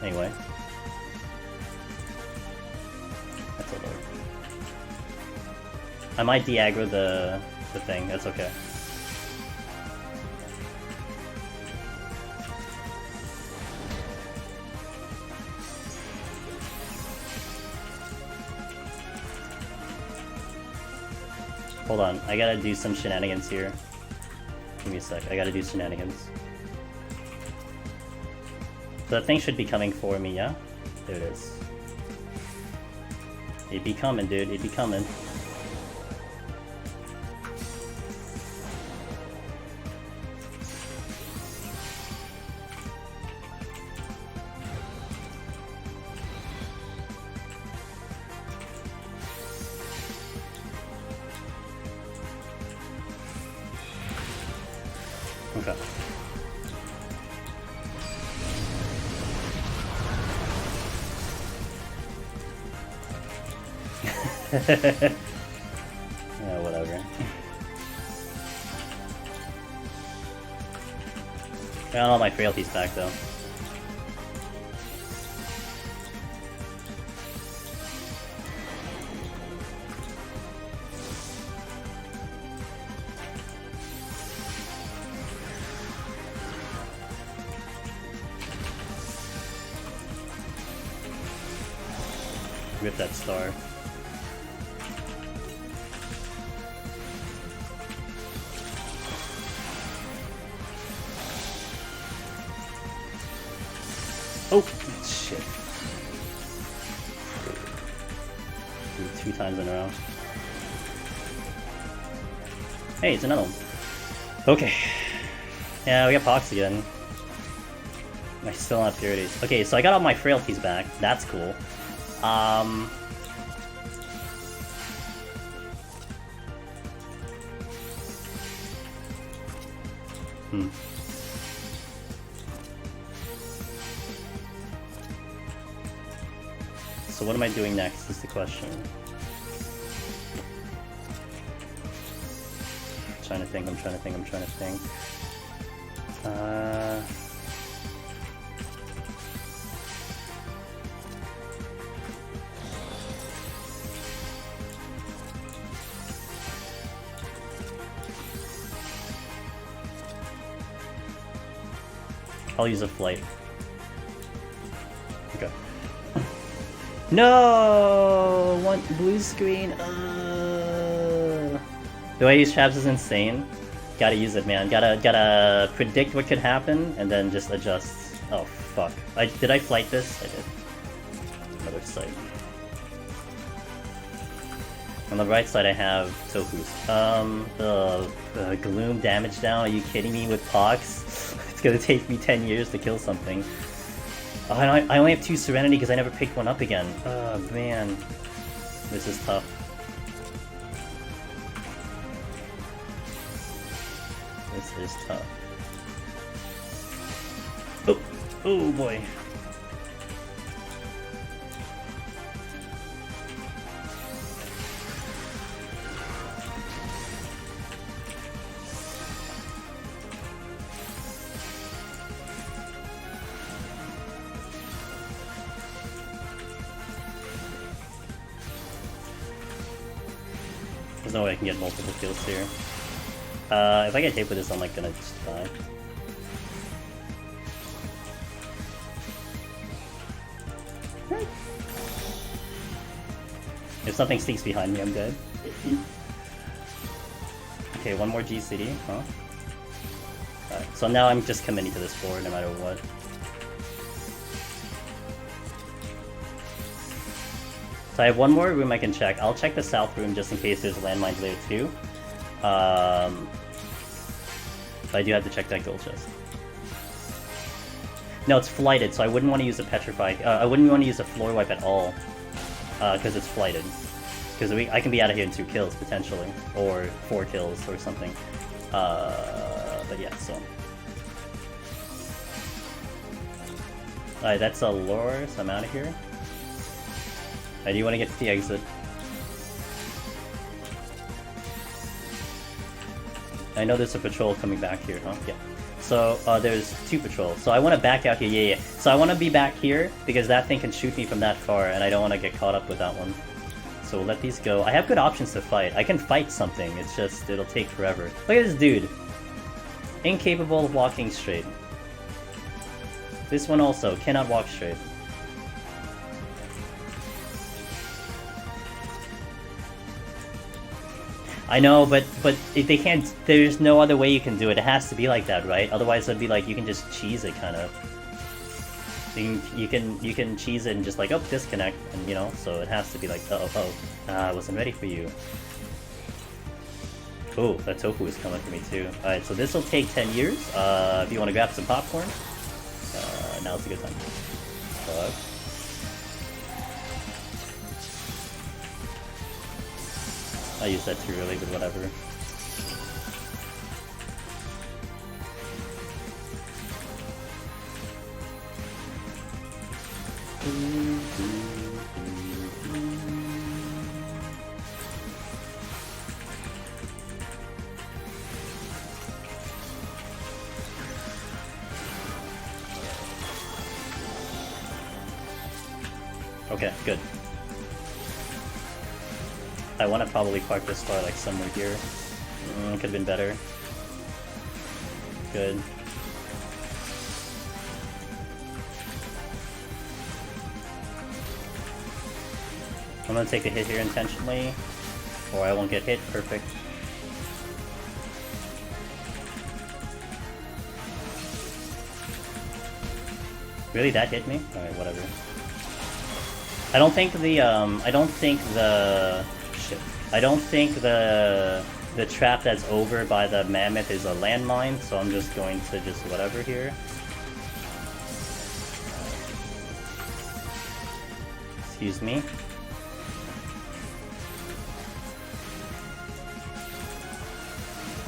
Anyway. That's a load. I might de-aggro the thing, that's okay. Hold on, I gotta do some shenanigans here. Give me a sec, I gotta do shenanigans. So that thing should be coming for me, yeah? There it is. It be coming, dude, it be coming. Okay. Yeah, whatever. Got all my frailties back though. Rip that star. Oh, shit. Dude, 2 times in a row. Hey, it's another one. Okay. Yeah, we got Pox again. I still have purities. Okay, so I got all my frailties back. That's cool. So what am I doing next is the question. I'm trying to think. I'll use a flight. Okay. No! One blue screen. The way he use traps is insane. Gotta use it, man. Gotta predict what could happen and then just adjust. Oh fuck! Did I flight this? I did. Another site. On the right side, I have Tofu's. The Gloom damage down. Are you kidding me? With Pox, it's gonna take me 10 years to kill something. Oh, I only have 2 Serenity because I never picked one up again. Oh man, this is tough. This is tough. Oh, oh boy. There's no way I can get multiple kills here. If I get hit with this, I'm like gonna just die. If something sneaks behind me, I'm dead. Okay, one more GCD, huh? Alright, so now I'm just committing to this board no matter what. So I have one more room I can check. I'll check the south room just in case there's landmines there too. But I do have to check that gold chest. No, it's flighted, so I wouldn't want to use a petrify. I wouldn't want to use a floor wipe at all, because it's flighted. Because I can be out of here in 2 kills potentially, or 4 kills or something. But yeah, so. Alright, that's a lure, so I'm out of here. I do want to get to the exit. I know there's a patrol coming back here, huh? Yeah. So, there's 2 patrols. So I want to back out here, yeah. So I want to be back here, because that thing can shoot me from that far, and I don't want to get caught up with that one. So we'll let these go. I have good options to fight. I can fight something, it's just, it'll take forever. Look at this dude. Incapable of walking straight. This one also, cannot walk straight. I know, but if they can't, there's no other way you can do it. It has to be like that, right? Otherwise, it'd be like you can just cheese it, kind of. You can cheese it and just like, oh, disconnect, and you know. So it has to be like, I wasn't ready for you. Oh, that tofu is coming for me too. All right, so this will take 10 years. If you want to grab some popcorn, now's a good time. Hello. I used that too early, but whatever. Okay, good. I want to probably park this car like somewhere here. Could have been better. Good. I'm gonna take a hit here intentionally, or I won't get hit. Perfect. Really, that hit me? Alright, whatever. I don't think the trap that's over by the mammoth is a landmine, so I'm just going to just whatever here. Excuse me.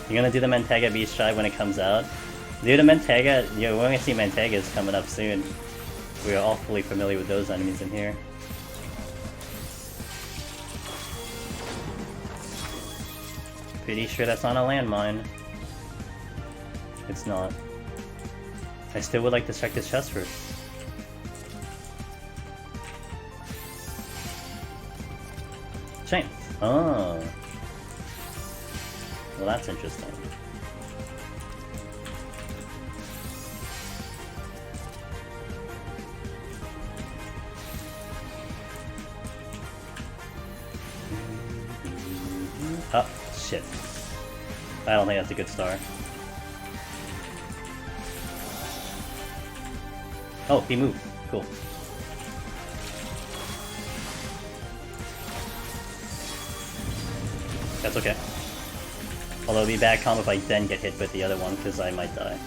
You're gonna do the Mentega Beast Try when it comes out? Do the Mentega, we're gonna see Mentegas coming up soon. We are all fully familiar with those enemies in here. Pretty sure that's not a landmine. It's not. I still would like to check this chest first. Chain. Oh. Well, that's interesting. Oh, shit. I don't think that's a good star. Oh, he moved. Cool. That's okay. Although it'd be bad combo if I then get hit with the other one, because I might die.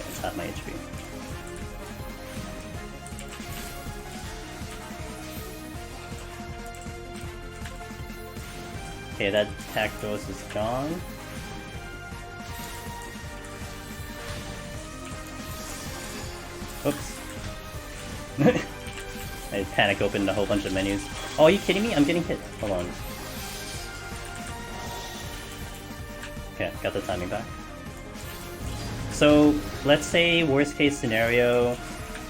It's half my HP. Okay, that Tactos is gone. Oops. I panic opened a whole bunch of menus. Oh, are you kidding me? I'm getting hit. Hold on. Okay, got the timing back. So, let's say, worst case scenario,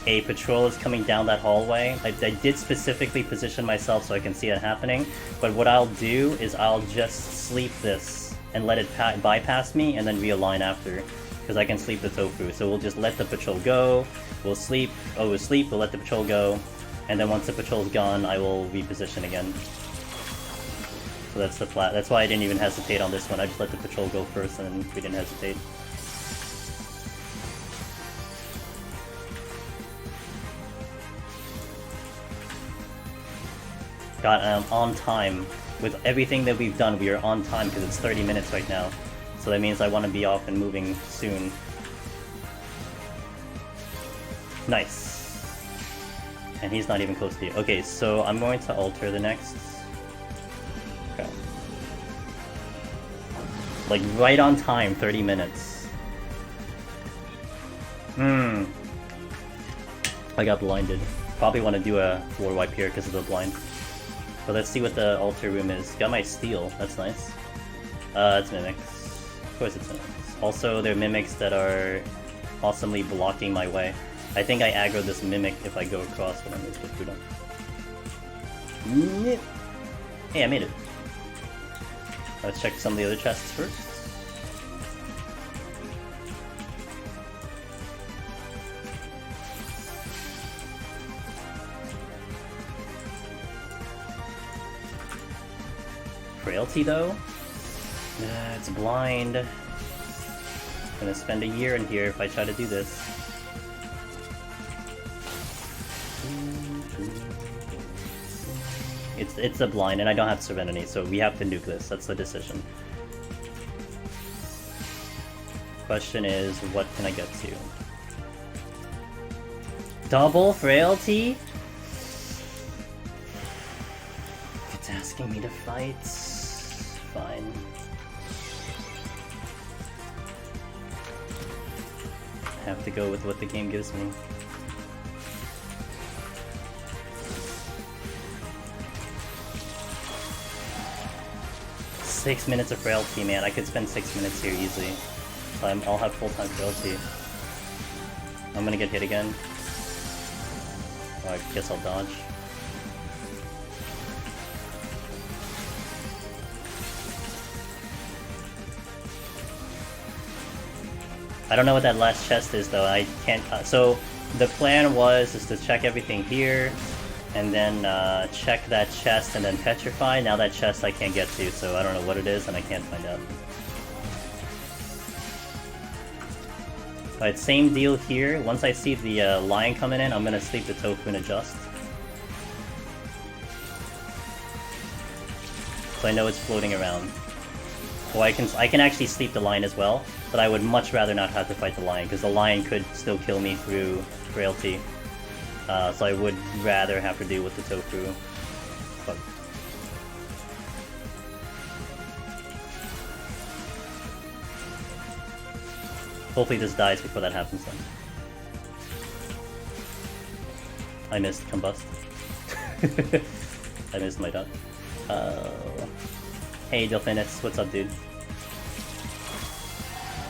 a patrol is coming down that hallway. I did specifically position myself so I can see it happening, but what I'll do is I'll just sleep this and let it bypass me and then realign after, because I can sleep the tofu. So we'll just let the patrol go, we'll sleep, we'll let the patrol go, and then once the patrol's gone, I will reposition again. So that's the flat. That's why I didn't even hesitate on this one. I just let the patrol go first and we didn't hesitate. God, I'm on time. With everything that we've done, we are on time because it's 30 minutes right now. So that means I want to be off and moving soon. Nice. And he's not even close to you. Okay, so I'm going to alter the next. Okay. Like right on time, 30 minutes. I got blinded. Probably want to do a 4 wipe here because of the blind. But let's see what the altar room is. Got my steel, that's nice. It's mimics. Of course it's mimics. Also, they're mimics that are awesomely blocking my way. I think I aggro this mimic if I go across, but I'm going to put food on. Hey, I made it. Let's check some of the other chests first. Frailty though? It's blind. I'm gonna spend a year in here if I try to do this. It's a blind, and I don't have Serenity, so we have to nuke this. That's the decision. Question is, what can I get to? Double Frailty? It's asking me to fight. Fine. I have to go with what the game gives me. Six minutes of frailty, man. I could spend 6 minutes here easily. So I'll have full-time frailty. I'm gonna get hit again. Oh, I guess I'll dodge. I don't know what that last chest is though. I can't. So the plan was to check everything here, and then check that chest and then petrify. Now that chest I can't get to, so I don't know what it is and I can't find out. Alright, same deal here. Once I see the lion coming in, I'm gonna sleep the tofu and adjust. So I know it's floating around. Well, I can actually sleep the lion as well, but I would much rather not have to fight the lion, because the lion could still kill me through frailty. So I would rather have to deal with the tofu. But hopefully this dies before that happens then. I missed combust. I missed my duck. Hey Delphinus, what's up dude?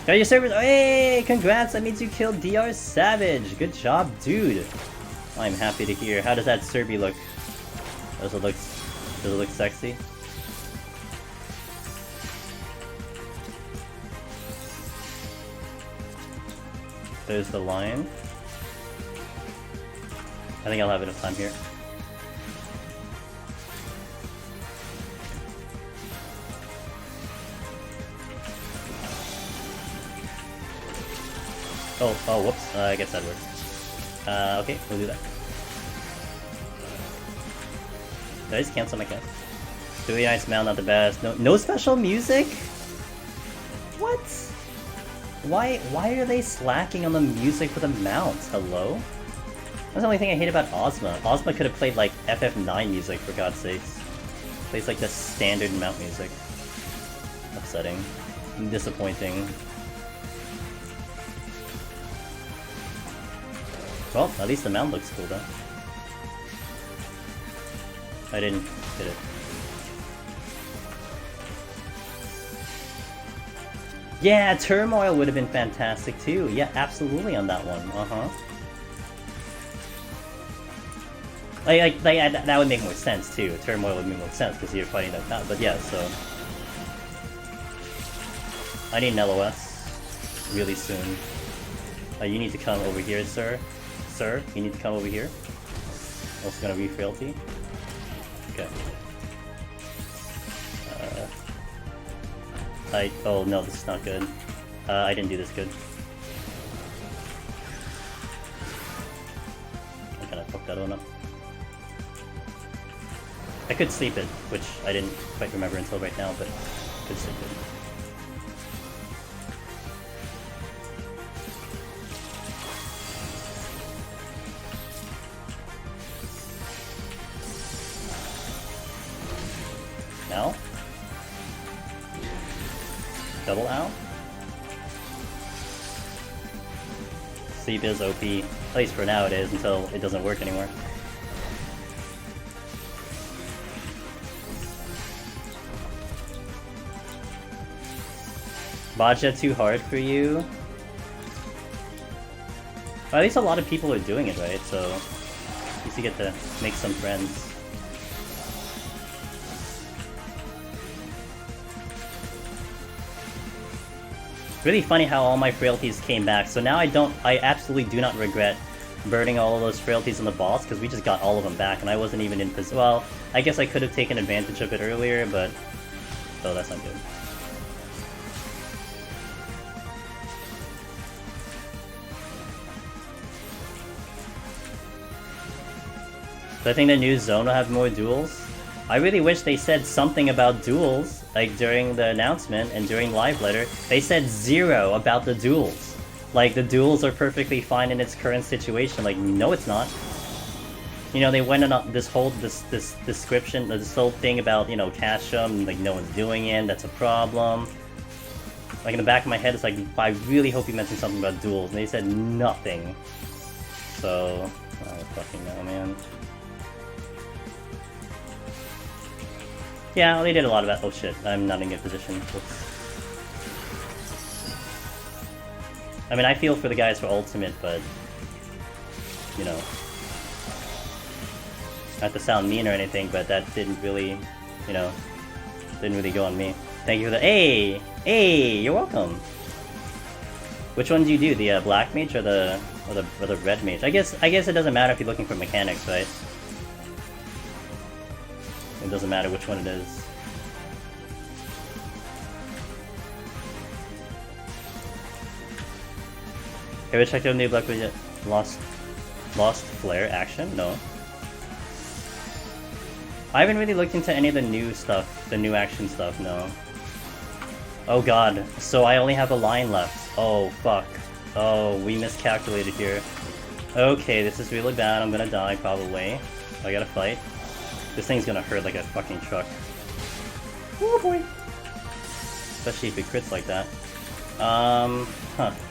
Got your servers. Hey, congrats! That means you killed DR Savage. Good job, dude. I'm happy to hear. How does that Serby look? Does it look sexy? There's the lion. I think I'll have enough time here. Oh, whoops. I guess that works. Okay, we'll do that. Did I just cancel my cast? Do the ice mount not the best? No special music? What? Why are they slacking on the music for the mounts? Hello? That's the only thing I hate about Ozma. Ozma could have played like FF9 music, for God's sakes. Plays like the standard mount music. Upsetting. Disappointing. Well, at least the mount looks cool though. I didn't hit it. Yeah, Turmoil would have been fantastic too. Yeah, absolutely on that one. That would make more sense too. Turmoil would make more sense because you're fighting that now. But yeah, so I need an LOS really soon. You need to come over here, sir. Sir, you need to come over here. Also gonna be frailty. Okay. Oh no, this is not good. I didn't do this good. I kinda fucked that one up. I could sleep it, which I didn't quite remember until right now, but I could sleep it. Now? Double ow? Sleep is OP. At least for now it is, until it doesn't work anymore. Boccia too hard for you? Well, at least a lot of people are doing it, right? So, at least you get to make some friends. Really funny how all my frailties came back. So now I absolutely do not regret burning all of those frailties on the boss, because we just got all of them back, and I wasn't even in position. Well, I guess I could have taken advantage of it earlier, but oh, that's not good. So I think the new zone will have more duels. I really wish they said something about duels, like during the announcement and during live letter. They said 0 about the duels. Like, the duels are perfectly fine in its current situation. Like, no it's not. You know, they went on this whole description, this whole thing about, you know, cash them, like no one's doing it, that's a problem. Like in the back of my head it's like, I really hope you mentioned something about duels, and they said nothing. So, I don't fucking know, man. Yeah, well, they did a lot of that. Oh shit, I'm not in a good position. Oops. I mean, I feel for the guys for Ultimate, but, you know, not to sound mean or anything, but that didn't really, you know, didn't really go on me. Thank you for the— Hey! Hey! You're welcome! Which one do you do? The black mage or the red mage? I guess it doesn't matter if you're looking for mechanics, right? It doesn't matter which one it is. Ever checked out new Black Mage yet? Lost Flare action? No. I haven't really looked into any of the new stuff, the new action stuff, no. Oh god, so I only have a line left. Oh fuck. Oh, we miscalculated here. Okay, this is really bad, I'm gonna die probably. I gotta fight. This thing's gonna hurt like a fucking truck. Oh boy! Especially if it crits like that.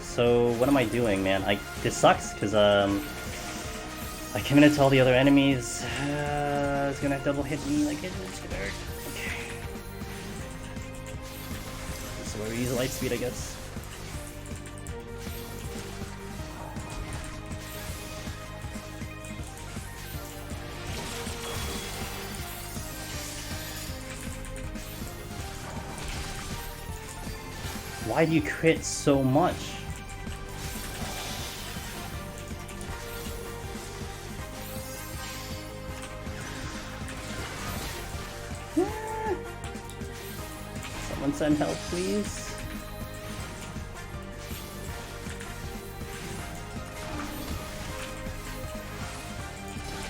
So what am I doing, man? This sucks, because, I came in to tell the other enemies, it's gonna double hit me, like, it's gonna hurt. Okay. So we use light speed, I guess. Why do you crit so much? Someone send help, please.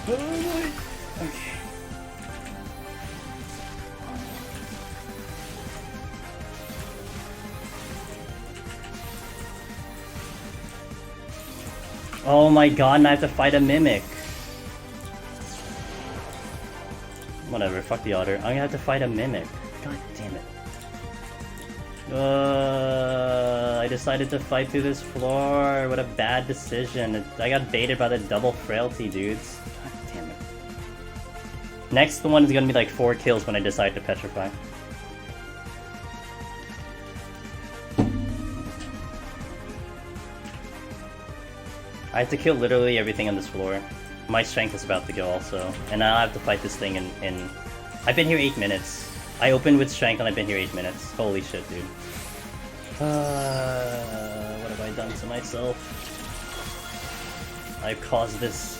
Oh boy. Okay. Oh my god, and I have to fight a mimic. Whatever, fuck the otter. I'm gonna have to fight a mimic. God damn it. I decided to fight through this floor. What a bad decision. I got baited by the double frailty dudes. God damn it. Next one is gonna be like 4 kills when I decide to petrify. I have to kill literally everything on this floor. My strength is about to go also. And now I have to fight this thing in... I've been here 8 minutes. I opened with strength and I've been here 8 minutes. Holy shit, dude. What have I done to myself? I've caused this.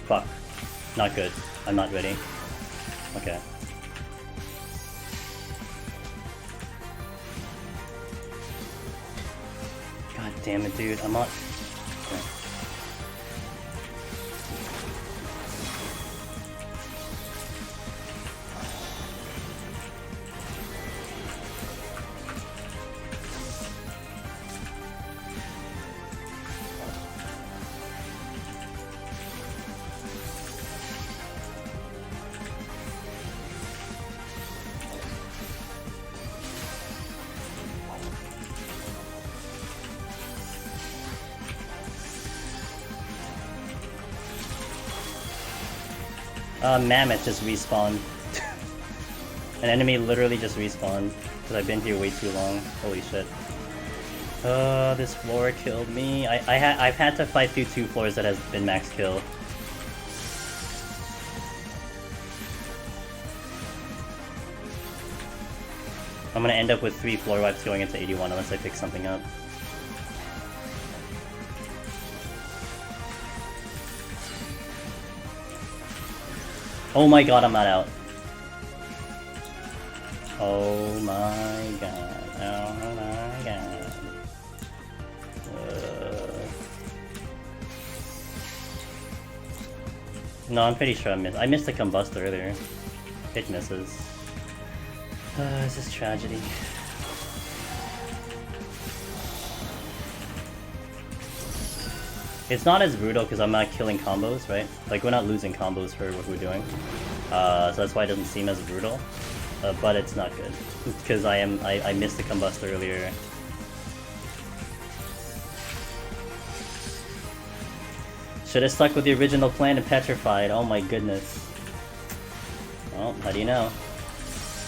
Fuck. Not good. I'm not ready. Okay. God damn it, dude. I'm not... Okay. Mammoth just respawned. An enemy literally just respawned, because I've been here way too long. Holy shit. This floor killed me. I've had to fight through 2 floors that has been max kill. I'm gonna end up with 3 floor wipes going into 81 unless I pick something up. Oh my god, I'm not out. Oh my god. Oh my god. No, I'm pretty sure I missed the combust earlier. It misses. This is tragedy. It's not as brutal because I'm not killing combos, right? Like, we're not losing combos for what we're doing. So that's why it doesn't seem as brutal. But it's not good. Because I missed the combust earlier. Should have stuck with the original plan and petrified. Oh my goodness. Well, how do you know?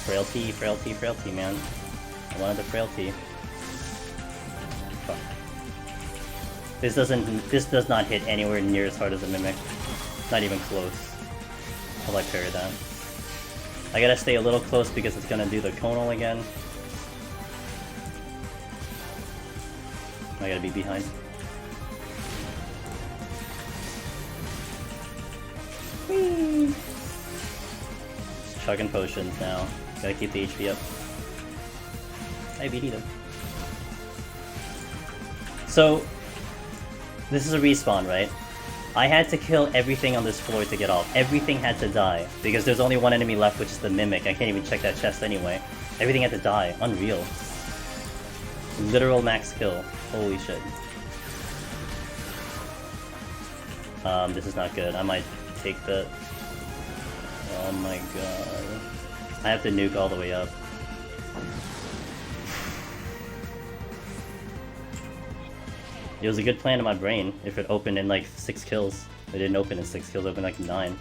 Frailty, frailty, frailty, man. I wanted the frailty. Fuck. This does not hit anywhere near as hard as a Mimic. Not even close. I'll like parry that. I gotta stay a little close because it's gonna do the conal again. I gotta be behind. Whee! Just chugging potions now. Gotta keep the HP up. I beat them. So, this is a respawn, right? I had to kill everything on this floor to get off. Everything had to die. Because there's only one enemy left, which is the Mimic. I can't even check that chest anyway. Everything had to die. Unreal. Literal max kill. Holy shit. This is not good. I might take the... Oh my god. I have to nuke all the way up. It was a good plan in my brain if it opened in like 6 kills. It didn't open in 6 kills, it opened like 9.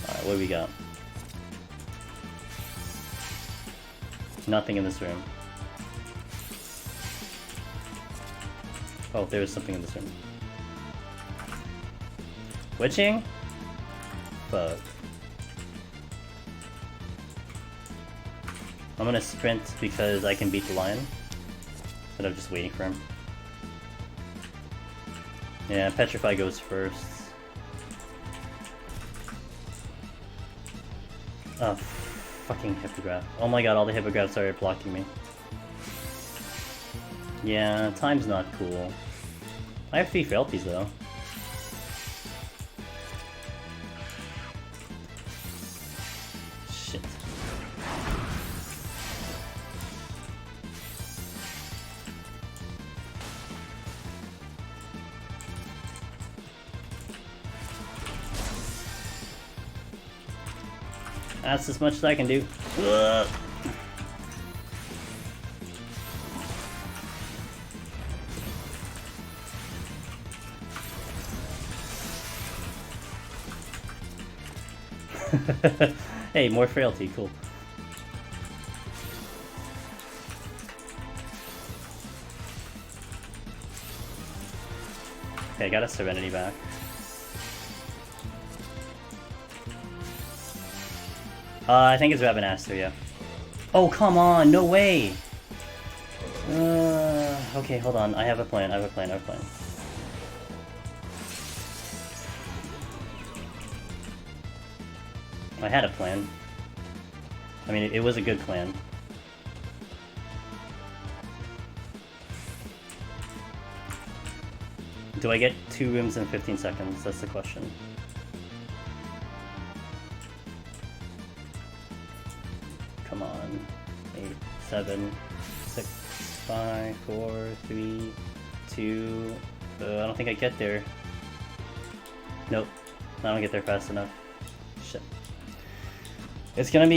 Alright, what do we got? Nothing in this room. Oh, there is something in this room. Switching? Fuck. I'm gonna sprint because I can beat the lion. Instead of just waiting for him. Yeah, Petrify goes first. Oh, fucking Hippogriff. Oh my god, all the Hippogriffs started blocking me. Yeah, time's not cool. I have 3 frailties though. Shit. That's as much as I can do. Ugh. Hey, more frailty, cool. Okay, I got a Serenity back. I think it's Ravenaster, yeah. Oh, come on, no way! Okay, hold on, I have a plan, I have a plan. I had a plan. I mean, it was a good plan. Do I get 2 rooms in 15 seconds? That's the question. Come on. 8, 7, 6, 5, 4, 3, 2... I don't think I get there. Nope. I don't get there fast enough. Shit. It's gonna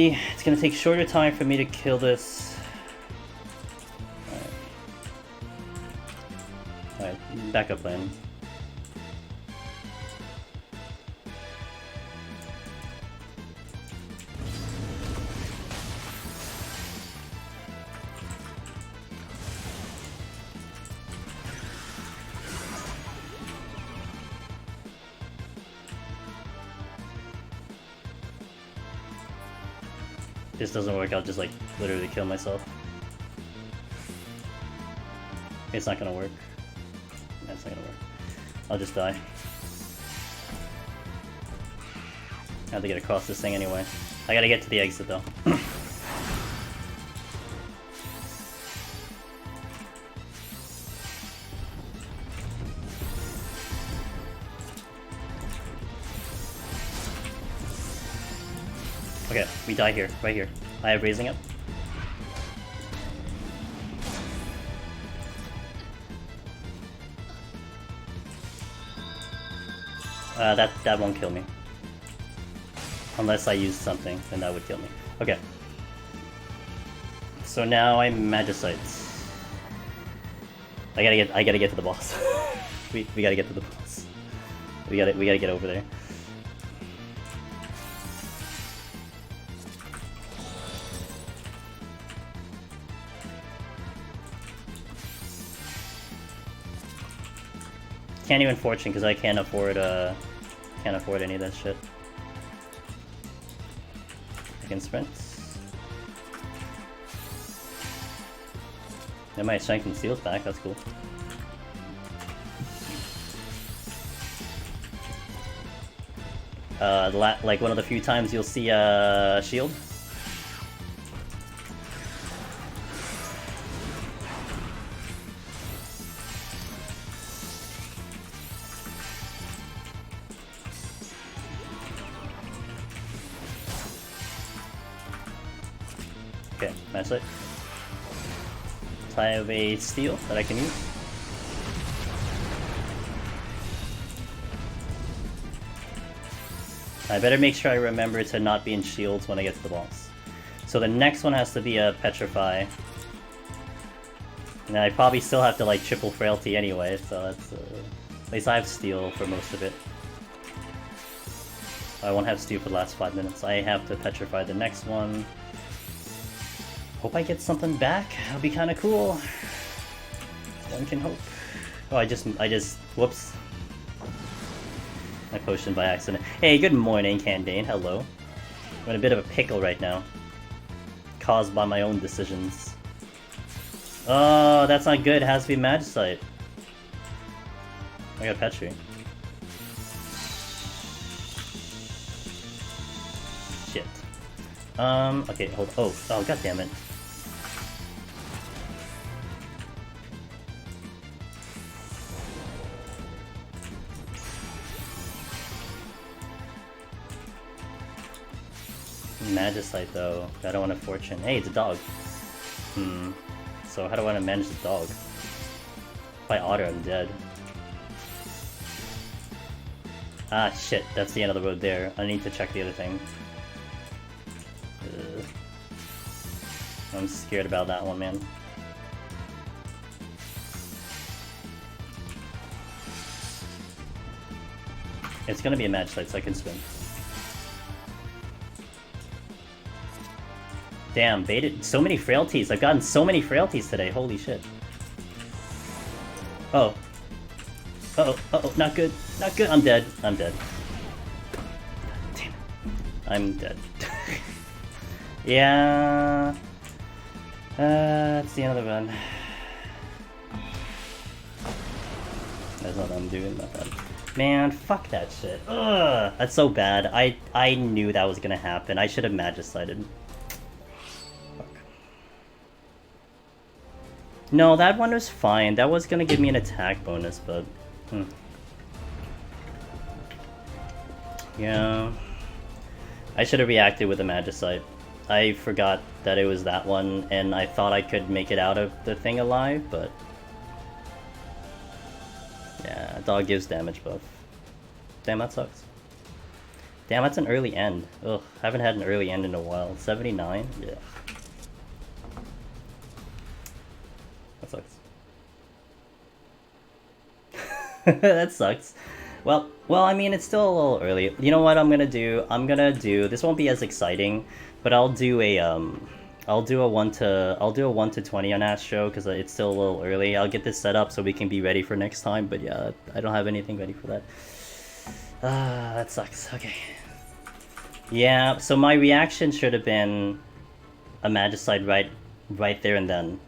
take shorter time for me to kill this. Alright, backup plan. If this doesn't work, I'll just like literally kill myself. It's not gonna work. That's not gonna work. I'll just die. I have to get across this thing anyway. I gotta get to the exit though. Okay, we die here, right here. I have raising up. That won't kill me. Unless I use something, then that would kill me. Okay. So now I'm Magicites. I gotta get to the boss. we gotta get to the boss. We gotta get over there. Can't even fortune because I can't afford any of that shit. I can sprint. And my strength and steel's back. That's cool. Like one of the few times you'll see a shield. Okay, that's it. So I have a steel that I can use. I better make sure I remember to not be in shields when I get to the boss. So the next one has to be a Petrify. And I probably still have to like triple frailty anyway, so that's at least I have steel for most of it. I won't have steel for the last 5 minutes. I have to Petrify the next one. Hope I get something back. That'll be kind of cool. One can hope. Oh, I just, whoops. I potioned by accident. Hey, good morning, Candane. Hello. I'm in a bit of a pickle right now. Caused by my own decisions. Oh, that's not good. It has to be Magicite. I got Petri. Shit. Okay, hold. Oh, god damn it. Magicite though. I don't want a fortune. Hey, it's a dog. So how do I want to manage the dog? If I otter, I'm dead. Ah, shit. That's the end of the road there. I need to check the other thing. Ugh. I'm scared about that one, man. It's gonna be a Magicite, so I can swim. Damn, baited so many frailties. I've gotten so many frailties today. Holy shit. Oh. Uh-oh, uh-oh, not good. Not good. I'm dead. I'm dead. Damn it. I'm dead. Yeah. That's the end of the run. That's what I'm doing, not bad. Man, fuck that shit. Ugh, that's so bad. I knew that was gonna happen. I should have Magicited. No, that one was fine. That was gonna give me an attack bonus, but... Yeah... I should have reacted with a Magicite. I forgot that it was that one, and I thought I could make it out of the thing alive, but... Yeah, dog gives damage buff. Damn, that sucks. Damn, that's an early end. Ugh, haven't had an early end in a while. 79? Yeah. That sucks. That sucks. Well, I mean, it's still a little early. You know what I'm gonna do? This won't be as exciting, but I'll do a 1 to 20 on Astro because it's still a little early. I'll get this set up so we can be ready for next time. But yeah, I don't have anything ready for that. That sucks. Okay. Yeah. So my reaction should have been a Magicite right there and then.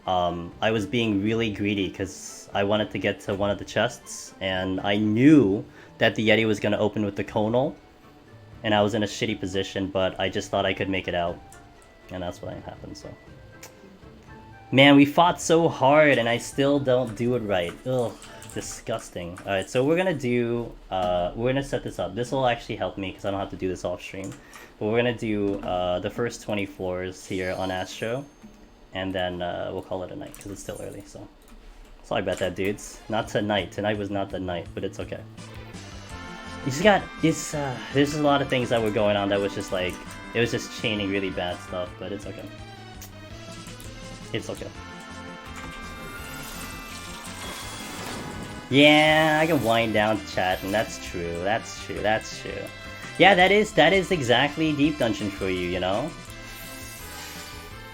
I was being really greedy because I wanted to get to one of the chests, and I knew that the Yeti was going to open with the Conal, and I was in a shitty position, but I just thought I could make it out, and that's what happened, so. Man, we fought so hard, and I still don't do it right. Ugh, disgusting. Alright, so we're going to set this up. This will actually help me because I don't have to do this off stream, but we're going to do the first 20 floors here on Astro. And then we'll call it a night because it's still early. So sorry about that, dudes. Not tonight. Tonight was not the night, but it's okay. You just got there's a lot of things that were going on that was just like it was just chaining really bad stuff, but it's okay. It's okay. Yeah, I can wind down chat, and that's true. That's true. That's true. Yeah, that is exactly Deep Dungeon for you, you know.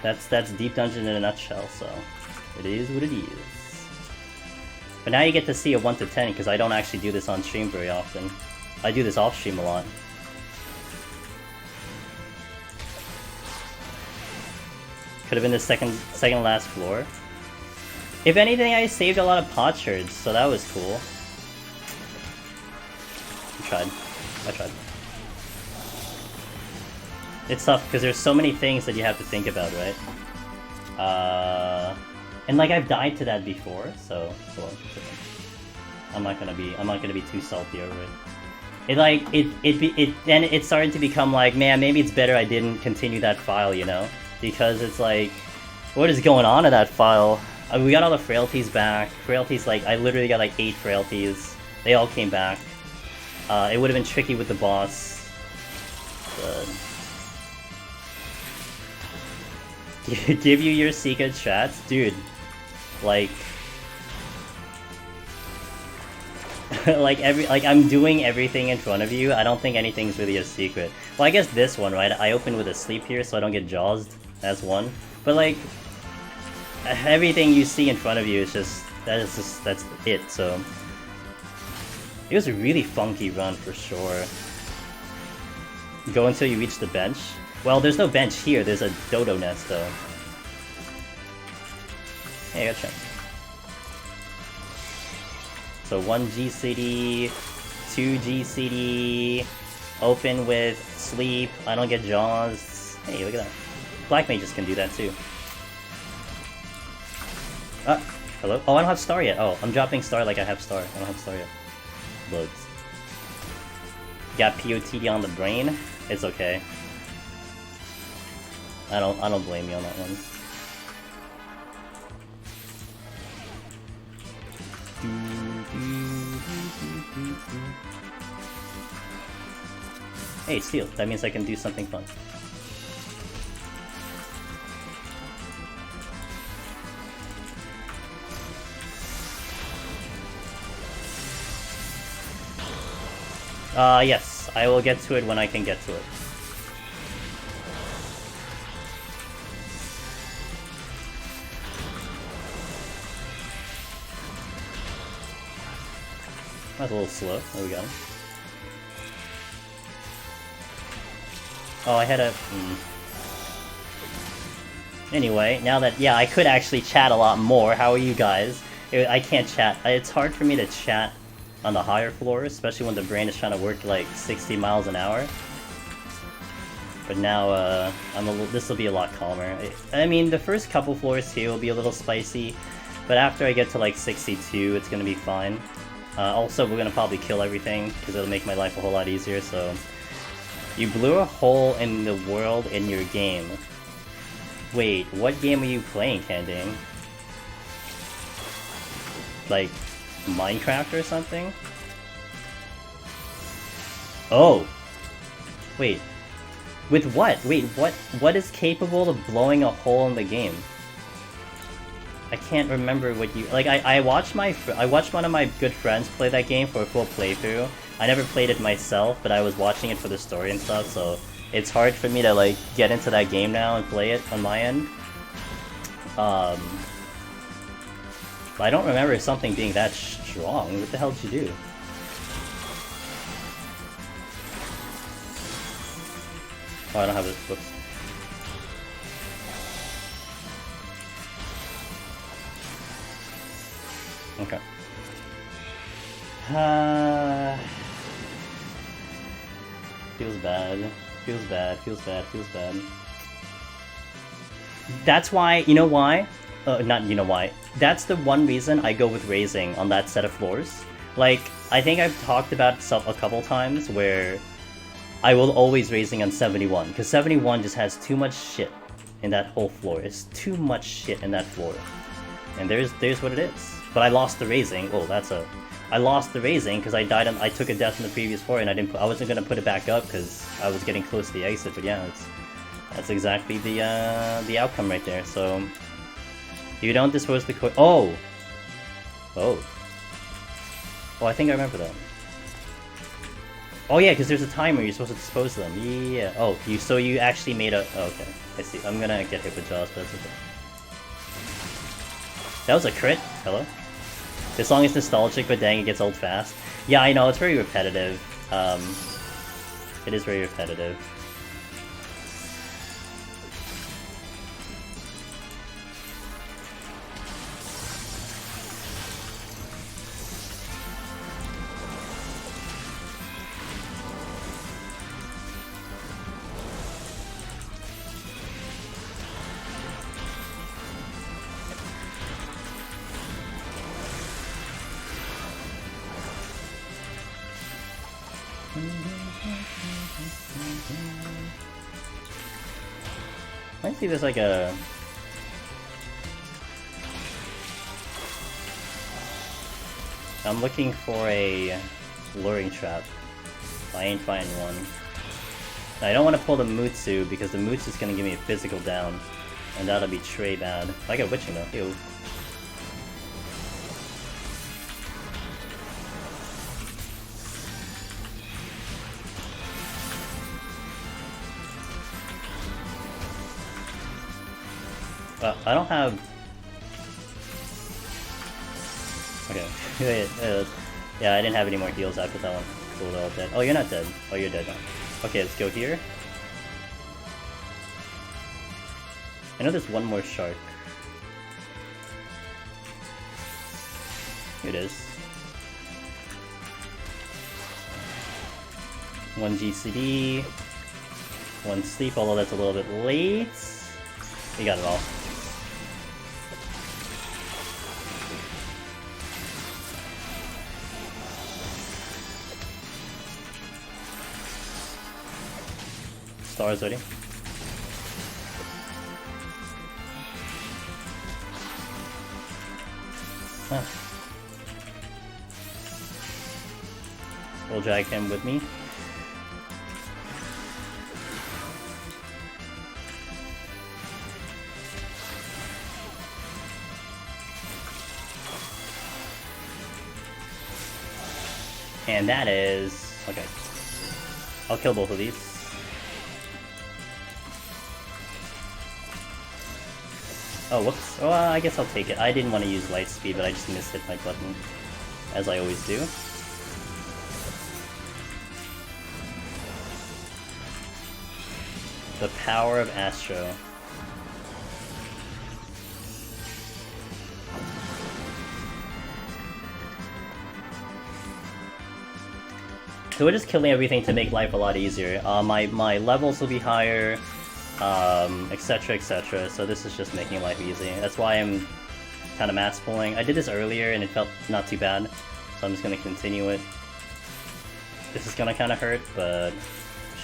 That's Deep Dungeon in a nutshell, so it is what it is. But now you get to see a 1 to 10 because I don't actually do this on stream very often. I do this off stream a lot. Could have been the second last floor. If anything, I saved a lot of potsherds, so that was cool. I tried. It's tough because there's so many things that you have to think about, right? And like I've died to that before, so I'm not gonna be too salty over it. Then it's starting to become like, man, maybe it's better I didn't continue that file, you know? Because it's like, what is going on in that file? We got all the frailties back. Frailties, like, I literally got like 8 frailties. They all came back. It would have been tricky with the boss. But... Give you your secret strats? Dude, like... like I'm doing everything in front of you. I don't think anything's really a secret. Well, I guess this one, right? I open with a sleep here so I don't get jawsed. That's one. But like, everything you see in front of you is just, that's it, so... It was a really funky run for sure. Go until you reach the bench. Well, there's no bench here. There's a dodo nest though. Hey, I got checked. So 1 GCD, 2 GCD, open with sleep. I don't get jaws. Hey, look at that. Black mages can do that too. Hello? Oh, I don't have star yet. Oh, I'm dropping star like I have star. I don't have star yet. Loads. Got POTD on the brain. It's okay. I don't blame you on that one. Hey, steal. That means I can do something fun. Yes. I will get to it when I can get to it. That's a little slow. There we go. Oh, I had a... Anyway, now that... Yeah, I could actually chat a lot more. How are you guys? I can't chat. It's hard for me to chat on the higher floors, especially when the brain is trying to work like 60 miles an hour. But now, this will be a lot calmer. I mean, the first couple floors here will be a little spicy, but after I get to like 62, it's gonna be fine. Also, we're gonna probably kill everything, because it'll make my life a whole lot easier, so... You blew a hole in the world in your game. Wait, what game are you playing, Kanding? Like, Minecraft or something? Oh! Wait. With what? Wait, what is capable of blowing a hole in the game? I can't remember what you... Like, I watched one of my good friends play that game for a full playthrough. I never played it myself, but I was watching it for the story and stuff, so... It's hard for me to, like, get into that game now and play it on my end. But I don't remember something being that strong. What the hell did you do? Oh, I don't have it. Whoops. Okay. Feels bad. Feels bad. Feels bad. Feels bad. That's why, you know why? Not you know why. That's the one reason I go with raising on that set of floors. Like, I think I've talked about it a couple times where I will always raising on 71, because 71 just has too much shit in that whole floor. It's too much shit in that floor. And there's what it is. But I lost the raising. Oh, I lost the raising because I died. I took a death in the previous floor, and I wasn't gonna put it back up because I was getting close to the exit. But yeah, that's exactly the outcome right there. So you don't dispose the oh, I think I remember that. Oh yeah, because there's a timer. You're supposed to dispose of them. Yeah. Oh, so you actually made a. Oh, okay, I see. I'm gonna get hit with jaws, but that's okay. That was a crit. Hello. This song is nostalgic, but dang, it gets old fast. Yeah, I know, it's very repetitive. It is very repetitive. I see there's like a... I'm looking for a luring trap. I ain't finding one. And I don't want to pull the Mutsu because the Mutsu is going to give me a physical down. And that'll be tray bad. I got witching though. Ew. I don't have... Okay. Yeah, I didn't have any more heals after that one. Cool, they're all dead. Oh, you're not dead. Oh, you're dead now. Okay, let's go here. I know there's one more shark. Here it is. 1 GCD, 1 sleep, although that's a little bit late. We got it all. Stars ready. Huh. We'll drag him with me. And that is... okay. I'll kill both of these. Oh, whoops. Oh, I guess I'll take it. I didn't want to use light speed, but I just mishit my button. As I always do. The power of Astro. So we're just killing everything to make life a lot easier. My levels will be higher, etc, etc. So this is just making life easy. That's why I'm kind of mass pulling. I did this earlier and it felt not too bad, so I'm just gonna continue it. This is gonna kind of hurt, but it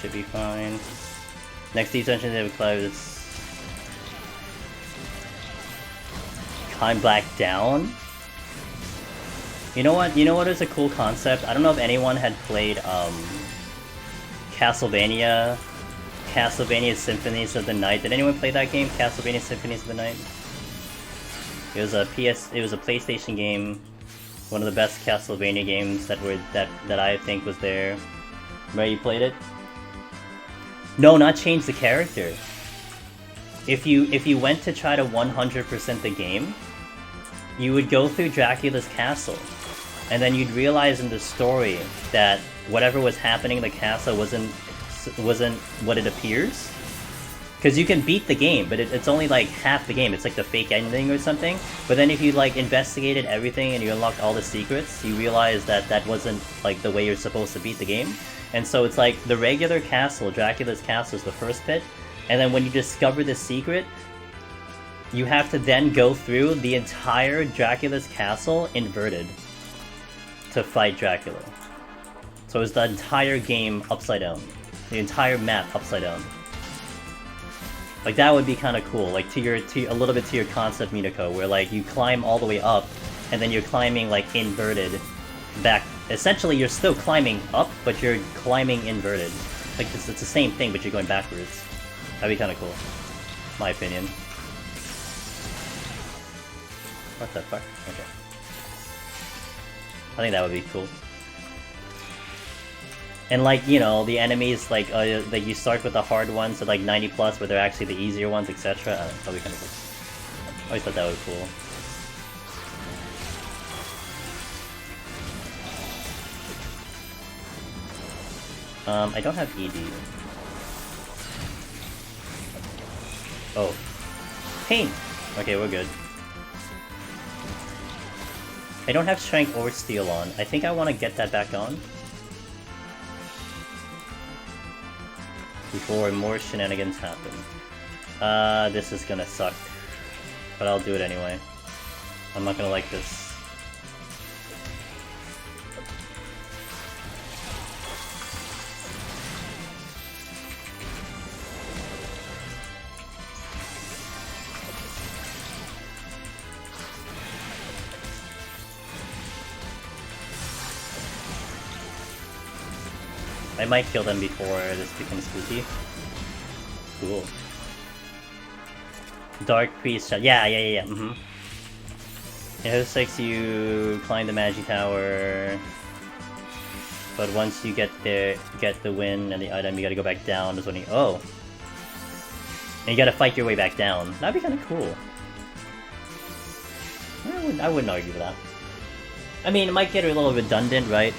should be fine. Next detention they would close. Climb back down. You know what? You know what is a cool concept? I don't know if anyone had played Castlevania Symphonies of the Night. Did anyone play that game? Castlevania Symphonies of the Night? It was a PlayStation game. One of the best Castlevania games that I think was there. Remember you played it? No, not change the character. If you went to try to 100% the game, you would go through Dracula's castle, and then you'd realize in the story that whatever was happening in the castle wasn't what it appears. Because you can beat the game, but it's only like half the game. It's like the fake ending or something. But then if you like investigated everything and you unlocked all the secrets, you realize that that wasn't like the way you're supposed to beat the game. And so it's like the regular castle, Dracula's castle, is the first pit, and then when you discover the secret, you have to then go through the entire Dracula's castle inverted to fight Dracula. So it's the entire game upside down. The entire map upside down. Like that would be kind of cool, like a little bit to your concept, Minako, where like you climb all the way up, and then you're climbing like inverted back. Essentially, you're still climbing up, but you're climbing inverted. Like it's the same thing, but you're going backwards. That'd be kind of cool, my opinion. What the fuck? Okay. I think that would be cool. And like, you know, the enemies, like you start with the hard ones at like 90+, but they're actually the easier ones, etc. That'll be kind of cool. I always thought that was cool. I don't have ED. Oh. Pain! Okay, we're good. I don't have Strength or Steel on. I think I want to get that back on before more shenanigans happen. This is gonna suck. But I'll do it anyway. I'm not gonna like this. I might kill them before this becomes spooky. Cool. Dark Priest shot. Yeah. Mm-hmm. In HoH6 you climb the Magic Tower, but once you get there, get the win and the item, you gotta go back down. Is when you... oh! And you gotta fight your way back down. That'd be kinda cool. I wouldn't argue with that. I mean, it might get a little redundant, right?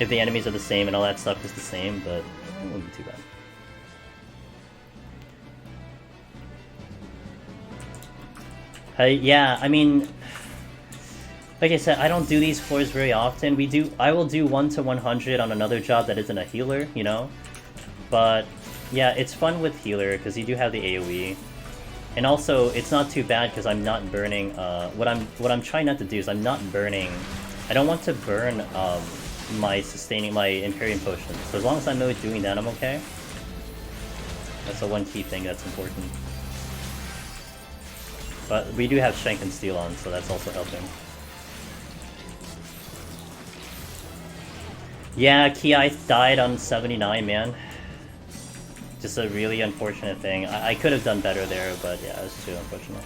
If the enemies are the same and all that stuff is the same, but it wouldn't be too bad. Yeah, I mean, like I said, I don't do these floors very often. I will do 1 to 100 on another job that isn't a healer, you know? But yeah, it's fun with healer because you do have the AoE. And also, it's not too bad because I'm not burning, what I'm trying not to do is I'm not burning, I don't want to burn, my Imperium potion. So as long as I'm not doing that, I'm okay. That's the one key thing that's important. But we do have Strength and Steel on, so that's also helping. Yeah, Ki died on 79, man. Just a really unfortunate thing. I could have done better there, but yeah, it's too unfortunate.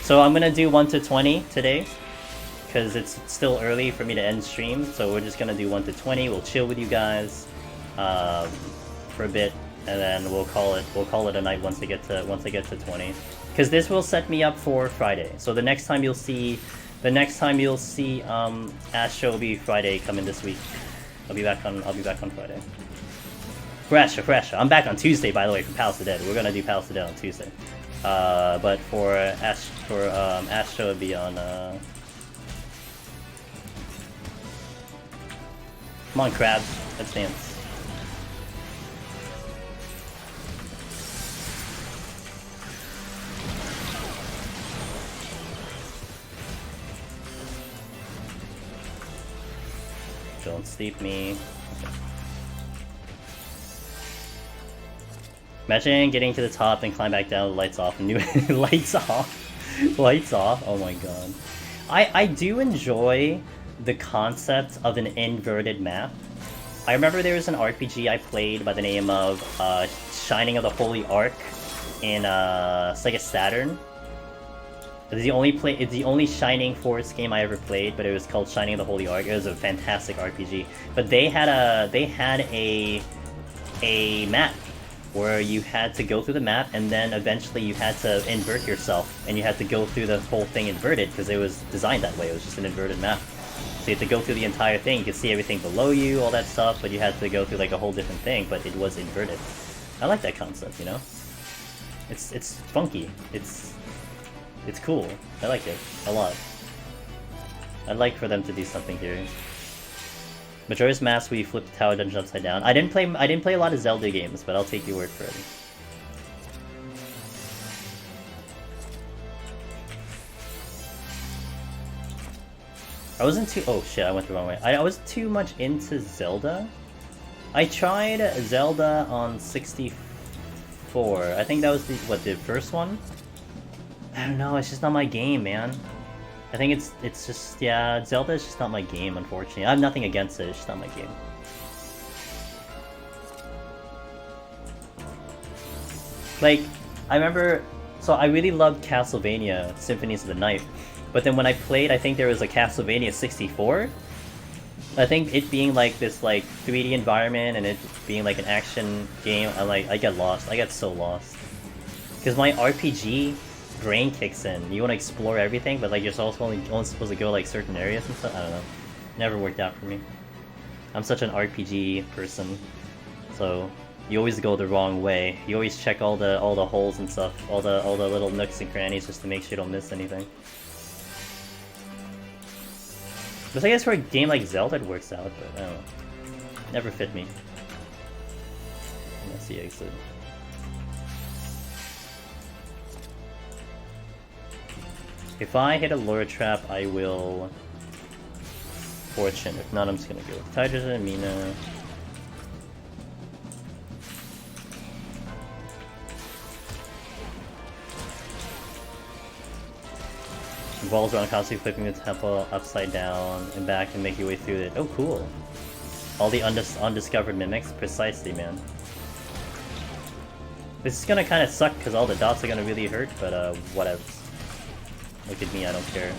So I'm gonna do 1 to 20 today, because it's still early for me to end stream. So we're just gonna do 1 to 20. We'll chill with you guys for a bit, and then we'll call it a night once I get to 20. Because this will set me up for Friday. So the next time you'll see Astro will be Friday coming this week. I'll be back on Friday. Fresh. I'm back on Tuesday, by the way, for Palace of the Dead. We're gonna do Palace of the Dead on Tuesday. But for Astro, it'll be on. Come on, crabs. Let's dance. Don't sleep me. Imagine getting to the top and climb back down with lights off and lights off. Lights off. Oh my god. I do enjoy the concept of an inverted map. I remember there was an RPG I played by the name of Shining of the Holy Ark in Sega Saturn. It's the only Shining Force game I ever played, but it was called Shining of the Holy Ark. It was a fantastic RPG. But they had a map where you had to go through the map, and then eventually you had to invert yourself, and you had to go through the whole thing inverted because it was designed that way. It was just an inverted map. So you had to go through the entire thing. You could see everything below you, all that stuff, but you had to go through like a whole different thing, but it was inverted. I like that concept, you know? It's funky. It's cool. I like it a lot. I'd like for them to do something here. Majora's Mask, where you flip the tower dungeon upside down. I didn't play a lot of Zelda games, but I'll take your word for it. I wasn't too... Oh shit, I went the wrong way. I was too much into Zelda. I tried Zelda on 64. I think that was the first one? I don't know, it's just not my game, man. I think it's just, yeah, Zelda is just not my game, unfortunately. I have nothing against it, it's just not my game. Like, I remember... So I really loved Castlevania Symphonies of the Night. But then when I played, I think there was a Castlevania 64. I think it being like this like 3D environment and it being like an action game, I get lost. I get so lost. Because my RPG brain kicks in. You want to explore everything, but like you're also only supposed to go like certain areas and stuff. I don't know. Never worked out for me. I'm such an RPG person, so you always go the wrong way. You always check all the holes and stuff, all the little nooks and crannies just to make sure you don't miss anything. But I guess for a game like Zelda it works out, but I don't know. Never fit me. That's the exit. If I hit a lure trap, I will Fortune. If not, I'm just gonna go with Tidra and Mina. Revolves around constantly flipping the temple upside down and back and make your way through it. Oh, cool. All the undiscovered mimics? Precisely, man. This is gonna kind of suck because all the dots are gonna really hurt, but whatever. Look at me, I don't care.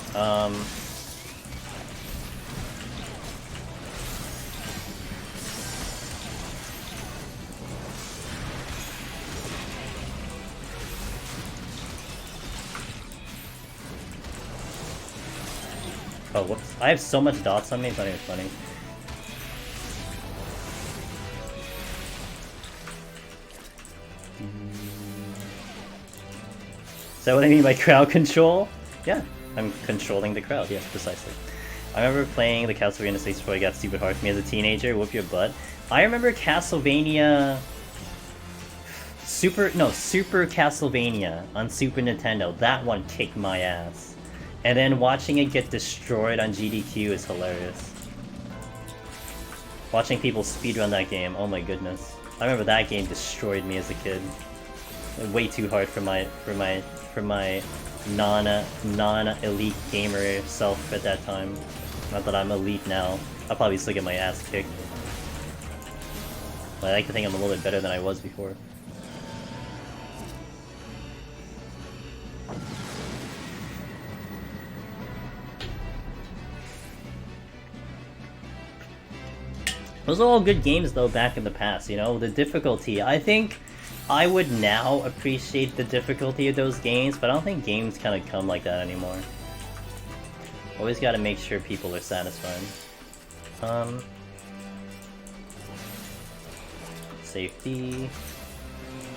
Oh, whoops. I have so much dots on me, it's not even funny. Is that what I mean by crowd control? Yeah, I'm controlling the crowd, yes, precisely. I remember playing the Castlevania 64, it got stupid hard for me as a teenager, whoop your butt. I remember Castlevania... Super Castlevania on Super Nintendo, that one kicked my ass. And then watching it get destroyed on GDQ is hilarious. Watching people speedrun that game, oh my goodness. I remember that game destroyed me as a kid. Way too hard for my non-elite gamer self at that time. Not that I'm elite now. I'll probably still get my ass kicked. But I like to think I'm a little bit better than I was before. Those are all good games though back in the past, you know? The difficulty, I think I would now appreciate the difficulty of those games, but I don't think games kind of come like that anymore. Always gotta make sure people are satisfied. Safety.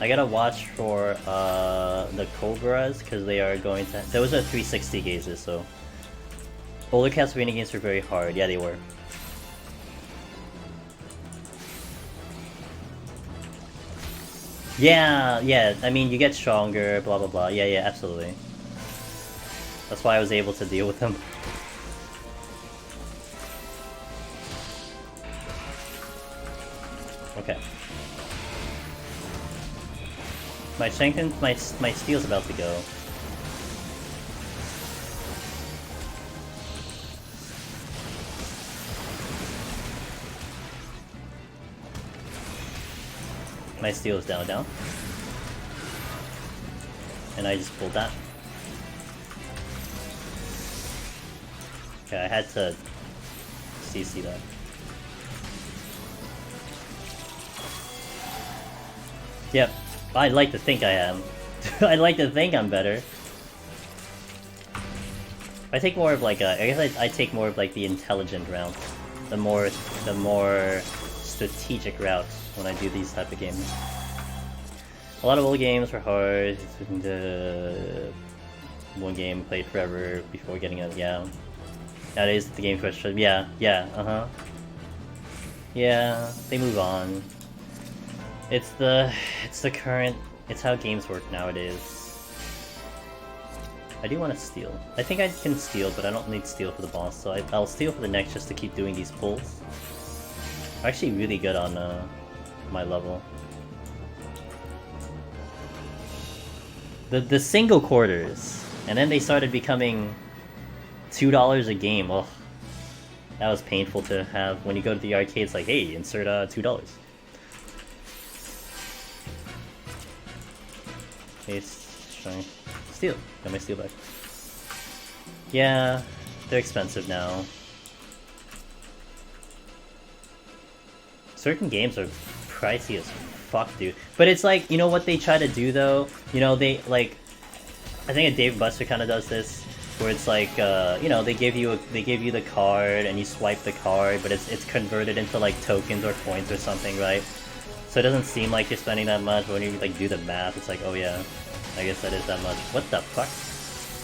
I gotta watch for the Cobras, because they are going to... Those are 360 gauges, so... Older Castlevania games were very hard. Yeah, they were. Yeah, I mean, you get stronger, blah blah blah. Yeah, absolutely. That's why I was able to deal with them. Okay. My steel's about to go. My steel is down. And I just pulled that. Okay, I had to CC that. Yep, I'd like to think I am. I'd like to think I'm better. I take more of like I guess I take more of like the intelligent route. The more strategic route when I do these type of games. A lot of old games were hard. One game played forever before getting it. Yeah. Nowadays the game question. Yeah. Yeah, they move on. It's the current. It's how games work nowadays. I do want to steal. I think I can steal, but I don't need steal for the boss, so I'll steal for the next just to keep doing these pulls. I'm actually really good on my level. The single quarters, and then they started becoming $2 a game. Ugh, that was painful to have. When you go to the arcade, it's like, hey, insert $2. Okay, steal. Got my steal back. Yeah, they're expensive now. Certain games are pricey as fuck, dude. But it's like, you know what they try to do though? You know, they like, I think a Dave Buster kind of does this, where it's like, you know, they give you the card and you swipe the card, but it's converted into like tokens or coins or something, right? So it doesn't seem like you're spending that much, but when you like do the math, it's like, oh yeah, I guess that is that much. What the fuck?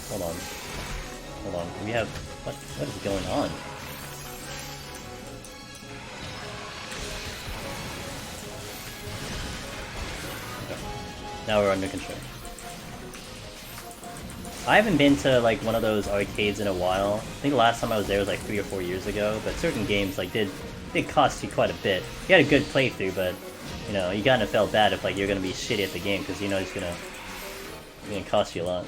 Hold on. We have what is going on? Now we're under control. I haven't been to like one of those arcades in a while. I think the last time I was there was like 3 or 4 years ago, but certain games like did cost you quite a bit. You had a good playthrough, but you know, you kinda felt bad if like you're gonna be shitty at the game, because you know it's gonna cost you a lot.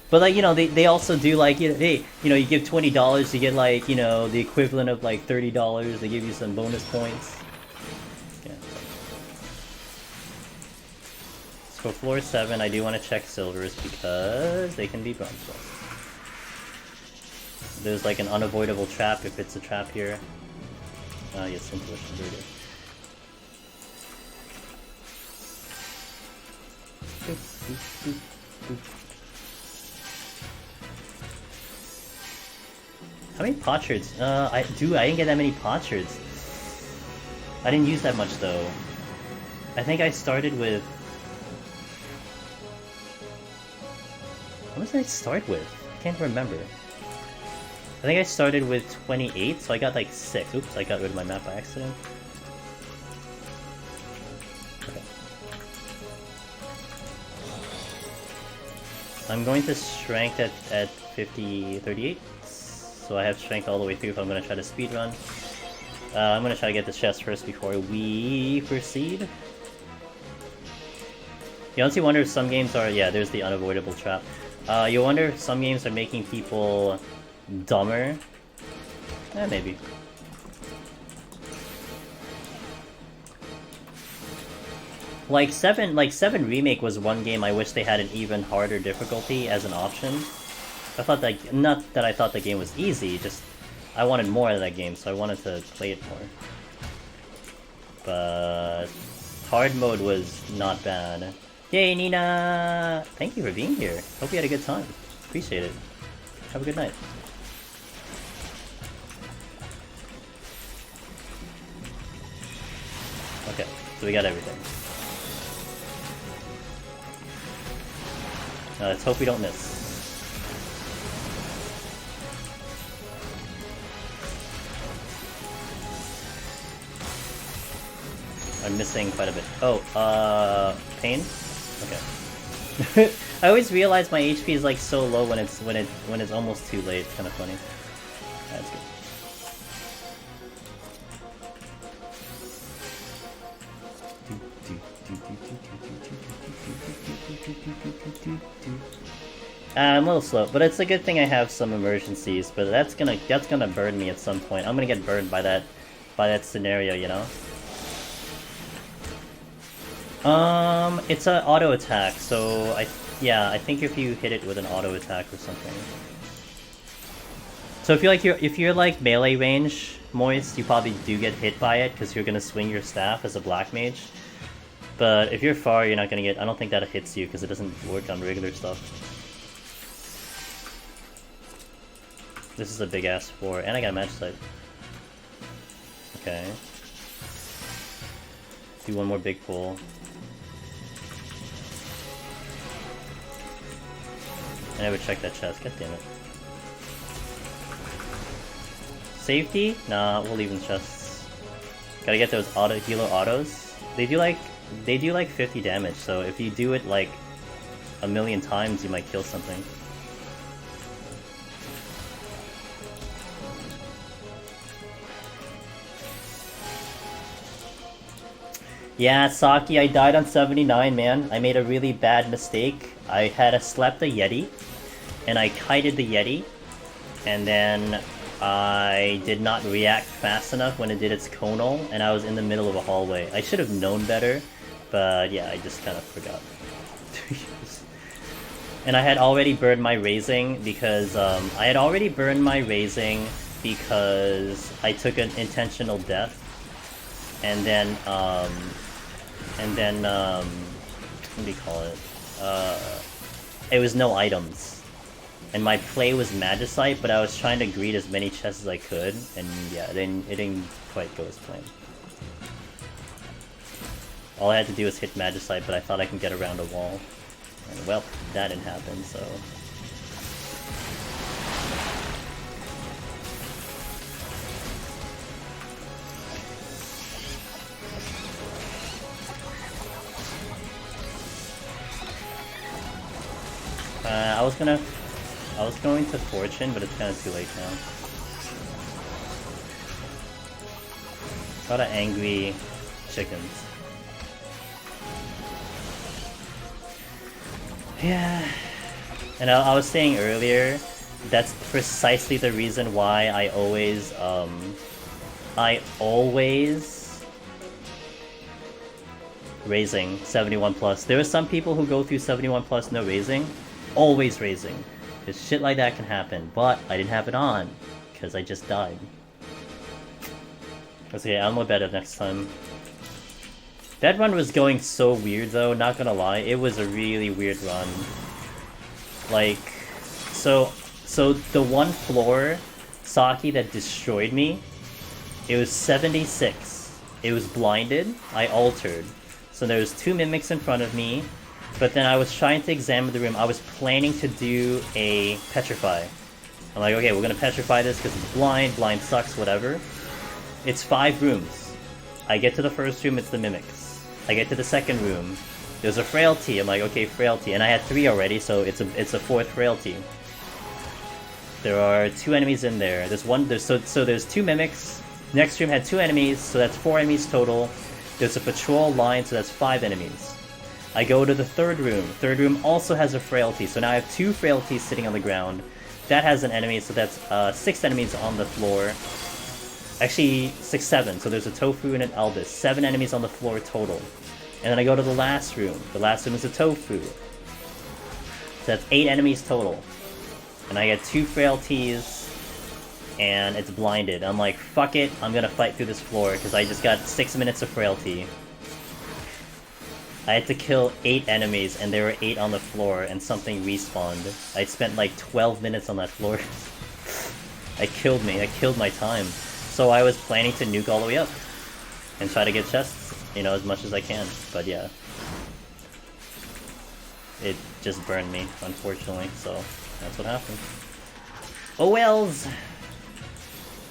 But like, you know, they also do like, hey, you know, you give $20, you get like, you know, the equivalent of like $30, they give you some bonus points. For floor 7, I do want to check silvers because they can be bronze ones. There's like an unavoidable trap if it's a trap here. Yes, intuition, there it is. How many potsherds? I didn't get that many potsherds. I didn't use that much though. I think I started with... What did I start with? I can't remember. I think I started with 28, so I got like 6. Oops, I got rid of my map by accident. Okay. I'm going to strength at 38, so I have strength all the way through if I'm going to try to speedrun. I'm going to try to get the chest first before we proceed. You honestly wonder if some games are... Yeah, there's the unavoidable trap. You wonder if some games are making people dumber? Maybe. Like 7 Remake was one game I wish they had an even harder difficulty as an option. I thought that... Not that I thought the game was easy, just... I wanted more of that game, so I wanted to play it more. But... hard mode was not bad. Yay, Nina! Thank you for being here. Hope you had a good time. Appreciate it. Have a good night. Okay, so we got everything. Let's hope we don't miss. I'm missing quite a bit. Oh, pain? Okay. I always realize my HP is like so low when it's almost too late. It's kind of funny. That's good. I'm a little slow, but it's a good thing I have some emergencies. But that's gonna burn me at some point. I'm gonna get burned by that scenario, you know. It's an auto attack, so I think if you hit it with an auto attack or something. So if you're like melee range, Moist, you probably do get hit by it because you're gonna swing your staff as a black mage. But if you're far, you're not gonna get. I don't think that hits you because it doesn't work on regular stuff. This is a big ass 4, and I got a match site. Okay. Do one more big pull. I never checked that chest, god damn it. Safety? Nah, we'll leave in chests. Gotta get those healer autos. They do like 50 damage, so if you do it like a million times, you might kill something. Yeah, Saki, I died on 79, man. I made a really bad mistake. I had slept a Yeti, and I kited the Yeti, and then I did not react fast enough when it did its conal, and I was in the middle of a hallway. I should have known better, but yeah, I just kind of forgot. And I had already burned my raising because I took an intentional death, and then what do you call it? It was no items. And my play was Magicite, but I was trying to greet as many chests as I could, and yeah, it didn't quite go as planned. All I had to do was hit Magicite, but I thought I could get around a wall. And well, that didn't happen, so... I was going to Fortune, but it's kind of too late now. A lot of angry chickens. Yeah. And I was saying earlier, that's precisely the reason why I always raising 71 plus. There are some people who go through 71 plus no raising. Always raising. Because shit like that can happen. But I didn't have it on. Because I just died. Okay, I'm gonna bet it next time. That run was going so weird though, not gonna lie. It was a really weird run. Like, so the one floor Saki that destroyed me. It was 76. It was blinded. I altered. So there was 2 mimics in front of me, but then I was trying to examine the room. I was planning to do a petrify. I'm like, okay, we're gonna petrify this because it's blind. Blind sucks, whatever. It's 5 rooms. I get to the first room, it's the mimics. I get to the second room. There's a frailty. I'm like, okay, frailty, and I had 3 already, so it's a 4th frailty. There are 2 enemies in there. So there's 2 mimics. Next room had 2 enemies, so that's 4 enemies total. There's a patrol line, so that's 5 enemies. I go to the third room. Third room also has a frailty, so now I have 2 frailties sitting on the ground. That has an enemy, so that's 6 enemies on the floor. Actually, 6, 7. So there's a Tofu and an Albus. 7 enemies on the floor total. And then I go to the last room. The last room is a Tofu. So that's 8 enemies total. And I get 2 frailties, and it's blinded. I'm like, fuck it, I'm gonna fight through this floor, because I just got 6 minutes of frailty. I had to kill 8 enemies, and there were 8 on the floor, and something respawned. I spent like 12 minutes on that floor. I killed my time. So I was planning to nuke all the way up, and try to get chests, you know, as much as I can, but yeah. It just burned me, unfortunately, so that's what happened. Oh wells!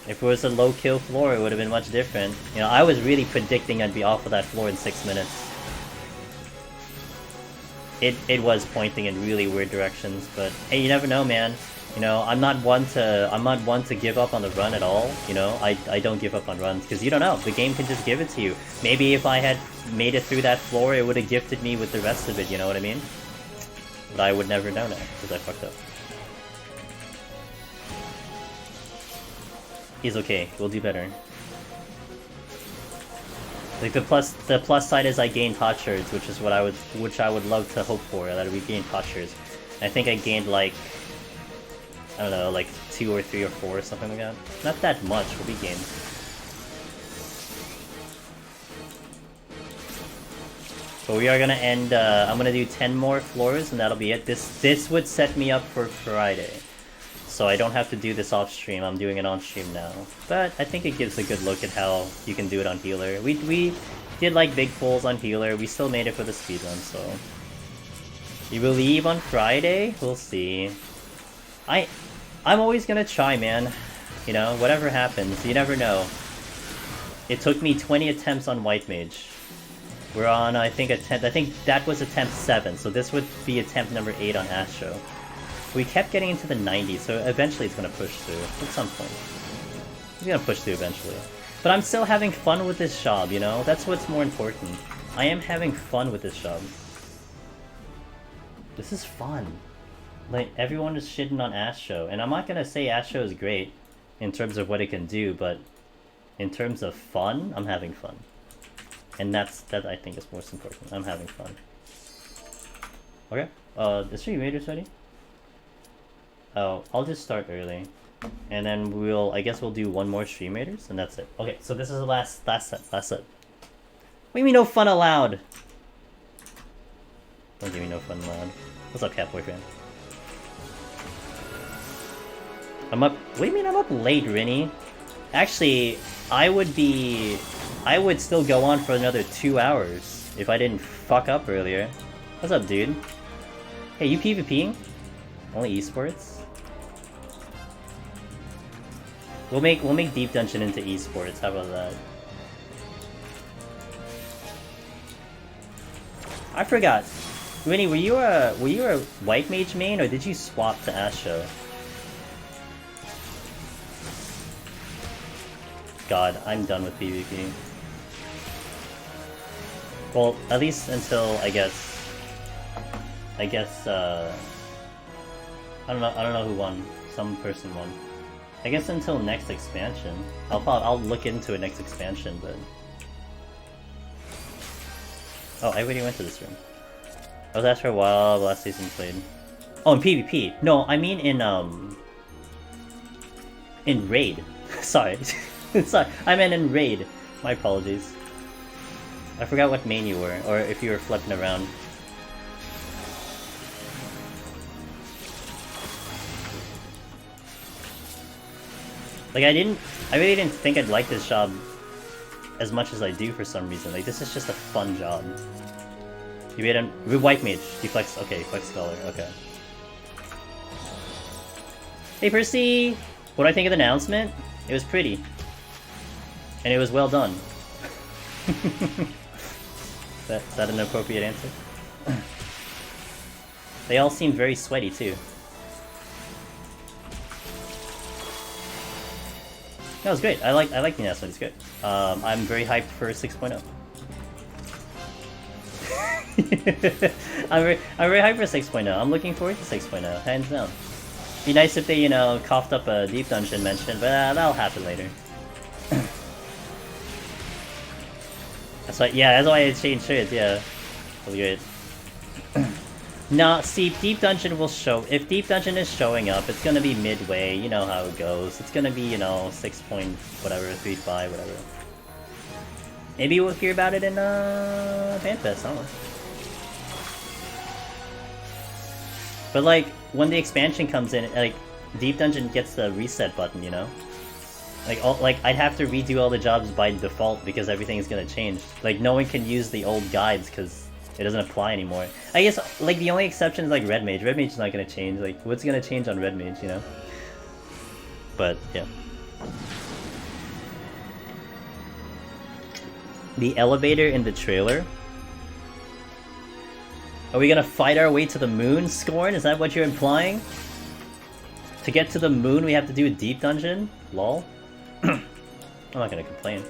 If it was a low kill floor, it would have been much different. You know, I was really predicting I'd be off of that floor in 6 minutes. It was pointing in really weird directions, but hey, you never know, man. You know, I'm not one to give up on the run at all. You know, I don't give up on runs because you don't know. The game can just give it to you. Maybe if I had made it through that floor, it would have gifted me with the rest of it. You know what I mean? But I would never know that because I fucked up. He's okay. We'll do better. Like the plus side is I gained hot shards, which I would love to hope for, that we gained hot shards. I think I gained like, I don't know, like 2 or 3 or 4 or something like that. Not that much, but we gained. But we are gonna end. I'm gonna do 10 more floors, and that'll be it. This would set me up for Friday, so I don't have to do this off stream. I'm doing it on stream now. But I think it gives a good look at how you can do it on healer. We did like big pulls on healer. We still made it for the speedrun, so you believe on Friday? We'll see. I'm always gonna try, man. You know, whatever happens, you never know. It took me 20 attempts on White Mage. We're on, I think, I think that was attempt 7, so this would be attempt number 8 on Astro. We kept getting into the 90s, so eventually it's gonna push through, at some point. It's gonna push through eventually. But I'm still having fun with this job, you know? That's what's more important. I am having fun with this job. This is fun. Like, everyone is shitting on Astro, and I'm not gonna say Astro is great in terms of what it can do, but in terms of fun, I'm having fun. And that I think is most important. I'm having fun. Okay, the stream raiders ready? Oh, I'll just start early. And then I guess we'll do 1 more stream raiders, and that's it. Okay, so this is the last set. What do you mean no fun allowed? Don't give me no fun allowed. What's up, cat boyfriend? I'm up. What do you mean I'm up late, Rinny? Actually, I would still go on for another 2 hours if I didn't fuck up earlier. What's up, dude? Hey, you PvPing? Only esports? We'll make Deep Dungeon into esports. How about that? I forgot. Winnie, were you a White Mage main, or did you swap to Astro? God, I'm done with PvP. Well, at least until I guess I don't know who won. Some person won. I guess until next expansion. I'll look into it next expansion, but oh, I already went to this room. I was asked for a while. Last season played. Oh, in PvP. No, I mean in raid. Sorry. Sorry, I meant in raid. My apologies. I forgot what main you were, or if you were flipping around. Like I really didn't think I'd like this job as much as I do for some reason. Like this is just a fun job. You made a white mage. You flex. Okay, flex scholar. Okay. Hey Percy, what do I think of the announcement? It was pretty, and it was well done. Is that an appropriate answer? They all seem very sweaty too. That was great. I like the announcement. It's good. I'm very hyped for 6.0. I'm very hyped for 6.0. I'm looking forward to 6.0, hands down. Be nice if they, you know, coughed up a deep dungeon mention, but that'll happen later. That's why, yeah, that's why I changed shirts. Yeah, that's good. No, see, Deep Dungeon will show... If Deep Dungeon is showing up, it's gonna be midway, you know how it goes. It's gonna be, you know, 6 point whatever, 3.5, whatever. Maybe we'll hear about it in, FanFest, I don't know. But, like, when the expansion comes in, like, Deep Dungeon gets the reset button, you know? Like, I'd have to redo all the jobs by default because everything is gonna change. Like, no one can use the old guides because it doesn't apply anymore. I guess, like, the only exception is, like, Red Mage. Red Mage is not gonna change. Like, what's gonna change on Red Mage, you know? But, yeah. The elevator in the trailer? Are we gonna fight our way to the moon, Scorn? Is that what you're implying? To get to the moon, we have to do a deep dungeon? Lol. I'm not gonna complain.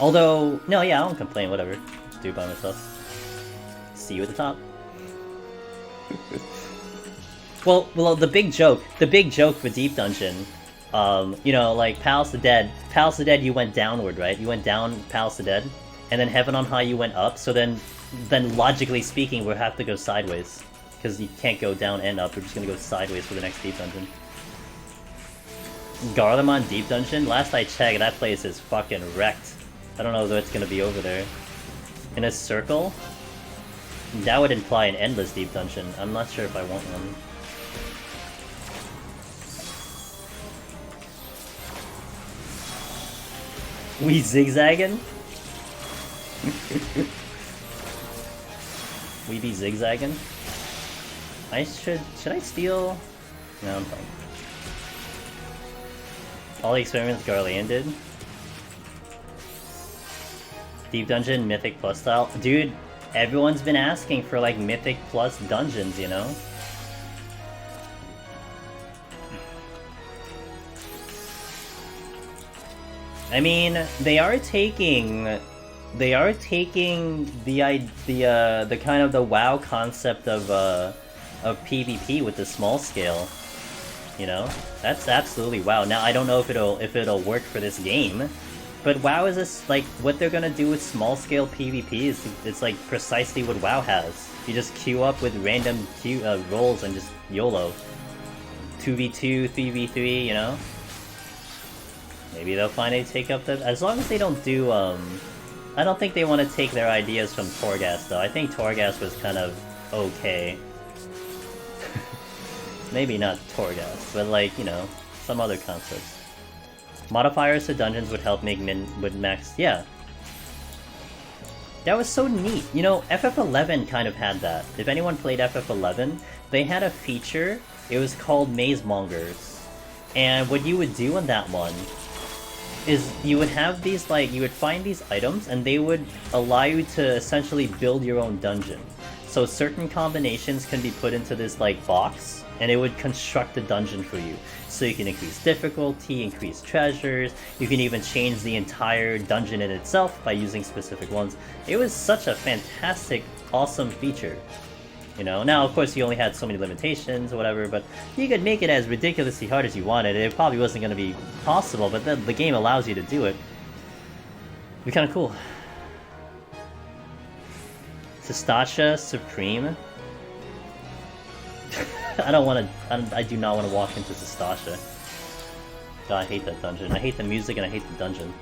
Although, no, yeah, I don't complain, whatever. Just do it by myself. See you at the top. well, the big joke with Deep Dungeon, you know, like Palace of the Dead, you went downward, right? You went down Palace of the Dead, and then Heaven on High you went up, so then logically speaking, we'll have to go sideways. Because you can't go down and up, we're just gonna go sideways for the next Deep Dungeon. Garlemald Deep Dungeon? Last I checked, that place is fucking wrecked. I don't know if it's gonna be over there. In a circle? That would imply an endless Deep Dungeon. I'm not sure if I want one. We zigzagging? We be zigzagging? Should I steal? No, I'm fine. All the experiments Garlean did? Deep Dungeon, Mythic Plus style? Dude, everyone's been asking for, like, Mythic Plus dungeons, you know? I mean, they are taking the kind of the WoW concept of PvP with the small scale. You know? That's absolutely WoW. Now I don't know if it'll work for this game. But WoW is this, like, what they're gonna do with small-scale PvP is it's like precisely what WoW has. You just queue up with random rolls and just YOLO. 2v2, 3v3, you know? Maybe they'll finally take up the... As long as they don't do, I don't think they want to take their ideas from Torghast, though. I think Torghast was kind of okay. Maybe not Torghast, but, like, you know, some other concepts. Modifiers to dungeons would help make min-max... Yeah. That was so neat. You know, FF11 kind of had that. If anyone played FF11, they had a feature. It was called Maze Mongers. And what you would do on that one is you would have these, like, you would find these items and they would allow you to essentially build your own dungeon. So certain combinations can be put into this, like, box, and it would construct a dungeon for you. So you can increase difficulty, increase treasures, you can even change the entire dungeon in itself by using specific ones. It was such a fantastic, awesome feature. You know, now of course you only had so many limitations or whatever, but you could make it as ridiculously hard as you wanted. It probably wasn't going to be possible, but the game allows you to do it. It'd be kind of cool. Sastasha Supreme? I do not want to walk into Sastasha. God, I hate that dungeon. I hate the music and I hate the dungeon.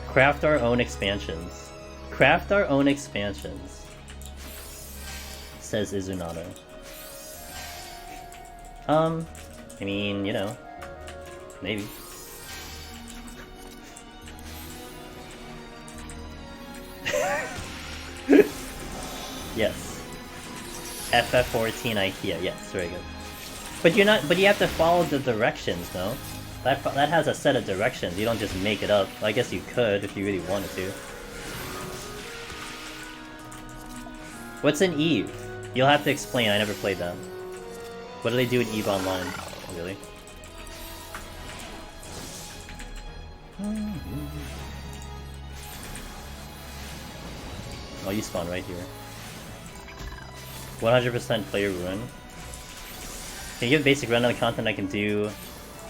Craft our own expansions. Craft our own expansions. Says Izunato. I mean, you know. Maybe. Yes. FF14 IKEA, yes, very good. But you're not. But you have to follow the directions, no? That has a set of directions. You don't just make it up. I guess you could if you really wanted to. What's an Eve? You'll have to explain. I never played that. What do they do in Eve Online? Oh, really? Oh, you spawn right here. 100% player ruin. Can you give a basic rundown of the content I can do?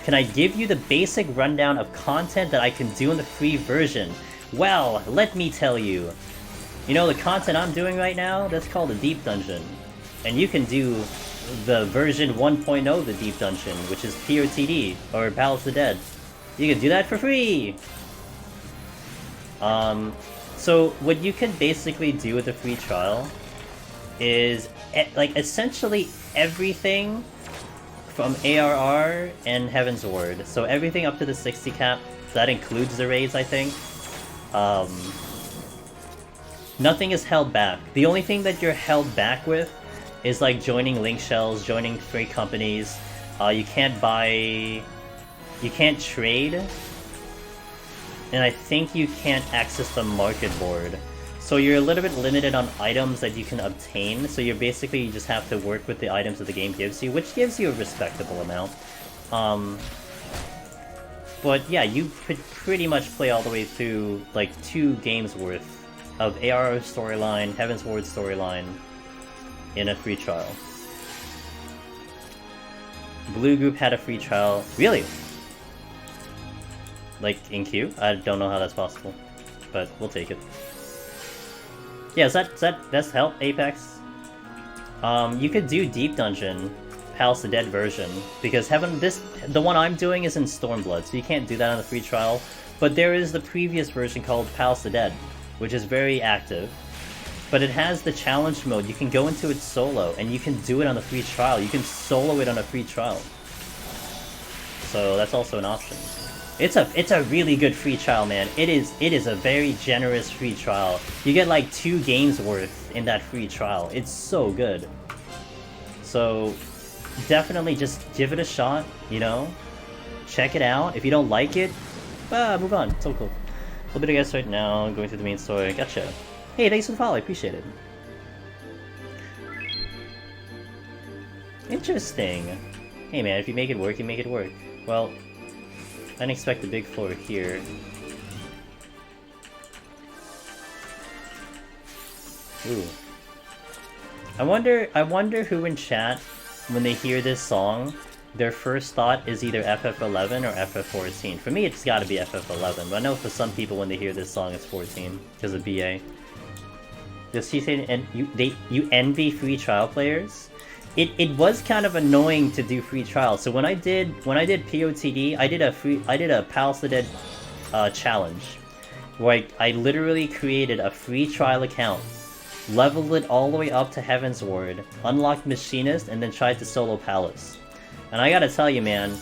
Can I give you the basic rundown of content that I can do in the free version? Well, let me tell you. You know the content I'm doing right now? That's called a Deep Dungeon. And you can do the version 1.0 of the Deep Dungeon, which is POTD, or Palace of the Dead. You can do that for free! So what you can basically do with the free trial is, like, essentially everything from ARR and Heaven's Ward. So everything up to the 60 cap, that includes the raids, I think. Nothing is held back. The only thing that you're held back with is like joining link shells, joining free companies. You can't buy... You can't trade. And I think you can't access the market board. So you're a little bit limited on items that you can obtain, so you just have to work with the items that the game gives you, which gives you a respectable amount. But yeah, you could pretty much play all the way through like 2 games worth of ARR storyline, Heaven's Ward storyline in a free trial. Blue Group had a free trial. Really? Like in queue? I don't know how that's possible, but we'll take it. Yeah, that's help, Apex? You could do Deep Dungeon, Palace of the Dead version, because the one I'm doing is in Stormblood, so you can't do that on the free trial, but there is the previous version called Palace of the Dead, which is very active, but it has the challenge mode. You can go into it solo, and you can do it on the free trial. You can solo it on a free trial. So that's also an option. It's a really good free trial, man. It is a very generous free trial. You get like 2 games worth in that free trial. It's so good. So definitely just give it a shot, you know? Check it out. If you don't like it, move on. It's so cool. A little bit of guess right now, going through the main story. Gotcha. Hey, thanks for the follow. I appreciate it. Interesting. Hey man, if you make it work, you make it work. Well, I didn't expect the big floor here. Ooh. I wonder who in chat, when they hear this song, their first thought is either FF11 or FF14. For me, it's gotta be FF11, but I know for some people when they hear this song, it's 14, because of BA. Does he say, and you envy free trial players? It was kind of annoying to do free trials. So when I did POTD, I did a Palace of the Dead challenge, where I literally created a free trial account, leveled it all the way up to Heaven's Ward, unlocked Machinist, and then tried to solo Palace. And I gotta tell you, man,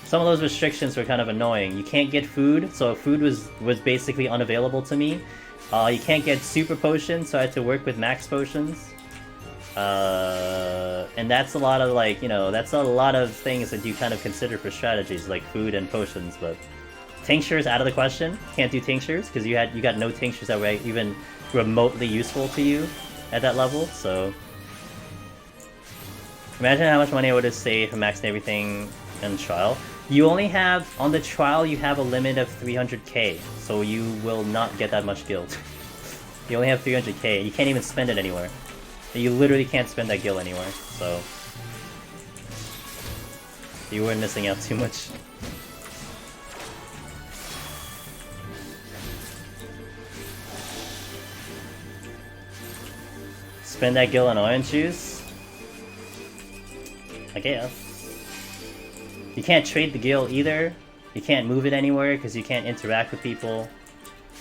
some of those restrictions were kind of annoying. You can't get food, so food was basically unavailable to me. You can't get super potions, so I had to work with max potions. And that's a lot of, like, you know, that's a lot of things that you kind of consider for strategies, like food and potions, but tinctures out of the question. Can't do tinctures, because you got no tinctures that were even remotely useful to you at that level, so... Imagine how much money I would have saved from maxing everything in trial. You only have, on the trial, you have a limit of 300k, so you will not get that much guild. You only have 300k, you can't even spend it anywhere. You literally can't spend that guild anywhere, so... You were missing out too much. Spend that guild on orange juice? I guess. You can't trade the guild either. You can't move it anywhere because you can't interact with people.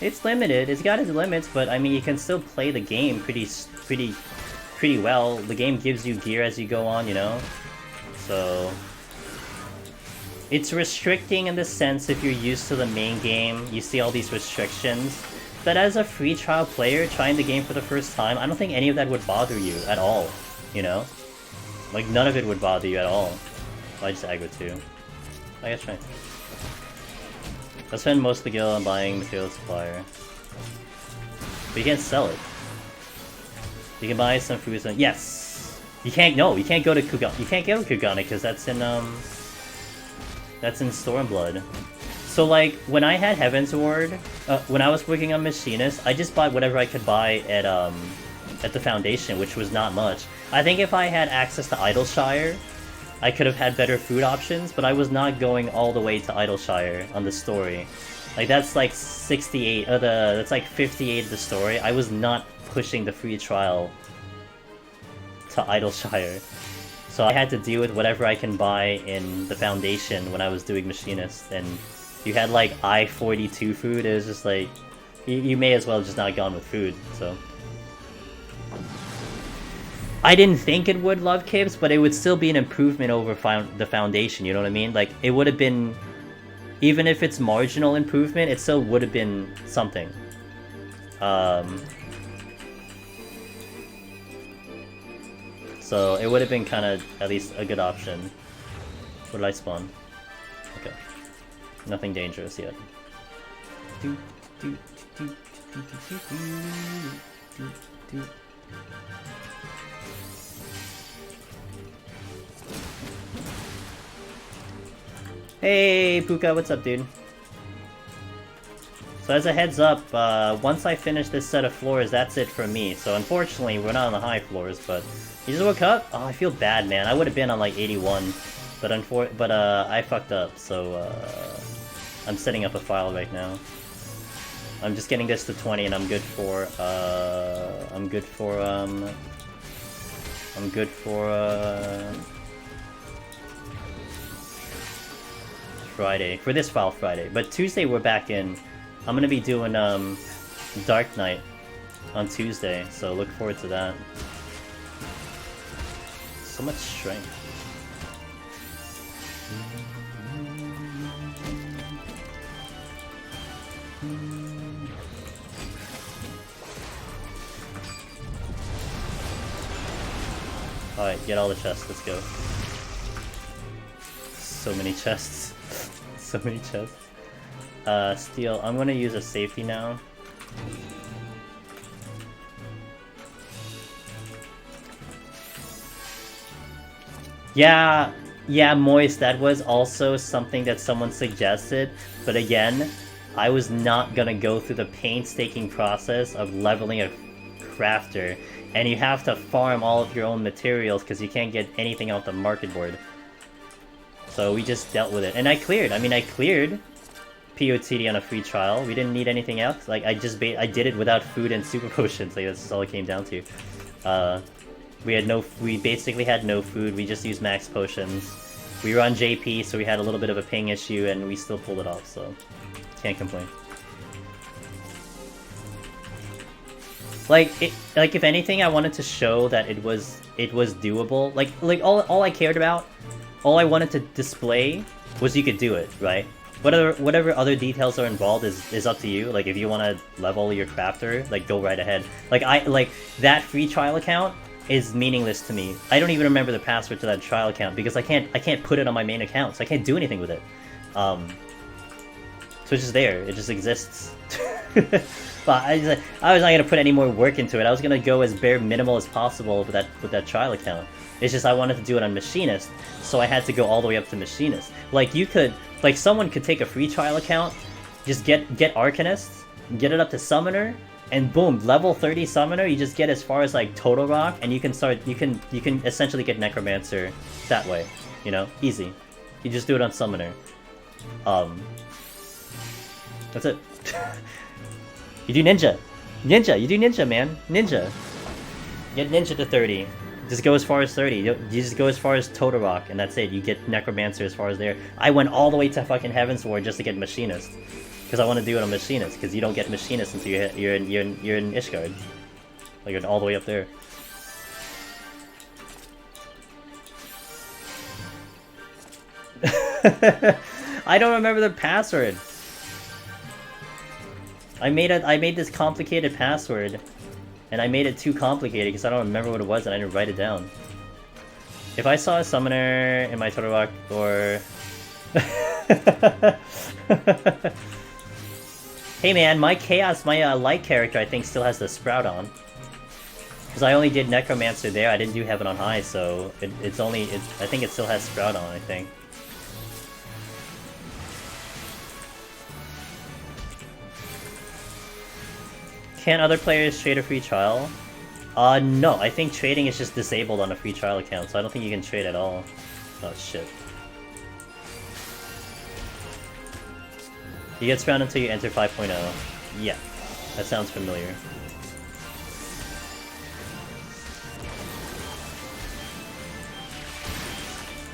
It's limited. It's got its limits, but I mean, you can still play the game pretty well. The game gives you gear as you go on, you know? So... It's restricting in the sense if you're used to the main game, you see all these restrictions. But as a free trial player trying the game for the first time, I don't think any of that would bother you at all, you know? Like, none of it would bother you at all. I just aggro too. I guess try. I spend most of the gil on buying material supplier. But you can't sell it. You can buy some fruits and yes! You can't go to Kugane. You can't go to Kugane because that's in Stormblood. So like when I had Heaven's Ward, when I was working on Machinist, I just bought whatever I could buy at the Foundation, which was not much. I think if I had access to Idleshire, I could have had better food options, but I was not going all the way to Idleshire on the story. Like that's like 68 that's like 58 of the story. I was not pushing the free trial to Idleshire. So I had to deal with whatever I can buy in the Foundation when I was doing Machinist, and you had like I-42 food. It was just like, you may as well have just not gone with food, so. I didn't think it would love Kibs, but it would still be an improvement over the Foundation, you know what I mean? Like, it would have been, even if it's marginal improvement, it still would have been something. So it would have been kind of at least a good option. Where did I spawn? Okay. Nothing dangerous yet. Hey Puka, what's up, dude? So as a heads up, once I finish this set of floors, that's it for me. So unfortunately, we're not on the high floors, but you just woke up? Oh, I feel bad, man. I would have been on like 81, but I fucked up. So I'm setting up a file right now. I'm just getting this to 20, and I'm good for Friday. For this file Friday. But Tuesday we're back in. I'm gonna be doing Dark Knight on Tuesday, so look forward to that. So much strength. Alright, get all the chests, let's go. So many chests. So many chests. Steel, I'm gonna use a safety now. Yeah, Moist, that was also something that someone suggested, but again, I was not gonna go through the painstaking process of leveling a crafter, and you have to farm all of your own materials because you can't get anything off the market board. So we just dealt with it, and I cleared POTD on a free trial. We didn't need anything else. Like I did it without food and super potions. Like that's all it came down to. We basically had no food. We just used max potions. We were on JP, so we had a little bit of a ping issue, and we still pulled it off. So can't complain. Like if anything, I wanted to show that it was doable. Like all I cared about, all I wanted to display was you could do it, right? Whatever other details are involved is up to you. Like if you want to level your crafter, like go right ahead. Like that free trial account is meaningless to me. I don't even remember the password to that trial account because I can't put it on my main account, so I can't do anything with it. So it's just there. It just exists. But I was not gonna put any more work into it. I was gonna go as bare minimal as possible with that trial account. It's just I wanted to do it on Machinist, so I had to go all the way up to Machinist. Like someone could take a free trial account, just get Arcanist, get it up to Summoner, and boom, level 30 Summoner. You just get as far as like Total Rock, and you can essentially get Necromancer that way. You know, easy. You just do it on Summoner. That's it. You do Ninja, you do Ninja, man, Ninja. Get Ninja to 30. Just go as far as 30. You just go as far as Total Rock, and that's it. You get Necromancer as far as there. I went all the way to fucking Heaven's Ward just to get Machinist, because I want to do it on Machinist. Because you don't get Machinist until you're in Ishgard. Like you're all the way up there. I don't remember the password. I made this complicated password, and I made it too complicated because I don't remember what it was and I didn't write it down. If I saw a summoner in my Turtle Rock or... Hey man, my light character I think still has the Sprout on. Because I only did Necromancer there, I didn't do Heaven on High, so I think it still has Sprout on, I think. Can other players trade a free trial? No, I think trading is just disabled on a free trial account, so I don't think you can trade at all. Oh shit. You get Sprout until you enter 5.0. Yeah, that sounds familiar.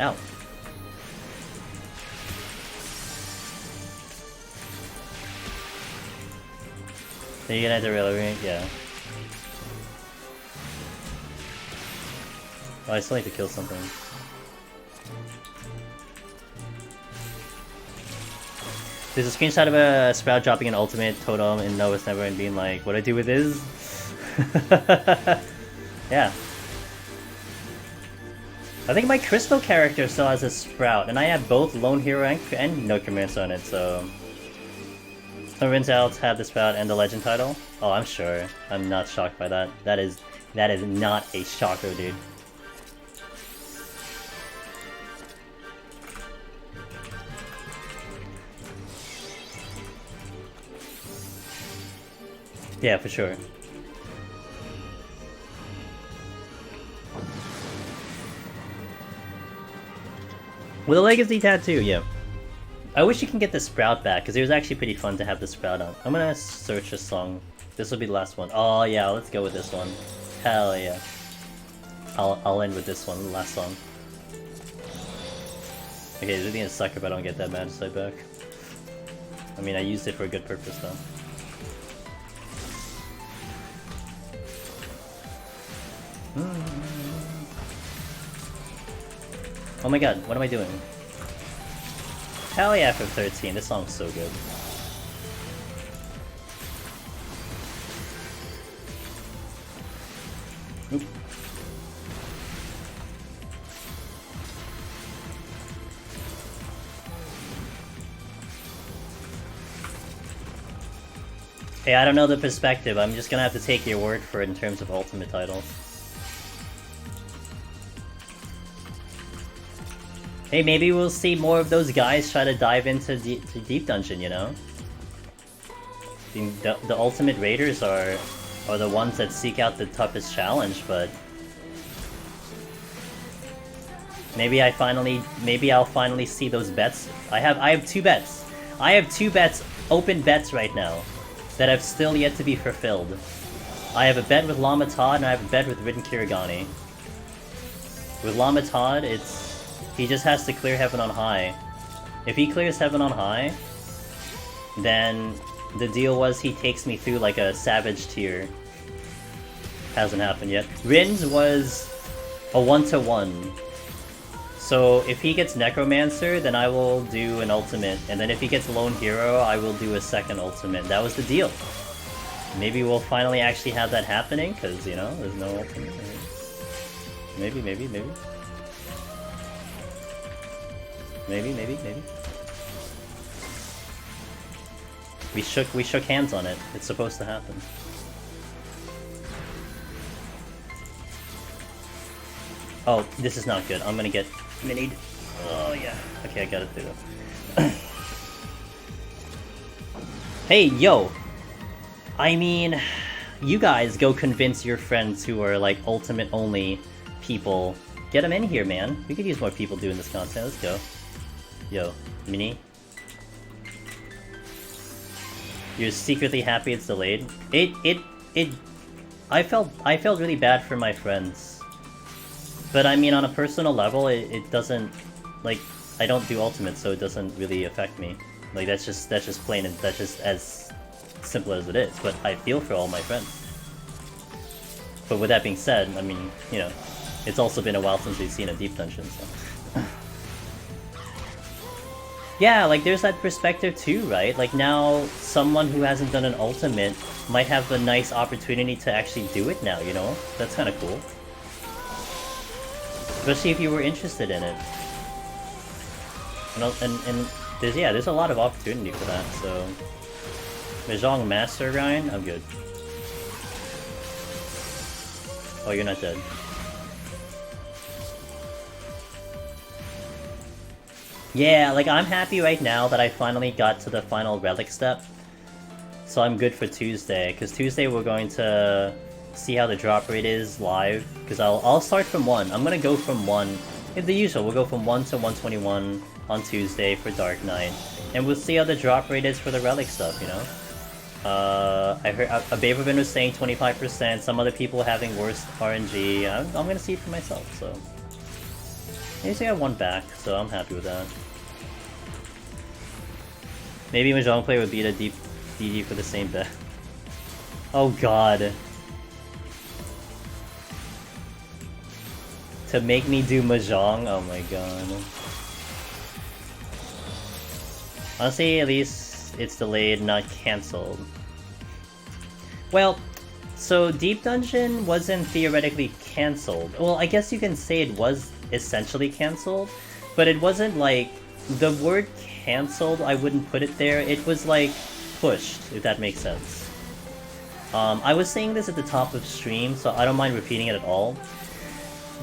Ow. Then you can enter rail ring, yeah. Oh, I still need to kill something. There's a screenshot of a Sprout dropping an ultimate totem in Noah's Never and being like, what do I do with this? Yeah. I think my Crystal character still has a Sprout, and I have both Lone Hero and Necromancer on it, so... Some rinse outs have the Sprout and the Legend title? Oh, I'm sure. I'm not shocked by that. That is not a shocker, dude. Yeah, for sure. With a legacy tattoo, yeah. I wish you can get the Sprout back, because it was actually pretty fun to have the Sprout on. I'm gonna search a song. This will be the last one. Oh yeah, let's go with this one. Hell yeah. I'll end with this one, the last song. Okay, it's really gonna suck if I don't get that Magicite back. I mean, I used it for a good purpose though. Oh my god, what am I doing? Hell yeah, FF13, this song's so good. Oop. Hey, I don't know the perspective, I'm just gonna have to take your word for it in terms of ultimate titles. Hey, maybe we'll see more of those guys try to dive into Deep Dungeon, you know? The ultimate raiders are the ones that seek out the toughest challenge, but... Maybe I'll finally see those bets. I have 2 bets. I have 2 bets, open bets right now, that have still yet to be fulfilled. I have a bet with Lama Todd, and I have a bet with Ridden Kirigami. With Lama Todd, he just has to clear Heaven on High. If he clears Heaven on High, then the deal was he takes me through like a Savage tier. Hasn't happened yet. Rin's was a 1-to-1. So if he gets Necromancer, then I will do an ultimate. And then if he gets Lone Hero, I will do a second ultimate. That was the deal. Maybe we'll finally actually have that happening, because, you know, there's no ultimate. Maybe. Maybe. We shook hands on it. It's supposed to happen. Oh, this is not good. I'm gonna get minied. Oh yeah. Okay, I got it through though. Hey, yo! I mean, you guys go convince your friends who are like ultimate only people. Get them in here, man. We could use more people doing this content. Let's go. Yo, Mini. You're secretly happy it's delayed? I felt really bad for my friends. But I mean, on a personal level, it doesn't, like, I don't do ultimate, so it doesn't really affect me. Like, that's just plain, and that's just as simple as it is. But I feel for all my friends. But with that being said, I mean, you know, it's also been a while since we've seen a Deep Dungeon, so... Yeah, like there's that perspective too, right? Like now, someone who hasn't done an ultimate might have a nice opportunity to actually do it now, you know? That's kind of cool. Especially if you were interested in it. And there's a lot of opportunity for that, so... Mahjong Master Ryan? I'm good. Oh, you're not dead. Yeah, like I'm happy right now that I finally got to the final relic step. So I'm good for Tuesday, because Tuesday we're going to see how the drop rate is live, because I'll start from 1. I'm gonna go from 1, the usual, we'll go from 1 to 121 on Tuesday for Dark Knight, and we'll see how the drop rate is for the relic stuff, you know? I heard a Baberman was saying 25%, some other people having worse RNG. I'm gonna see it for myself, so... At least I got 1 back, so I'm happy with that. Maybe Mahjong player would beat a deep DD for the same bet. Oh god. To make me do Mahjong? Oh my god. Honestly, at least it's delayed, not cancelled. Well, so Deep Dungeon wasn't theoretically cancelled. Well, I guess you can say it was essentially cancelled, but it wasn't like... The word cancelled, I wouldn't put it there. It was like pushed, if that makes sense. I was saying this at the top of stream, so I don't mind repeating it at all.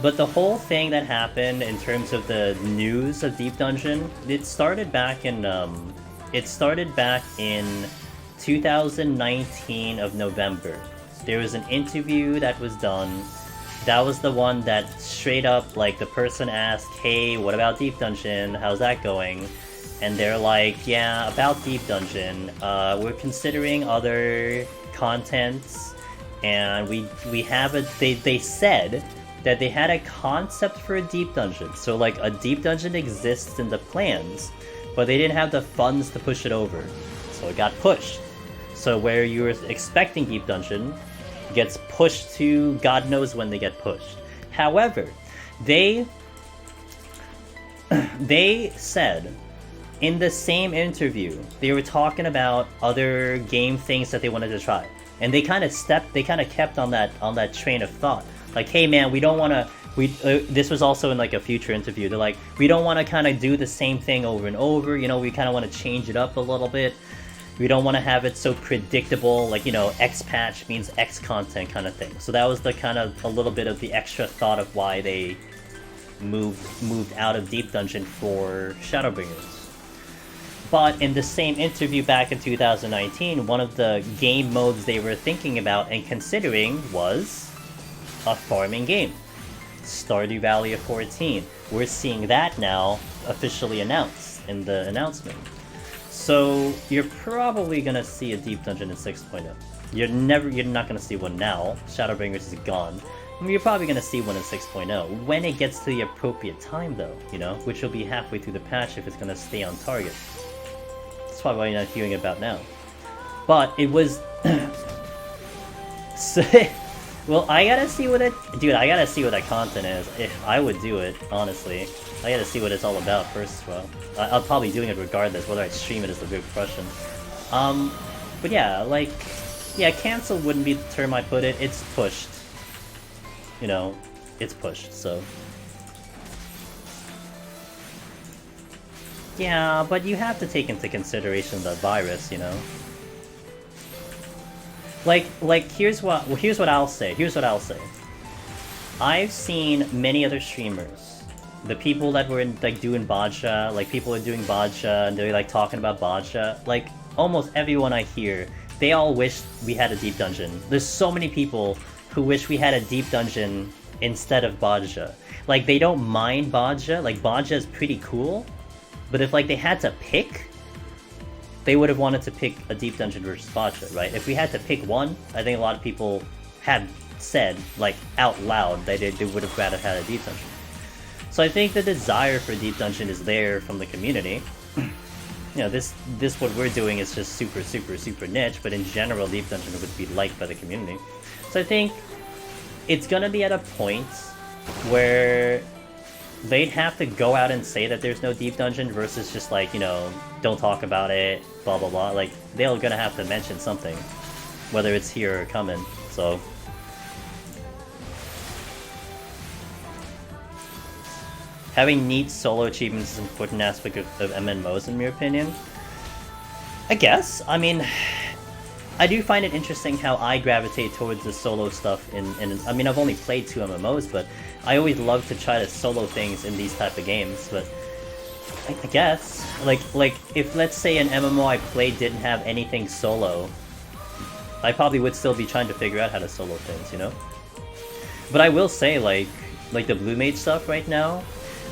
But the whole thing that happened in terms of the news of Deep Dungeon, it started back in 2019 of November. There was an interview that was done. That was the one that straight up, like, the person asked, hey, what about Deep Dungeon? How's that going? And they're like, yeah, about Deep Dungeon, we're considering other contents, and we have a... They said that they had a concept for a Deep Dungeon. So, like, a Deep Dungeon exists in the plans, but they didn't have the funds to push it over. So it got pushed. So where you were expecting Deep Dungeon gets pushed to God knows when they get pushed. However, they said in the same interview, they were talking about other game things that they wanted to try. And they kind of kept on that train of thought. Like, hey man, we don't want to... this was also in like a future interview. They're like, we don't want to kind of do the same thing over and over. You know, we kind of want to change it up a little bit. We don't want to have it so predictable, like, you know, X patch means X content kind of thing. So that was the kind of a little bit of the extra thought of why they moved out of Deep Dungeon for Shadowbringers. But in the same interview back in 2019, one of the game modes they were thinking about and considering was a farming game. Stardew Valley of 14. We're seeing that now officially announced in the announcement. So you're probably gonna see a Deep Dungeon in 6.0. You're not gonna see one now. Shadowbringers is gone. I mean, you're probably gonna see one in 6.0 when it gets to the appropriate time, though. You know, which will be halfway through the patch if it's gonna stay on target. That's probably why you're not hearing about now. But it was. So, well, I gotta see what it... Dude, I gotta see what that content is. If I would do it, honestly. I gotta see what it's all about first as well. I'll probably be doing it regardless, whether I stream it is the big question. But yeah, like... Yeah, cancel wouldn't be the term I put it. It's pushed. You know, it's pushed, so... Yeah, but you have to take into consideration the virus, you know? Like, here's what I'll say. I've seen many other streamers, the people that were like doing Bodja, like people are doing Bodja and they're like talking about Bodja. Like almost everyone I hear, they all wish we had a Deep Dungeon. There's so many people who wish we had a Deep Dungeon instead of Bodja. Like they don't mind Bodja. Like Bodja is pretty cool, but if like they had to pick, they would have wanted to pick a Deep Dungeon versus Bodja, right? If we had to pick one, I think a lot of people had said, like, out loud, that they would have rather had a Deep Dungeon. So I think the desire for Deep Dungeon is there from the community. You know, this what we're doing is just super, super, super niche, but in general, Deep Dungeon would be liked by the community. So I think it's gonna be at a point where they'd have to go out and say that there's no deep dungeon versus just like, you know, don't talk about it, blah blah blah. Like, they're gonna have to mention something, whether it's here or coming, so. Having neat solo achievements is an important aspect of MMOs, in your opinion? I guess. I mean, I do find it interesting how I gravitate towards the solo stuff in I mean, I've only played 2 MMOs, but I always love to try to solo things in these type of games, but I guess. Like, if let's say an MMO I played didn't have anything solo, I probably would still be trying to figure out how to solo things, you know? But I will say, like the Blue Mage stuff right now,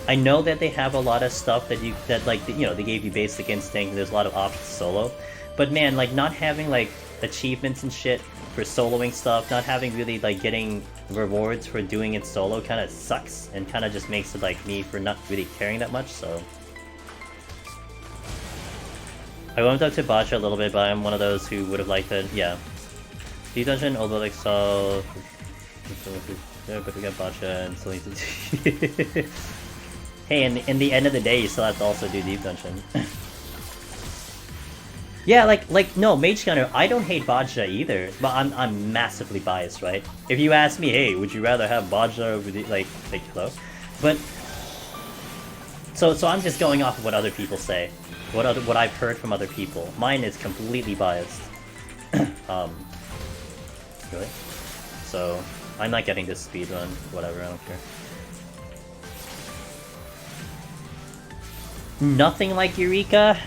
I know that they have a lot of stuff that like, you know, they gave you Basic Instinct, and there's a lot of options solo, but man, like, not having, like, achievements and shit for soloing stuff, not having really, like, getting rewards for doing it solo kind of sucks, and kind of just makes it like me for not really caring that much, so. I warmed up to Botcha a little bit, but I'm one of those who would have liked it, yeah. Deep Dungeon, although like so... Yeah, but we got Botcha and still need to... Hey, in the end of the day, you still have to also do Deep Dungeon. Yeah, like no, Mage Gunner, I don't hate Bajja either, but I'm massively biased, right? If you ask me, hey, would you rather have Bajja over the, like hello? But so I'm just going off of what other people say, what I've heard from other people. Mine is completely biased. Really? So I'm not getting this speedrun, whatever, I don't care. Nothing like Eureka?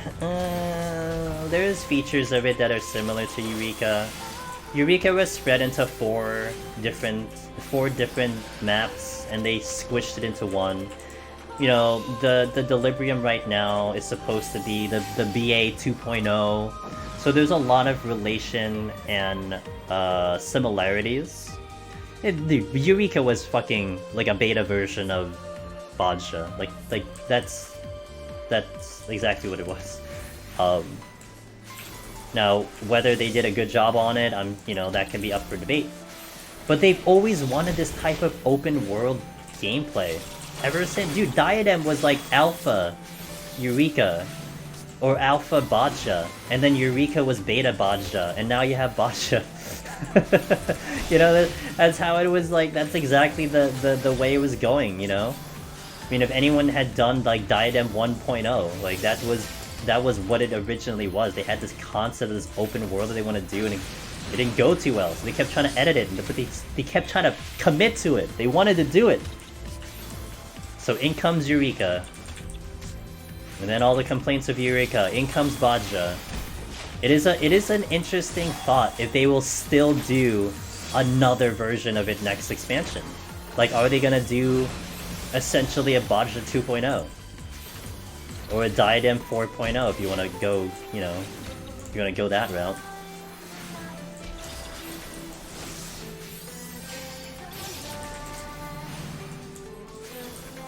There's features of it that are similar to Eureka. Eureka was spread into four different maps, and they squished it into one. You know, the Delirium right now is supposed to be the BA 2.0, so there's a lot of relation and similarities. Eureka was fucking like a beta version of Bajja. Like that's exactly what it was. Now, whether they did a good job on it, you know, that can be up for debate. But they've always wanted this type of open world gameplay. Ever since, dude, Diadem was like Alpha Eureka, or Alpha Bajja, and then Eureka was Beta Bajja, and now you have Bajja. You know, that's how it was, like, that's exactly the way it was going, you know? I mean, if anyone had done, like, Diadem 1.0, like, that was what it originally was. They had this concept of this open world that they want to do, and it didn't go too well, so they kept trying to edit it, but they kept trying to commit to it. They wanted to do it. So in comes Eureka. And then all the complaints of Eureka. In comes Bajja. It is an interesting thought if they will still do another version of it next expansion. Like, are they gonna do essentially a Bajja 2.0? Or a Diadem 4.0 if you wanna go, you know, if you wanna go that route.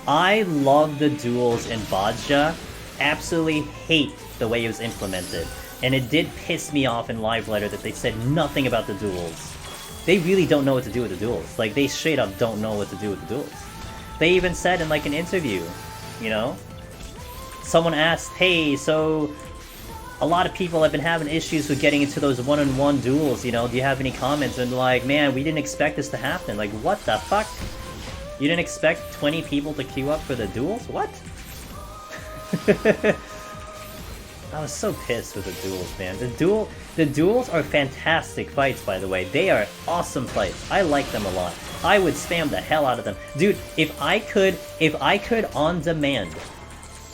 I love the duels in Bajja, absolutely hate the way it was implemented. And it did piss me off in Live Letter that they said nothing about the duels. They really don't know what to do with the duels. Like, they straight up don't know what to do with the duels. They even said in, like, an interview, you know? Someone asked, hey, so a lot of people have been having issues with getting into those one-on-one duels, you know? Do you have any comments? And like, man, we didn't expect this to happen. Like, what the fuck? You didn't expect 20 people to queue up for the duels? What? I was so pissed with the duels, man. The duels are fantastic fights, by the way. They are awesome fights. I like them a lot. I would spam the hell out of them. Dude, if I could on demand,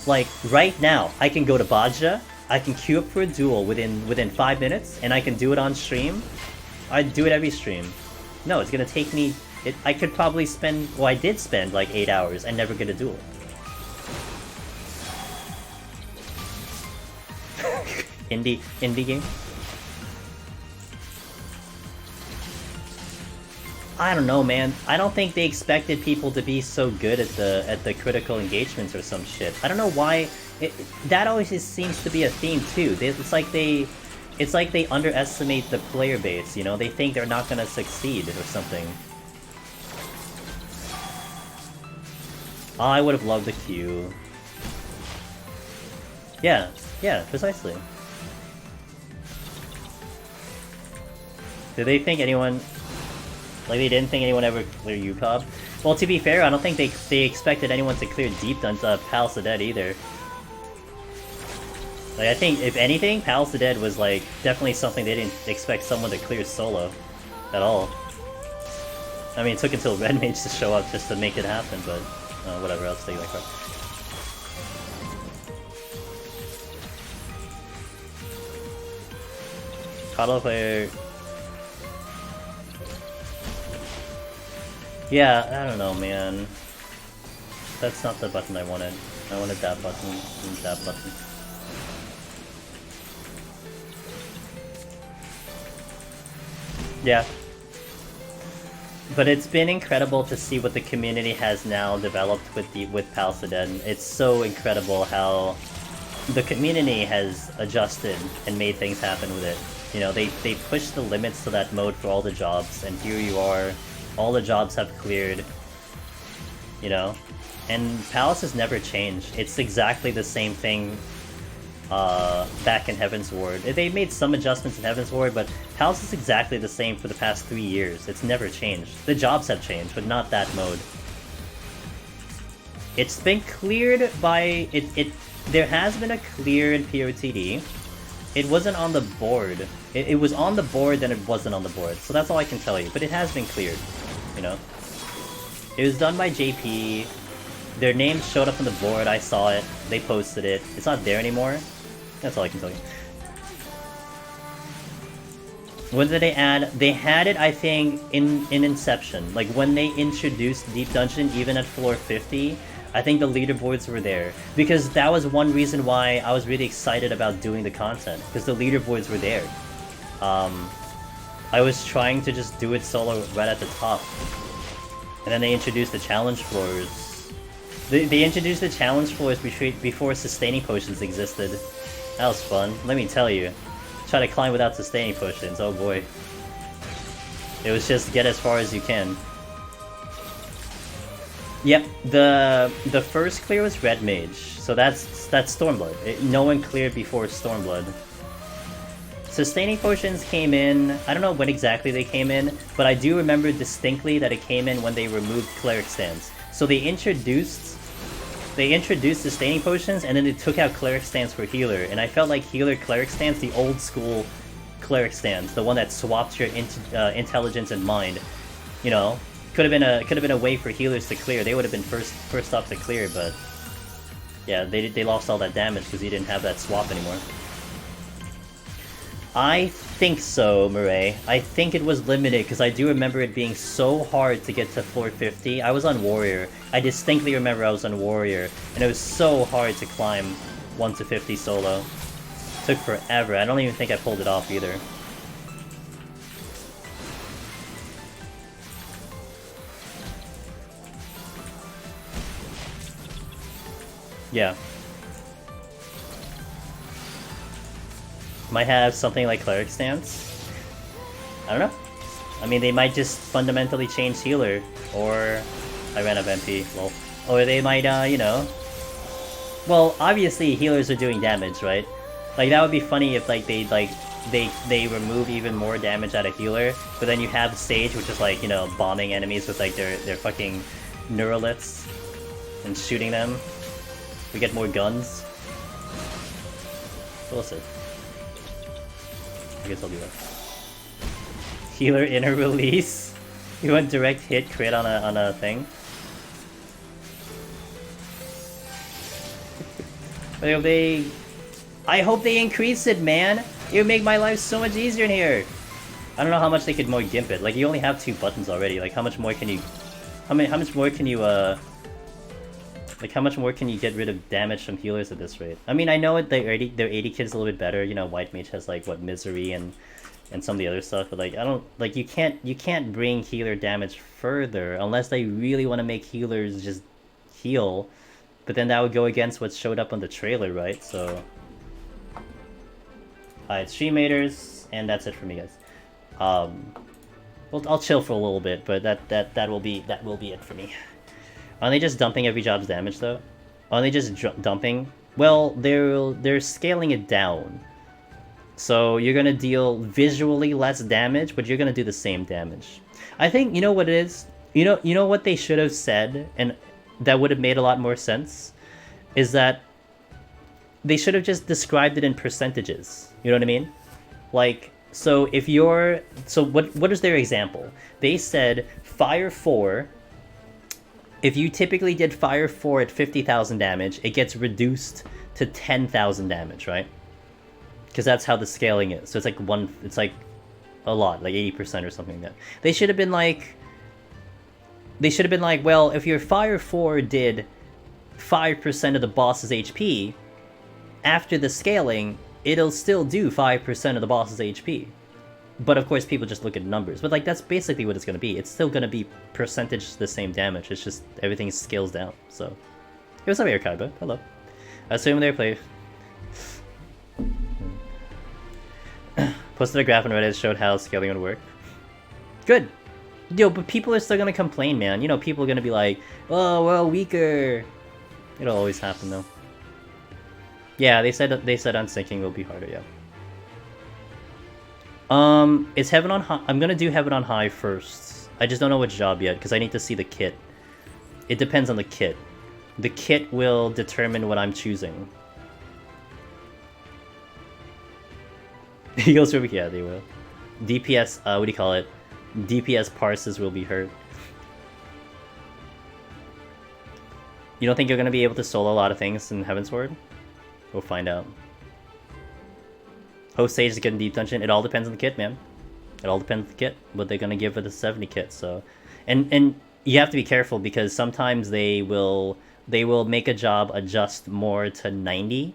like right now, I can go to Bajja, I can queue up for a duel within 5 minutes, and I can do it on stream, I'd do it every stream. No, it's gonna take me... I could probably spend... Well, I did spend like 8 hours and never get a duel. Indie game? I don't know, man. I don't think they expected people to be so good at the critical engagements or some shit. I don't know why. That always just seems to be a theme too. It's like they underestimate the player base. You know, they think they're not gonna succeed or something. Oh, I would have loved the Q. Yeah, yeah, precisely. Did they think anyone... Like, they didn't think anyone ever clear UCOB? Well, to be fair, I don't think they expected anyone to clear Deep Palace of Dead either. Like, I think, if anything, Palace of Dead was, like, definitely something they didn't expect someone to clear solo. At all. I mean, it took until Red Mage to show up just to make it happen, but... whatever, I'll take that card. Coddle player... Yeah, I don't know, man. That's not the button I wanted. I wanted that button and that button. Yeah. But it's been incredible to see what the community has now developed with Palace of Dead. It's so incredible how the community has adjusted and made things happen with it. You know, they pushed the limits to that mode for all the jobs, and here you are. All the jobs have cleared, you know? And Palace has never changed. It's exactly the same thing back in Heaven's Ward. They made some adjustments in Heaven's Ward, but Palace is exactly the same for the past 3 years. It's never changed. The jobs have changed, but not that mode. It's been cleared by... There has been a clear in POTD. It wasn't on the board. It was on the board, then it wasn't on the board. So that's all I can tell you. But it has been cleared, you know? It was done by JP. Their names showed up on the board. I saw it. They posted it. It's not there anymore. That's all I can tell you. When did they add? They had it, I think, in Inception. Like, when they introduced Deep Dungeon, even at floor 50, I think the leaderboards were there. Because that was one reason why I was really excited about doing the content. Because the leaderboards were there. I was trying to just do it solo right at the top. And then they introduced the challenge floors. They introduced the challenge floors before sustaining potions existed. That was fun, let me tell you. Try to climb without sustaining potions, oh boy. It was just get as far as you can. Yep, the first clear was Red Mage, so that's Stormblood. No one cleared before Stormblood. Sustaining potions came in, I don't know when exactly they came in, but I do remember distinctly that it came in when they removed Cleric Stands. So they introduced sustaining potions, and then they took out Cleric Stands for healer, and I felt like healer Cleric Stands, the old school Cleric Stands, the one that swapped your intelligence and mind, you know, could have been a way for healers to clear. They would have been first up to clear, but yeah, they lost all that damage because you didn't have that swap anymore. I think so, Murray. I think it was limited, because I do remember it being so hard to get to floor 50. I was on Warrior. I distinctly remember I was on Warrior, and it was so hard to climb 1 to 50 solo. It took forever. I don't even think I pulled it off either. Yeah. Might have something like Cleric Stance. I don't know. I mean, they might just fundamentally change healer, or... I ran up MP, lol. Or they might, you know... Well, obviously healers are doing damage, right? Like, that would be funny if, like, they remove even more damage out of healer, but then you have Sage, which is, like, you know, bombing enemies with, like, their fucking Neuraliths, and shooting them. We get more guns. We'll see. I guess I'll do that. Healer inner release. You want direct hit crit on a thing. I hope they increase it, man. It would make my life so much easier in here. I don't know how much they could more gimp it. Like, you only have 2 buttons already. Like, how much more can you? How much more can you? Like, how much more can you get rid of damage from healers at this rate? I mean, I know their 80 kit's a little bit better. You know, White Mage has, like, what, Misery and some of the other stuff. But, like, I don't... Like, you can't bring healer damage further unless they really want to make healers just heal. But then that would go against what showed up on the trailer, right? So... Alright, streamators, and that's it for me, guys. Well, I'll chill for a little bit, but that will be it for me. Aren't they just dumping every job's damage though? Aren't they just dumping? Well, they're scaling it down. So you're gonna deal visually less damage, but you're gonna do the same damage. I think, you know what it is? You know what they should have said, and that would have made a lot more sense? Is that they should have just described it in percentages. You know what I mean? Like, so if you're... So what is their example? They said Fire 4... If you typically did Fire 4 at 50,000 damage, it gets reduced to 10,000 damage, right? Because that's how the scaling is. So it's like it's like a lot, like 80% or something like that. They should have been like, well, if your Fire 4 did 5% of the boss's HP, after the scaling, it'll still do 5% of the boss's HP. But of course, people just look at numbers. But like, that's basically what it's going to be. It's still going to be percentage the same damage. It's just everything scales down. So, what's up, Kaiba? Hello. Assume they're play. Posted a graph on Reddit, showed how scaling would work. Good. Yo, but people are still going to complain, man. You know, people are going to be like, oh, we're all weaker. It'll always happen, though. Yeah, they said unsyncing will be harder, yeah. Is Heaven on High? I'm gonna do Heaven on High first. I just don't know which job yet, because I need to see the kit. It depends on the kit. The kit will determine what I'm choosing. Eagles will be, yeah, they will. DPS, what do you call it? DPS parses will be hurt. You don't think you're gonna be able to solo a lot of things in Heavensward? We'll find out. Host Sage is getting Deep Dungeon. It all depends on the kit, man. It all depends on the kit. What they're gonna give for the 70 kit. So, and you have to be careful because sometimes they will make a job adjust more to 90,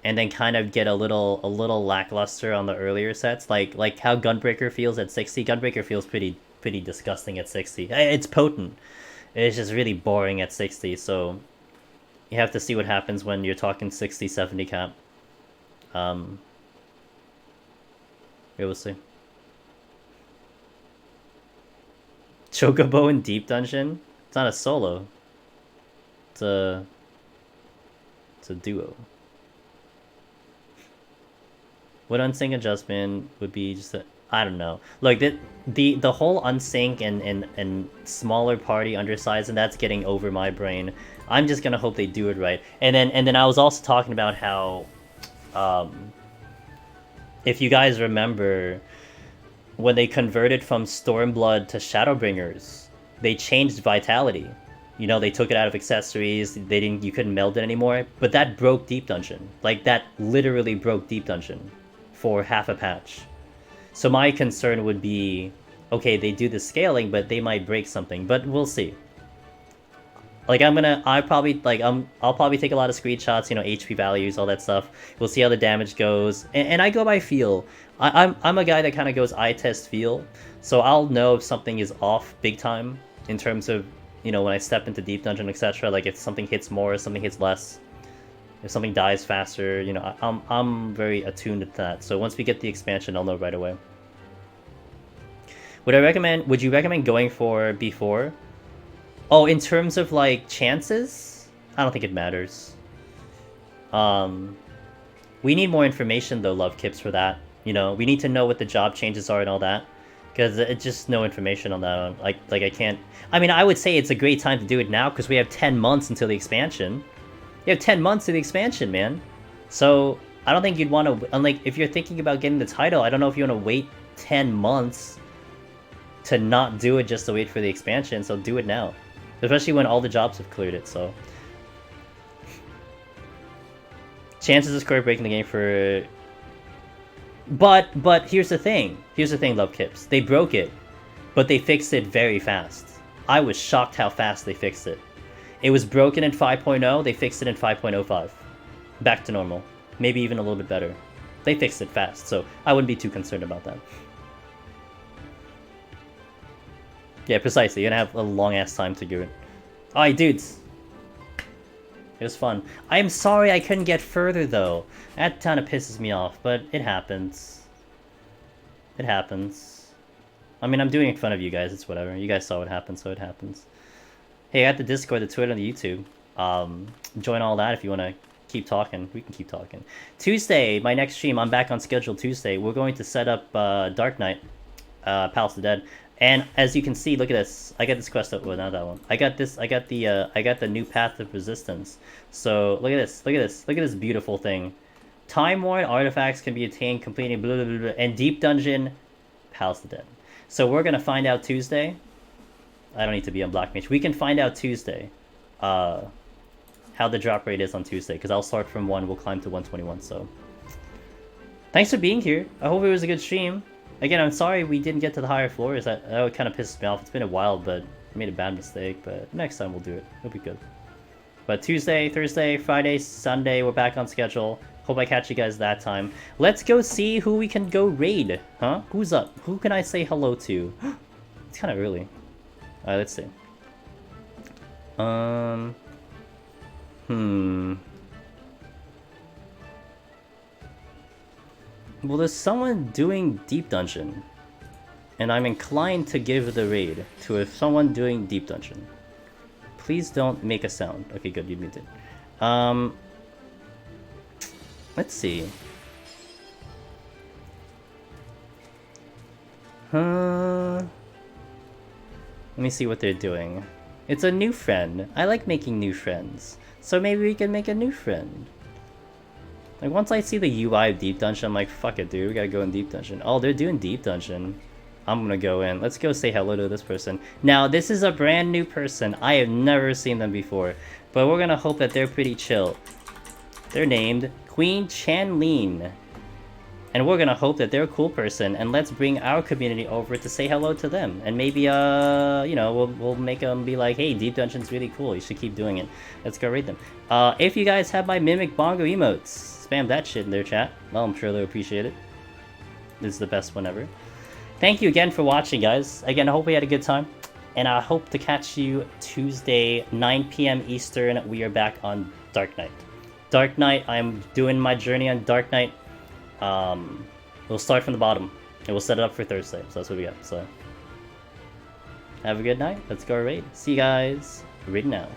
and then kind of get a little lackluster on the earlier sets. Like how Gunbreaker feels at 60. Gunbreaker feels pretty disgusting at 60. It's potent. It's just really boring at 60. So you have to see what happens when you're talking 60, 70 cap. Yeah, we'll see. Chocobo in Deep Dungeon? It's not a solo. It's a duo. What unsync adjustment would be just a... I don't know. Look, the whole unsync and smaller party undersize, and that's getting over my brain. I'm just gonna hope they do it right. And then I was also talking about how... if you guys remember, when they converted from Stormblood to Shadowbringers, they changed Vitality. You know, they took it out of accessories, you couldn't meld it anymore, but that broke Deep Dungeon. Like, that literally broke Deep Dungeon for half a patch. So my concern would be, okay, they do the scaling, but they might break something, but we'll see. Like, I'll probably take a lot of screenshots, you know, HP values, all that stuff. We'll see how the damage goes. And I go by feel. I'm a guy that kind of goes eye test feel. So I'll know if something is off big time in terms of, you know, when I step into Deep Dungeon, etc. Like, if something hits more, something hits less. If something dies faster, you know, I'm very attuned to that. So once we get the expansion, I'll know right away. Would you recommend going for B4? Oh, in terms of, like, chances? I don't think it matters. We need more information, though, Love Kips, for that. You know, we need to know what the job changes are and all that. Because it's just no information on that. Like I can't... I mean, I would say it's a great time to do it now, because we have 10 months until the expansion. You have 10 months to the expansion, man. So, I don't think you'd want to... Like, if you're thinking about getting the title, I don't know if you want to wait 10 months to not do it just to wait for the expansion, so do it now. Especially when all the jobs have cleared it, so... Chances of Square breaking the game for... But here's the thing. Here's the thing, Love Kips. They broke it, but they fixed it very fast. I was shocked how fast they fixed it. It was broken in 5.0, they fixed it in 5.05. Back to normal. Maybe even a little bit better. They fixed it fast, so I wouldn't be too concerned about that. Yeah, precisely. You're gonna have a long-ass time to do it. Alright, dudes. It was fun. I am sorry I couldn't get further, though. That kind of pisses me off, but it happens. It happens. I mean, I'm doing it in front of you guys. It's whatever. You guys saw what happened, so it happens. Hey, I got the Discord, the Twitter, and the YouTube. Join all that if you want to keep talking. We can keep talking. Tuesday, my next stream, I'm back on schedule Tuesday. We're going to set up Dark Knight, Palace of the Dead. And as you can see, look at this. I got this quest up. Well, not that one. I got this. I got the new Path of Resistance. So look at this. Look at this. Look at this beautiful thing. Time-worn artifacts can be attained completing blah, blah, blah, blah, and Deep Dungeon, Palace of the Dead. So we're gonna find out Tuesday. I don't need to be on Black Mage. We can find out Tuesday, how the drop rate is on Tuesday. Because I'll start from 1, we'll climb to 121. So thanks for being here. I hope it was a good stream. Again, I'm sorry we didn't get to the higher floors. That kind of pisses me off. It's been a while, but I made a bad mistake. But next time we'll do it. It'll be good. But Tuesday, Thursday, Friday, Sunday, we're back on schedule. Hope I catch you guys that time. Let's go see who we can go raid. Huh? Who's up? Who can I say hello to? It's kind of early. Alright, let's see. Well, there's someone doing Deep Dungeon. And I'm inclined to give the raid to someone doing Deep Dungeon. Please don't make a sound. Okay, good, you muted. Let's see. Let me see what they're doing. It's a new friend. I like making new friends. So maybe we can make a new friend. Like, once I see the UI of Deep Dungeon, I'm like, fuck it, dude. We gotta go in Deep Dungeon. Oh, they're doing Deep Dungeon. I'm gonna go in. Let's go say hello to this person. Now, this is a brand new person. I have never seen them before. But we're gonna hope that they're pretty chill. They're named Queen Chanlene. And we're gonna hope that they're a cool person, and let's bring our community over to say hello to them. And maybe, you know, we'll make them be like, hey, Deep Dungeon's really cool, you should keep doing it. Let's go raid them. If you guys have my Mimic Bongo emotes, spam that shit in their chat. Well, I'm sure they'll appreciate it. This is the best one ever. Thank you again for watching, guys. Again, I hope we had a good time. And I hope to catch you Tuesday, 9 p.m. Eastern. We are back on Dark Knight. Dark Knight, I'm doing my journey on Dark Knight. We'll start from the bottom, and we'll set it up for Thursday, so that's what we got. So, have a good night. Let's go raid. See you guys. Raid now.